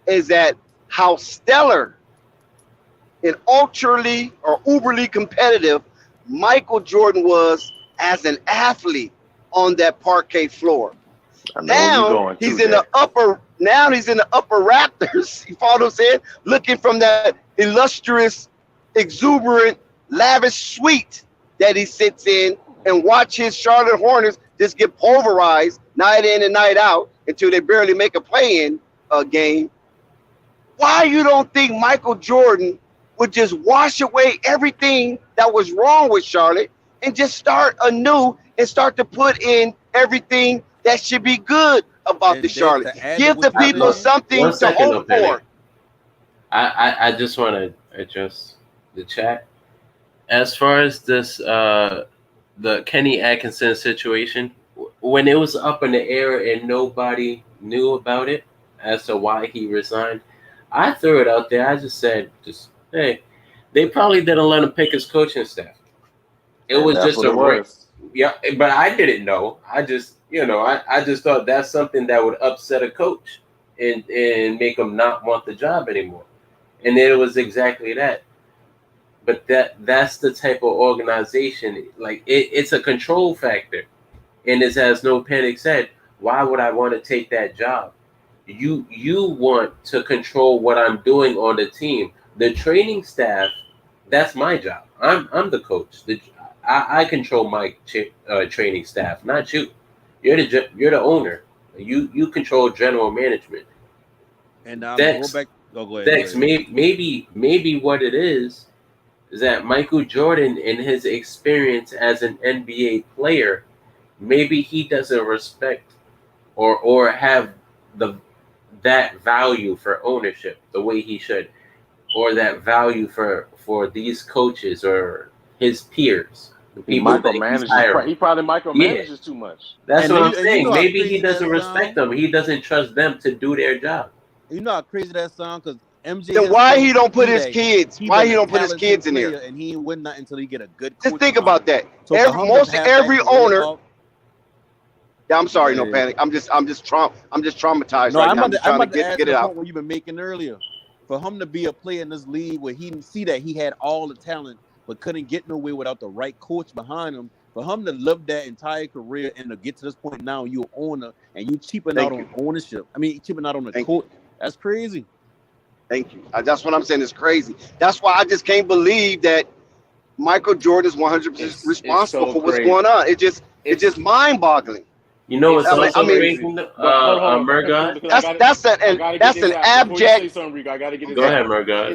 Speaker 2: Is that how stellar and ultraly or uberly competitive Michael Jordan was as an athlete on that parquet floor?
Speaker 11: I know where you're
Speaker 2: Now
Speaker 11: going
Speaker 2: he's
Speaker 11: to,
Speaker 2: in the
Speaker 11: Dex.
Speaker 2: upper. Now he's in the upper Raptors. You follow what I'm saying? Looking from that illustrious, exuberant, lavish suite that he sits in, and watch his Charlotte Hornets just get pulverized night in and night out until they barely make a play-in game. Why you don't think Michael Jordan would just wash away everything that was wrong with Charlotte and just start anew and start to put in everything that should be good about
Speaker 15: And
Speaker 2: the
Speaker 15: Dex,
Speaker 2: Charlotte?
Speaker 15: to add to
Speaker 2: Give the
Speaker 15: what you're
Speaker 2: people
Speaker 15: saying,
Speaker 2: something
Speaker 14: One
Speaker 2: to
Speaker 14: second, though,
Speaker 2: hope
Speaker 14: Penny.
Speaker 2: for.
Speaker 14: I just want to address the chat. As far as this, the Kenny Atkinson situation, when it was up in the air and nobody knew about it as to why he resigned, I threw it out there. I just said, hey, they probably didn't let him pick his coaching staff. It
Speaker 11: And
Speaker 14: was
Speaker 11: that's
Speaker 14: just
Speaker 11: what it was.
Speaker 14: yeah, but I didn't know. I just, I just thought that's something that would upset a coach and make him not want the job anymore. And it was exactly that. But that's the type of organization. Like it's a control factor. And it's as No Panic said, why would I want to take that job? You want to control what I'm doing on the team. The training staff, that's my job. I'm the coach. I control my training staff, not you. You're the owner. You control general management.
Speaker 15: and go
Speaker 14: Dex,
Speaker 15: back. Oh, go
Speaker 14: Dex,
Speaker 15: ahead.
Speaker 14: maybe what it is that Michael Jordan, in his experience as an NBA player, maybe he doesn't respect or have that value for ownership the way he should, or that value for these coaches or his peers, the
Speaker 11: He
Speaker 14: people that he's
Speaker 11: micromanages.
Speaker 14: hiring.
Speaker 11: He probably
Speaker 14: Yeah,
Speaker 11: micromanages too much.
Speaker 14: that's
Speaker 15: And
Speaker 14: what
Speaker 15: then
Speaker 14: I'm
Speaker 15: you
Speaker 14: saying.
Speaker 15: know how
Speaker 14: Maybe he
Speaker 15: crazy that
Speaker 14: doesn't respect
Speaker 15: sound.
Speaker 14: them. He doesn't trust them to do their job.
Speaker 15: You know how crazy that sound, because MJ
Speaker 2: Then why
Speaker 15: himself
Speaker 2: he don't put
Speaker 15: knew
Speaker 2: his
Speaker 15: that
Speaker 2: kids?
Speaker 15: he
Speaker 2: Why
Speaker 15: been
Speaker 2: he
Speaker 15: a
Speaker 2: don't put his
Speaker 15: talented
Speaker 2: kids in there?
Speaker 15: player and he ain't win nothing until he get a good
Speaker 2: Just
Speaker 15: coach
Speaker 2: think
Speaker 15: behind
Speaker 2: about
Speaker 15: him.
Speaker 2: that.
Speaker 15: So for him to have that
Speaker 2: Every
Speaker 15: career
Speaker 2: owner.
Speaker 15: up,
Speaker 2: Yeah, I'm sorry, No
Speaker 15: man.
Speaker 2: Panic. I'm just traumatized
Speaker 15: No,
Speaker 2: right
Speaker 15: I'm
Speaker 2: now. I'm
Speaker 15: about
Speaker 2: just
Speaker 15: to, I'm
Speaker 2: trying to
Speaker 15: about to add
Speaker 2: get
Speaker 15: to
Speaker 2: it
Speaker 15: the
Speaker 2: out.
Speaker 15: point where you've been making earlier. For him to be a player in this league where he didn't see that he had all the talent but couldn't get nowhere without the right coach behind him, for him to live that entire career and to get to this point now, you're an owner and you cheaping out
Speaker 2: Thank
Speaker 15: on
Speaker 2: you.
Speaker 15: ownership. I mean, cheaping out on the
Speaker 2: Thank you.
Speaker 15: coach. That's crazy.
Speaker 2: Thank you. That's what I'm saying. It's crazy. That's why I just can't believe that Michael Jordan is 100%
Speaker 11: It's
Speaker 2: responsible
Speaker 11: so
Speaker 2: for what's going
Speaker 11: crazy.
Speaker 2: on. It's
Speaker 11: It's
Speaker 2: mind-boggling.
Speaker 14: You know
Speaker 11: it's
Speaker 14: what's
Speaker 11: so
Speaker 2: I
Speaker 14: also
Speaker 2: mean,
Speaker 14: crazy,
Speaker 11: crazy. But hold on,
Speaker 14: Murgot?
Speaker 11: because I gotta get
Speaker 2: That's
Speaker 11: this
Speaker 2: an
Speaker 11: out before you say
Speaker 2: abject.
Speaker 11: something, Rico. I gotta get this
Speaker 14: Go ahead,
Speaker 11: out.
Speaker 14: Murgot.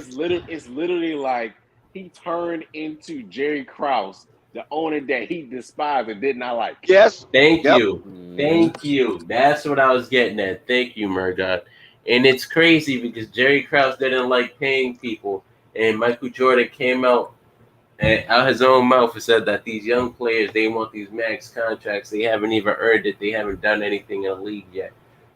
Speaker 11: It's literally like he turned into Jerry Krause, the owner that he despised and did not like.
Speaker 2: Yes.
Speaker 14: Thank
Speaker 2: Yep.
Speaker 14: you. Thank you. That's what I was getting at. Thank you, Murdoch. And it's crazy because Jerry Krause didn't like paying people, and Michael Jordan came out his own mouth and said that these young players, they want these max contracts. They haven't even earned it. They haven't done anything in the league yet.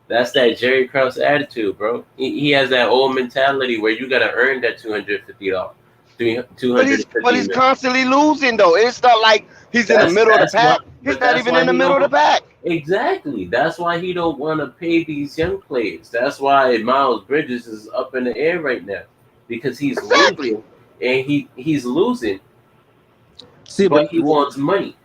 Speaker 14: That's that Jerry Krause attitude, bro. He has that old mentality where you got to earn that $250.
Speaker 2: But he's
Speaker 14: 250 million.
Speaker 2: constantly losing though. It's not like he's in the middle of the pack. He's not even in the middle of the pack.
Speaker 14: Exactly. That's why he don't want to pay these young players. That's why Miles Bridges is up in the air right now because he's losing, and he's losing.
Speaker 15: See,
Speaker 14: but he wants money.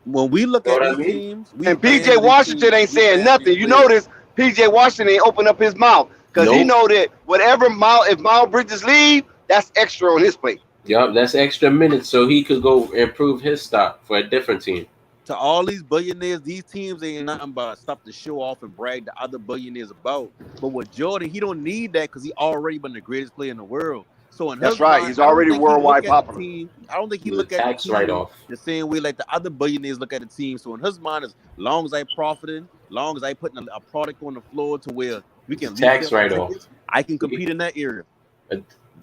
Speaker 15: When we look
Speaker 14: Know
Speaker 15: at
Speaker 14: what
Speaker 15: these
Speaker 14: I mean?
Speaker 15: teams,
Speaker 2: And PJ Washington ain't saying nothing. You notice PJ Washington ain't open up his mouth because he know that if Miles Bridges leave, that's extra on his plate.
Speaker 14: Yup, that's extra minutes so he could go improve his stock for a different team.
Speaker 15: To all these billionaires, these teams ain't nothing but stuff to show off and brag to other billionaires about. But with Jordan, he don't need that because he already been the greatest player in the world. So in
Speaker 2: That's
Speaker 15: his
Speaker 2: right.
Speaker 15: mind,
Speaker 2: He's already worldwide popular.
Speaker 15: I don't think he
Speaker 14: He's
Speaker 15: look
Speaker 14: a
Speaker 15: at the
Speaker 14: tax
Speaker 15: team
Speaker 14: write-off.
Speaker 15: the same way like the other billionaires look at the team. So in his mind, as long as I profiting, long as I putting a product on the floor to where we can
Speaker 14: tax write-off.
Speaker 15: I can compete in that area.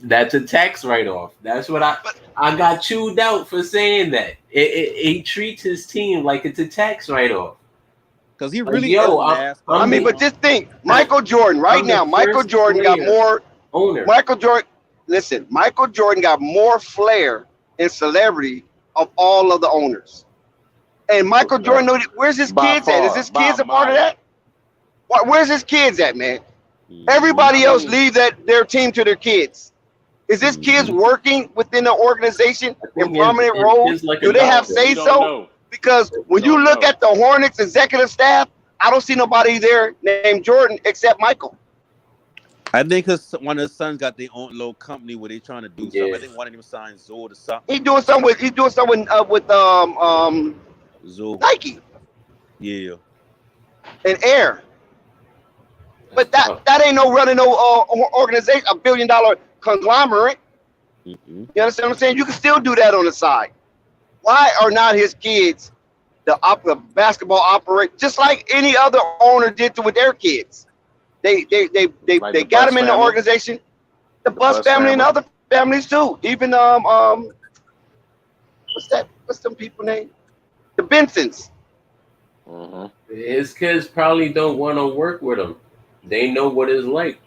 Speaker 14: That's a tax write-off. That's what I got chewed out for saying that. He treats his team like it's a tax write-off.
Speaker 15: Because he really but
Speaker 2: just think, Michael Jordan right now. Michael Jordan got more
Speaker 14: owner.
Speaker 2: Michael Jordan got more flair and celebrity of all of the owners. And Michael Jordan, where's his kids at? Is his kids a part of that? Where's his kids at, man? Everybody else leave their team to their kids. Is his kids working within the organization in prominent roles? Do they have say so? Because when you look at the Hornets executive staff, I don't see nobody there named Jordan except Michael.
Speaker 15: I think one of his sons got their own little company where they're trying to do something. I think one of them signed Zoe to something.
Speaker 2: He's doing something with
Speaker 15: Zoe.
Speaker 2: Nike.
Speaker 15: Yeah.
Speaker 2: And Air. But that ain't no running no organization, $1 billion conglomerate. You understand what I'm saying? You can still do that on the side. Why are not his kids the basketball operate just like any other owner did with their kids? They got them in the organization. The Bus family and other families too. Even what's them people name? The Bensons.
Speaker 14: His kids probably don't want to work with him. They know what it's like.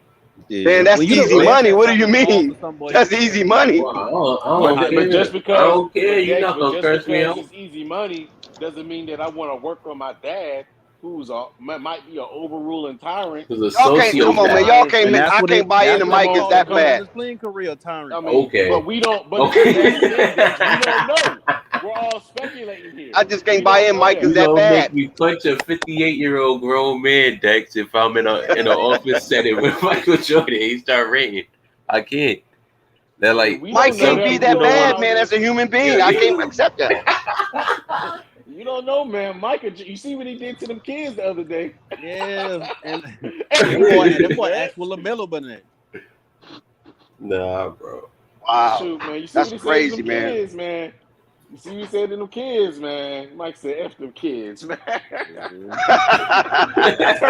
Speaker 2: Man, that's easy money. What do you mean? That's easy money.
Speaker 16: But just because
Speaker 14: I don't care. You're not gonna curse me out.
Speaker 16: It's easy money doesn't mean that I want to work for my dad, who's might be an overruling tyrant.
Speaker 2: Y'all can't come on, man. Y'all can't. I can't buy into Mike is that bad.
Speaker 15: His playing career tyrant.
Speaker 16: I mean,
Speaker 14: okay,
Speaker 16: but we don't. But
Speaker 14: okay.
Speaker 16: we don't know. We're all speculating here.
Speaker 2: I just can't buy in Mike is that bad.
Speaker 14: Make me punch a 58-year-old grown man, Dex, if I'm in an office setting with Michael Jordan. He start rating. I can't. They're like,
Speaker 2: Mike can't be that bad, man. As a human being, I can't accept that.
Speaker 16: You don't know, man. Michael, you see what he did to them kids the other day?
Speaker 15: Yeah, and that boy actual Lamelo, but it.
Speaker 14: Nah, bro.
Speaker 2: Wow,
Speaker 16: shoot, man. You see
Speaker 2: that's
Speaker 16: what he
Speaker 2: crazy,
Speaker 16: said to them
Speaker 2: man.
Speaker 16: Kids, man. You see what he said to them kids, man. Mike said, "F them kids, man." Turn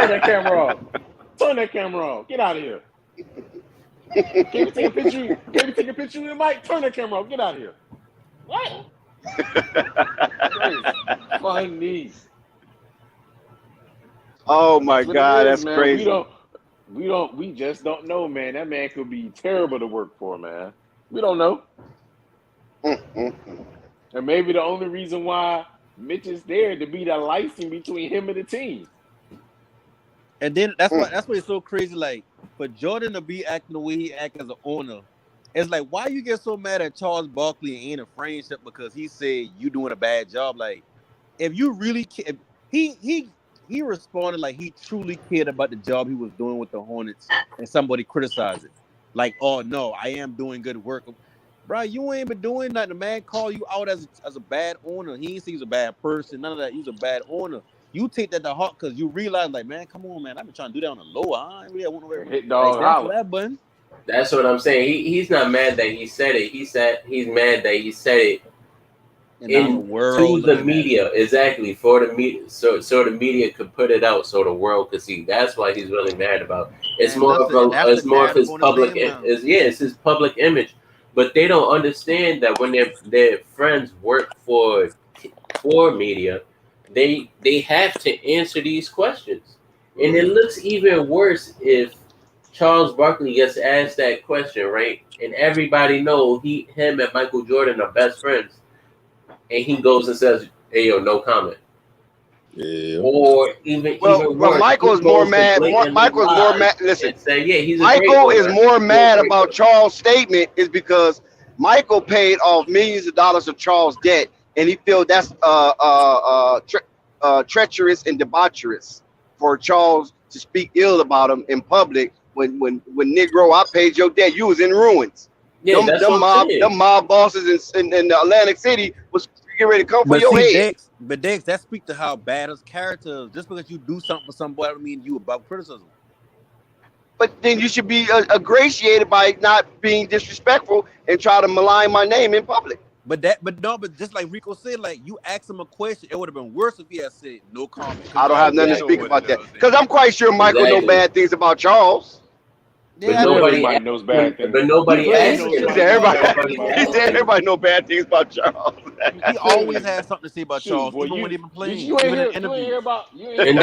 Speaker 16: that camera off. Turn that camera off. Get out of here. Can you take a picture? Can you take a picture with Mike? Turn that camera off. Get out of here. What? Funny.
Speaker 2: Oh my God, that's
Speaker 16: man.
Speaker 2: crazy.
Speaker 16: We just don't know, man. That man could be terrible to work for, man. We don't know. And maybe the only reason why Mitch is there to be the license between him and the team.
Speaker 15: And then that's why it's so crazy. Like for Jordan to be acting the way he act as an owner, it's like why you get so mad at Charles Barkley and ain't a friendship because he said you doing a bad job. Like if you really care, he responded like he truly cared about the job he was doing with the Hornets, and somebody criticized it. Like, oh no, I am doing good work. Bro, you ain't been doing nothing. The man called you out as a bad owner. He ain't say he's a bad person. None of that. He's a bad owner. You take that to heart because you realize, like, man, come on, man. I've been trying to do that on the low. I ain't really want to
Speaker 16: hit dog
Speaker 15: holler. That button.
Speaker 14: That's what I'm saying. He's not mad that he said it. He said he's mad that he said it
Speaker 15: in the world
Speaker 14: to the media. Exactly, for the media, so the media could put it out, so the world could see. That's why he's really mad about it. It's more of his public. It's his public image. But they don't understand that when their friends work for media, they have to answer these questions. And it looks even worse if Charles Barkley gets asked that question, right? And everybody know him and Michael Jordan are best friends. And he goes and says, "Hey, yo, no comment."
Speaker 15: Yeah.
Speaker 14: Or even worse,
Speaker 2: Michael
Speaker 14: he
Speaker 2: is more
Speaker 14: goes to
Speaker 2: mad.
Speaker 14: blatantly
Speaker 2: Michael is more
Speaker 14: lie
Speaker 2: mad. Listen,
Speaker 14: and say, "Yeah, he's a great
Speaker 2: Michael
Speaker 14: one.
Speaker 2: is
Speaker 14: I
Speaker 2: more
Speaker 14: think he's a
Speaker 2: mad
Speaker 14: great
Speaker 2: about
Speaker 14: one."
Speaker 2: Charles' statement is because Michael paid off millions of dollars of Charles' debt, and he feels that's treacherous and debaucherous for Charles to speak ill about him in public. When Negro, I paid your debt. You was in ruins.
Speaker 14: Yeah, that's what I'm saying.
Speaker 2: Them mob bosses in the Atlantic City was getting ready to come for
Speaker 15: But
Speaker 2: your
Speaker 15: see,
Speaker 2: head.
Speaker 15: Dex, that speaks to how bad his character is. Just because you do something for somebody, I don't mean you above criticism.
Speaker 2: But then you should be ingratiated by not being disrespectful and try to malign my name in public.
Speaker 15: But just like Rico said, like you asked him a question, it would have been worse if he had said no comment.
Speaker 2: I don't have nothing to speak about that because I'm quite sure Michael know bad things about Charles.
Speaker 14: But nobody
Speaker 16: knows bad things.
Speaker 14: But nobody asked him.
Speaker 2: Everybody know bad things about Charles.
Speaker 15: He always has something to say about Charles,
Speaker 16: boy,
Speaker 15: even when he been playing.
Speaker 16: You ain't hear about.
Speaker 14: And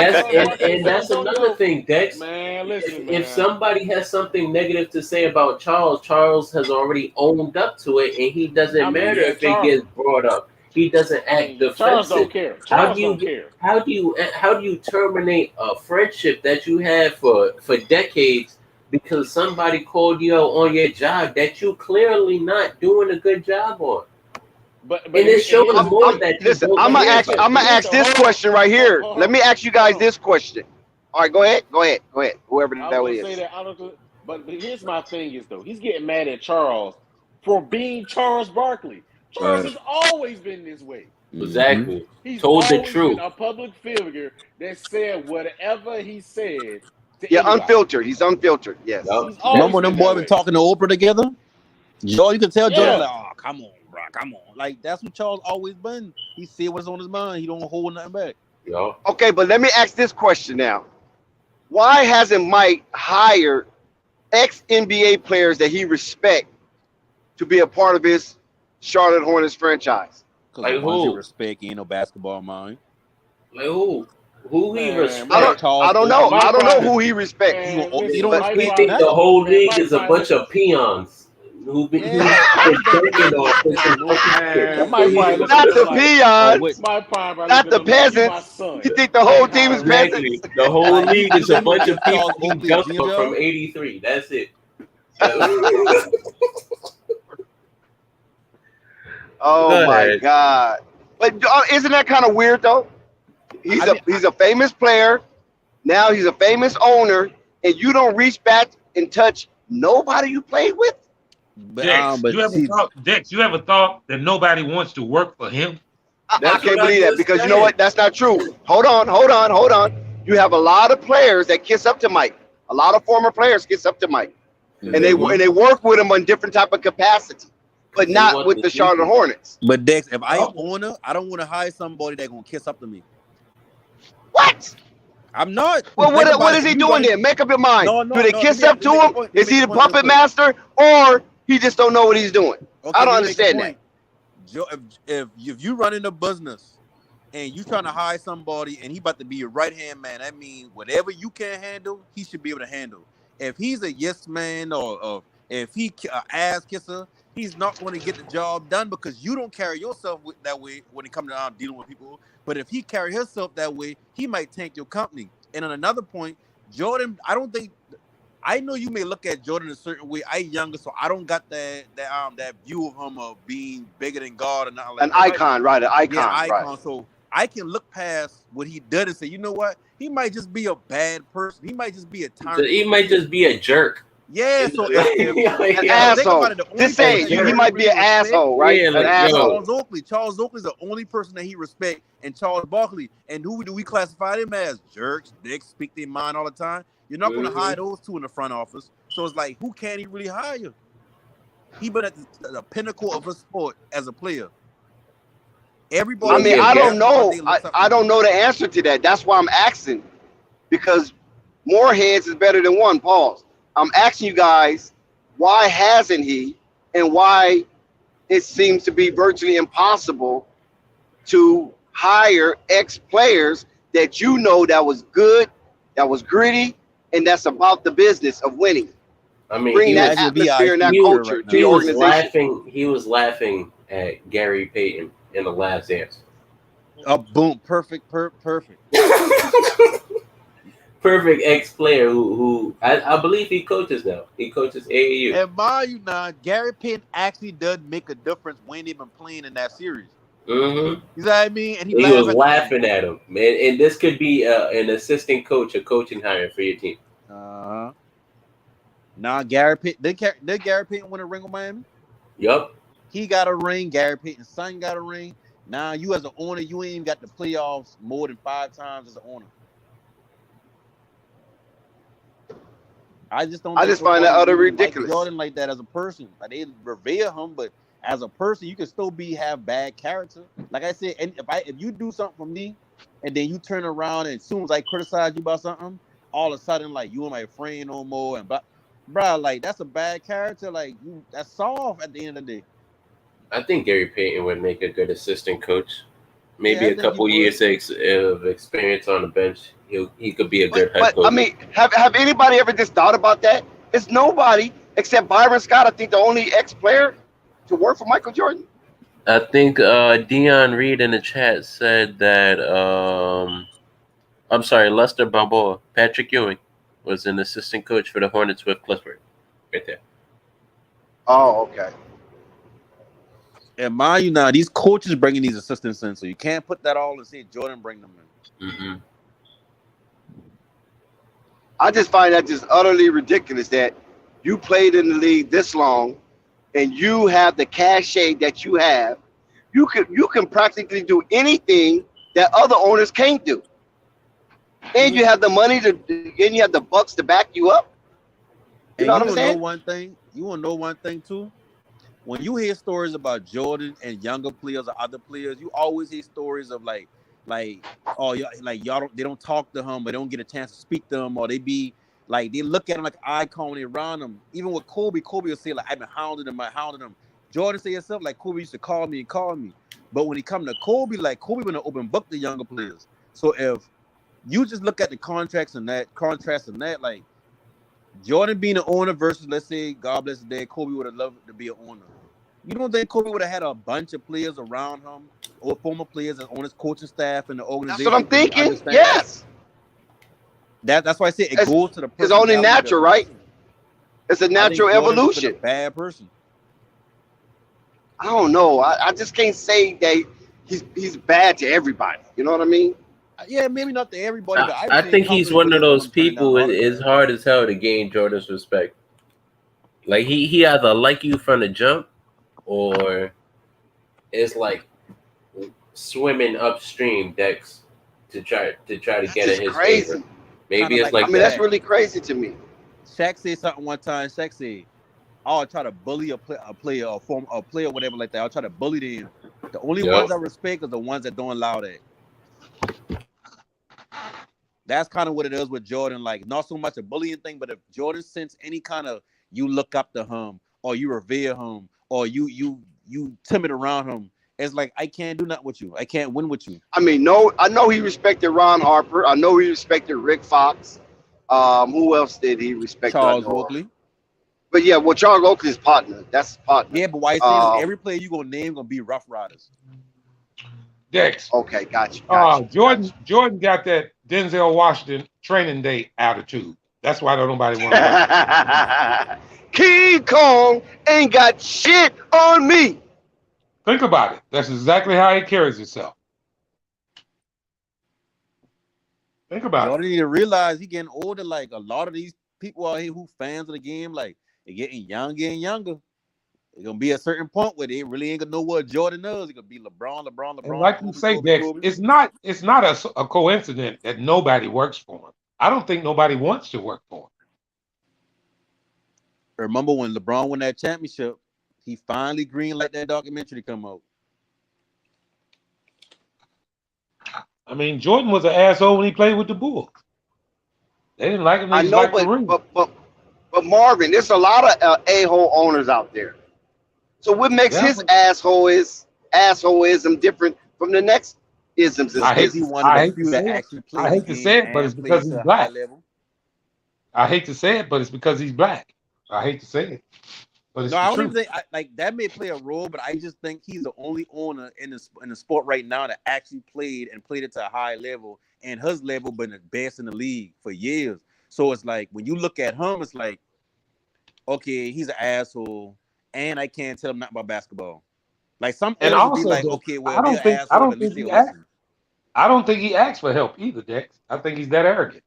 Speaker 14: that's another thing, Dex.
Speaker 16: Man, listen,
Speaker 14: if somebody has something negative to say about Charles, Charles has already owned up to it, and he doesn't matter if it gets brought up. He doesn't act defensive.
Speaker 16: Charles don't care. Charles don't care.
Speaker 14: How do you terminate a friendship that you had for decades because somebody called you out on your job that you clearly not doing a good job on?
Speaker 16: But
Speaker 14: and it shows more that.
Speaker 2: Listen, I'm gonna ask this question right here. Let me ask you guys this question. All right, go ahead. Whoever that is.
Speaker 16: But here's my thing is though, he's getting mad at Charles for being Charles Barkley. Charles has always been this way.
Speaker 14: Exactly.
Speaker 16: He's
Speaker 14: told the
Speaker 16: always
Speaker 14: truth.
Speaker 16: Been a public figure that said whatever he said.
Speaker 2: Unfiltered. He's unfiltered. Yes.
Speaker 15: Remember when them boys been talking to Oprah together? Joe, you can tell Joe like, oh, come on, bro, come on. Like that's what Charles always been. He said what's on his mind. He don't hold nothing back.
Speaker 14: Yeah.
Speaker 2: Okay, but let me ask this question now. Why hasn't Mike hired ex-NBA players that he respect to be a part of his Charlotte Hornets franchise?
Speaker 14: Like who?
Speaker 15: Respect, ain't no basketball mind.
Speaker 14: Like who? Who he respects?
Speaker 2: I don't know. I don't know who he respects.
Speaker 14: He think the whole league is a bunch of peons who been drinking on
Speaker 2: not the peons, not the peasants. You think the whole team is peasants?
Speaker 14: The whole league is a bunch of people who jumped from '83. That's it.
Speaker 2: Oh my God! But isn't that kind of weird though? He's a famous player. Now he's a famous owner, and you don't reach back and touch nobody you played with.
Speaker 13: Dex, you ever thought that nobody wants to work for him?
Speaker 2: I can't believe that because you know what? That's not true. Hold on. You have a lot of players that kiss up to Mike. A lot of former players kiss up to Mike, and they work with him on different type of capacity, but not with the Charlotte Hornets.
Speaker 15: But Dex, if I am owner, I don't want to hire somebody that's gonna kiss up to me.
Speaker 2: What?
Speaker 15: I'm not.
Speaker 2: Well, what is he doing there? Make up your mind. Do they kiss up to him? Is he the puppet master, or he just don't know what he's doing?
Speaker 15: Okay,
Speaker 2: I don't understand that.
Speaker 15: Joe, if you run into business and you trying to hire somebody and he about to be your right hand man, that means whatever you can't handle, he should be able to handle. If he's a yes man or if he ass kisser, he's not going to get the job done because you don't carry yourself that way when it comes to dealing with people. But if he carry himself that way, he might tank your company. And on another point, Jordan, I know you may look at Jordan a certain way. I younger, so I don't got that view of him of being bigger than God and not like
Speaker 2: an icon, right? An icon,
Speaker 15: yeah, icon.
Speaker 2: Right.
Speaker 15: So I can look past what he did and say, you know what? He might just be a bad person. He might just be a tyrant.
Speaker 14: He might just be a jerk.
Speaker 15: Yeah, so
Speaker 2: an asshole. This age, he might be an asshole, right?
Speaker 14: Yeah,
Speaker 2: an asshole.
Speaker 15: Charles Oakley's the only person that he respects, and Charles Barkley. And who do we classify them as? Jerks, dicks, speak their mind all the time. You're not going to hire those two in the front office. So it's like, who can he really hire? He been at the pinnacle of a sport as a player. Everybody.
Speaker 2: I mean, I don't know. I don't know the answer to that. That's why I'm asking, because more heads is better than one. Pause. I'm asking you guys, why hasn't he, and why it seems to be virtually impossible to hire ex-players that you know that was good, that was gritty, and that's about the business of winning.
Speaker 14: I mean,
Speaker 2: Bring
Speaker 14: he
Speaker 2: that
Speaker 14: was
Speaker 2: atmosphere and that
Speaker 14: he,
Speaker 2: culture to
Speaker 14: he
Speaker 2: the
Speaker 14: was
Speaker 2: organization.
Speaker 14: laughing at Gary Payton in the Last Dance.
Speaker 15: Boom, perfect.
Speaker 14: Perfect ex-player who I believe he coaches now. He coaches AAU.
Speaker 15: And mind you, now Gary Payton actually does make a difference when they've been playing in that series.
Speaker 14: Mm-hmm.
Speaker 15: You know what I mean? And
Speaker 14: He was laughing at him, man. And this could be an assistant coach, a coaching hire for your team.
Speaker 15: Now Gary Payton did Gary Payton win a ring with Miami?
Speaker 14: Yup.
Speaker 15: He got a ring. Gary Payton's son got a ring. Now you as an owner, you ain't even got the playoffs more than 5 times as an owner. I just
Speaker 2: find that utterly ridiculous.
Speaker 15: Like Jordan like that as a person. Like they revere him, but as a person, you can still have bad character. Like I said, and if you do something for me, and then you turn around and as soon as I criticize you about something, all of a sudden like you and my friend no more, and bro, like that's a bad character. Like that's soft at the end of the day.
Speaker 14: I think Gary Payton would make a good assistant coach. Maybe
Speaker 15: Yeah,
Speaker 14: a couple years of experience on the bench. He could be a good head
Speaker 2: But
Speaker 14: coach.
Speaker 2: I mean, have anybody ever just thought about that? It's nobody except Byron Scott. I think the only ex-player to work for Michael Jordan.
Speaker 14: I think Dion Reed in the chat said that I'm sorry, Lester Balboa, Patrick Ewing was an assistant coach for the Hornets with Clifford. Right there.
Speaker 2: Oh, okay.
Speaker 15: And mind you, now these coaches bringing these assistants in, so you can't put that all and say Jordan bring them in.
Speaker 14: Mm-hmm.
Speaker 2: I just find that just utterly ridiculous that you played in the league this long, and you have the cachet that you have. You can practically do anything that other owners can't do, and you have the money and you have the bucks to back you up. You know what I'm saying?
Speaker 15: You want to know one thing too? When you hear stories about Jordan and younger players or other players, you always hear stories of like y'all they don't talk to him, but they don't get a chance to speak to him, or they be like they look at him like an icon when they around him. Even with Kobe will say like I've been hounding him. Jordan say himself like Kobe used to call me. But when he come to Kobe, like Kobe been an open book to younger players. So if you just look at the contrast and that, like Jordan being an owner versus, let's say, God bless the day, Kobe would have loved to be an owner. You don't think Kobe would have had a bunch of players around him or former players on his coaching staff and the organization?
Speaker 2: That's what I'm thinking. Yes.
Speaker 15: That's why I say it goes to the person.
Speaker 2: It's only natural, right? It's a natural evolution.
Speaker 15: A bad person.
Speaker 2: I don't know. I just can't say that he's bad to everybody. You know what I mean?
Speaker 15: Yeah, maybe not to everybody. But
Speaker 14: I think he's one of those people. It's hard as hell to gain Jordan's respect. Like he either like you from the jump, or it's like swimming upstream decks to try to get in his favor. Maybe it's like
Speaker 2: that's really crazy to me.
Speaker 15: Shaq said something one time. Shaq said, "I'll try to bully a player or form a player, or whatever like that. I'll try to bully them. The only ones I respect are the ones that don't allow that." That's kind of what it is with Jordan. Like, not so much a bullying thing, but if Jordan sense any kind of you look up to him, or you revere him, or you timid around him, it's like I can't do nothing with you. I can't win with you.
Speaker 2: I mean, I know he respected Ron Harper. I know he respected Rick Fox. Who else did he respect?
Speaker 15: Charles Oakley.
Speaker 2: But yeah, well, Charles Oakley's partner. That's partner.
Speaker 15: Yeah, but why you saying every player you gonna name gonna be Rough Riders?
Speaker 13: Dex.
Speaker 2: Okay, gotcha.
Speaker 13: Jordan got that Denzel Washington training day attitude. That's why nobody wants to.
Speaker 2: King Kong ain't got shit on me.
Speaker 13: Think about it. That's exactly how he carries himself. Think about
Speaker 15: it. You need to realize he getting older. Like a lot of these people out here who fans of the game, like they're getting younger and younger. It's gonna be a certain point where they really ain't gonna know what Jordan knows. It's gonna be LeBron.
Speaker 13: And like you say, Dex, it's not a coincidence that nobody works for him. I don't think nobody wants to work for him.
Speaker 15: Remember when LeBron won that championship? He finally greenlit that documentary to come out.
Speaker 13: I mean, Jordan was an asshole when he played with the Bulls. They didn't like him.
Speaker 2: I know, but Marvin, there's a lot of a-hole owners out there. So what makes his assholeism different from the next isms?
Speaker 13: I hate to say it, but it's because he's black. I hate to say it, but it's because he's black. I hate to say it, but it's
Speaker 15: No, I
Speaker 13: the
Speaker 15: don't even
Speaker 13: truth.
Speaker 15: think like that may play a role, but I just think he's the only owner in the sport right now that actually played it to a high level, and his level been the best in the league for years. So it's like when you look at him, it's like, okay, he's an asshole, and I can't tell him nothing about basketball. Like some
Speaker 13: And
Speaker 15: owners would be
Speaker 13: also,
Speaker 15: like,
Speaker 13: Dex,
Speaker 15: okay, well, they're an
Speaker 13: I
Speaker 15: asshole, but
Speaker 13: don't
Speaker 15: at
Speaker 13: think
Speaker 15: least
Speaker 13: he
Speaker 15: they'll
Speaker 13: asked.
Speaker 15: listen.
Speaker 13: I don't think he asked for help either, Dex. I think he's that arrogant.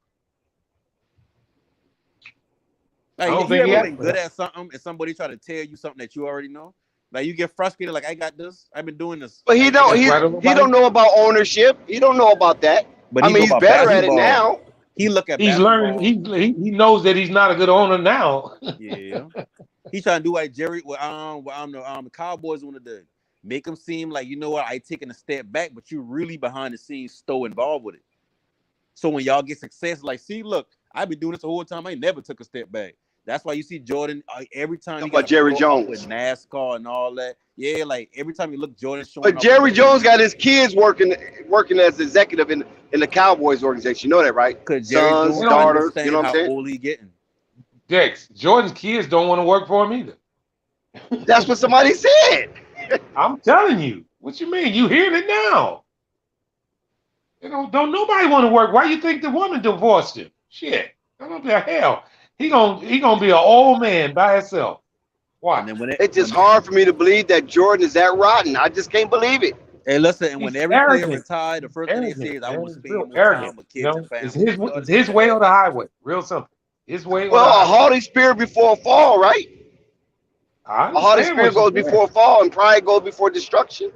Speaker 13: I
Speaker 15: Like
Speaker 13: don't
Speaker 15: you
Speaker 13: think he
Speaker 15: ever
Speaker 13: asked
Speaker 15: been
Speaker 13: for
Speaker 15: good
Speaker 13: help.
Speaker 15: at something and somebody try to tell you something that you already know? Like you get frustrated, like I got this, I've been doing this.
Speaker 2: But he
Speaker 15: Like I
Speaker 2: don't
Speaker 15: got
Speaker 13: That's
Speaker 2: he
Speaker 13: right on
Speaker 2: he
Speaker 13: nobody.
Speaker 2: don't know about ownership. He don't know about that.
Speaker 15: but
Speaker 2: I
Speaker 15: he
Speaker 2: mean,
Speaker 15: know
Speaker 2: he's
Speaker 15: about
Speaker 2: better at it
Speaker 15: basketball.
Speaker 2: now.
Speaker 15: He look at
Speaker 13: He's learning.
Speaker 15: basketball.
Speaker 13: He knows that he's not a good owner now.
Speaker 15: Yeah. He trying to do like Jerry the Cowboys want to do. Make him seem like, you know what, I taking a step back, but you really behind the scenes still involved with it. So when y'all get success, like, see, look, I've been doing this the whole time. I never took a step back. That's why you see Jordan every time
Speaker 2: Talking
Speaker 15: he
Speaker 2: about
Speaker 15: got to
Speaker 2: Jerry
Speaker 15: blow up with
Speaker 2: Jones.
Speaker 15: NASCAR and all that. Yeah, like every time you look, Jordan showing
Speaker 2: But
Speaker 15: up with
Speaker 2: Jerry
Speaker 15: the
Speaker 2: Jones
Speaker 15: ring.
Speaker 2: got his kids working as executive in the Cowboys organization. You know that, right?
Speaker 15: Because Jerry
Speaker 2: Sons,
Speaker 15: Jones
Speaker 2: daughters. You know
Speaker 15: understand
Speaker 2: what I'm
Speaker 15: how
Speaker 2: saying?
Speaker 15: old he getting.
Speaker 13: Dex, Jordan's kids don't want to work for him either.
Speaker 2: That's what somebody said.
Speaker 13: I'm telling you. What you mean? You hearing it now? You know, don't nobody want to work. Why you think the woman divorced him? Shit. I don't the hell. He gonna be an old man by himself.
Speaker 15: And
Speaker 13: Watch.
Speaker 15: then when it
Speaker 2: It's just
Speaker 15: when
Speaker 2: hard for me to believe that Jordan is that rotten. I just can't believe it.
Speaker 15: hey listen, and when
Speaker 13: He's
Speaker 15: every player
Speaker 13: arrogant.
Speaker 15: retire, the first thing they say
Speaker 13: Arrogant,
Speaker 15: is I
Speaker 13: man.
Speaker 15: want to
Speaker 13: He's real
Speaker 15: spend more
Speaker 13: arrogant.
Speaker 15: time with
Speaker 13: You
Speaker 15: kids and
Speaker 13: know,
Speaker 15: family.
Speaker 13: it's
Speaker 15: Jordan
Speaker 13: his
Speaker 15: ain't
Speaker 13: way
Speaker 15: that.
Speaker 13: or the highway. Real simple. His way or the
Speaker 2: Well, a
Speaker 13: highway.
Speaker 2: haughty spirit before a fall, right?
Speaker 13: I
Speaker 2: A haughty
Speaker 13: understand
Speaker 2: spirit
Speaker 13: what you're
Speaker 2: goes
Speaker 13: saying.
Speaker 2: before a fall, and pride goes before destruction.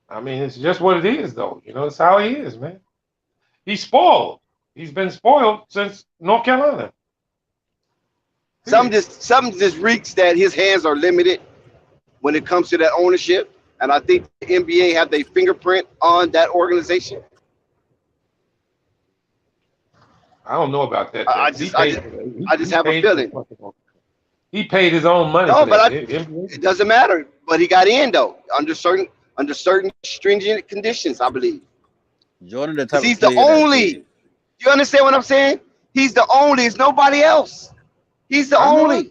Speaker 13: I mean, it's just what it is, though. You know, it's how he is, man. He's spoiled. He's been spoiled since North Carolina. Period.
Speaker 2: Something just reeks that his hands are limited when it comes to that ownership, and I think the NBA have their fingerprint on that organization.
Speaker 13: I don't know about that,
Speaker 2: I
Speaker 13: Dex.
Speaker 2: just I just I just
Speaker 13: He
Speaker 2: have a
Speaker 13: paid for
Speaker 2: feeling.
Speaker 13: he paid his own money
Speaker 2: No,
Speaker 13: for
Speaker 2: but
Speaker 13: that.
Speaker 2: it doesn't matter. But he got in though under certain stringent conditions, I believe.
Speaker 15: Jordan the
Speaker 2: Because
Speaker 15: type of
Speaker 2: he's the
Speaker 15: player that
Speaker 2: only.
Speaker 15: said,
Speaker 2: You understand what I'm saying? He's the only. It's nobody else. He's the
Speaker 13: I know it.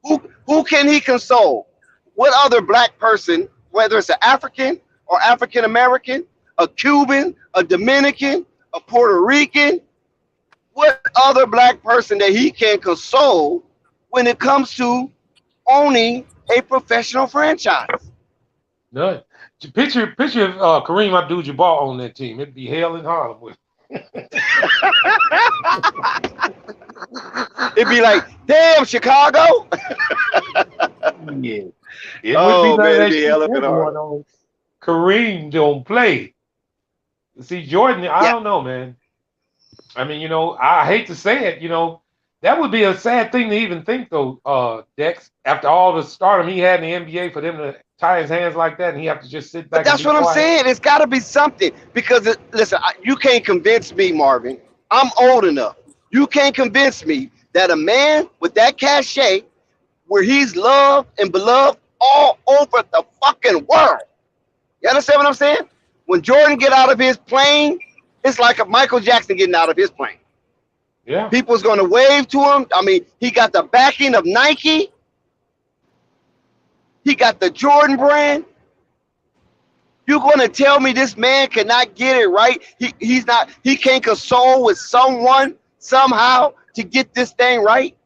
Speaker 2: only. Who can he console? What other black person, whether it's an African or African American, a Cuban, a Dominican, a Puerto Rican, what other black person that he can console when it comes to owning a professional franchise?
Speaker 13: None. Picture Kareem Abdul-Jabbar on that team. It'd be hell in Hollywood.
Speaker 2: It'd be like, damn, Chicago.
Speaker 13: Yeah. It would be
Speaker 2: Oh
Speaker 13: none of
Speaker 2: man, it'd
Speaker 13: that
Speaker 2: be
Speaker 13: shit
Speaker 2: hell up in
Speaker 13: going
Speaker 2: hard.
Speaker 13: on. Kareem don't play. See, Jordan, I
Speaker 2: Yeah,
Speaker 13: don't know, man. I mean, you know, I hate to say it, you know, that would be a sad thing to even think, though, Dex. After all the stardom he had in the NBA, for them to tie his hands like that, and he have to just sit
Speaker 2: but
Speaker 13: back and
Speaker 2: that's
Speaker 13: be
Speaker 2: what I'm
Speaker 13: quiet.
Speaker 2: saying. It's got to be something because listen, you can't convince me, Marvin. I'm old enough. You can't convince me that a man with that cachet, where he's loved and beloved all over the fucking world. You understand what I'm saying? When Jordan get out of his plane, it's like a Michael Jackson getting out of his plane.
Speaker 13: Yeah.
Speaker 2: People's gonna wave to him. I mean, he got the backing of Nike. He got the Jordan brand. You're gonna tell me this man cannot get it right? He's not. He can't console with someone somehow to get this thing right.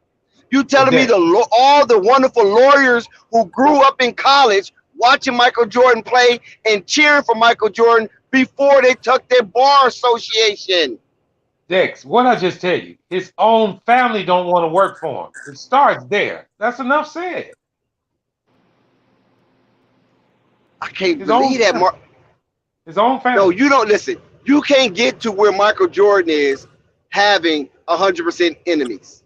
Speaker 2: You
Speaker 13: But
Speaker 2: telling me
Speaker 13: Dex,
Speaker 2: all the wonderful lawyers who grew up in college watching Michael Jordan play and cheering for Michael Jordan before they took their bar association?
Speaker 13: Dex, what I just tell you, his own family don't want to work for him. It starts there. That's enough said.
Speaker 2: I can't
Speaker 13: His own
Speaker 2: believe that,
Speaker 13: family.
Speaker 2: Mark.
Speaker 13: His own
Speaker 2: No,
Speaker 13: family.
Speaker 2: you don't listen. You can't get to where Michael Jordan is having 100% enemies.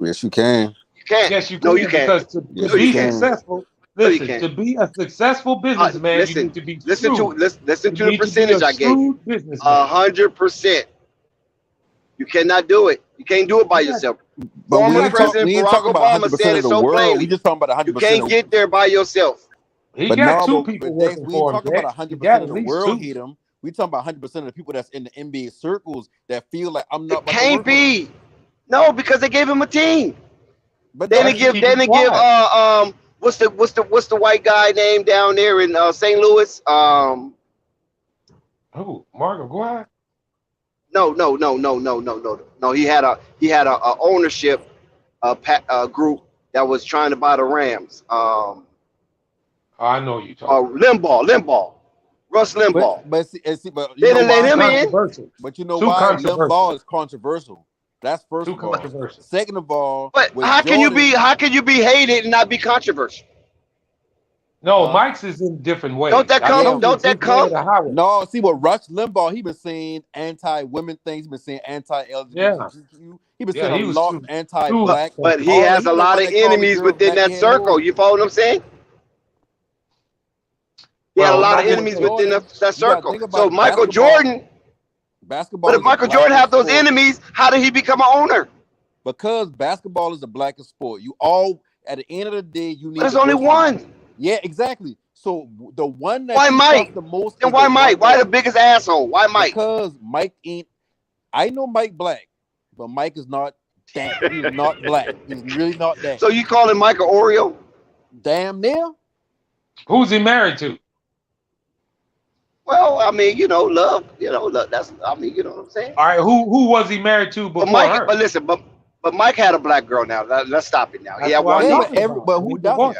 Speaker 17: Yes, you can.
Speaker 2: You can't.
Speaker 13: Yes, you
Speaker 2: No, you
Speaker 13: can,
Speaker 2: can't.
Speaker 13: because to
Speaker 2: No,
Speaker 17: Yes, you
Speaker 2: you
Speaker 13: be
Speaker 2: can't.
Speaker 17: can.
Speaker 13: successful,
Speaker 2: No, you
Speaker 13: listen,
Speaker 2: can't.
Speaker 13: to be a successful businessman, you
Speaker 2: Listen,
Speaker 13: need to be
Speaker 2: listen to
Speaker 13: true.
Speaker 2: listen
Speaker 13: You
Speaker 2: to the
Speaker 13: need to be
Speaker 2: percentage
Speaker 13: a
Speaker 2: I gave you.
Speaker 13: shrewd businessman.
Speaker 2: 100%. You cannot do it. You can't do it by
Speaker 13: You got,
Speaker 2: yourself.
Speaker 17: But
Speaker 13: you
Speaker 2: Former
Speaker 13: got two.
Speaker 2: President
Speaker 17: we ain't
Speaker 2: Barack
Speaker 17: talking about
Speaker 2: Obama
Speaker 17: 100%
Speaker 2: said
Speaker 17: of
Speaker 2: it
Speaker 17: the
Speaker 2: so
Speaker 17: world. We
Speaker 2: plainly.
Speaker 17: just talking about
Speaker 2: You
Speaker 17: 100%
Speaker 2: can't
Speaker 17: of.
Speaker 2: get there by yourself.
Speaker 13: He
Speaker 17: But
Speaker 13: got
Speaker 17: no,
Speaker 13: two people
Speaker 17: but Dex,
Speaker 13: working
Speaker 17: we ain't
Speaker 13: for him,
Speaker 17: talking about
Speaker 13: Dex. He got
Speaker 17: 100% of
Speaker 13: at
Speaker 17: the
Speaker 13: least
Speaker 17: world
Speaker 13: two.
Speaker 17: hate him. We talking about 100% of the people that's in the NBA circles that feel like I'm not
Speaker 2: It
Speaker 17: about to
Speaker 2: can't
Speaker 17: work with him.
Speaker 2: be. No, because they gave him a team.
Speaker 17: But
Speaker 2: They didn't give what's the white guy name down there in St. Louis?
Speaker 13: Oh, Mark Aguirre?
Speaker 2: No. He had a ownership group that was trying to buy the Rams.
Speaker 13: I know you talking.
Speaker 2: Limbaugh. Russ Limbaugh.
Speaker 17: But
Speaker 2: they didn't let him in.
Speaker 17: But you know why? Limbaugh is controversial. That's first of all.
Speaker 13: Controversial.
Speaker 17: Second of all,
Speaker 2: but how can you be hated and not be controversial?
Speaker 13: No, Mike's is in different ways.
Speaker 2: Don't that come?
Speaker 17: No, see what Rush Limbaugh, he been saying anti-women things, he been saying anti-LGBTQ.
Speaker 13: Yeah.
Speaker 17: He been saying a lot of anti-black.
Speaker 2: But he has a lot of enemies within that circle. You follow what I'm saying? He had a lot of enemies within that circle. So Michael Jordan,
Speaker 17: basketball.
Speaker 2: But if Michael Jordan have those enemies, how did he become an owner?
Speaker 17: Because basketball is the blackest sport. You all, at the end of the day, you need.
Speaker 2: But there's only one.
Speaker 17: Yeah, exactly. So the one that
Speaker 2: why Mike?
Speaker 17: The most.
Speaker 2: And why Mike? Why the biggest asshole? Why Mike?
Speaker 17: Because Mike ain't. I know Mike black, but Mike is not that. He's not black. He's really not that.
Speaker 2: So you calling Mike an Oreo?
Speaker 17: Damn near.
Speaker 13: Who's he married to?
Speaker 2: Well, I mean, love. That's. I mean, you know what I'm saying.
Speaker 13: All right, who was he married to before her?
Speaker 2: But listen, but Mike had a black girl now. Let's stop it now.
Speaker 13: That's
Speaker 2: He had one.
Speaker 17: But who doesn't?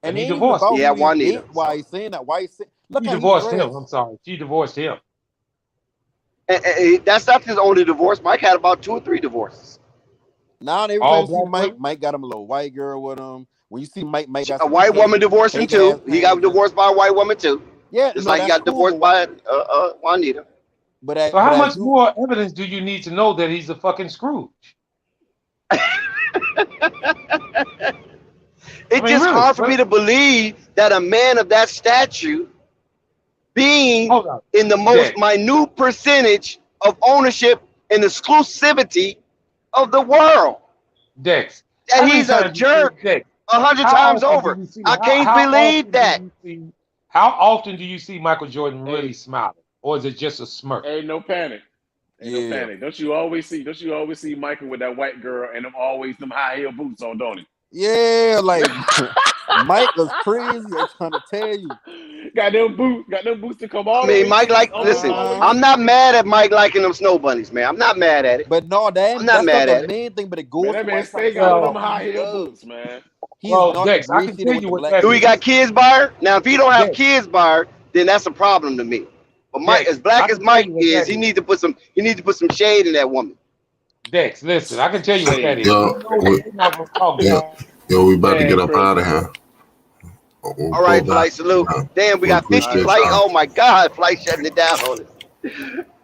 Speaker 13: And he divorced.
Speaker 2: Yeah, Juanita.
Speaker 17: Why he's saying that? Why he's saying? Look,
Speaker 13: he divorced him. I'm sorry, she divorced him.
Speaker 2: And that's not his only divorce. Mike had about 2 or 3 divorces.
Speaker 17: Now every time you see Mike got him a little white girl with him. When you see Mike got
Speaker 2: a white woman divorced him too. He got divorced by a white woman too.
Speaker 17: Yeah,
Speaker 2: just like he got divorced by Juanita.
Speaker 13: So how much more evidence do you need to know that he's a fucking Scrooge?
Speaker 2: It's just hard for me to believe that a man of that stature, being in the most minute percentage of ownership and exclusivity of the world,
Speaker 13: Dex,
Speaker 2: that he's a jerk 100 times over. I can't believe that.
Speaker 13: How often do you see Michael Jordan really smiling, or is it just a smirk?
Speaker 16: Hey, no panic. No panic. Don't you always see Michael with that white girl and them high heel boots on, don't he?
Speaker 17: Yeah, like Mike was crazy. I'm trying to tell you.
Speaker 16: Got them boots to come on.
Speaker 2: I mean, Mike, listen, I'm not mad at Mike liking them snow bunnies, man. I'm not mad at it.
Speaker 17: But no, I'm not mad at the main thing, but it goes.
Speaker 16: That man stay got them high heel boots, man.
Speaker 13: Dex, I can tell you what that
Speaker 2: do he got kids by her? Now, if he don't have kids by her, then that's a problem to me. But Mike, as black as Mike is, he need to put some shade in that woman.
Speaker 13: Dex, listen, I can tell you what that is.
Speaker 4: Yo, we about to get up out of here.
Speaker 2: All right, Flight, salute. Damn, we got 50 Flight. Oh my God, Flight shutting it down on us.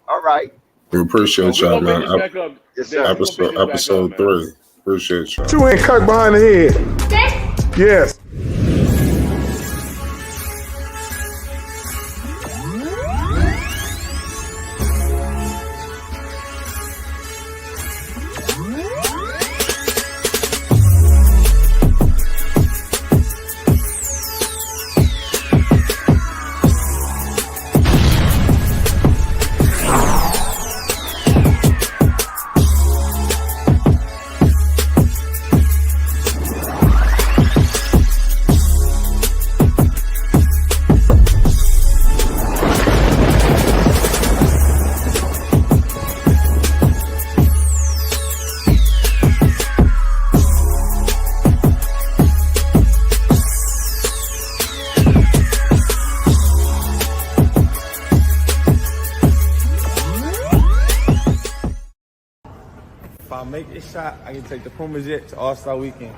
Speaker 2: All right.
Speaker 4: We appreciate y'all, man.
Speaker 2: Yes, sir.
Speaker 4: Episode 3. Appreciate y'all.
Speaker 1: You ain't cut behind the head. Yes.
Speaker 3: If I make this shot, I can take the Pumas Jet to All-Star Weekend.